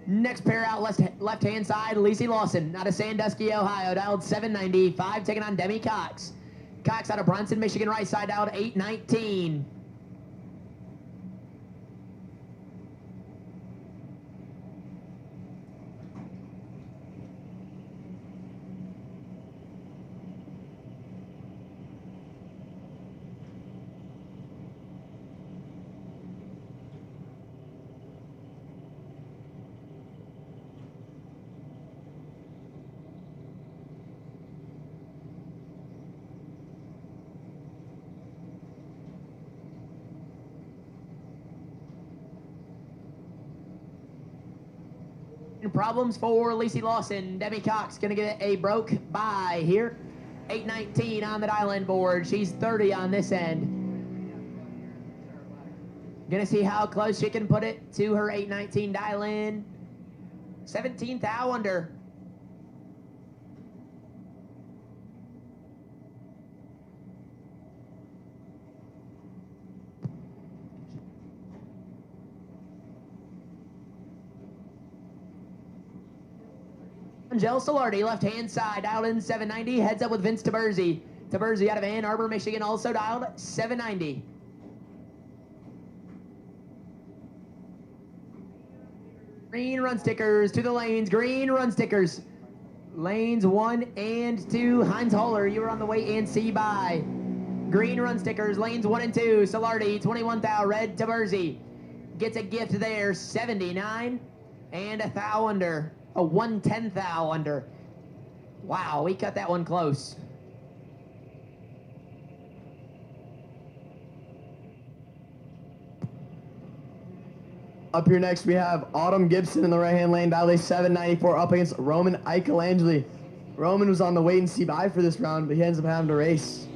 Next pair out left-hand side, Lacey Lawson out of Sandusky, Ohio, dialed 795, taking on Demi Cox. Cox out of Bronson, Michigan, right side, dialed 819. Problems for Lacey Lawson. Demi Cox gonna get a broke by here. 819 on the dial-in board. She's 30 on this end. Gonna see how close she can put it to her 819 dial-in. 17 thou under. Angel Solardi, left-hand side, dialed in 790, heads up with Vince Taberzi. Taberzi out of Ann Arbor, Michigan, also dialed 790. Green run stickers to the lanes, green run stickers. Lanes 1 and 2, Heinz Holler, you were on the wait and see by. Green run stickers, lanes 1 and 2, Solardi, 21 thou, red Taberzi. Gets a gift there, 79, and a thou under. A 110 thou under. Wow, we cut that one close. Up here next, we have Autumn Gibson in the right-hand lane, dialed 794, up against Roman Eichelangeli. Roman was on the wait and see by for this round, but he ends up having to race.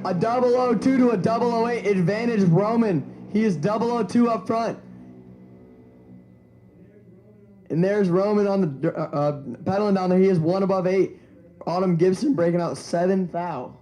A 002 to a 008. Advantage Roman. He is 002 up front. And there's Roman on the pedaling down there. He is 1 above 8. Autumn Gibson breaking out 7th thou.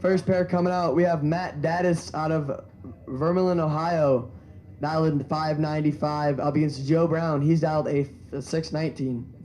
First pair coming out, we have Matt Daddis out of Vermillion, Ohio, dialed in 595, up against Joe Brown. He's dialed a 619.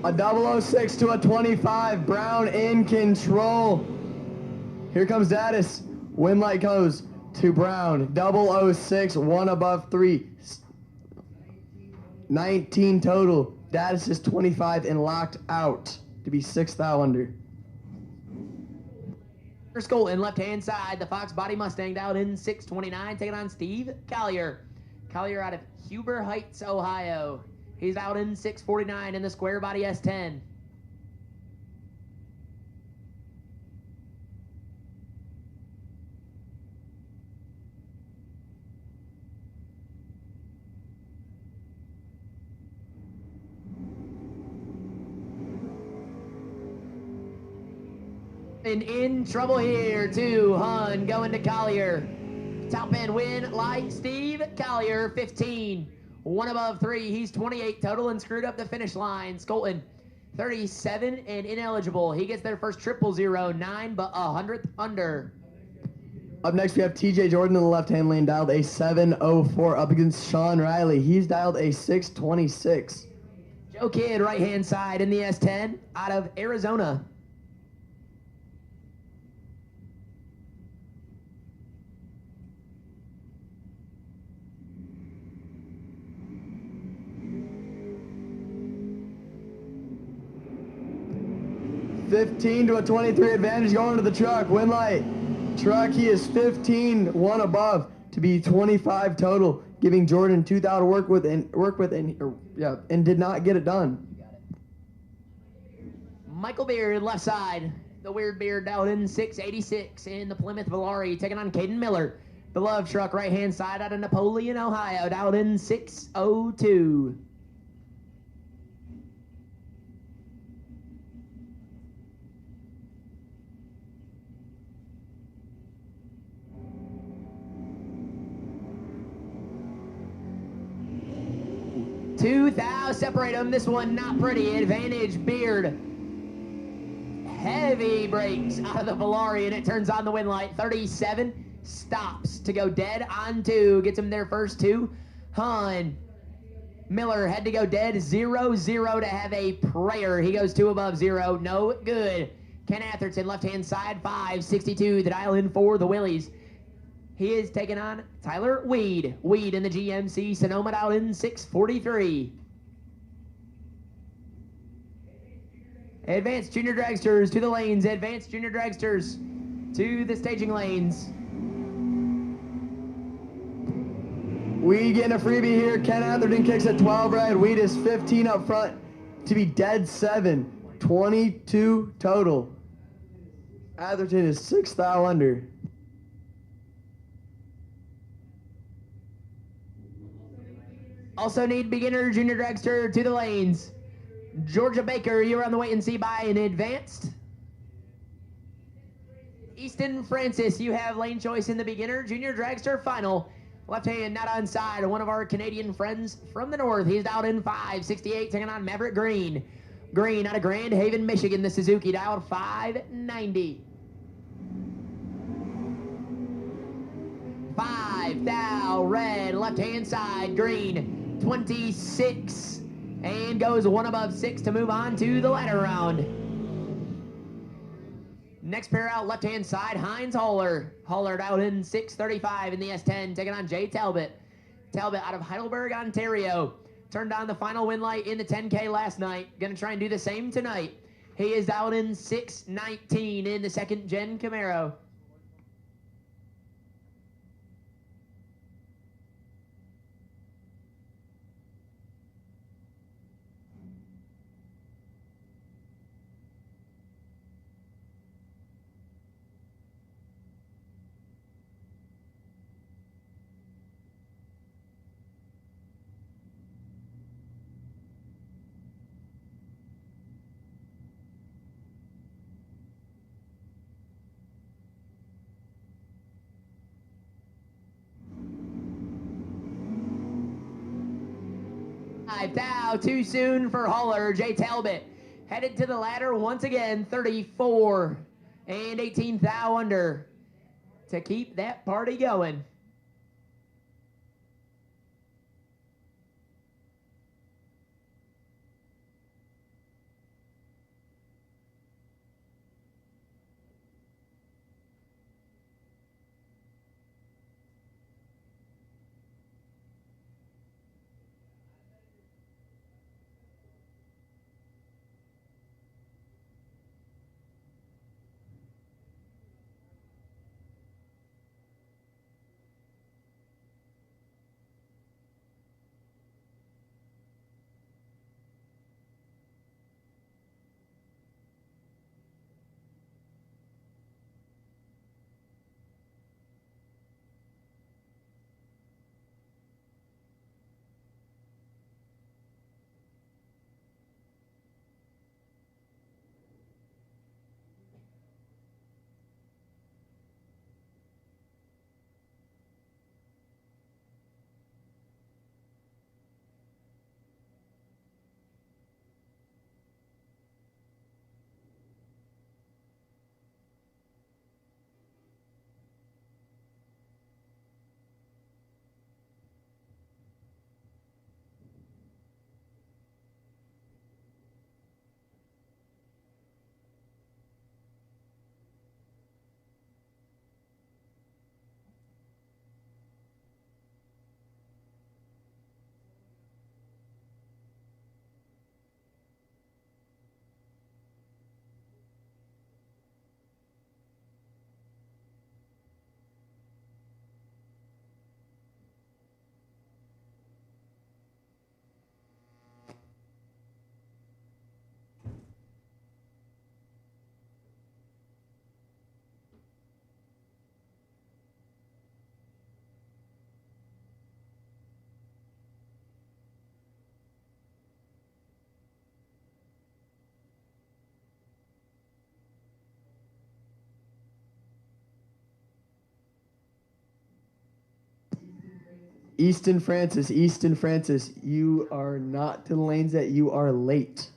A 006 to a 25. Brown in control. Here comes Daddis. Wind light goes to Brown. 006, one above 3. 19 total. Daddis is 25 and locked out to be 6th thou under. Skolton, left-hand side, the Fox Body Mustang dialed in 629, taking on Steve Collier. Collier out of Huber Heights, Ohio. He's out in 649 in the square body S10. And in trouble here, too. Hun going to Collier. Top end win, light Steve Collier, 15. One above 3. He's 28 total and screwed up the finish line. Skolton, 37 and ineligible. He gets their first 009, but 100th under. Up next, we have TJ Jordan in the left-hand lane, dialed a 704 up against Sean Riley. He's dialed a 626. Joe Kidd, right-hand side in the S10, out of Arizona. $15 to a 23 advantage going to the truck. Winlight. Truck, he is 15, one above to be 25 total, giving Jordan 2,000 to work with and did not get it done. Michael Beard, left side. The Weird Beard dialed in 686 in the Plymouth Valari, taking on Caden Miller. The Love Truck, right-hand side out of Napoleon, Ohio, dialed in 602. $2,000 separate them. This one not pretty. Advantage Beard. Heavy brakes out of the Valari, and it turns on the wind light. 37 stops to go dead on 2. Gets him their first 2. Hun Miller had to go dead 0-0 to have a prayer. He goes 2 above 0. No good. Ken Atherton, left-hand side, 562. The dial in for the Willies. He is taking on Tyler Weed. Weed in the GMC Sonoma dialed in 643. Advanced Junior Dragsters to the lanes. Advanced Junior Dragsters to the staging lanes. Weed getting a freebie here. Ken Atherton kicks at 12 red. Weed is 15 up front to be dead 7. 22 total. Atherton is 6 thou under. Also need beginner Junior Dragster to the lanes. Georgia Baker, you're on the wait and see by an advanced. Easton Francis, you have lane choice in the beginner Junior Dragster final. Left hand not on side, one of our Canadian friends from the north. He's dialed in 568, taking on Maverick Green. Green out of Grand Haven, Michigan, the Suzuki dialed 590. 5,000 red, left hand side, Green. 26 and goes 1 above 6 to move on to the ladder round. Next pair out, left hand side, Heinz Haller. Haller out in 635 in the S10, taking on Jay Talbot. Talbot out of Heidelberg, Ontario. Turned on the final win light in the 10K last night. Gonna try and do the same tonight. He is out in 619 in the second gen Camaro. 35 thou. Too soon for Hauler. Jay Talbot headed to the ladder once again. 34 and 18 thou under to keep that party going. Easton Francis, you are not to the lanes that you are late.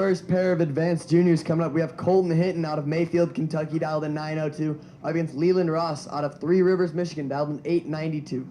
first pair of advanced juniors coming up. We have Colton Hinton out of Mayfield, Kentucky, dialed in 902, against Leland Ross out of Three Rivers, Michigan, dialed in 892.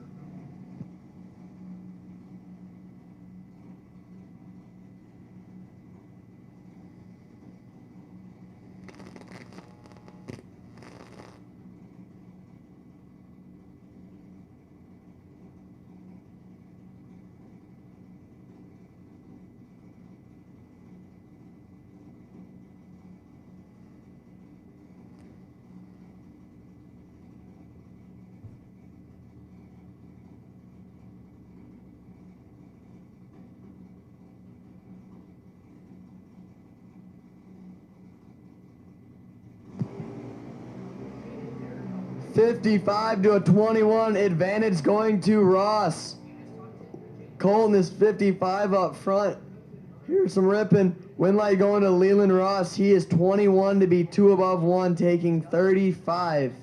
$55 to a 21 advantage going to Ross. Colton is 55 up front. Here's some ripping. Win light going to Leland Ross. He is 21 to be 2 above 1, taking 35.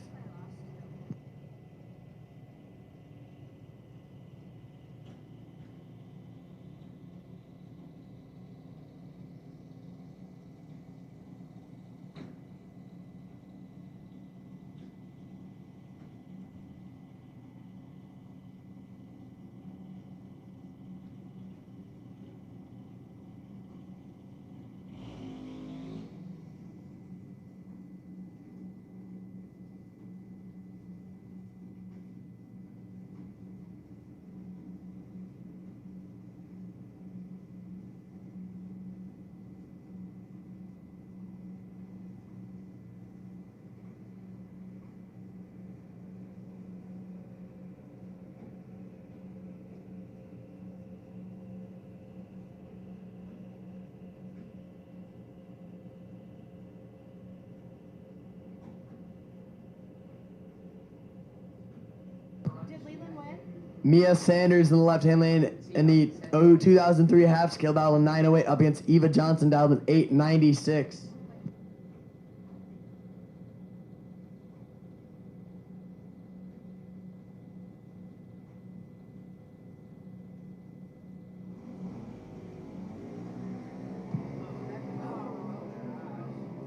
Did Leland win? Mia Sanders in the left-hand lane in the 2003 half scale, dialed in 908, up against Eva Johnson, dialed in 896.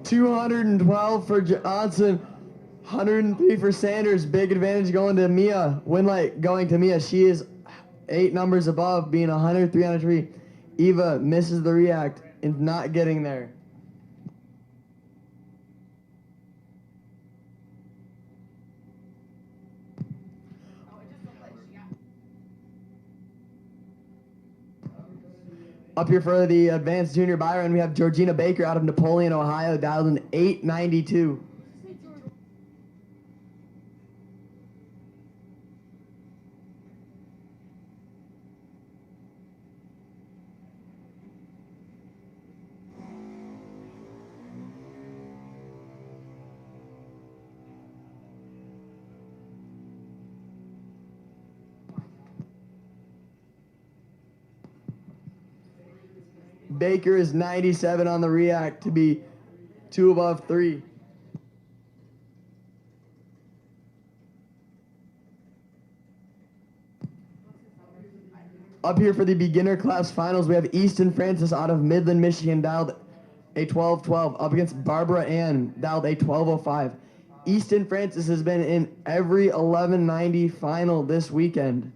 $212 for Johnson, 103 for Sanders. Big advantage going to Mia. Win light going to Mia. She is 8 numbers above, being 100, 303. Eva misses the react and not getting there. Up here for the advanced junior Byron, we have Georgina Baker out of Napoleon, Ohio, dialed in 892. Baker is 97 on the react to be 2 above 3. Up here for the beginner class finals, we have Easton Francis out of Midland, Michigan, dialed a 12-12, up against Barbara Ann, dialed a 12-05. Easton Francis has been in every 1190 final this weekend.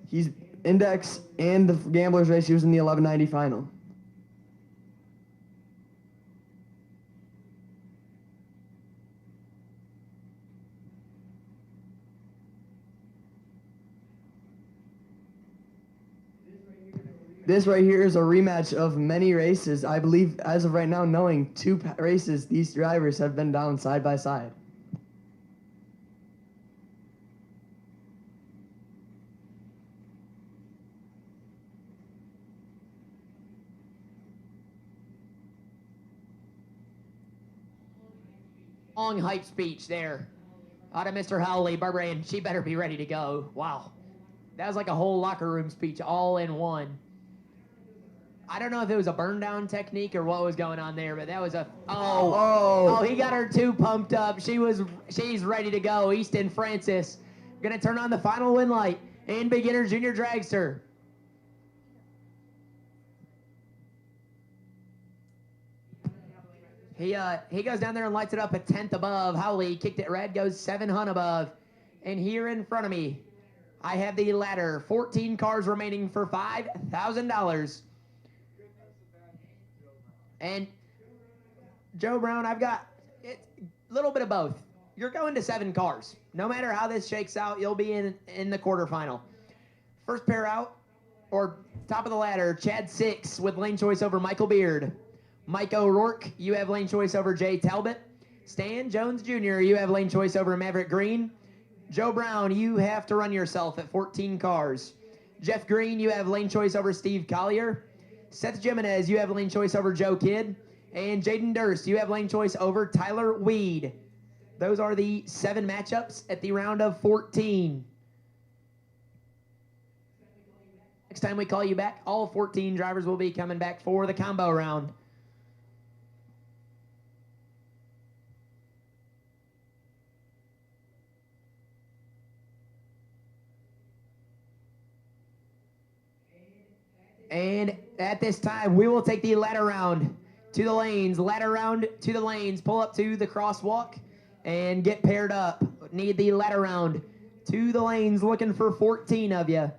He's index and the gamblers race, he was in the 1190 final. This right here is a rematch of many races. I believe, as of right now, knowing 2 races, these drivers have been down side by side. Long hype speech there out of Mr. Howley. Barbara Ann, she better be ready to go. Wow. That was like a whole locker room speech all in one. I don't know if it was a burn down technique or what was going on there, but that was a he got her too pumped up. She's ready to go. Easton Francis gonna turn on the final win light in beginner junior dragster. He goes down there and lights it up a tenth above. Howley kicked it red, goes 700 above. And here in front of me, I have the ladder. 14 cars remaining for $5,000. And Joe Brown, I've got a little bit of both. You're going to 7 cars. No matter how this shakes out, you'll be in the quarterfinal. First pair out, or top of the ladder, Chad Six with lane choice over Michael Beard. Mike O'Rourke, you have lane choice over Jay Talbot. Stan Jones Jr., you have lane choice over Maverick Green. Joe Brown, you have to run yourself at 14 cars. Jeff Green, you have lane choice over Steve Collier. Seth Jimenez, you have lane choice over Joe Kidd. And Jaden Durst, you have lane choice over Tyler Weed. Those are the 7 matchups at the round of 14. Next time we call you back, all 14 drivers will be coming back for the combo round. And at this time, we will take the ladder round to the lanes. Ladder round to the lanes. Pull up to the crosswalk and get paired up. Need the ladder round to the lanes. Looking for 14 of you.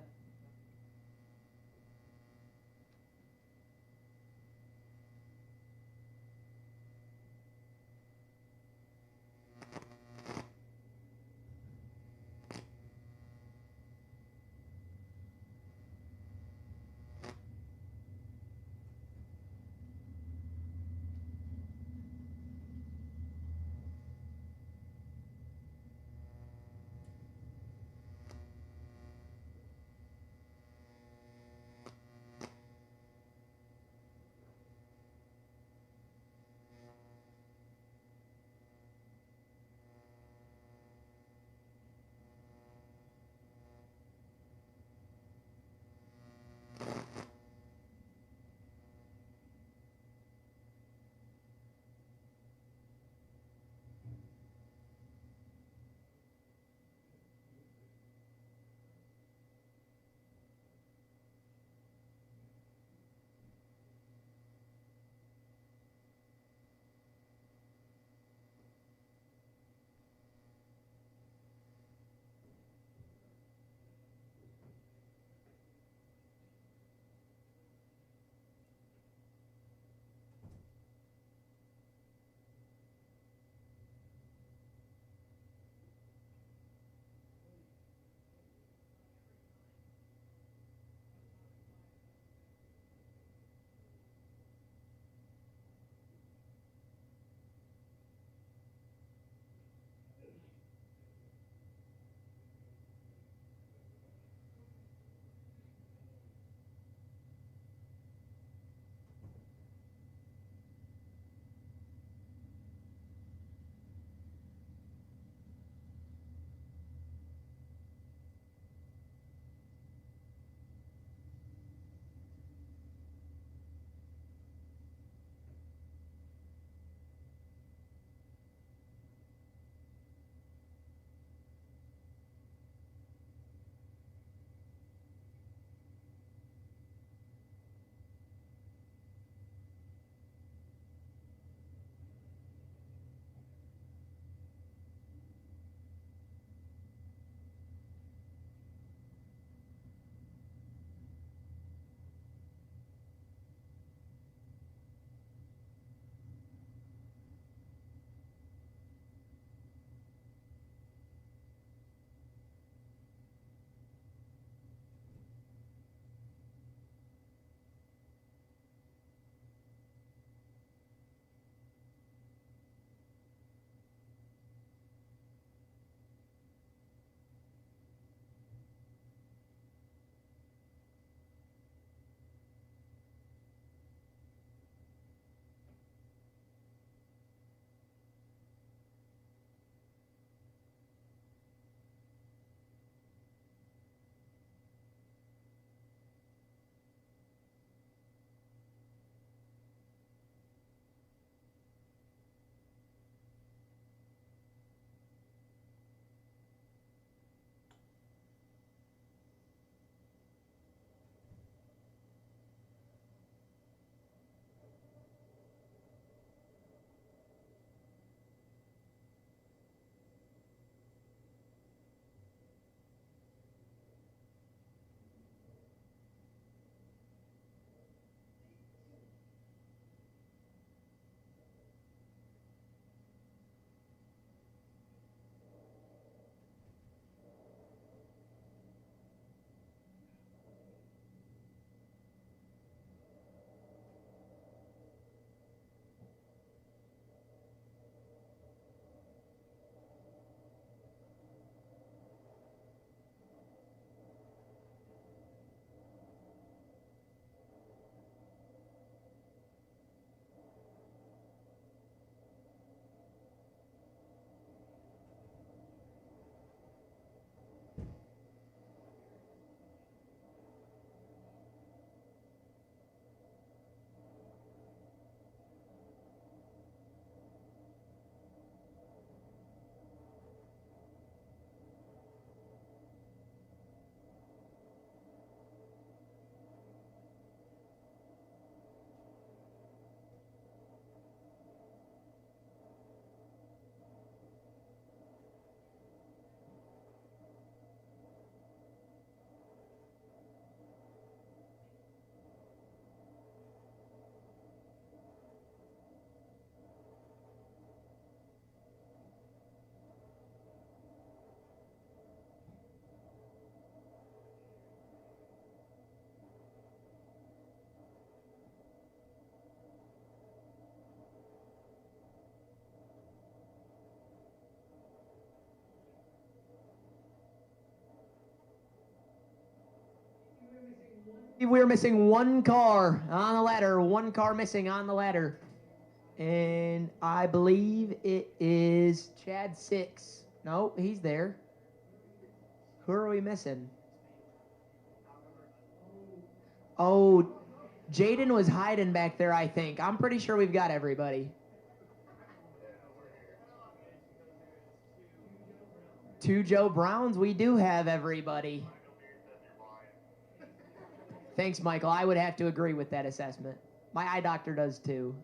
We're missing one car on the ladder. One car missing on the ladder. And I believe it is Chad 6. No, he's there. Who are we missing? Oh, Jaden was hiding back there, I think. I'm pretty sure we've got everybody. 2 Joe Browns, we do have everybody. Thanks, Michael. I would have to agree with that assessment. My eye doctor does too.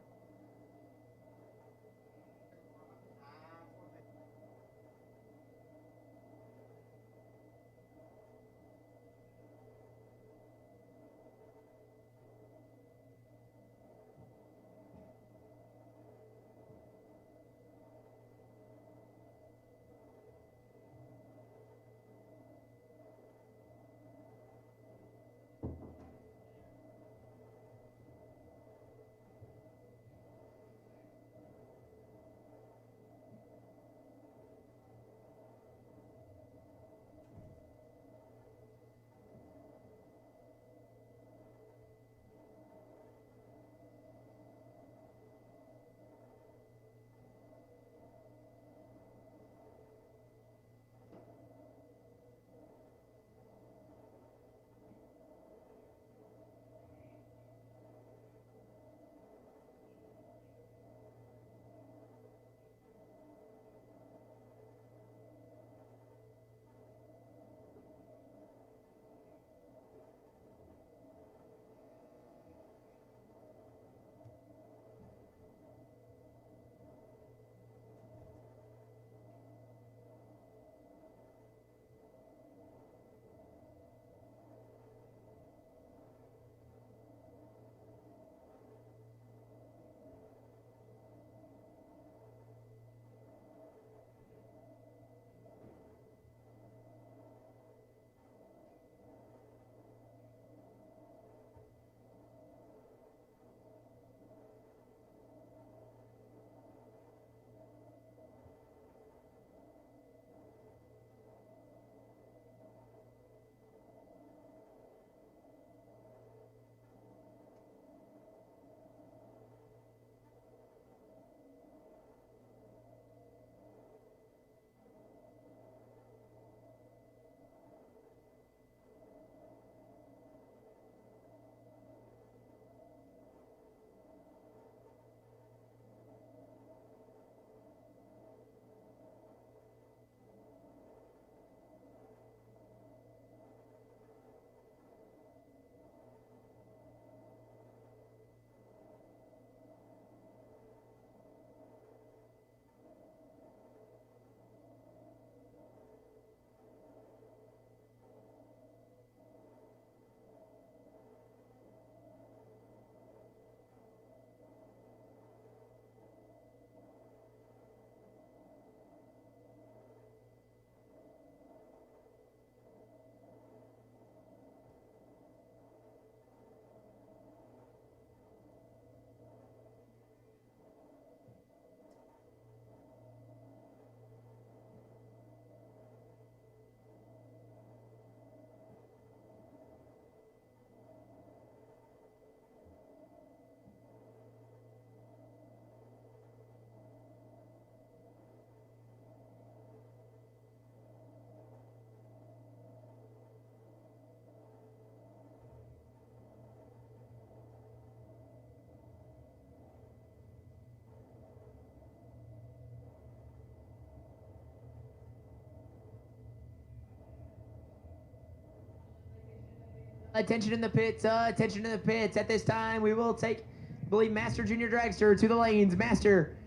Attention in the pits, attention in the pits. At this time, we will take, I believe, Master Junior Dragster to the lanes. Master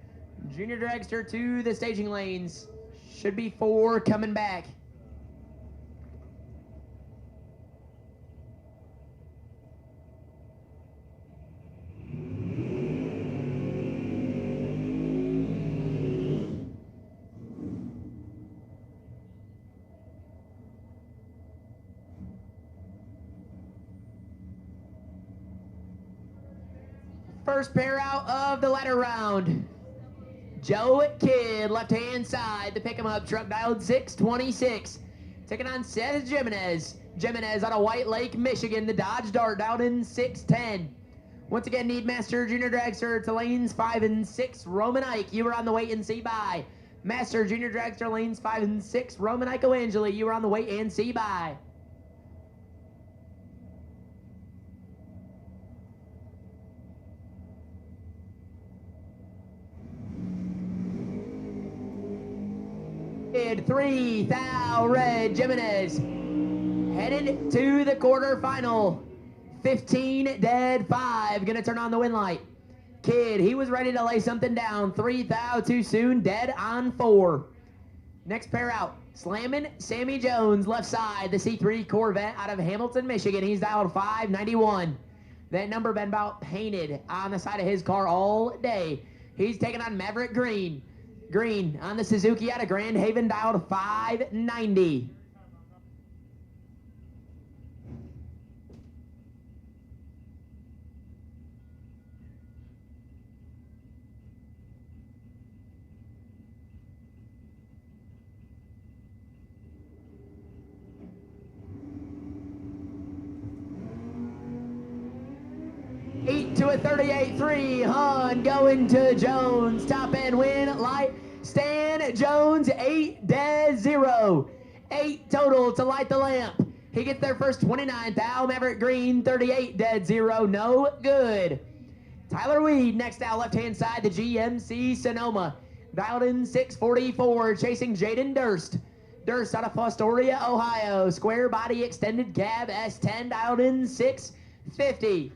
Junior Dragster to the staging lanes. Should be 4 coming back. First pair out of the ladder round. Joe Kidd, left-hand side, the pick 'em up, truck dialed 626. Taking on Seth Jimenez, Jimenez out of White Lake, Michigan. The Dodge Dart down in 6'10". Once again, Needmaster Junior Dragster to lanes 5 and 6. Roman Ike, you were on the wait and see by. Master Junior Dragster lanes 5 and 6. Roman Ike O'Angeli, you were on the wait and see by. Kid 3,000 Red Jimenez headed to the quarterfinal. 15 dead 5. Gonna turn on the win light. Kid, he was ready to lay something down. 3,000 too soon. Dead on 4. Next pair out. Slamming Sammy Jones, left side. The C3 Corvette out of Hamilton, Michigan. He's dialed 591. That number been about painted on the side of his car all day. He's taking on Maverick Green. Green on the Suzuki out of Grand Haven, dialed 590. To a 38-3, Hun going to Jones, top end win light, Stan Jones, 8 dead 0, 8 total to light the lamp. He gets there first, 29, Thou Maverick Green, 38 dead 0, no good. Tyler Weed next out, left hand side, the GMC Sonoma, dialed in 644, chasing Jaden Durst. Durst out of Fostoria, Ohio, square body extended cab, S10, dialed in 650.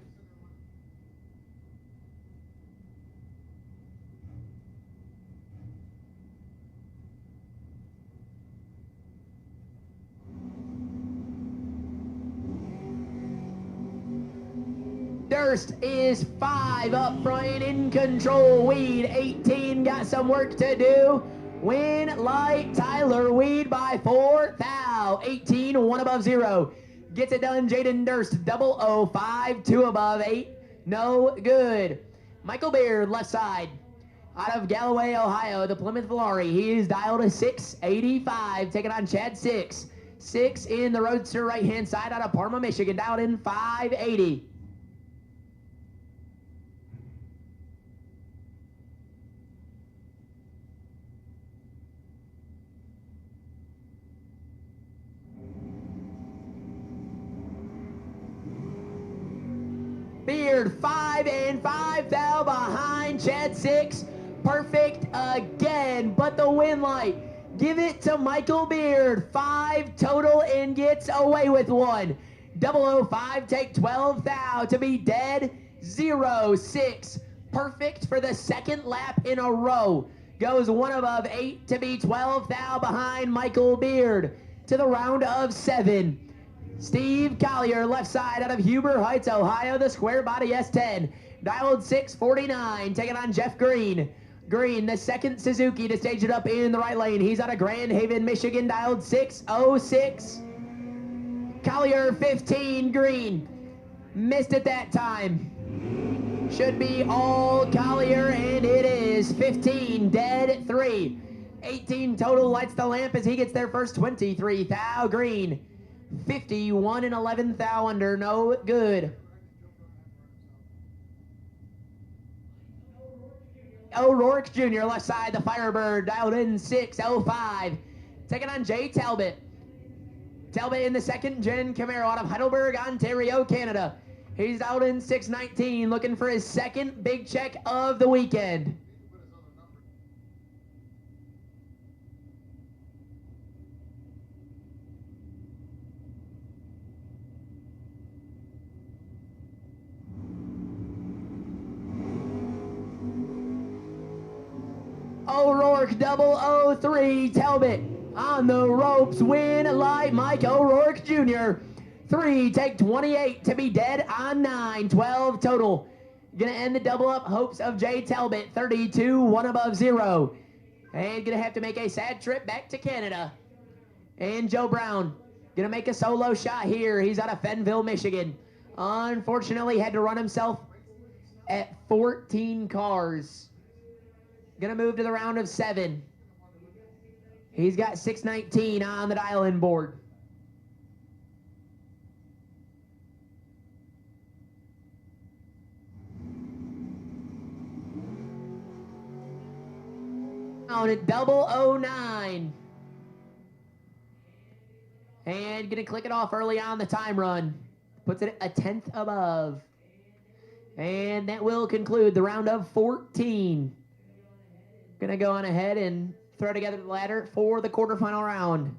Durst is 5 up front in control. Weed 18 got some work to do. Win light Tyler Weed by 4 thou. 18 1 above 0. Gets it done Jaden Durst 005 2 above 8. No good. Michael Beard left side. Out of Galloway, Ohio, the Plymouth Valari. He is dialed a 685. Taking on Chad 6. 6 in the Roadster right hand side out of Parma, Michigan. Dialed in 580. Beard 5 and 5 thou behind Chad 6. Perfect again, but the win light. Give it to Michael Beard. 5 total and gets away with 1. 005 take 12 thou to be dead 0-6. Perfect for the second lap in a row. Goes 1 above 8 to be 12 thou behind Michael Beard to the round of 7. Steve Collier, left side out of Huber Heights, Ohio, the square body S10. Dialed 649, taking on Jeff Green. Green, the second Suzuki to stage it up in the right lane. He's out of Grand Haven, Michigan, dialed 606. Collier 15, Green. Missed it that time. Should be all Collier, and it is 15, dead 3. 18 total, lights the lamp as he gets there first, 23 thou Green. 51 and 11 thou under, no good. O'Rourke Jr. left side, the Firebird, dialed in 605. Taking on Jay Talbot. Talbot in the second gen Camaro out of Heidelberg, Ontario, Canada. He's dialed in 619, looking for his second big check of the weekend. O'Rourke 003, Talbot on the ropes, win light Mike O'Rourke Jr. 3, take 28 to be dead on 9, 12 total. Gonna end the double up hopes of Jay Talbot, 32, 1 above 0. And gonna have to make a sad trip back to Canada. And Joe Brown, gonna make a solo shot here. He's out of Fenville, Michigan. Unfortunately, had to run himself at 14 cars. Gonna move to the round of 7. He's got 619 on the dial-in board. Down at 009. And gonna click it off early on the time run. Puts it a 10th above. And that will conclude the round of 14. Gonna go on ahead and throw together the ladder for the quarterfinal round.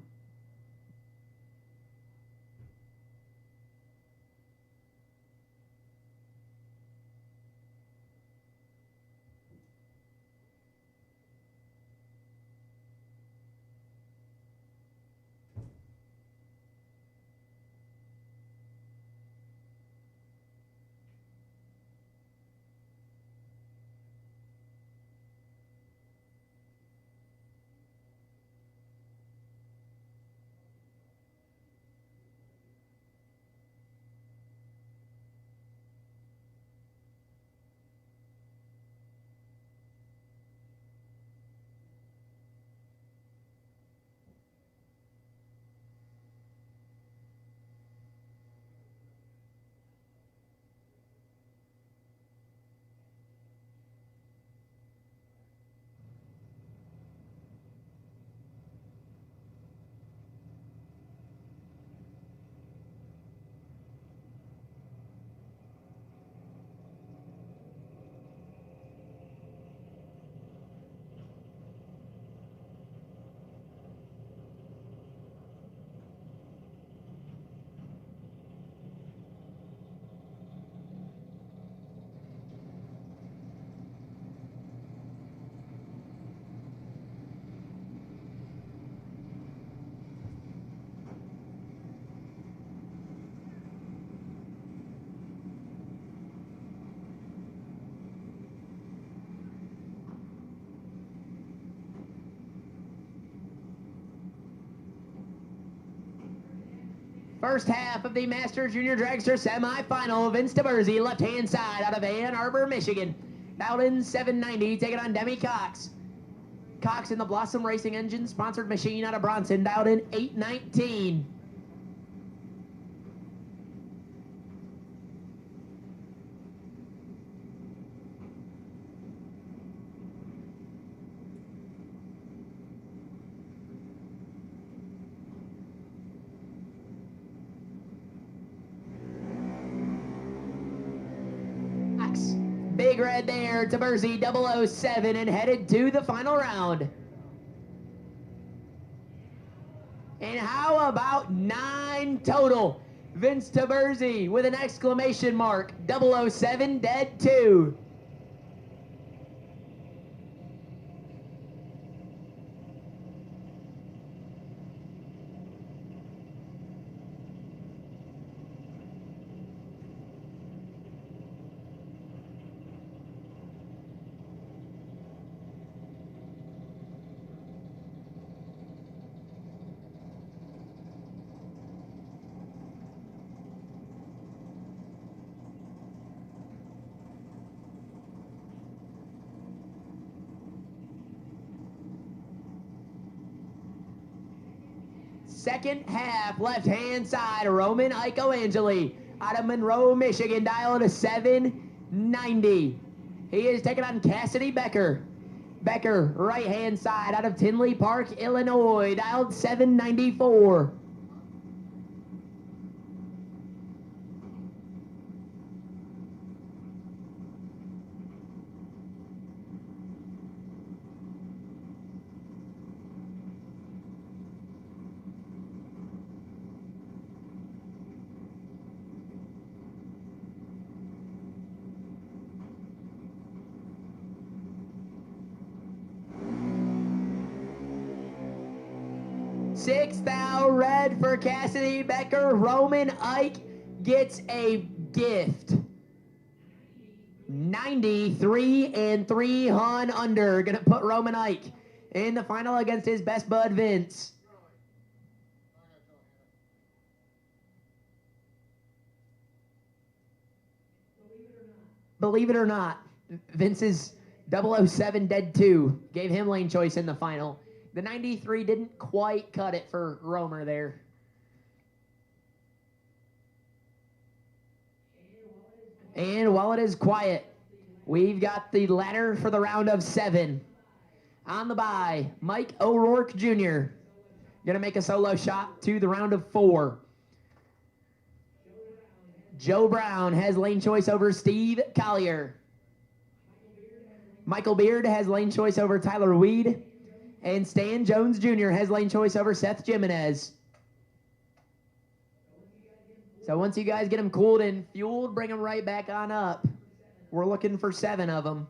First half of the Masters Junior Dragster semifinal. Vince DeBersey, left-hand side out of Ann Arbor, Michigan. Bowden 790, taking on Demi Cox. Cox in the Blossom Racing Engine sponsored machine out of Bronson. Bowden 819. Big red there, DeBersey 007 and headed to the final round. And how about 9 total? Vince DeBersey with an exclamation mark, 007 dead 2. Second half, left-hand side, Roman Icoangeli out of Monroe, Michigan, dialed to 790. He is taking on Cassidy Becker. Becker, right-hand side, out of Tinley Park, Illinois, dialed 794. Sixth out red for Cassidy Becker. Roman Ike gets a gift. 93 and 3 hun under. Gonna put Roman Ike in the final against his best bud Vince. Believe it or not, Vince's 007 dead 2 gave him lane choice in the final. The 93 didn't quite cut it for Romer there. And while it is quiet, we've got the ladder for the round of 7. On the bye, Mike O'Rourke Jr. Gonna make a solo shot to the round of 4. Joe Brown has lane choice over Steve Collier. Michael Beard has lane choice over Tyler Weed. And Stan Jones Jr. has lane choice over Seth Jimenez. So once you guys get them cooled and fueled, bring them right back on up. We're looking for 7 of them.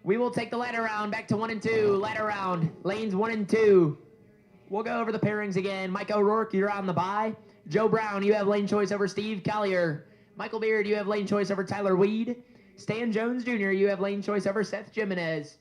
We will take the ladder round back to 1 and 2. Ladder round, lanes 1 and 2. We'll go over the pairings again. Mike O'Rourke, you're on the bye. Joe Brown, you have lane choice over Steve Collier. Michael Beard, you have lane choice over Tyler Weed. Stan Jones Jr., you have lane choice over Seth Jimenez.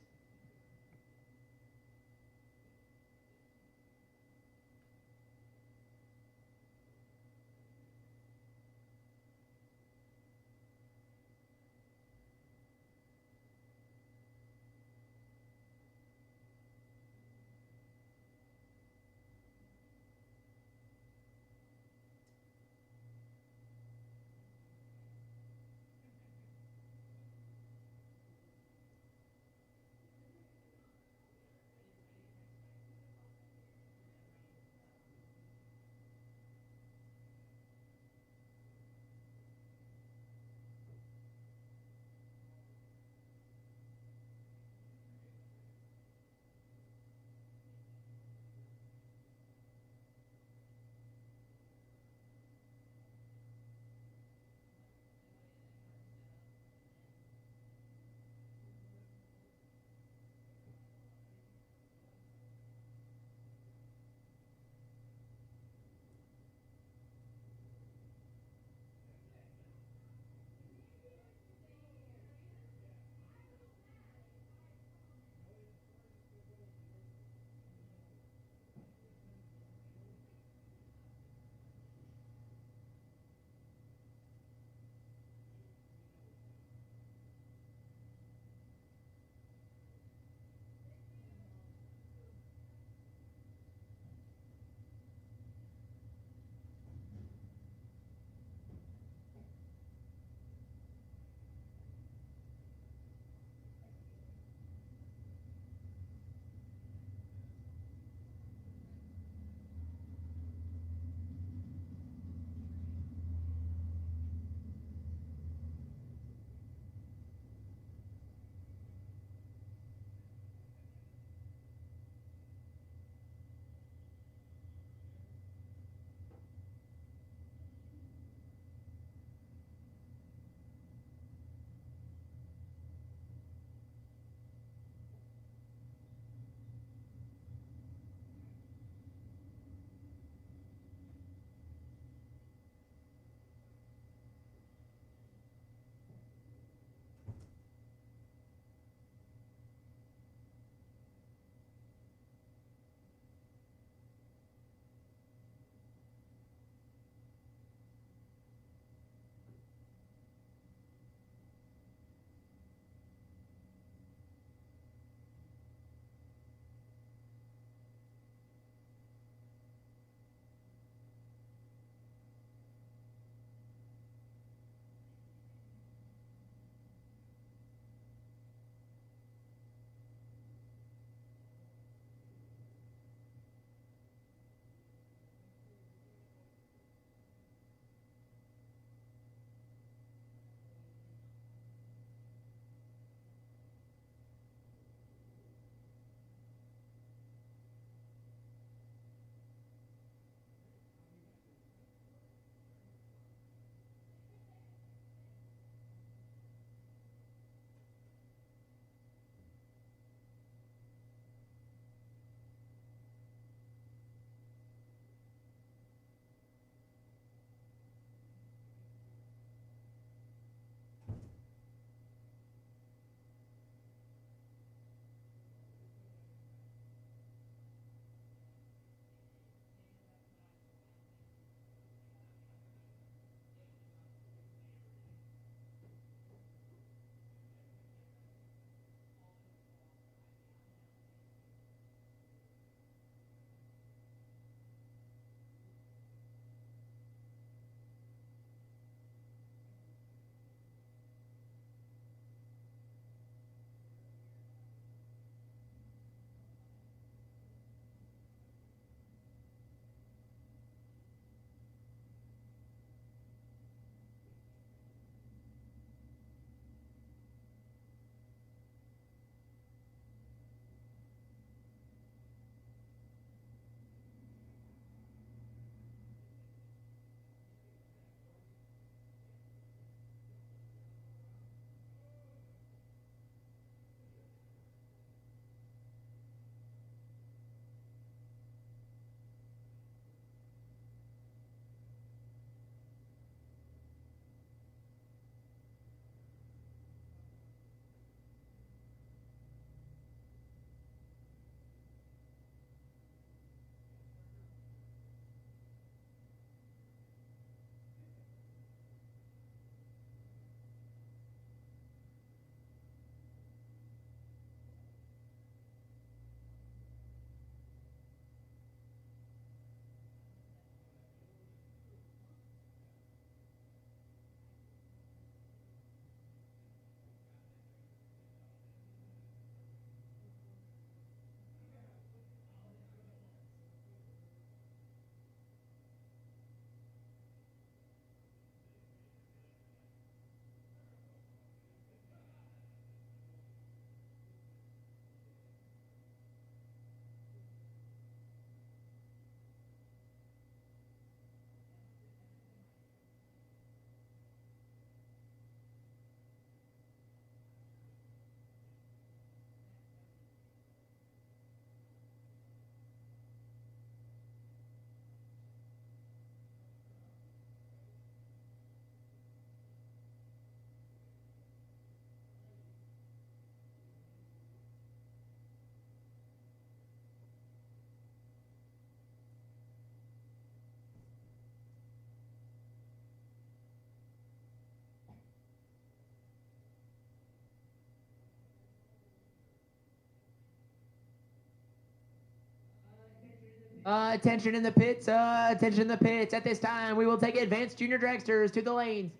Attention in the pits. Attention in the pits. At this time, we will take Advanced Junior Dragsters to the lanes.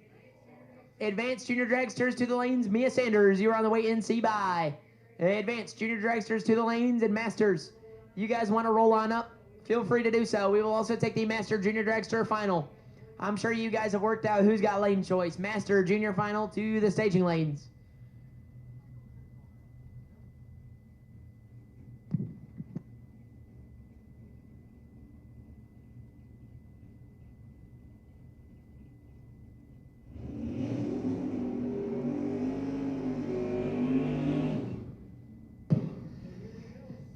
Advanced Junior Dragsters to the lanes. Mia Sanders, you are on the way in. See by. Advanced Junior Dragsters to the lanes. And Masters, you guys want to roll on up? Feel free to do so. We will also take the Master Junior Dragster final. I'm sure you guys have worked out who's got lane choice. Master Junior final to the staging lanes.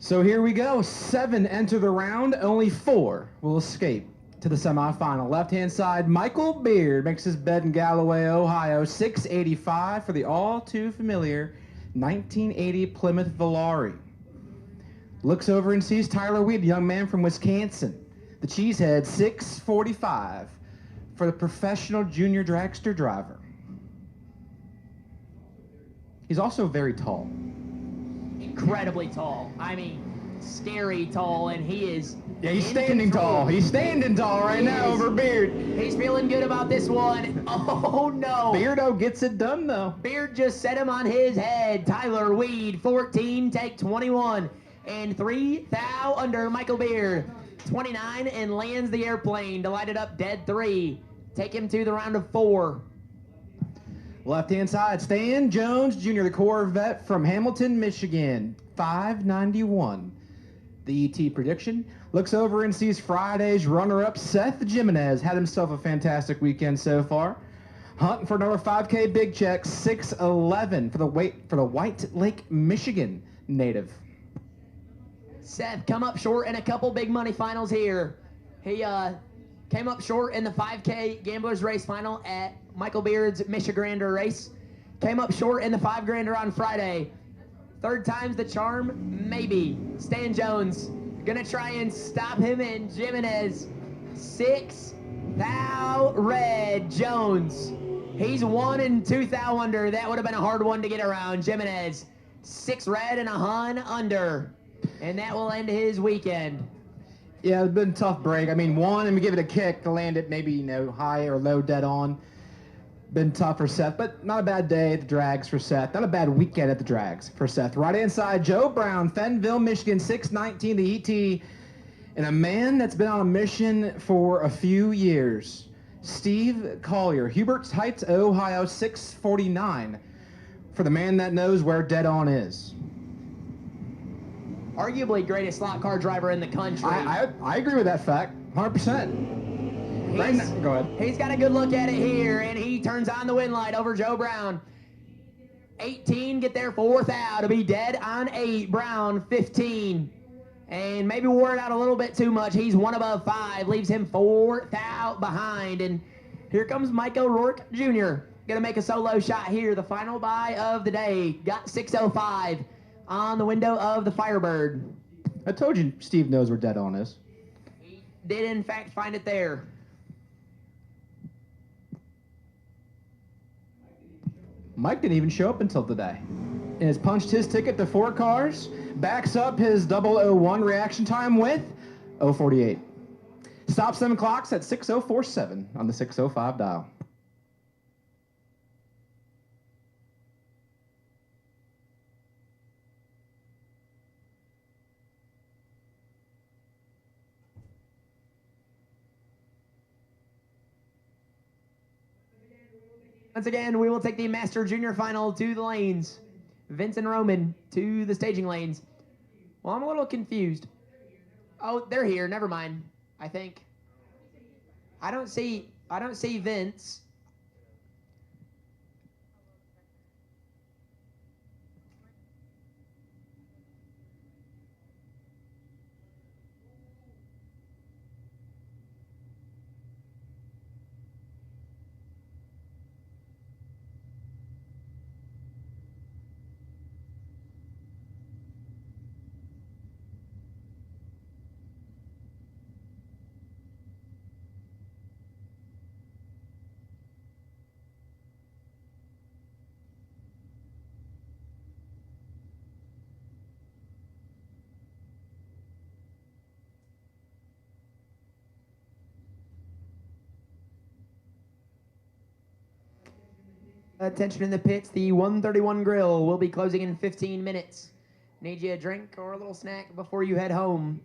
So here we go. 7 enter the round. Only 4 will escape to the semifinal. Left-hand side, Michael Beard makes his bed in Galloway, Ohio. 685 for the all-too-familiar 1980 Plymouth Valari. Looks over and sees Tyler Weed, a young man from Wisconsin. The Cheesehead, 645 for the professional junior dragster driver. He's also very tall. Incredibly tall. I mean, scary tall, and he is. Yeah, he's in standing control. tall. He's standing tall right now over Beard. He's feeling good about this one. Oh no. Beardo gets it done though. Beard just set him on his head. Tyler Weed, 14, take 21. And 3 thou under Michael Beard. 29 and lands the airplane to light it up dead 3. Take him to the round of 4. Left-hand side, Stan Jones Jr., the Corvette from Hamilton, Michigan, 591. The ET prediction. Looks over and sees Friday's runner-up, Seth Jimenez. Had himself a fantastic weekend so far. Hunting for another 5K big check, 611 for the White Lake, Michigan native. Seth come up short in a couple big money finals here. He came up short in the 5K Gamblers Race final at Michael Beard's Michigrander race. Came up short in the 5 grander on Friday. Third time's the charm, maybe. Stan Jones gonna try and stop him, and Jimenez 6 thou red Jones. He's 1 and 2 thou under. That would have been a hard one to get around. Jimenez 6 red and a hun under, and that will end his weekend. Yeah, it's been a tough break. I mean, one, and we give it a kick to land it maybe, high or low dead on. Been tough for Seth, but not a bad day at the drags for Seth. Not a bad weekend at the drags for Seth. Right-hand side, Joe Brown, Fenville, Michigan, 619, the ET. And a man that's been on a mission for a few years, Steve Collier, Hubert's Heights, Ohio, 649, for the man that knows where dead on is. Arguably greatest slot car driver in the country. I agree with that fact, 100%. Right now, go ahead. He's got a good look at it here, and he turns on the wind light over Joe Brown. 18, get there 4 thou to be dead on 8. Brown, 15. And maybe wore it out a little bit too much. He's 1 above 5, leaves him 4 thou behind. And here comes Mike O'Rourke Jr. Gonna make a solo shot here. The final buy of the day. Got 605 on the window of the Firebird. I told you Steve knows where dead on is. He did in fact find it there. Mike didn't even show up until today. And has punched his ticket to 4 cars, backs up his 001 reaction time with 048. Stops them clocks at 6047 on the 605 dial. Once again, we will take the Master Junior final to the lanes. Vince and Roman to the staging lanes. Well, I'm a little confused. Oh, they're here. Never mind. I think. I don't see Vince. Attention in the pits, the 131 Grill will be closing in 15 minutes. Need you a drink or a little snack before you head home.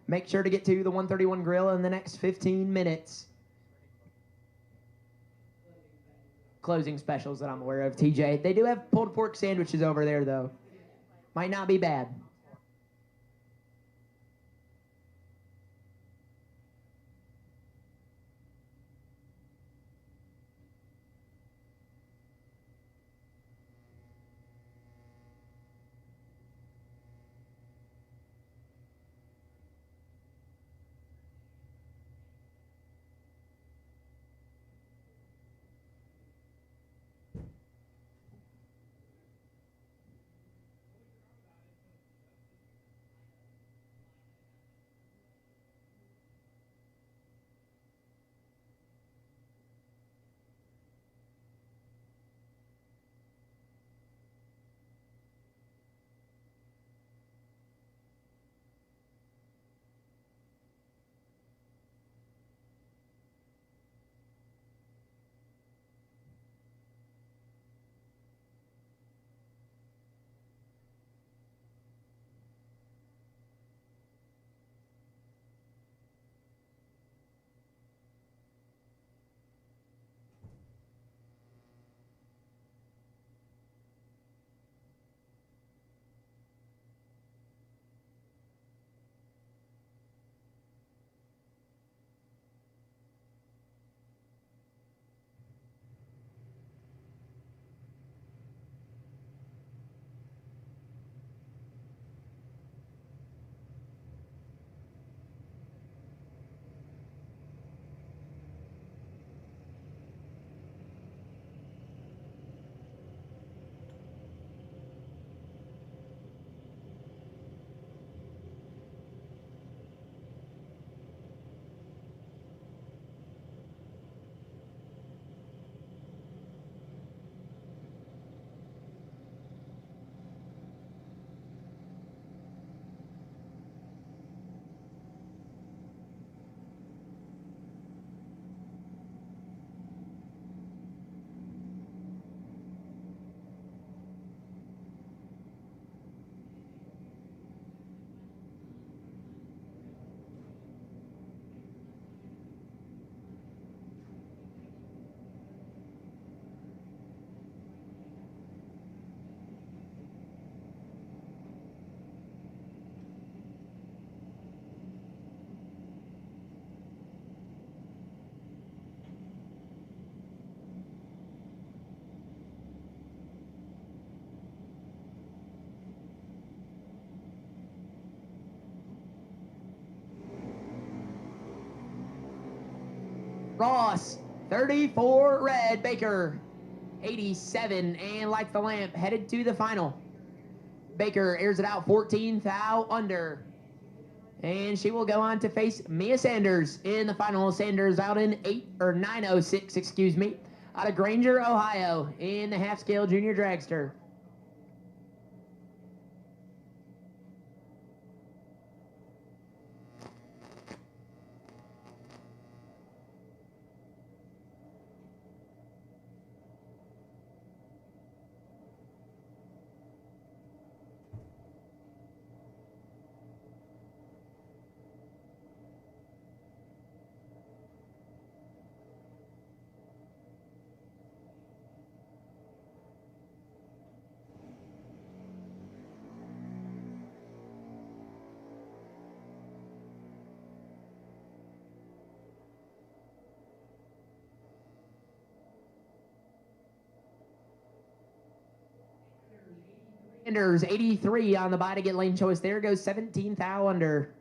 Make sure to get to the 131 Grill in the next 15 minutes. Closing specials that I'm aware of, TJ. They do have pulled pork sandwiches over there, though. Might not be bad. Ross, 34 red. Baker, 87, and Light the Lamp headed to the final. Baker airs it out 14th thou under. And she will go on to face Mia Sanders in the final. Sanders out in 906, excuse me, out of Granger, Ohio, in the half-scale junior dragster. Sanders, 83 on the bye to get lane choice. There goes 17th thou under.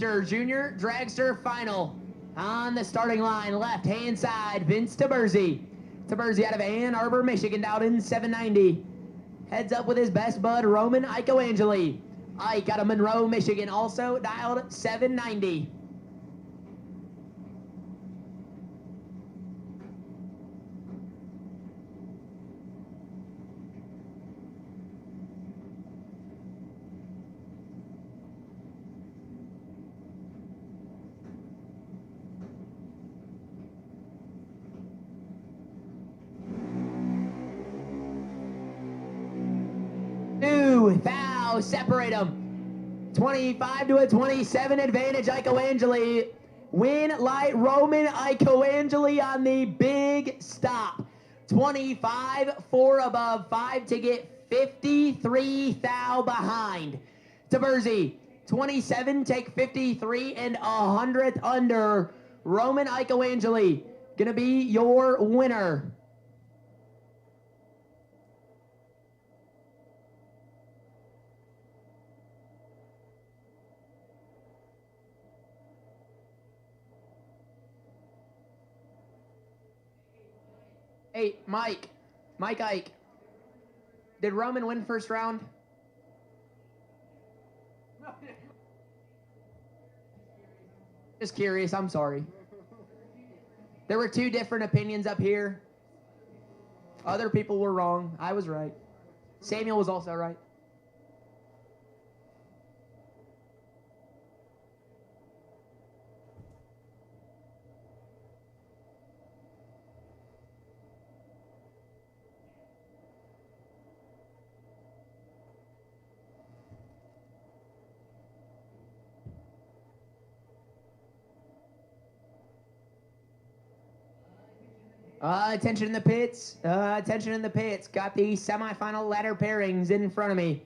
Lancaster Jr. Dragster final. On the starting line, left-hand side, Vince Taberzi. Taberzi out of Ann Arbor, Michigan, dialed in 790. Heads up with his best bud, Roman Ikoangeli. Ike out of Monroe, Michigan, also dialed 790. Foul, separate them. 25 to a 27 advantage, Ikoangeli. Win light, Roman Ikoangeli on the big stop. 25, 4 above 5 to get 53 thou behind. Taberzi, 27, take 53 and 100th under. Roman Ikoangeli, gonna be your winner. Hey, Mike Ike, did Roman win first round? Just curious, I'm sorry. There were 2 different opinions up here. Other people were wrong. I was right. Samuel was also right. Attention in the pits. Attention in the pits. Got the semifinal ladder pairings in front of me.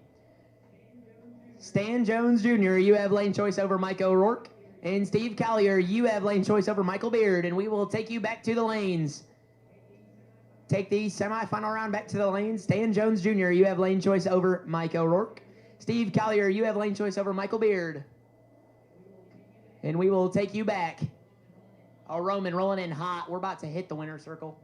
Stan Jones Jr., you have lane choice over Mike O'Rourke. And Steve Collier, you have lane choice over Michael Beard. And we will take you back to the lanes. Take the semifinal round back to the lanes. Stan Jones Jr., you have lane choice over Mike O'Rourke. Steve Collier, you have lane choice over Michael Beard. And we will take you back. Oh, Roman rolling in hot. We're about to hit the winner's circle.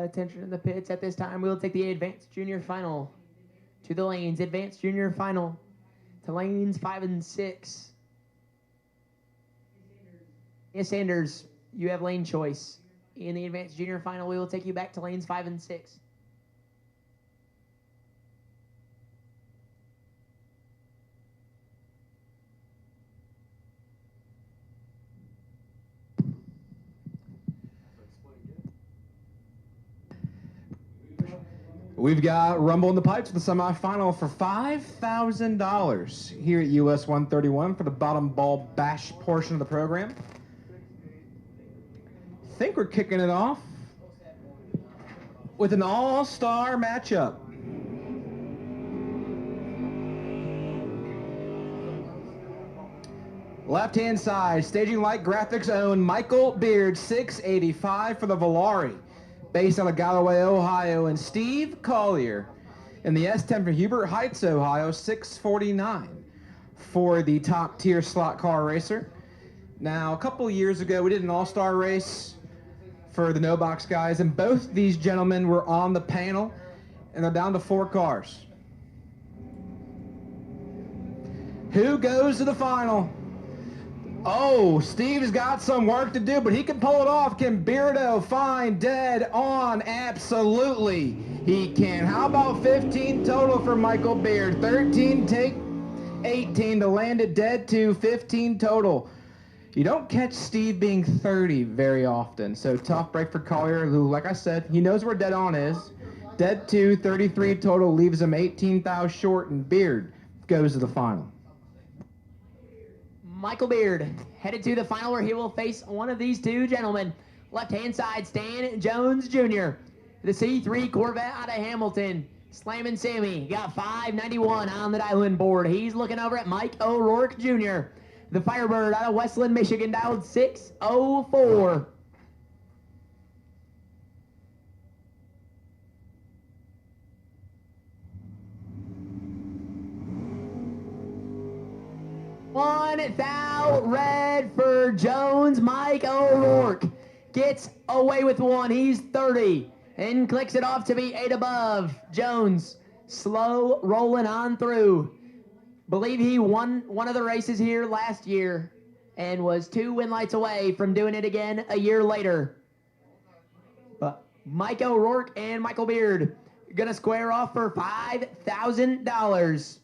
Attention in the pits. At this time, we'll take the Advanced Junior Final to the lanes. Advanced Junior Final to lanes 5 and 6. Yes, Sanders, you have lane choice. In the Advanced Junior Final, we will take you back to lanes 5 and 6. We've got Rumble in the Pipes for the semifinal for $5,000 here at US 131 for the bottom ball bash portion of the program. I think we're kicking it off with an all-star matchup. Left-hand side, Staging Light Graphics own Michael Beard, 685 for the Volare, based out of Galloway, Ohio, and Steve Collier in the S10 for Hubert Heights, Ohio, 649 for the top-tier slot car racer. Now, a couple years ago, we did an all-star race for the No Box guys, and both these gentlemen were on the panel, and they're down to 4 cars. Who goes to the final? Oh, Steve's got some work to do, but he can pull it off. Can Beardo find dead on? Absolutely, he can. How about 15 total for Michael Beard? 13 take 18 to land it dead to 15 total. You don't catch Steve being 30 very often, so tough break for Collier, who, like I said, he knows where dead on is. Dead to 33 total leaves him 18,000 short, and Beard goes to the final. Michael Beard headed to the final where he will face one of these two gentlemen. Left-hand side, Stan Jones Jr., the C3 Corvette out of Hamilton. Slammin' Sammy got 591 on the dial-in board. He's looking over at Mike O'Rourke Jr., the Firebird out of Westland, Michigan, dialed 604. $1,000 red for Jones. Mike O'Rourke gets away with one. He's 30 and clicks it off to be 8 above. Jones slow rolling on through. Believe he won one of the races here last year and was 2 win lights away from doing it again a year later. But Mike O'Rourke and Michael Beard gonna square off for $5,000.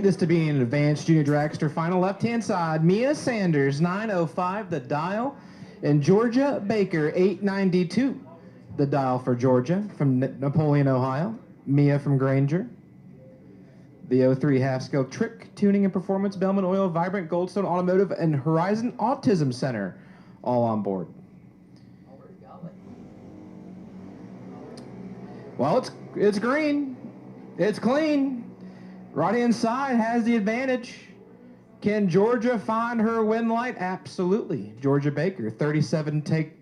believe this to be an advanced junior dragster final. Left-hand side, Mia Sanders, 905, the dial. And Georgia Baker, 892, the dial for Georgia from Napoleon, Ohio. Mia from Granger. The 03 half-scale trick, tuning and performance, Bellman Oil, Vibrant, Goldstone Automotive, and Horizon Autism Center all on board. Well, it's green. It's clean. Right-hand side has the advantage. Can Georgia find her win light? Absolutely. Georgia Baker, 37 take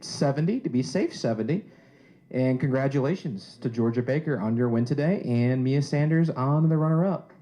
70 to be safe 70. And congratulations to Georgia Baker on your win today, and Mia Sanders on the runner-up.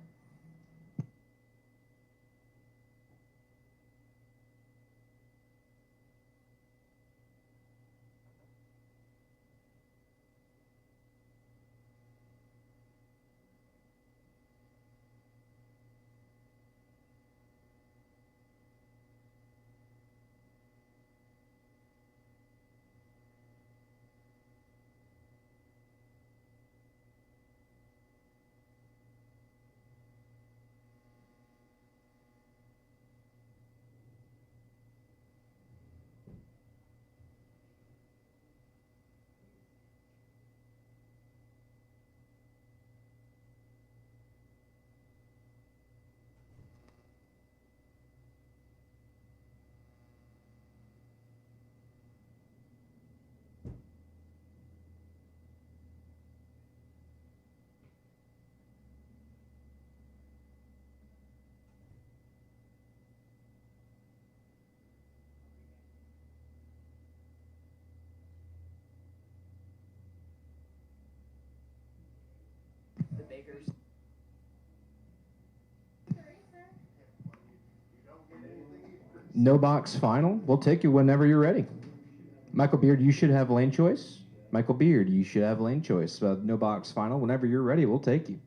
The Bakers. No box final. We'll take you whenever you're ready. Michael Beard, you should have lane choice. Michael Beard, you should have lane choice. No box final. Whenever you're ready, we'll take you.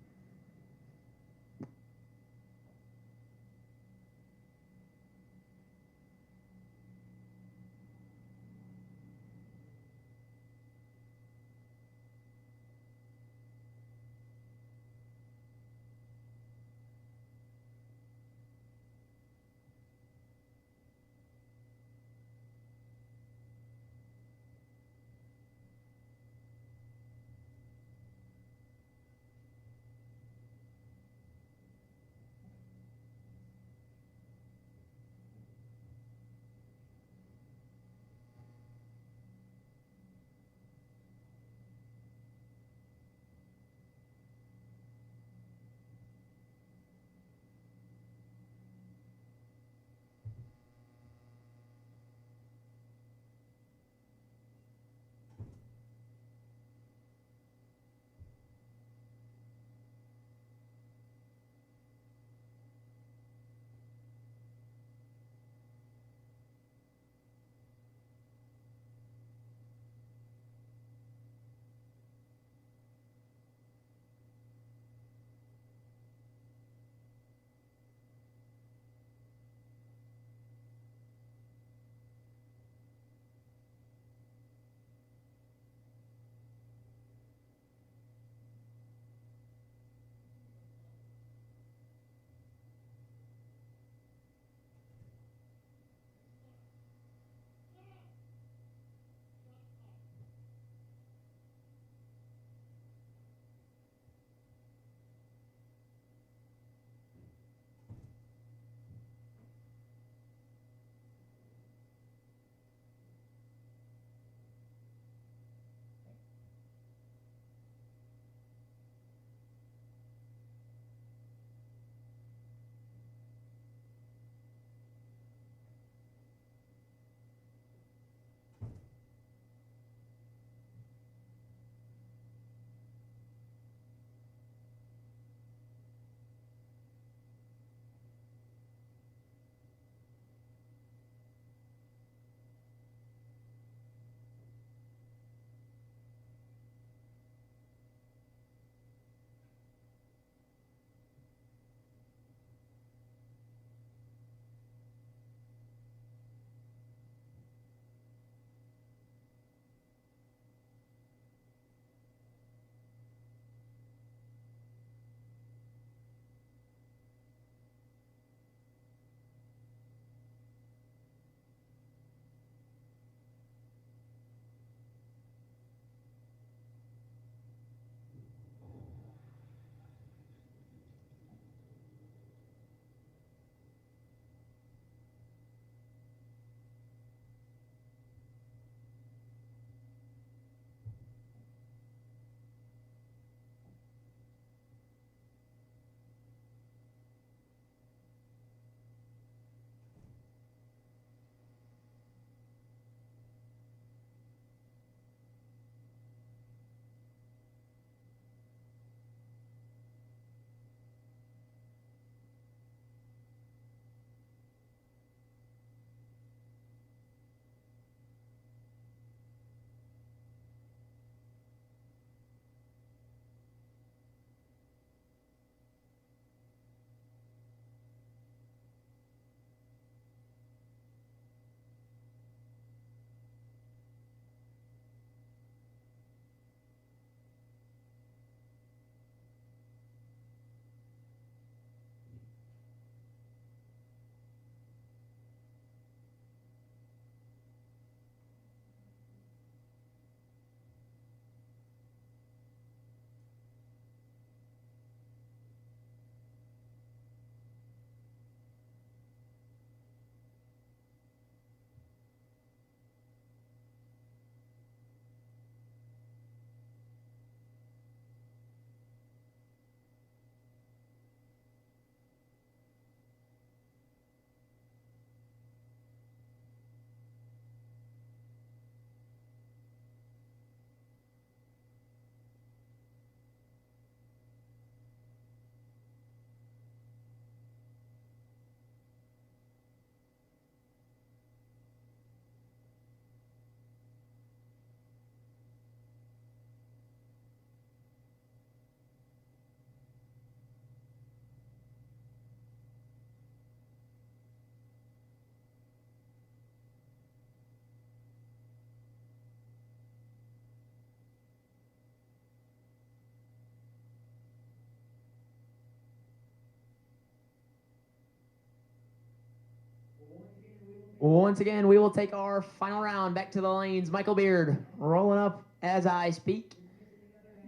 Once again, we will take our final round back to the lanes. Michael Beard rolling up as I speak.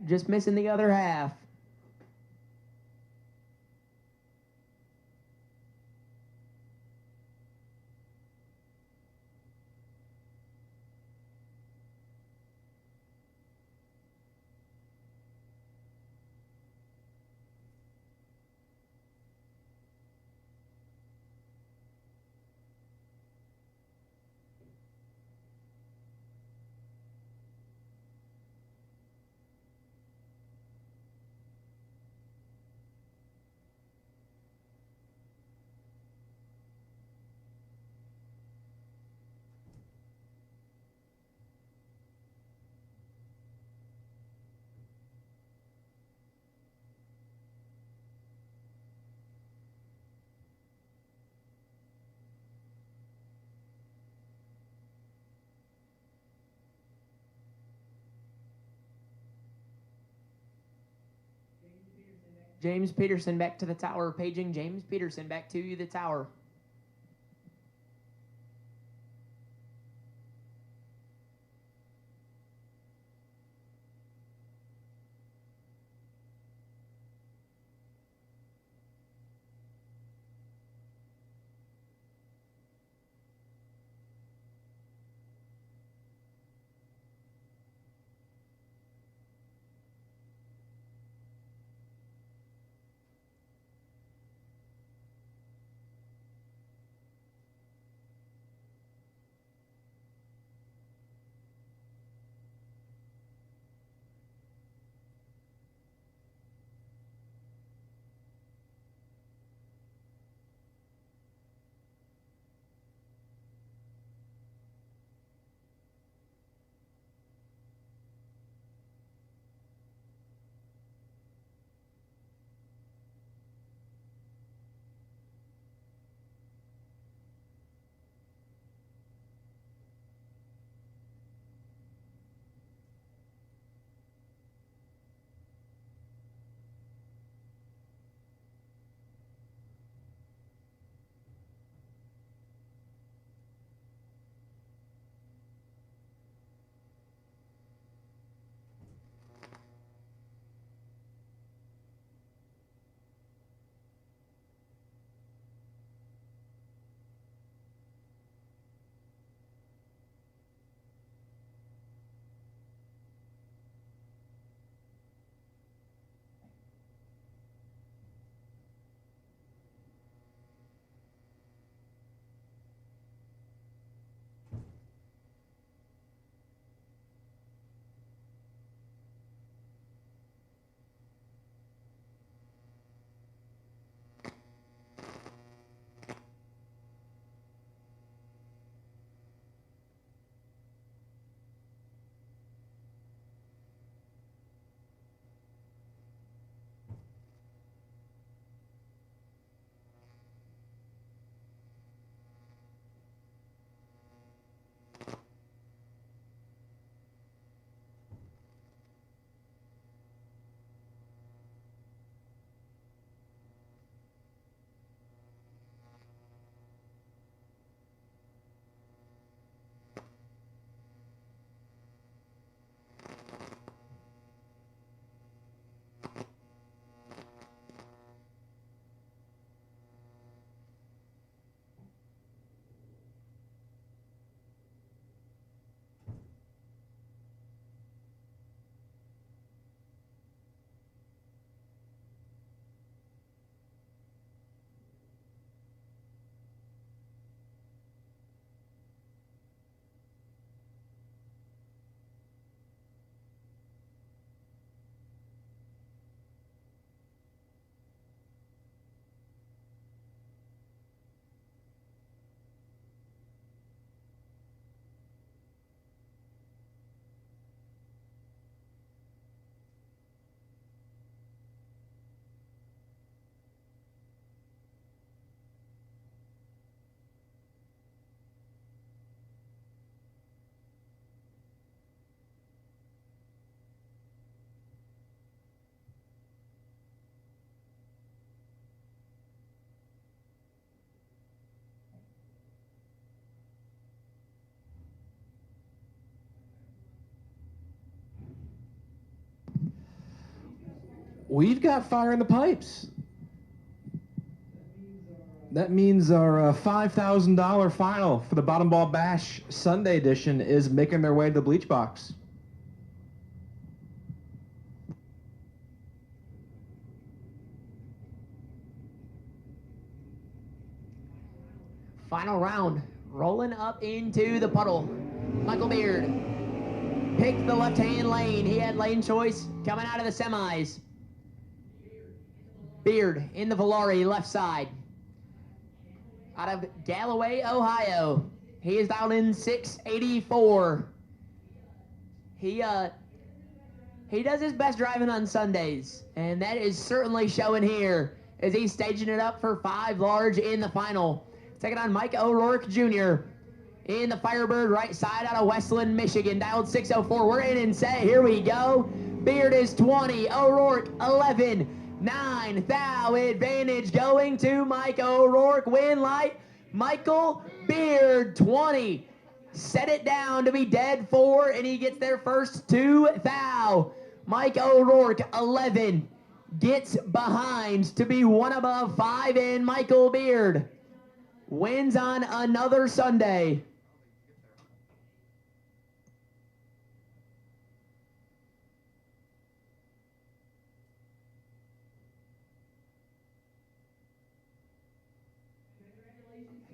Just missing the other half. James Peterson back to the tower. Paging James Peterson back to the tower. We've got fire in the pipes. That means our $5,000 final for the Bottom Ball Bash Sunday edition is making their way to the bleach box. Final round, rolling up into the puddle. Michael Beard picked the left-hand lane. He had lane choice coming out of the semis. Beard in the Volare left side. Out of Galloway, Ohio. He is dialed in 684. He does his best driving on Sundays, and that is certainly showing here as he's staging it up for 5 large in the final. Taking on Mike O'Rourke Jr. in the Firebird right side out of Westland, Michigan. Dialed 604. We're in and set. Here we go. Beard is 20. O'Rourke 11. 9. Thou advantage going to Mike O'Rourke. Win light. Michael Beard 20. Set it down to be dead 4, and he gets there first to Thou. Mike O'Rourke 11. Gets behind to be 1 above 5, and Michael Beard wins on another Sunday.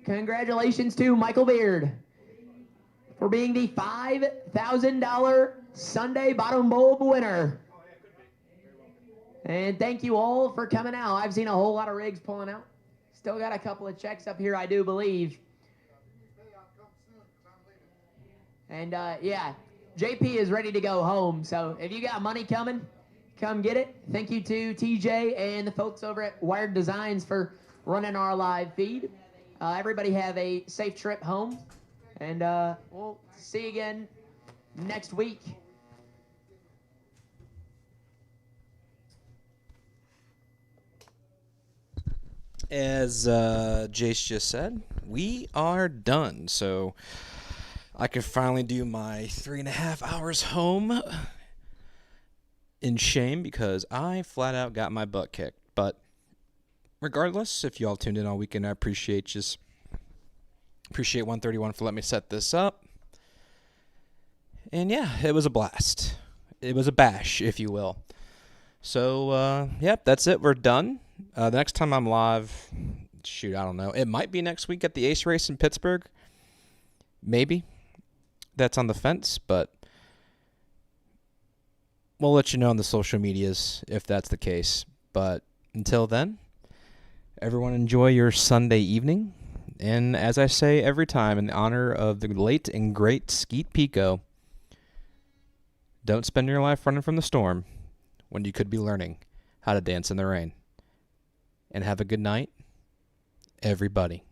Congratulations to Michael Beard for being the $5,000 Sunday Bottom Bulb winner. And thank you all for coming out. I've seen a whole lot of rigs pulling out. Still got a couple of checks up here, I do believe. And yeah, JP is ready to go home. So if you got money coming, come get it. Thank you to TJ and the folks over at Wired Designs for running our live feed. Everybody have a safe trip home. And we'll see you again next week. As Jace just said, we are done. So I can finally do my 3.5 hours home in shame because I flat out got my butt kicked. But regardless, if y'all tuned in all weekend, I appreciate 131 for letting me set this up. And yeah, it was a blast. It was a bash, if you will. So, yep, that's it. We're done. The next time I'm live, shoot, I don't know. It might be next week at the Ace Race in Pittsburgh. Maybe. That's on the fence, but we'll let you know on the social medias if that's the case. But until then, everyone enjoy your Sunday evening. And as I say every time, in honor of the late and great Skeet Pico, don't spend your life running from the storm when you could be learning how to dance in the rain. And have a good night, everybody.